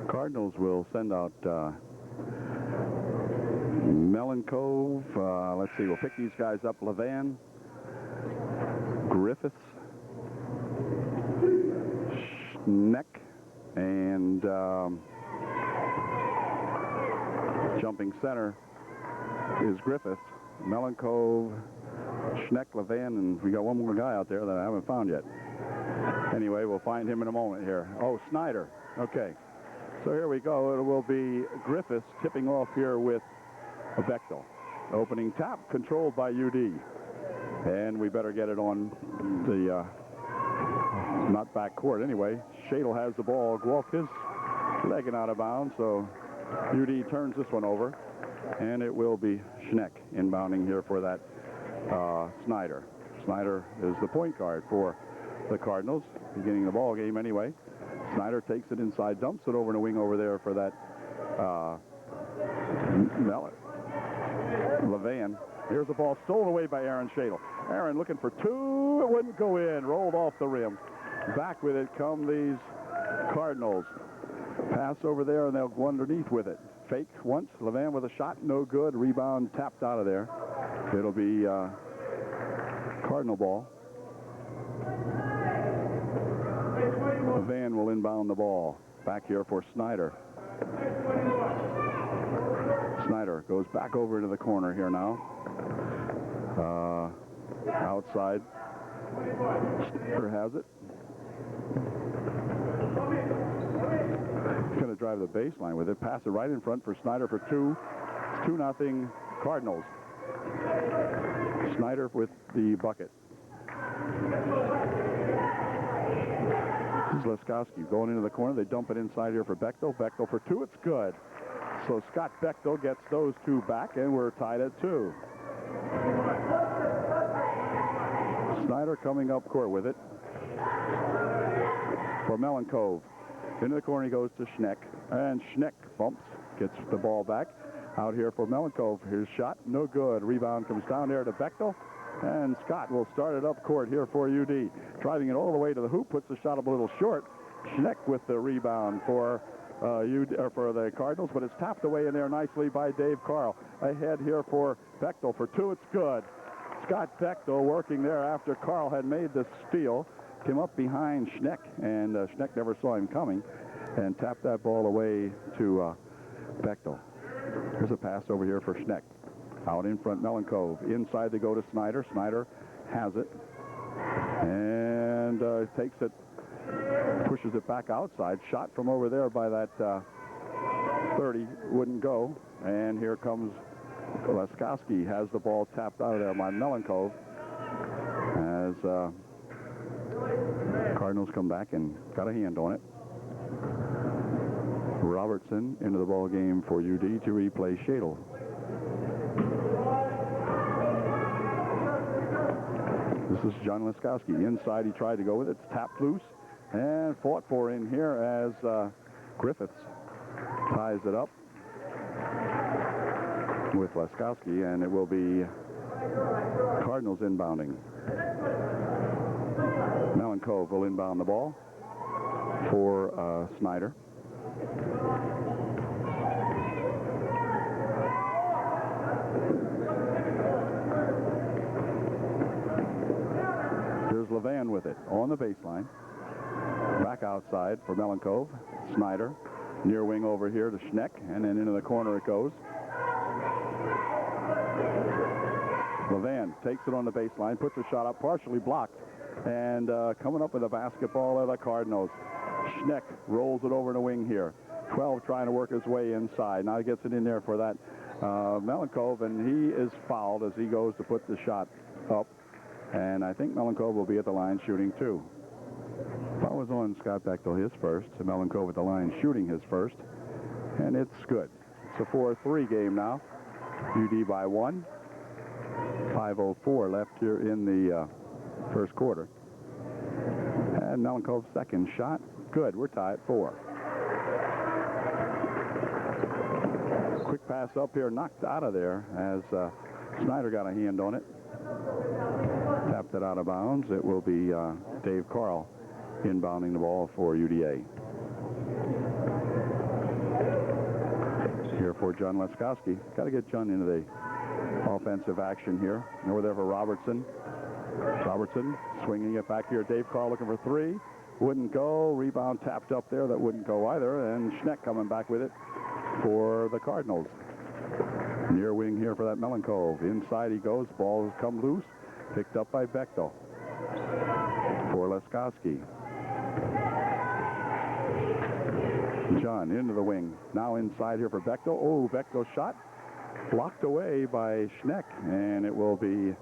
Cardinals will send out Melenkov. Let's see, we'll pick these guys up. Levan, Griffiths, Schneck, and jumping center is Griffiths. Melenkov, Schneck, Levan, and we got one more guy out there that I haven't found yet. Anyway, we'll find him in a moment here. Oh, Snyder. Okay. So here we go. It will be Griffiths tipping off here with Bechtel. Opening tap controlled by UD. And we better get it on the not back court anyway. Shadle has the ball. Guelph his legging out of bounds, so UD turns this one over. And it will be Schneck inbounding here for that Snyder. Snyder is the point guard for the Cardinals, beginning the ball game anyway. Snyder takes it inside, dumps it over in a wing over there for that Levan. Here's the ball stolen away by Aaron Shadle. Aaron looking for two. It wouldn't go in. Rolled off the rim. Back with it come these Cardinals. Pass over there, and they'll go underneath with it. Fake once. Levan with a shot. No good. Rebound tapped out of there. It'll be Cardinal ball. Levan will inbound the ball. Back here for Snyder. Snyder goes back over into the corner here now. Outside. Snyder has it. He's going to drive the baseline with it. Pass it right in front for Snyder for two. It's 2-0 Cardinals. Snyder with the bucket. This is Leskowski going into the corner. They dump it inside here for Bechtel. Bechtel for two. It's good. So Scott Bechtel gets those two back, and we're tied at 2. Snyder coming up court with it for Melenkov. Into the corner he goes to Schneck, and Schneck bumps, gets the ball back. Out here for Melenkov. His shot, no good. Rebound comes down there to Bechtel, and Scott will start it up court here for UD. Driving it all the way to the hoop, puts the shot up a little short. Schneck with the rebound for for the Cardinals, but it's tapped away in there nicely by Dave Carl. Ahead here for Bechtel for two. It's good. Scott Bechtel working there after Carl had made the steal. Came up behind Schneck, and Schneck never saw him coming, and tapped that ball away to Bechtel. Here's a pass over here for Schneck. Out in front, Melenkov. Inside they go to Snyder. Snyder has it, and takes it, pushes it back outside. Shot from over there by that 30 wouldn't go, and here comes Leskowski. Has the ball tapped out of there by Melenkov as Cardinals come back and got a hand on it. Robertson into the ball game for UD to replay Shadle. This is John Leskowski. Inside he tried to go with it. It's tapped loose and fought for in here as Griffiths ties it up with Leskowski, and it will be Cardinals inbounding. Melenkov will inbound the ball for Snyder. Here's Levan with it on the baseline. Back outside for Melenkov. Snyder. Near wing over here to Schneck, and then into the corner it goes. Levan takes it on the baseline, puts a shot up, partially blocked, and coming up with a basketball are the Cardinals. Schneck rolls it over in the wing here. 12 trying to work his way inside. Now he gets it in there for that Melenkov, and he is fouled as he goes to put the shot up. And I think Melenkov will be at the line shooting two. Foul was on Scott Bechtel, his first. Melenkov at the line shooting his first. And it's good. It's a 4-3 game now. UD by 1. 5:04 left here in the first quarter. And Melenkov's second shot. Good. We're tied at 4. Quick pass up here, knocked out of there as Snyder got a hand on it. Tapped it out of bounds. It will be Dave Carl inbounding the ball for UDA. Here for John Leskowski. Got to get John into the offensive action here. Over there for Robertson. Robertson swinging it back here. Dave Carl looking for three. Wouldn't go. Rebound tapped up there. That wouldn't go either. And Schneck coming back with it for the Cardinals. Near wing here for that Melenkov. Inside he goes. Ball has come loose. Picked up by Bechtel for Leskowski. John into the wing. Now inside here for Bechtel. Oh, Bechtel's shot blocked away by Schneck, and it will be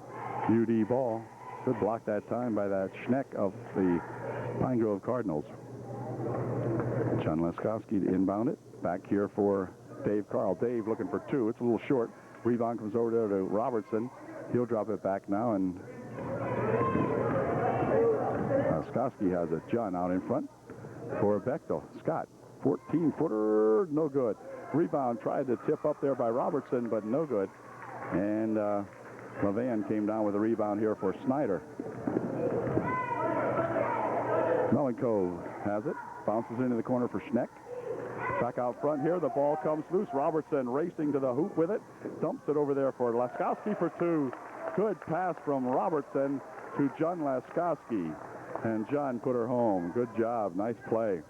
UD ball. Good block that time by that Schneck of the Pine Grove Cardinals. John Leskowski to inbound it. Back here for Dave Carl. Dave looking for two. It's a little short. Rebound comes over there to Robertson. He'll drop it back now, and Leskowski has it. John out in front for Bechtel. Scott, 14-footer, no good. Rebound tried to tip up there by Robertson, but no good. And Levan came down with a rebound here for Snyder. Melenkov has it. Bounces into the corner for Schneck. Back out front here. The ball comes loose. Robertson racing to the hoop with it. Dumps it over there for Laskowski for two. Good pass from Robertson to John Laskowski. And John put her home. Good job. Nice play.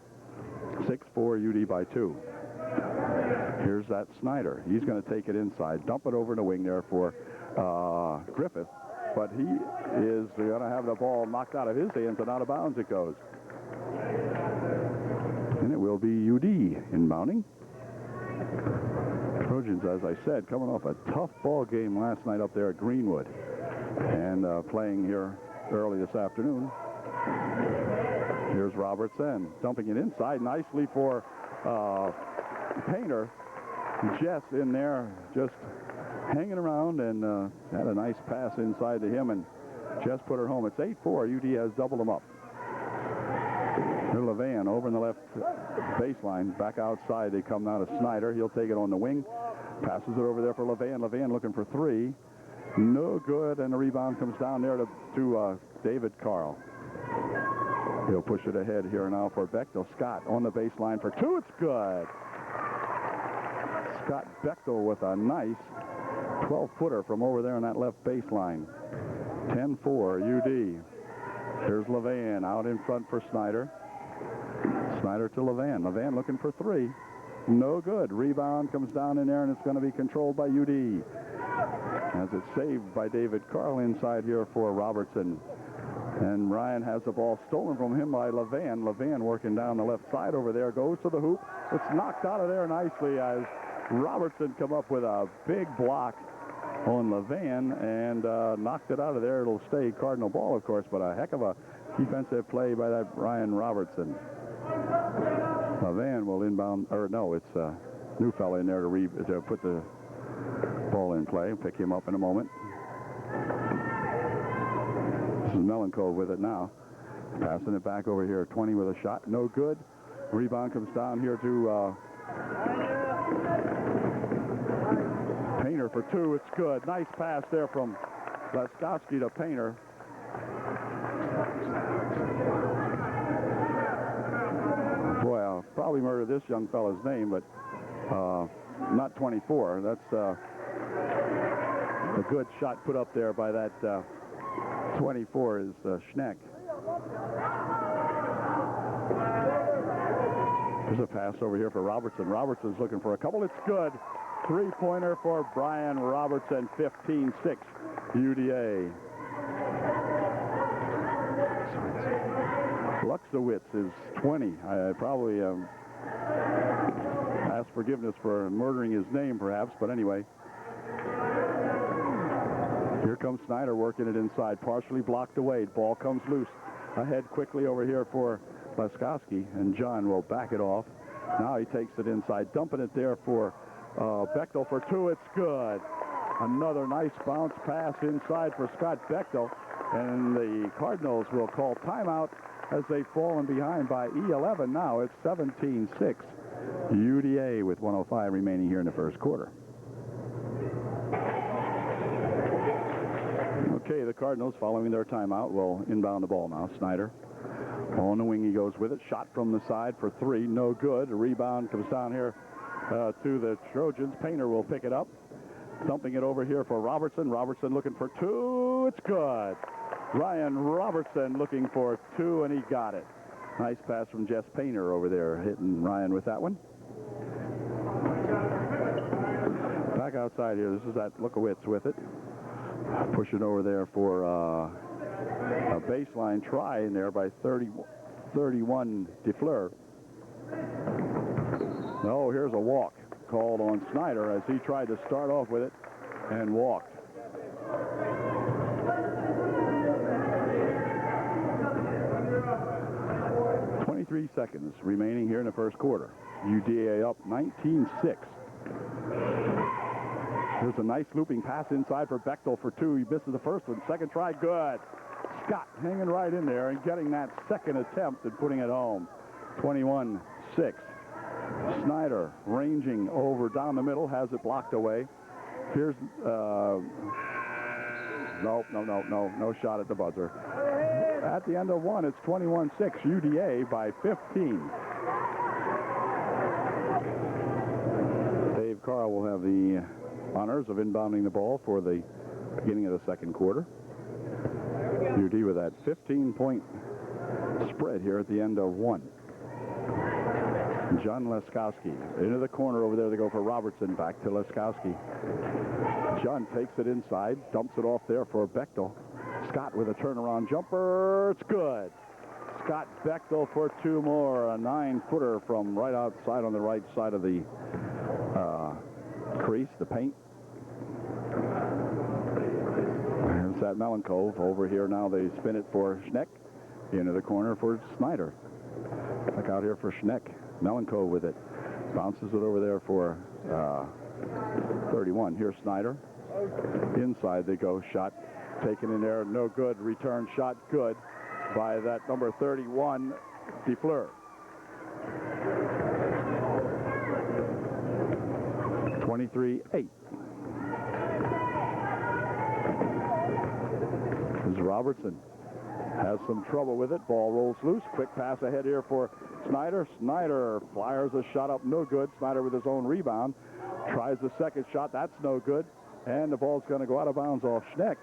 6-4 UD by 2. Here's that Snyder. He's going to take it inside. Dump it over in the wing there for Griffith. But he is going to have the ball knocked out of his hands and out of bounds it goes. And it will be UD inbounding. Trojans, as I said, coming off a tough ball game last night up there at Greenwood. And playing here early this afternoon. Here's Robertson dumping it inside nicely for Painter. Jess in there just hanging around and had a nice pass inside to him, and Jess put her home. It's 8-4. UD has doubled them up. Here's Levan over in the left baseline. Back outside they come now to Snyder. He'll take it on the wing. Passes it over there for Levan. Levan looking for three. No good, and the rebound comes down there to David Carl. He'll push it ahead here now for Bechtel. Scott on the baseline for two. It's good. Scott Bechtel with a nice 12-footer from over there on that left baseline. 10-4 UD. Here's Levan out in front for Snyder. Snyder to Levan. Levan looking for three. No good. Rebound comes down in there, and it's going to be controlled by UD. As it's saved by David Carl inside here for Robertson. And Ryan has the ball stolen from him by Levan. Levan working down the left side over there. Goes to the hoop. It's knocked out of there nicely as Robertson come up with a big block on Levan and knocked it out of there. It'll stay Cardinal ball, of course, but a heck of a defensive play by that Ryan Robertson. Levan will inbound, or no, it's a new fella in there to put the ball in play. Pick him up in a moment. This is Melenkov with it now. Passing it back over here. 20 with a shot. No good. Rebound comes down here to Painter for two. It's good. Nice pass there from Laskowski to Painter. Boy, I'll probably murder this young fella's name, but not 24. That's a good shot put up there by that 24 is Schneck. There's a pass over here for Robertson. Robertson's looking for a couple. It's good. Three-pointer for Brian Robertson, 15-6 UDA. Luxowitz is 20. I probably ask forgiveness for murdering his name, perhaps, but anyway. Here comes Snyder working it inside, partially blocked away. Ball comes loose. Ahead quickly over here for Laskowski, and John will back it off. Now he takes it inside, dumping it there for Bechtel for two. It's good. Another nice bounce pass inside for Scott Bechtel, and the Cardinals will call timeout as they've fallen behind by 11. Now it's 17-6 UDA with 1:05 remaining here in the first quarter. Okay, the Cardinals, following their timeout, will inbound the ball now. Snyder on the wing, he goes with it. Shot from the side for three, no good. A rebound comes down here to the Trojans. Painter will pick it up, dumping it over here for Robertson. Robertson looking for two. It's good. Ryan Robertson looking for two, and he got it. Nice pass from Jess Painter over there, hitting Ryan with that one. Back outside here. This is that Lukowitz with it. Pushing over there for a baseline try in there by 31 DeFleur. Oh, here's a walk called on Snyder as he tried to start off with it and walked. .23 seconds remaining here in the first quarter. UDA up 19-6. There's a nice looping pass inside for Bechtel for two. He misses the first one. Second try, good. Scott hanging right in there and getting that second attempt and putting it home. 21-6. Snyder ranging over down the middle, has it blocked away. Here's Nope, no shot at the buzzer. At the end of one, it's 21-6, UDA by 15. Dave Carl will have the honors of inbounding the ball for the beginning of the second quarter. UD with that 15-point spread here at the end of one. John Leskowski into the corner over there. They go for Robertson. Back to Leskowski. John takes it inside, dumps it off there for Bechtel. Scott with a turnaround jumper. It's good. Scott Bechtel for two more. A 9-footer from right outside on the right side of the crease, the paint. There's that Melenkov over here. Now they spin it for Schneck. Into the corner for Snyder. Back out here for Schneck. Melenkov with it. Bounces it over there for 31. Here's Snyder. Inside they go. Shot taken in there. No good. Return shot good by that number 31, DeFleur. 23-8. This is Robertson. Has some trouble with it. Ball rolls loose. Quick pass ahead here for Snyder. Snyder fires a shot up. No good. Snyder with his own rebound. Tries the second shot. That's no good. And the ball's going to go out of bounds off Schneck.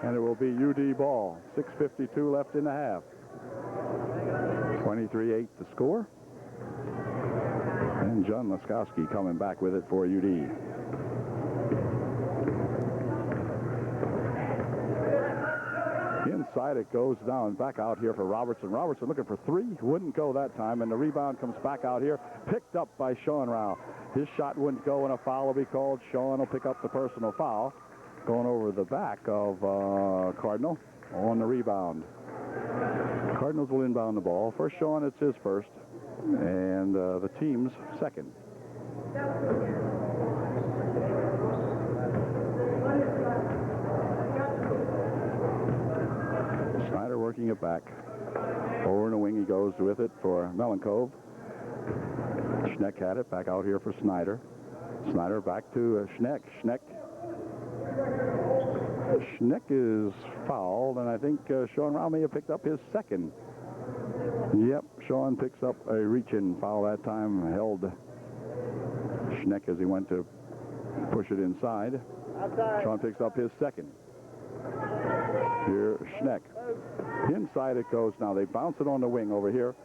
And it will be UD ball. 6:52 left in the half. 23-8 to score. And John Leskowski coming back with it for UD. Inside it goes down. Back out here for Robertson. Robertson looking for three. Wouldn't go that time. And the rebound comes back out here. Picked up by Sean Rao. His shot wouldn't go and a foul will be called. Sean will pick up the personal foul. Going over the back of Cardinal on the rebound. Cardinals will inbound the ball. For Sean, it's his first. And the team's second. Snyder working it back. Over in the wing he goes with it for Melenkov. Schneck had it. Back out here for Snyder. Snyder back to Schneck. Schneck is fouled, and I think Sean Rao may have picked up his second. Yep, Sean picks up a reach-in foul that time. Held Schneck as he went to push it inside. Sean picks up his second. Here, Schneck. Inside it goes now. They bounce it on the wing over here.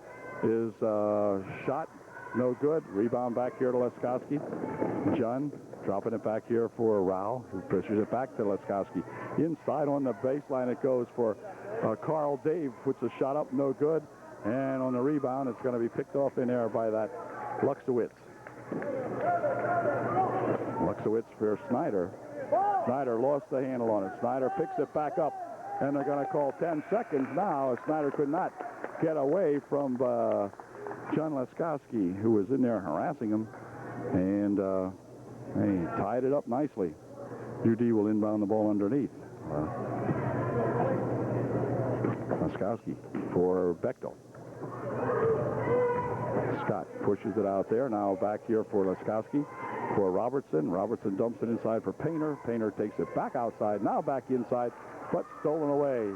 Is shot. No good. Rebound back here to Leskowski. John dropping it back here for Rao, who pushes it back to Leskowski. Inside on the baseline it goes for Carl. Dave puts a shot up. No good. And on the rebound, it's going to be picked off in there by that Luxowitz. Luxowitz for Snyder. Snyder lost the handle on it. Snyder picks it back up, and they're going to call 10 seconds now. Snyder could not get away from John Leskowski, who was in there harassing him, and he tied it up nicely. UD will inbound the ball underneath. Leskowski for Bechtel. Scott pushes it out there. Now back here for Leskowski. For Robertson. Robertson dumps it inside for Painter. Painter takes it back outside. Now back inside, but stolen away.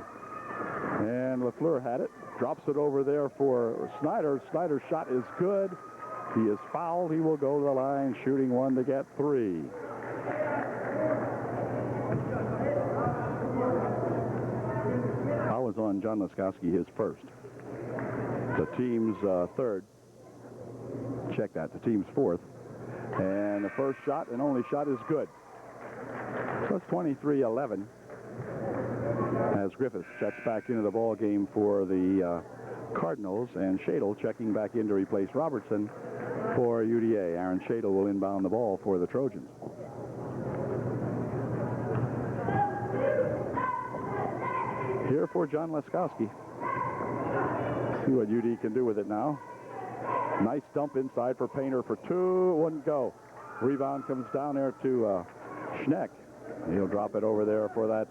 And LaFleur had it. Drops it over there for Snyder. Snyder's shot is good. He is fouled. He will go to the line, shooting one to get three. Foul was on John Leskowski, his first. The team's third. Check that. The team's fourth. And the first shot and only shot is good. So it's 23-11. As Griffiths checks back into the ball game for the Cardinals, and Shadle checking back in to replace Robertson for UDA. Aaron Shadle will inbound the ball for the Trojans. Here for John Leskowski. See what UD can do with it now. Nice dump inside for Painter for two. Wouldn't go. Rebound comes down there to Schneck. He'll drop it over there for that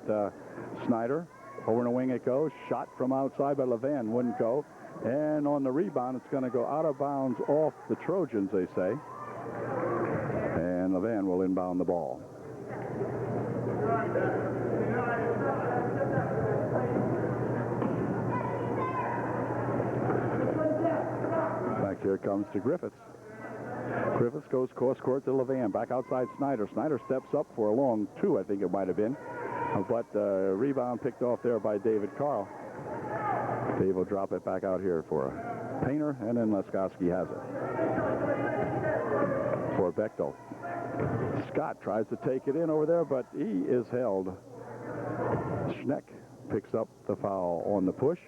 Snyder. Over in the wing it goes. Shot from outside by Levan. Wouldn't go. And on the rebound, it's going to go out of bounds off the Trojans, they say. And Levan will inbound the ball. Here comes to Griffiths. Griffiths goes cross court to Levan. Back outside Snyder. Snyder steps up for a long two, I think it might have been. But rebound picked off there by David Carl. Dave will drop it back out here for Painter, and then Laskowski has it for Bechtel. Scott tries to take it in over there, but he is held. Schneck picks up the foul on the push.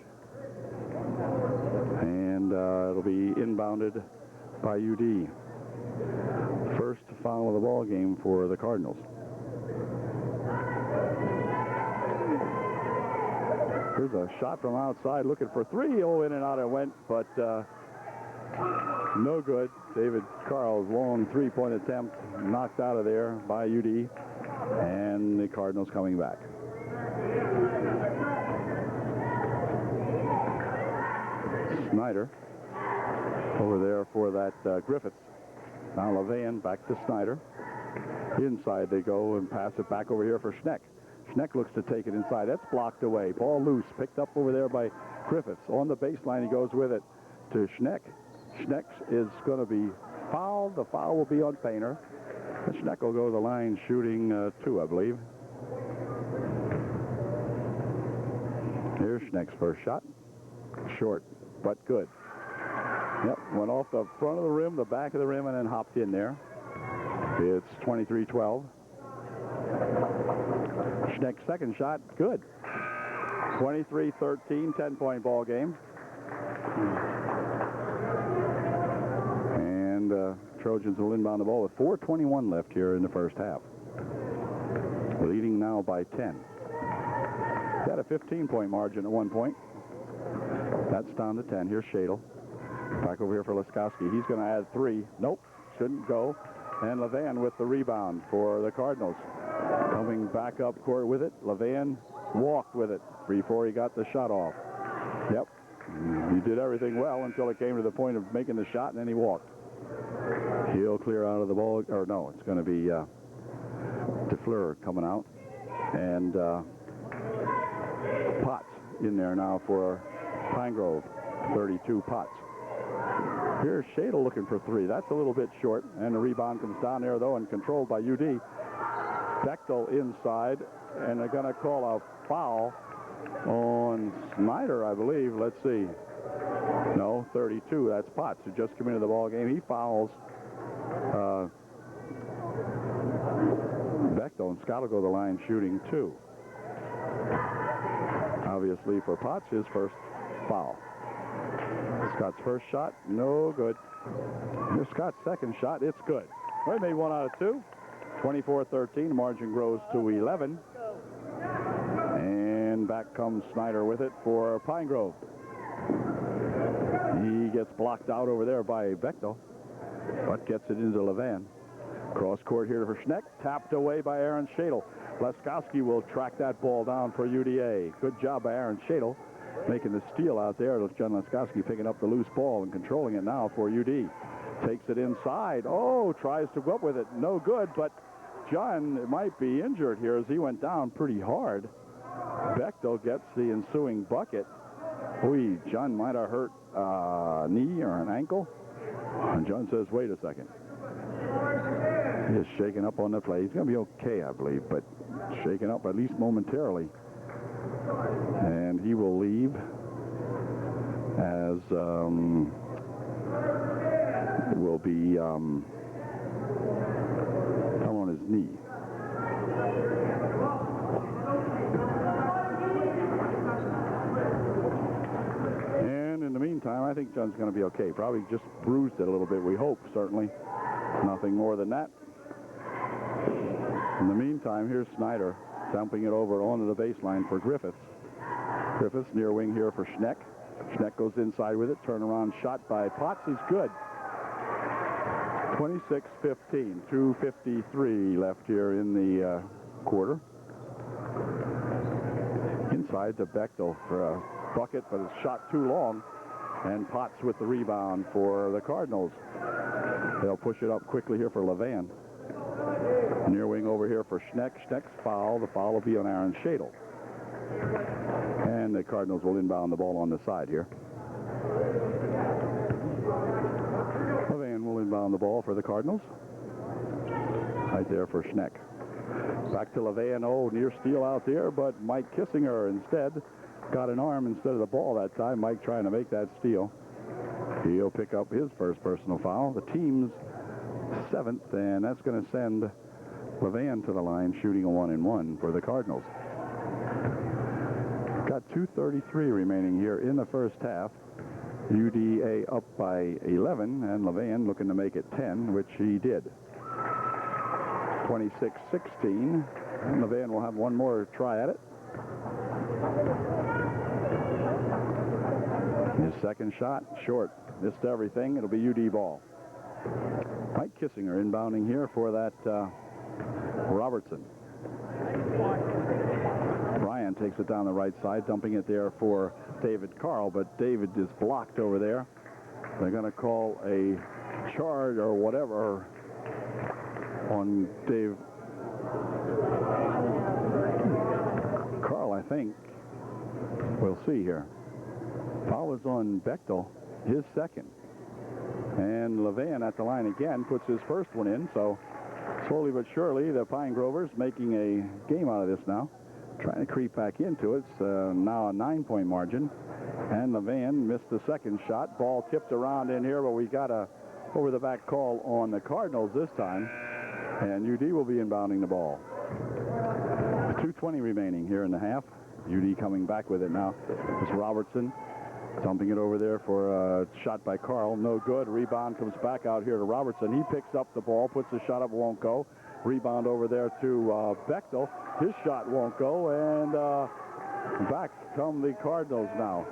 And it'll be inbounded by UD. First foul of the ball game for the Cardinals. Here's a shot from outside, looking for three. Oh, in and out it went, but no good. David Carl's long three-point attempt knocked out of there by UD, and the Cardinals coming back. Snyder over there for that Griffiths. Now Levan back to Snyder. Inside they go and pass it back over here for Schneck. Schneck looks to take it inside. That's blocked away. Ball loose. Picked up over there by Griffiths. On the baseline, he goes with it to Schneck. Schneck is going to be fouled. The foul will be on Painter. And Schneck will go to the line shooting two, I believe. Here's Schneck's first shot. Short, but good. Yep, went off the front of the rim, the back of the rim, and then hopped in there. It's 23-12. Schneck's second shot, good. 23-13, 10-point ball game. And Trojans will inbound the ball with 4:21 left here in the first half. Leading now by 10. Got a 15-point margin at one point. That's down to 10. Here's Shadle. Back over here for Laskowski. He's going to add three. Nope, shouldn't go. And Levan with the rebound for the Cardinals. Coming back up court with it. Levan walked with it before he got the shot off. Yep, he did everything well until it came to the point of making the shot, and then he walked. He'll clear out of the ball. Or no, it's going to be DeFleur coming out. And Potts in there now for Pine Grove. 32 Potts. Here's Shadle looking for three. That's a little bit short, and the rebound comes down there, though, and controlled by UD. Bechtel inside, and they're going to call a foul on Snyder, I believe. Let's see. No, 32. That's Potts, who just came into the ball game. He fouls Bechtel, and Scott will go to the line shooting two. Obviously, for Potts, his first foul. Scott's first shot, no good. Here's Scott's second shot, it's good. Well, he made one out of two. 24-13, margin grows to 11. And back comes Snyder with it for Pine Grove. He gets blocked out over there by Bechtel, but gets it into Levan. Cross court here for Schneck, tapped away by Aaron Shadle. Laskowski will track that ball down for UDA. Good job by Aaron Shadle, making the steal out there. John Laskowski picking up the loose ball and controlling it now for UD. Takes it inside. Oh, tries to go up with it. No good, but John might be injured here as he went down pretty hard. Bechtel gets the ensuing bucket. Oy, John might have hurt a knee or an ankle. And John says, wait a second. He is shaken up on the play. He's going to be okay, I believe, but shaken up at least momentarily. And he will leave as will be thumb on his knee. And in the meantime, I think John's going to be okay. Probably just bruised it a little bit, we hope, certainly. Nothing more than that. In the meantime, here's Snyder dumping it over onto the baseline for Griffiths. Griffiths near wing here for Schneck. Schneck goes inside with it. Turnaround shot by Potts is good. 26-15. 2:53 left here in the quarter. Inside to Bechtel for a bucket, but it's shot too long. And Potts with the rebound for the Cardinals. They'll push it up quickly here for Levan. Near wing over here for Schneck. Schneck's foul. The foul will be on Aaron Shadle. And the Cardinals will inbound the ball on the side here. inbound the ball for the Cardinals. Right there for Schneck. Back to Levan. Oh, near steal out there, but Mike Kissinger instead got an arm instead of the ball that time. Mike trying to make that steal. He'll pick up his first personal foul. The team's 7th, and that's going to send Levan to the line shooting a 1-and-1 for the Cardinals. Got 2:33 remaining here in the first half. UDA up by 11, and Levan looking to make it 10, which he did. 26-16, and Levan will have one more try at it. His second shot, short. Missed everything. It'll be UD ball. Mike Kissinger inbounding here for that Robertson. Ryan takes it down the right side, dumping it there for David Carl, but David is blocked over there. They're going to call a charge or whatever on Dave Carl, I think. We'll see here. Foul is on Bechtel, his second. And Levan at the line again puts his first one in, so slowly but surely the Pine Grovers making a game out of this now. Trying to creep back into it. It's now a 9-point margin. And Levan missed the second shot. Ball tipped around in here, but we got a over-the-back call on the Cardinals this time. And UD will be inbounding the ball. 2:20 remaining here in the half. UD coming back with it now. It's Robertson dumping it over there for a shot by Carl. No good. Rebound comes back out here to Robertson. He picks up the ball, puts the shot up, won't go. Rebound over there to Bechtel. His shot won't go, and back come the Cardinals now.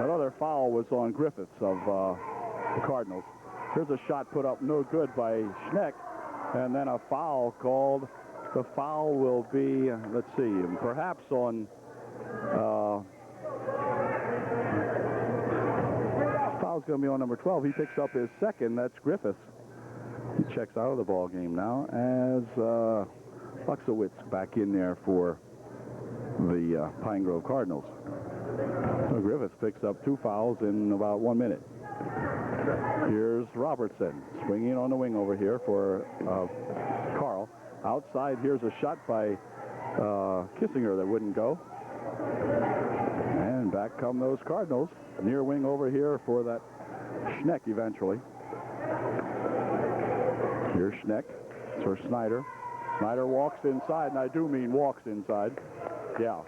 Another foul was on Griffiths of the Cardinals. Here's a shot put up, no good by Schneck, and then a foul called. The foul will be, let's see, perhaps on foul's going to be on number 12. He picks up his second. That's Griffiths. He checks out of the ball game now as Luxowitz back in there for the Pine Grove Cardinals. So Griffiths picks up 2 fouls in about 1 minute. Here's Robertson swinging on the wing over here for Carl. Outside, here's a shot by Kissinger that wouldn't go. And back come those Cardinals. Near wing over here for that Schneck eventually. Here's Schneck. It's for Snyder. Snyder walks inside, and I do mean walks inside. Yeah,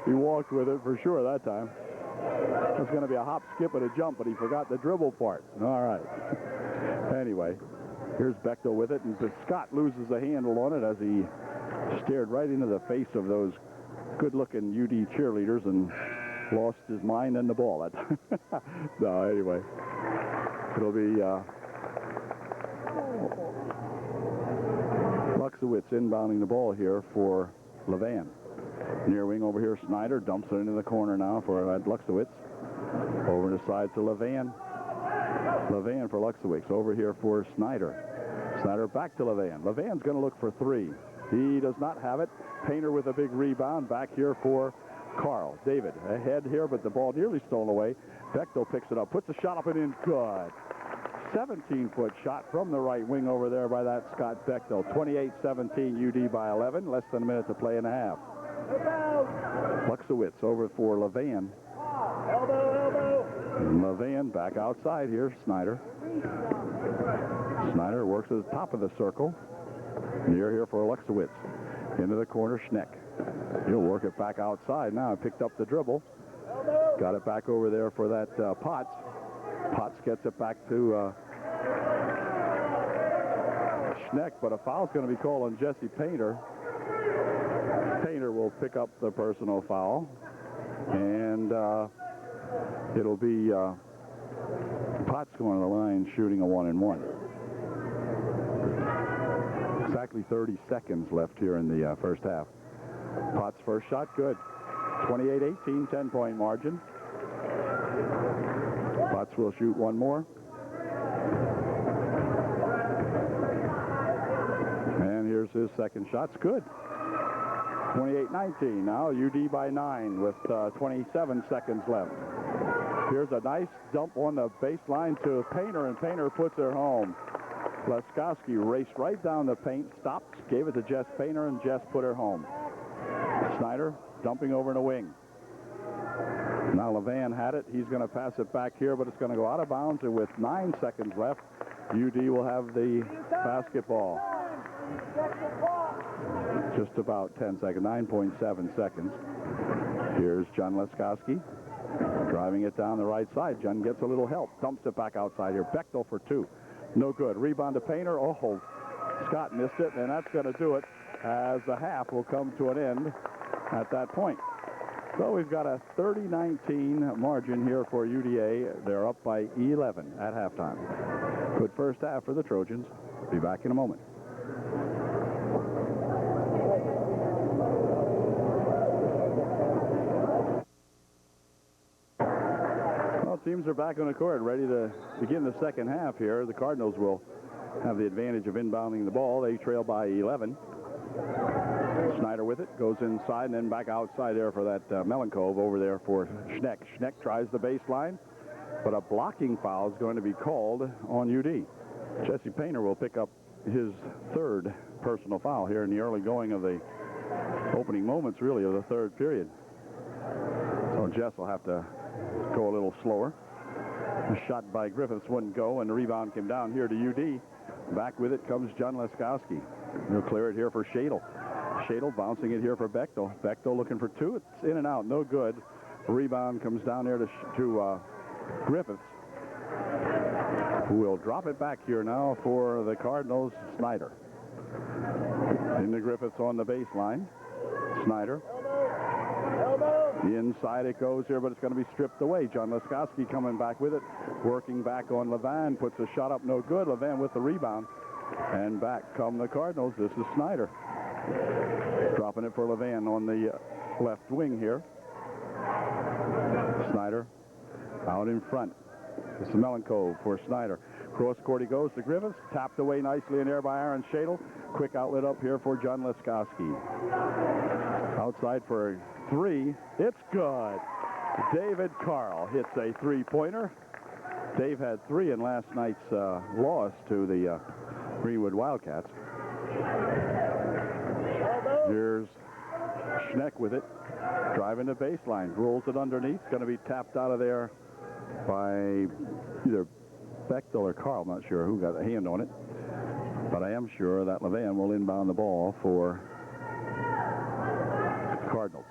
he walked with it for sure that time. It was going to be a hop, skip, and a jump, but he forgot the dribble part. All right. Anyway, here's Bechtel with it, and Scott loses the handle on it as he stared right into the face of those good-looking UD cheerleaders and lost his mind and the ball. No, anyway, it'll be Luxowitz inbounding the ball here for Levan. Near wing over here, Snyder dumps it into the corner now for Luxowitz. Over the side to Levan. Levan for Luxowitz. Over here for Snyder. Snyder back to Levan. Levan's going to look for 3. He does not have it. Painter with a big rebound back here for Carl. David ahead here, but the ball nearly stolen away. Bechtel picks it up, puts a shot up and in. Good. 17-foot shot from the right wing over there by that Scott Bechtel. 28-17, UD by 11. Less than a minute to play in the half. Luxowitz over for Levan. Levan back outside here. Snyder. Snyder works at the top of the circle. Near here for Luxowitz. Into the corner, Schneck. He'll work it back outside now. Picked up the dribble. Got it back over there for that Potts. Potts gets it back to Schneck, but a foul's going to be called on Jesse Painter. Painter will pick up the personal foul, and it'll be Potts going to the line shooting a 1-and-1. Exactly 30 seconds left here in the first half. Potts' first shot, good. 28-18, 10-point margin. Potts will shoot one more. And here's his second shot. It's good. 28-19 now. UD by 9 with 27 seconds left. Here's a nice dump on the baseline to Painter, and Painter puts her home. Leskowski raced right down the paint, stopped, gave it to Jess Painter, and Jess put her home. Snyder dumping over in a wing. Now Levan had it. He's going to pass it back here, but it's going to go out of bounds, and with 9 seconds left, UD will have the basketball. Just about 10 seconds, 9.7 seconds. Here's John Leskowski driving it down the right side. John gets a little help, dumps it back outside here. Bechtel for two. No good. Rebound to Painter. Oh, Scott missed it, and that's going to do it as the half will come to an end at that point. So we've got a 30-19 margin here for UDA. They're up by 11 at halftime. Good first half for the Trojans. Be back in a moment. Well, teams are back on the court, ready to begin the second half here. The Cardinals will have the advantage of inbounding the ball. They trail by 11. Snyder with it, goes inside and then back outside there for that Melenkov over there for Schneck. Schneck tries the baseline, but a blocking foul is going to be called on UD. Jesse Painter will pick up his third personal foul here in the early going of the opening moments, really, of the third period. So Jess will have to go a little slower. A shot by Griffiths wouldn't go, and the rebound came down here to UD. Back with it comes John Leskowski. He'll clear it here for Shadle. Shadle bouncing it here for Bechtel. Bechtel looking for two. It's in and out. No good. Rebound comes down there to Griffiths, who will drop it back here now for the Cardinals. Snyder. Into Griffiths on the baseline. Snyder. Inside it goes here, but it's going to be stripped away. John Leskowski coming back with it. Working back on Levan. Puts a shot up. No good. Levan with the rebound. And back come the Cardinals. This is Snyder. Dropping it for Levan on the left wing here. Snyder out in front. This is Melenkov for Snyder. Cross court he goes to Griffiths. Tapped away nicely in there by Aaron Shadle. Quick outlet up here for John Leskowski. Outside for three. It's good. David Carl hits a three-pointer. Dave had three in last night's loss to the Greenwood Wildcats. Here's Schneck with it. Driving the baseline. Rolls it underneath. Going to be tapped out of there by either Bechtel or Carl. I'm not sure who got a hand on it. But I am sure that Levan will inbound the ball for the Cardinals.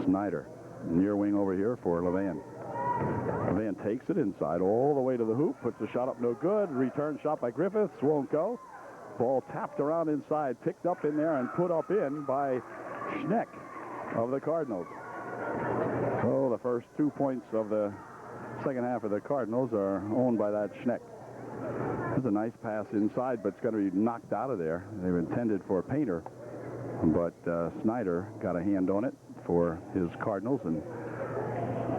Snyder. Near wing over here for Levan. Levan takes it inside all the way to the hoop. Puts the shot up. No good. Return shot by Griffiths. Won't go. Ball tapped around inside, picked up in there, and put up in by Schneck of the Cardinals. So the first 2 points of the second half of the Cardinals are owned by that Schneck. There's a nice pass inside, but it's going to be knocked out of there. They were intended for Painter, but Snyder got a hand on it for his Cardinals and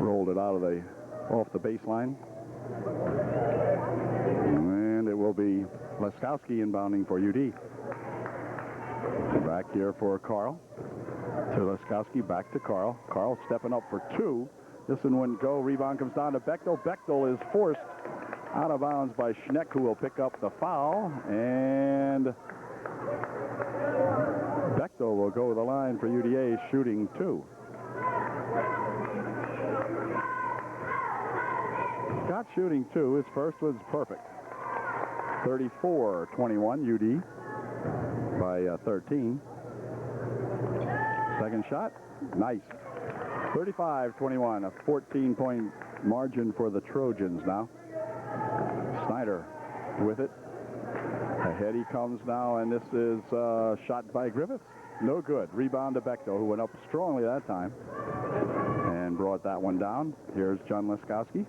rolled it out of off the baseline. And it will be Leskowski inbounding for UD. Back here for Carl. To Leskowski, back to Carl. Carl stepping up for two. This one wouldn't go. Rebound comes down to Bechtel. Bechtel is forced out of bounds by Schneck, who will pick up the foul. And Bechtel will go to the line for UDA, shooting two. Scott shooting two. His first was perfect. 34-21 UD by 13. Second shot, nice. 35-21, a 14-point margin for the Trojans now. Snyder with it. Ahead he comes now, and this is shot by Griffiths. No good. Rebound to Bechtel, who went up strongly that time and brought that one down. Here's John Leskowski.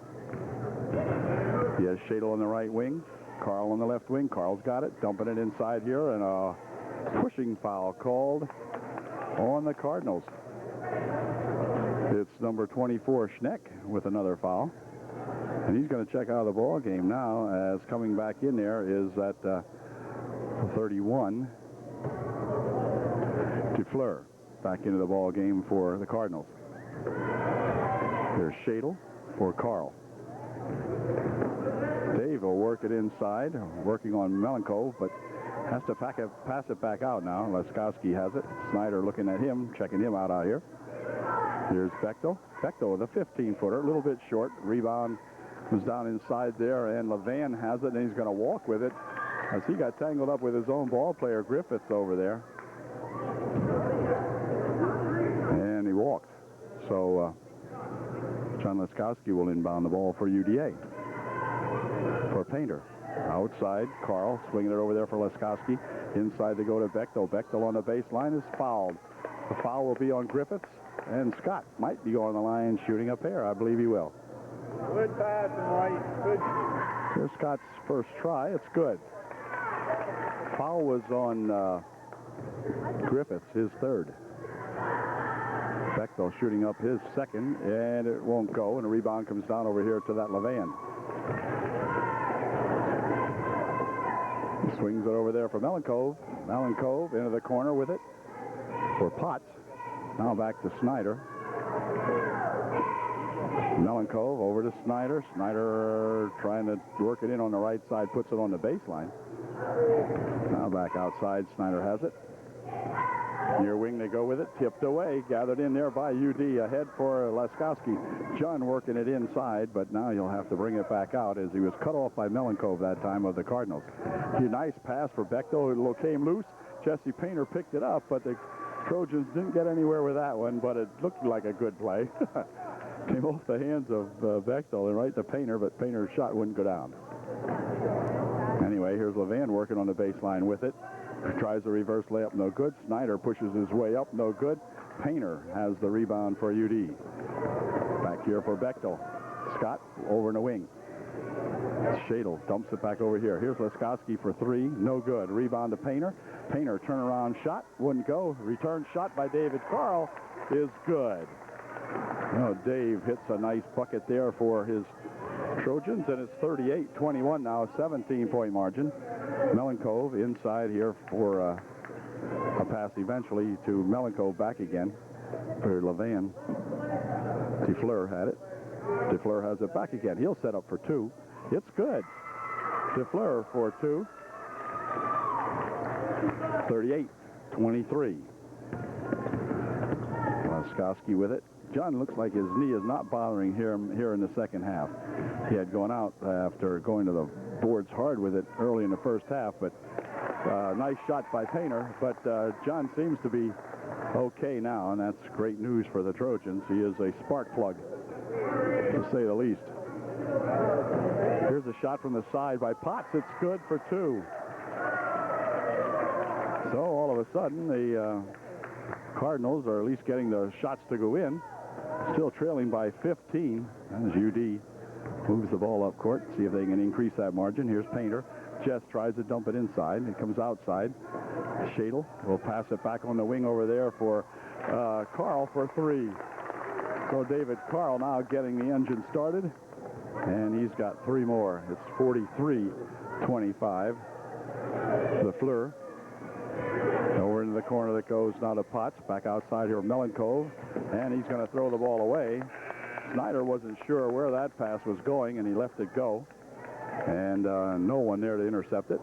He has Shadle on the right wing. Carl on the left wing. Carl's got it. Dumping it inside here, and a pushing foul called on the Cardinals. It's number 24, Schneck, with another foul. And he's going to check out of the ball game now, as coming back in there is at 31, Fleur, back into the ball game for the Cardinals. Here's Shadle for Carl. Dave will work it inside, working on Melenkov, but has to pass it back out now. Leskowski has it. Snyder looking at him, checking him out here. Here's Bechtel. Bechtel with a 15-footer, a little bit short. Rebound was down inside there, and Levan has it, and he's going to walk with it as he got tangled up with his own ball player, Griffiths, over there. And he walked. So John Leskowski will inbound the ball for UDA. For Painter. Outside, Carl swinging it over there for Leskowski. Inside they go to Bechtel. Bechtel on the baseline is fouled. The foul will be on Griffiths, and Scott might be on the line shooting a pair. I believe he will. Good pass, White. Good. Here's Scott's first try. It's good. Foul was on Griffiths, his third. Bechtel shooting up his second, and it won't go, and a rebound comes down over here to that Levan. He swings it over there for Melenkov. Melenkov into the corner with it for Potts. Now back to Snyder. Melenkov over to Snyder. Snyder trying to work it in on the right side, puts it on the baseline. Now back outside, Snyder has it. Near wing they go with it, tipped away, gathered in there by UD, ahead for Leskowski. John working it inside, but now he'll have to bring it back out as he was cut off by Melenkov that time of the Cardinals. A nice pass for Bechtel, who came loose. Jesse Painter picked it up, but the Trojans didn't get anywhere with that one, but it looked like a good play. Came off the hands of Bechtel and right to Painter, but Painter's shot wouldn't go down. Anyway, here's Levan working on the baseline with it. Tries the reverse layup, no good. Snyder pushes his way up, no good. Painter has the rebound for UD. Back here for Bechtel. Scott over in the wing. Shadle dumps it back over here. Here's Leskowski for three, no good. Rebound to Painter. Painter turnaround shot, wouldn't go. Return shot by David Carl is good. Oh, Dave hits a nice bucket there for his Trojans, and it's 38-21 now, 17-point margin. Melenkov inside here for a pass eventually to Melenkov back again for Levan. DeFleur had it. DeFleur has it back again. He'll set up for two. It's good. DeFleur for two. 38-23. Leskowski with it. John looks like his knee is not bothering him here in the second half. He had gone out after going to the boards hard with it early in the first half, but nice shot by Painter. But John seems to be okay now, and that's great news for the Trojans. He is a spark plug, to say the least. Here's a shot from the side by Potts. It's good for two. So all of a sudden, the Cardinals are at least getting the shots to go in. Still trailing by 15 as UD moves the ball up court. See if they can increase that margin. Here's Painter. Jess tries to dump it inside. It comes outside. Shadle will pass it back on the wing over there for Carl for three. So David Carl now getting the engine started, and he's got three more. It's 43-25. LaFleur over into the corner that goes now to Potts. Back outside here, Melenkov, and he's going to throw the ball away. Snyder wasn't sure where that pass was going, and he left it go. And no one there to intercept it.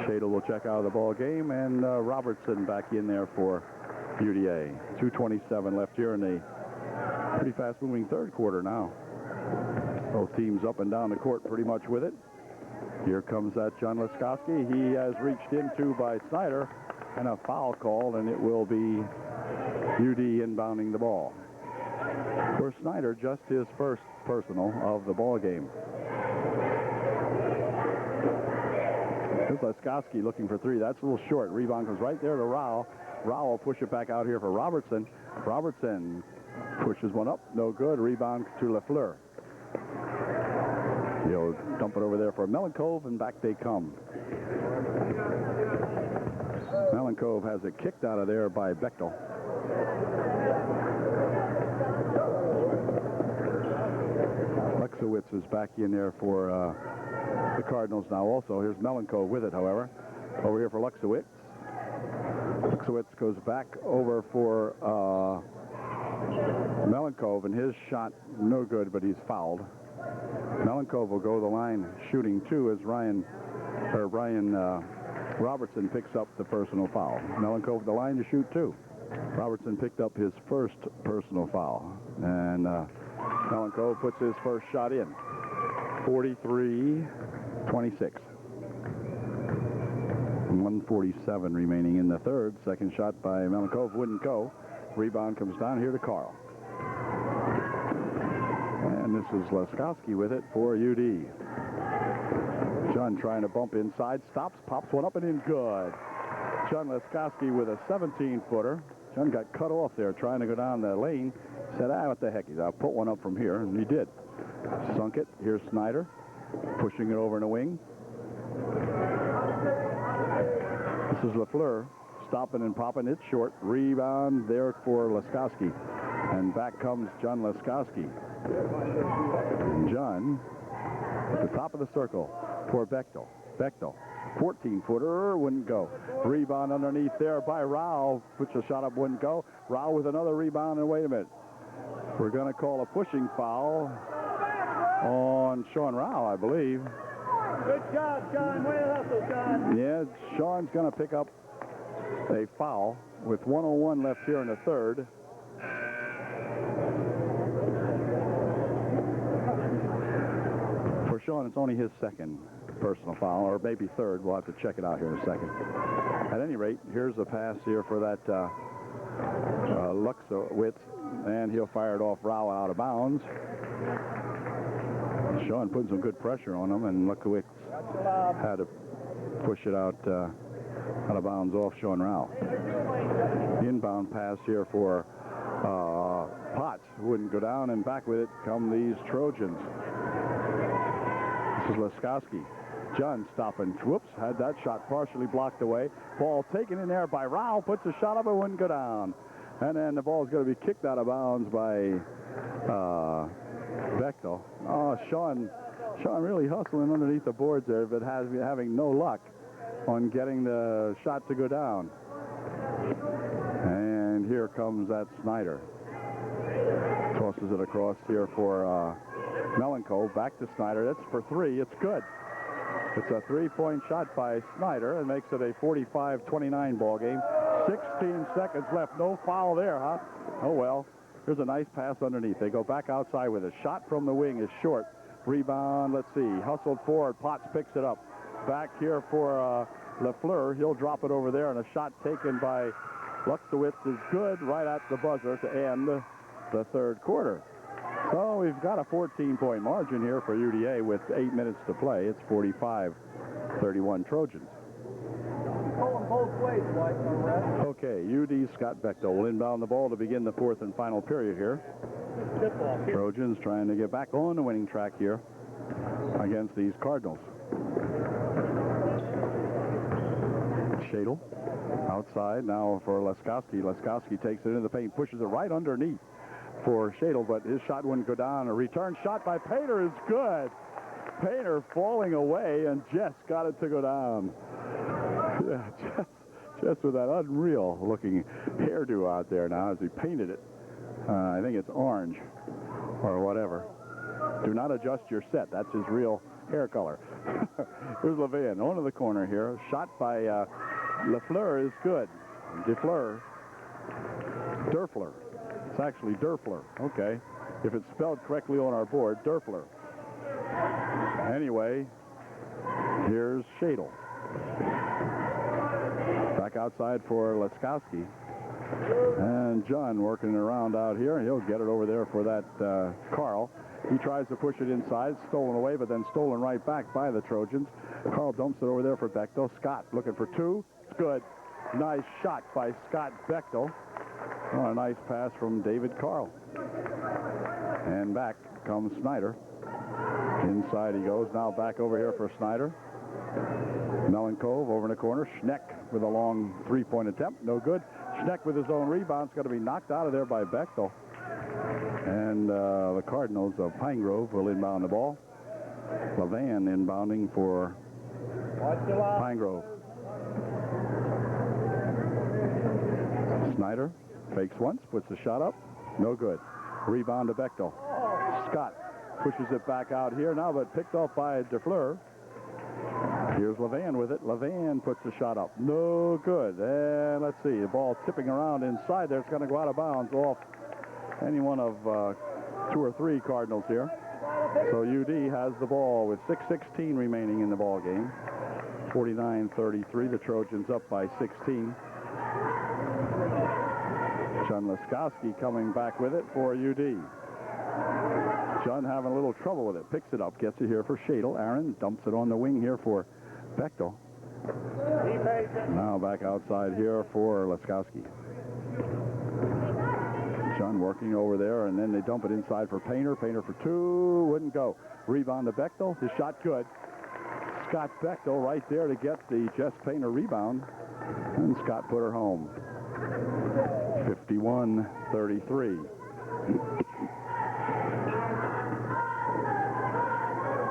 Shadle will check out of the ball game, and Robertson back in there for UDA. 2:27 left here in the pretty fast-moving third quarter now. Both teams up and down the court pretty much with it. Here comes that John Leskowski. He has reached into by Snyder, and a foul called, and it will be UD inbounding the ball. For Snyder, just his first personal of the ball game. Here's Leskowski looking for three. That's a little short. Rebound comes right there to Rao. Rao will push it back out here for Robertson. Robertson pushes one up. No good. Rebound to LaFleur. He'll dump it over there for Melenkov, and back they come. Melenkov has it kicked out of there by Bechtel. Lexowitz is back in there for the Cardinals now also. Here's Melenkov with it, however. Over here for Lexowitz. Lexowitz goes back over for Melenkov, and his shot no good, but he's fouled. Melenkov will go to the line shooting 2 as Brian Robertson picks up the personal foul. Melenkov the line to shoot 2. Robertson picked up his first personal foul, and Melenkov puts his first shot in. 43-26. 1:47 remaining in the third. Second shot by Melenkov wouldn't go. Rebound comes down here to Carl. And this is Laskowski with it for UD. John trying to bump inside, stops, pops one up and in, good. John Laskowski with a 17-footer. John got cut off there trying to go down the lane. Said, what the heck, I'll put one up from here, and he did. Sunk it. Here's Snyder pushing it over in the wing. This is LaFleur stopping and popping it short. Rebound there for Laskowski. And back comes John Laskowski. And John at the top of the circle for Bechtel. Bechtel, 14-footer, wouldn't go. Rebound underneath there by Rao. Puts a shot up, wouldn't go. Rao with another rebound, and wait a minute. We're going to call a pushing foul on Sean Rao, I believe. Good job, John. Way to hustle, John. Yeah, Sean's going to pick up a foul with 1:01 left here in the third. For Sean, it's only his second personal foul, or maybe third. We'll have to check it out here in a second. At any rate, here's a pass here for that Luxowitz, and he'll fire it off Rao out of bounds. Sean putting some good pressure on him, and Luxowitz had to push it out of bounds off Sean Rao. Inbound pass here for Potts. Wouldn't go down, and back with it come these Trojans. This is Laskowski. John stopping. Whoops, had that shot partially blocked away. Ball taken in there by Rao. Puts a shot up, it wouldn't go down. And then the ball's going to be kicked out of bounds by Bechtel. Oh, Sean really hustling underneath the boards there, but having no luck on getting the shot to go down. And here comes that Snyder. Tosses it across here for Melenkov. Back to Snyder. That's for 3. It's good. It's a 3-point shot by Snyder and makes it a 45-29 ball game. 16 seconds left. No foul there, huh? Oh, well. Here's a nice pass underneath. They go back outside with a shot from the wing is short. Rebound, let's see. Hustled forward. Potts picks it up. Back here for LaFleur. He'll drop it over there, and a shot taken by Luxowitz is good right at the buzzer to end the third quarter. So we've got a 14-point margin here for UDA with 8 minutes to play. It's 45-31 Trojans. Going both ways, White, on red. Okay, UD Scott Bechtel will inbound the ball to begin the fourth and final period here. Trojans trying to get back on the winning track here against these Cardinals. Shadle outside now for Laskowski. Laskowski takes it into the paint, pushes it right underneath for Shadle, but his shot wouldn't go down. A return shot by Painter is good. Painter falling away and just got it to go down. Yeah, just with that unreal-looking hairdo out there now as he painted it. I think it's orange or whatever. Do not adjust your set. That's his real hair color. Here's Levin on to the corner here. Shot by LaFleur is good. Derfler. It's actually Derfler. Okay. If it's spelled correctly on our board, Derfler. Anyway, here's Shadle. Back outside for Laskowski. And John working around out here. He'll get it over there for that Carl. He tries to push it inside. Stolen away, but then stolen right back by the Trojans. Carl dumps it over there for Bechtel. Scott looking for 2. It's good. Nice shot by Scott Bechtel. Oh, a nice pass from David Carl. And back comes Snyder. Inside he goes. Now back over here for Snyder. Melenkov over in the corner. Schneck with a long 3-point attempt. No good. Schneck with his own rebound is going to be knocked out of there by Bechtel. And the Cardinals of Pine Grove will inbound the ball. Levan inbounding for Pine Grove. Snyder fakes once, puts the shot up. No good. Rebound to Bechtel. Scott pushes it back out here now, but picked off by DeFleur. Here's Levan with it. Levan puts the shot up. No good. And let's see, the ball tipping around inside there. It's going to go out of bounds off any one of 2 or 3 Cardinals here. So UD has the ball with 6:16 remaining in the ball game. 49-33. The Trojans up by 16. John Laskowski coming back with it for UD. John having a little trouble with it. Picks it up, gets it here for Shadle. Aaron dumps it on the wing here for Bechtel. Now back outside here for Laskowski. John working over there, and then they dump it inside for Painter. Painter for 2. Wouldn't go. Rebound to Bechtel. His shot good. Scott Bechtel right there to get the Jess Painter rebound. And Scott put her home. 51-33.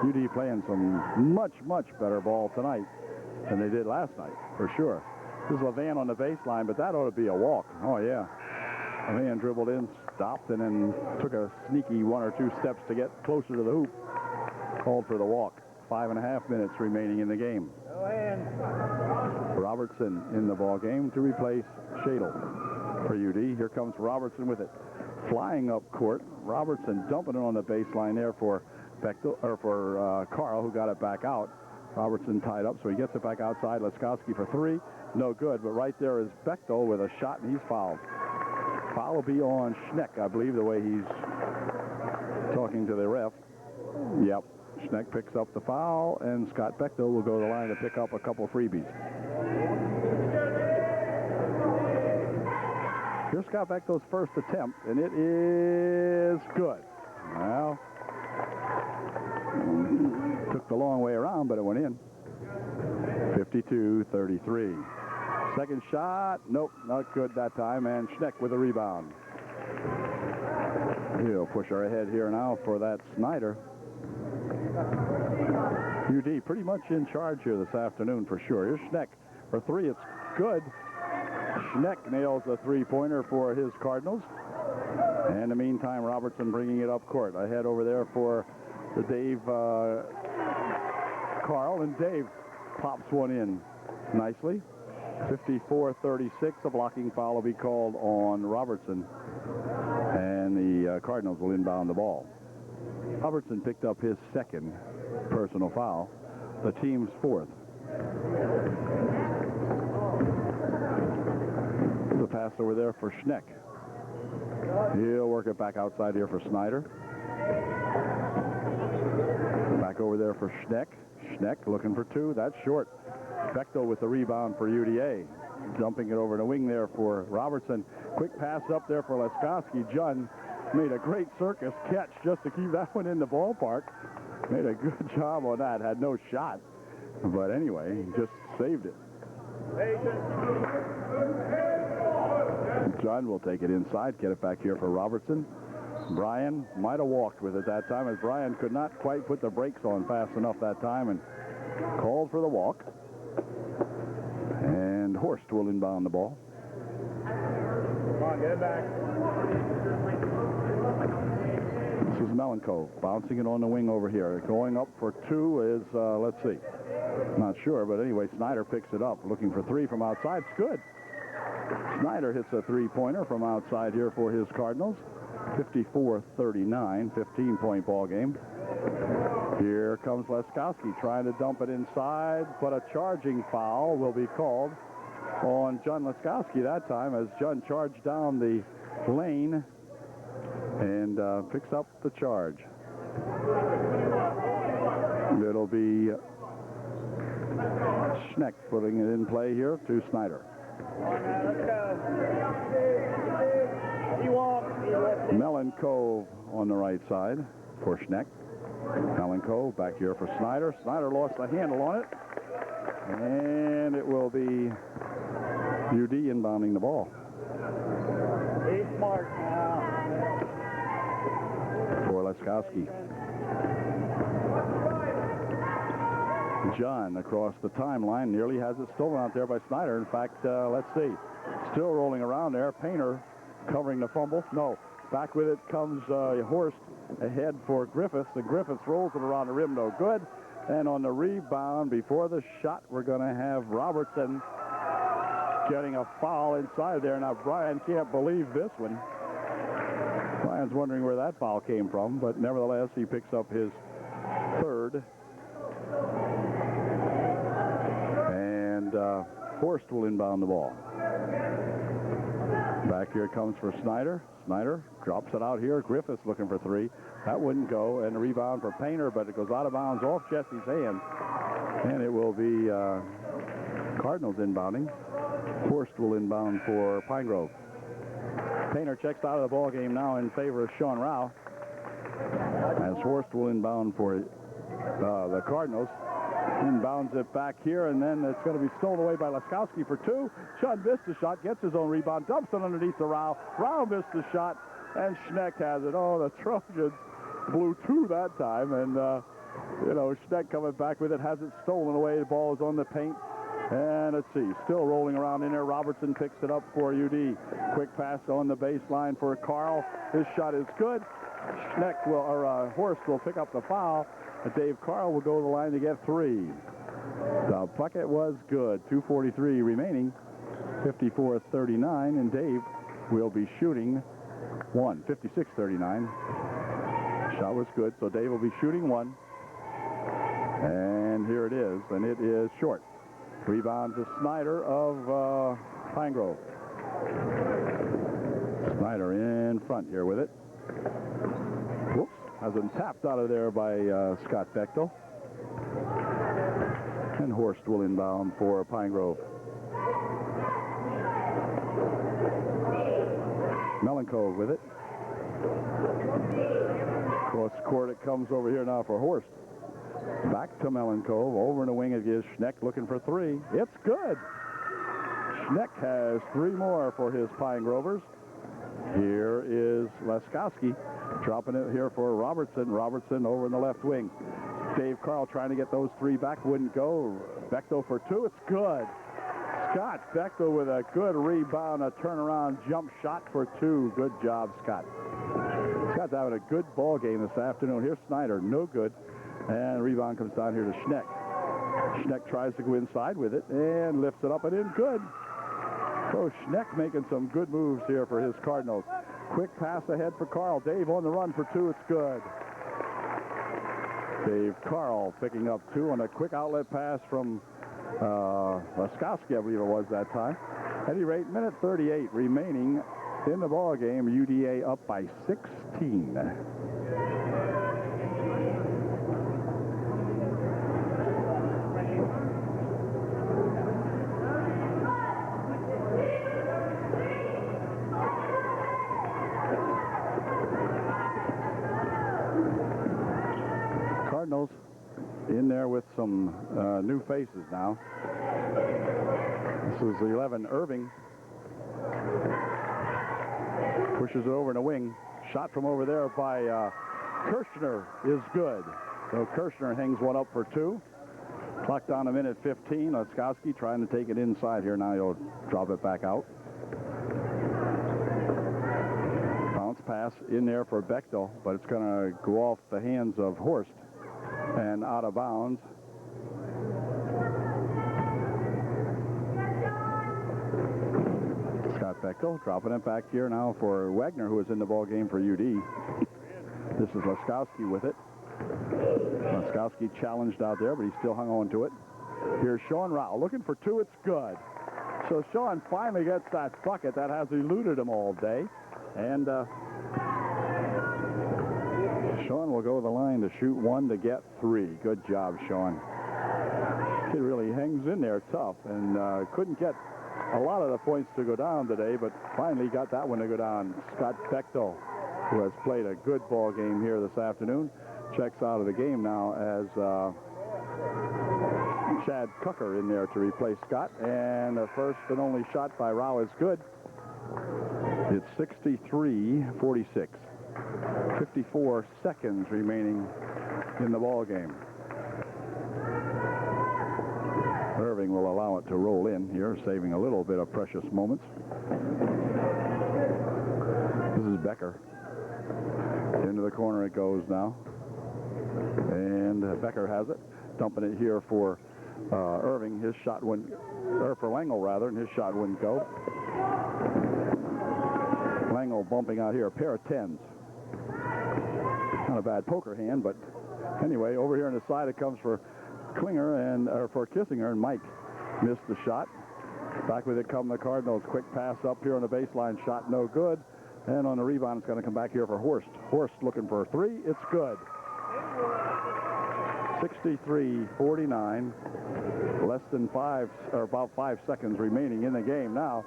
UD playing some much better ball tonight than they did last night, for sure. This is Levan on the baseline, but that ought to be a walk. Oh, yeah. Levan dribbled in, stopped, and then took a sneaky 1 or 2 steps to get closer to the hoop. Called for the walk. 5.5 minutes remaining in the game. Robertson in the ball game to replace Shadle for UD. Here comes Robertson with it. Flying up court. Robertson dumping it on the baseline there for Bechtel, or for Carl, who got it back out. Robertson tied up, so he gets it back outside. Laskowski for 3. No good, but right there is Bechtel with a shot, and he's fouled. Foul will be on Schneck, I believe, the way he's talking to the ref. Yep. Schneck picks up the foul, and Scott Bechtel will go to the line to pick up a couple freebies. Here's Scott Bechtel's first attempt, and it is good. Well, took the long way around, but it went in. 52-33. Second shot, nope, not good that time, and Schneck with a rebound. He'll push her ahead here now for that Snyder. UD pretty much in charge here this afternoon for sure. Here's Schneck for 3. It's good. Schneck nails a 3-pointer for his Cardinals. And in the meantime, Robertson bringing it up court. Ahead over there for the Dave Carl, and Dave pops one in nicely. 54-36. A blocking foul will be called on Robertson, and the Cardinals will inbound the ball. Robertson picked up his 2nd personal foul, the team's 4th. The pass over there for Schneck. He'll work it back outside here for Snyder. Back over there for Schneck. Schneck looking for 2. That's short. Bechtel with the rebound for UDA. Dumping it over the wing there for Robertson. Quick pass up there for Laskowski. Jun made a great circus catch just to keep that one in the ballpark. Made a good job on that. Had no shot. But anyway, just saved it. John will take it inside. Get it back here for Robertson. Brian might have walked with it that time, as Brian could not quite put the brakes on fast enough that time and called for the walk. And Horst will inbound the ball. Come on, get it back. This is Melenkov bouncing it on the wing over here. Going up for 2 is, let's see, not sure, but anyway, Snyder picks it up. Looking for 3 from outside. It's good. Snyder hits a 3-pointer from outside here for his Cardinals. 54-39, 15-point ball game. Here comes Laskowski trying to dump it inside, but a charging foul will be called on John Laskowski that time, as John charged down the lane and picks up the charge. It'll be Schneck putting it in play here to Snyder. Let's go. Melenkov on the right side for Schneck. Melenkov back here for Snyder. Snyder lost the handle on it. And it will be UD inbounding the ball. Be smart now. For Laskowski. John across the timeline nearly has it stolen out there by Snyder. In fact, let's see. Still rolling around there. Painter covering the fumble. No. Back with it comes Horst ahead for Griffiths. And Griffiths rolls it around the rim, no good. And on the rebound before the shot, we're going to have Robertson getting a foul inside there. Now, Brian can't believe this one. Brian's wondering where that foul came from, but nevertheless, he picks up his third. And Horst will inbound the ball. Back here comes for Snyder. Snyder drops it out here. Griffiths looking for three. That wouldn't go. And the rebound for Painter, but it goes out of bounds off Jesse's hand. And it will be Cardinals inbounding. Horst will inbound for Pine Grove. Painter checks out of the ball game now in favor of Sean Rao. As Horst will inbound for the Cardinals. Inbounds it back here, and then it's going to be stolen away by Laskowski for two. Chud missed the shot, gets his own rebound, dumps it underneath the Rao. Rao missed the shot, and Schneck has it. Oh, the Trojans blew two that time, and, Schneck coming back with it, has it stolen away. The ball is on the paint, and let's see, still rolling around in there. Robertson picks it up for UD. Quick pass on the baseline for Carl. His shot is good. Horst will pick up the foul. Dave Carl will go to the line to get three. The bucket was good. 2:43 remaining. 54-39, and Dave will be shooting one. 56-39. Shot was good, so Dave will be shooting one. And here it is, and it is short. Rebound to Snyder of Pine Grove. Snyder in front here with it. Whoops. Has been tapped out of there by Scott Bechtel. And Horst will inbound for Pine Grove. Melenkov with it. Cross court it comes over here now for Horst. Back to Melenkov. Over in the wing it is Schneck looking for three. It's good. Schneck has three more for his Pine Grovers. Here is Laskowski. Dropping it here for Robertson. Robertson over in the left wing. Dave Carl trying to get those three back. Wouldn't go. Bechtel for two. It's good. Scott Bechtel with a good rebound. A turnaround jump shot for two. Good job, Scott. Scott's having a good ball game this afternoon. Here's Snyder. No good. And rebound comes down here to Schneck. Schneck tries to go inside with it and lifts it up and in. Good. So Schneck making some good moves here for his Cardinals. Quick pass ahead for Carl. Dave on the run for two. It's good. Dave Carl picking up two on a quick outlet pass from Laskowski, I believe it was that time. At any rate, minute 38 remaining in the ball game. UDA up by 16. Cardinals in there with some new faces now. This is 11 Irving. Pushes it over in the wing. Shot from over there by Kirshner is good. So Kirshner hangs one up for two. Clock down a minute 15. Laskowski trying to take it inside here. Now he'll drop it back out. Bounce pass in there for Bechtel, but it's going to go off the hands of Horst and out of bounds. Scott Bechtel dropping it back here now for Wagner, who is in the ball game for UD. This is Laskowski with it. Laskowski challenged out there, but he still hung on to it. Here's Sean Rao looking for two. It's good. So Sean finally gets that bucket that has eluded him all day. And Sean will go to the line to shoot one to get three. Good job, Sean. He really hangs in there tough and couldn't get a lot of the points to go down today, but finally got that one to go down. Scott Bechtel, who has played a good ball game here this afternoon, checks out of the game now as Chad Cucker in there to replace Scott. And the first and only shot by Rao is good. It's 63-46. 54 seconds remaining in the ball game. Irving will allow it to roll in here, saving a little bit of precious moments. This is Becker. Into the corner it goes now. And Becker has it. Dumping it here for Irving. His shot wouldn't, or for Langle rather, and his shot wouldn't go. Langle bumping out here, a pair of 10s. Not a bad poker hand, but anyway, over here on the side it comes for Klinger or for Kissinger, and Mike missed the shot. Back with it come the Cardinals. Quick pass up here on the baseline, shot no good. And on the rebound, it's going to come back here for Horst. Horst looking for a three. It's good. 63-49. Less than about 5 seconds remaining in the game now.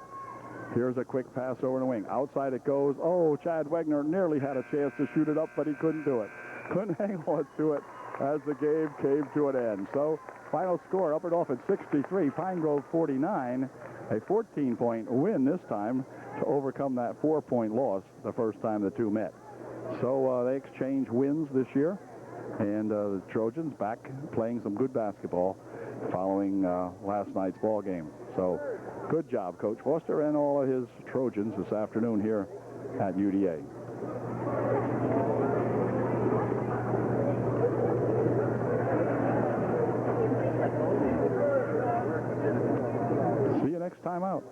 Here's a quick pass over the wing. Outside it goes. Oh, Chad Wegner nearly had a chance to shoot it up, but he couldn't do it. Couldn't hang on to it as the game came to an end. So, final score up and off at 63. Pine Grove 49. A 14-point win this time to overcome that 4-point loss the first time the two met. So they exchange wins this year, and the Trojans back playing some good basketball following last night's ball game. So good job, Coach Foster and all of his Trojans this afternoon here at UDA. See you next time out.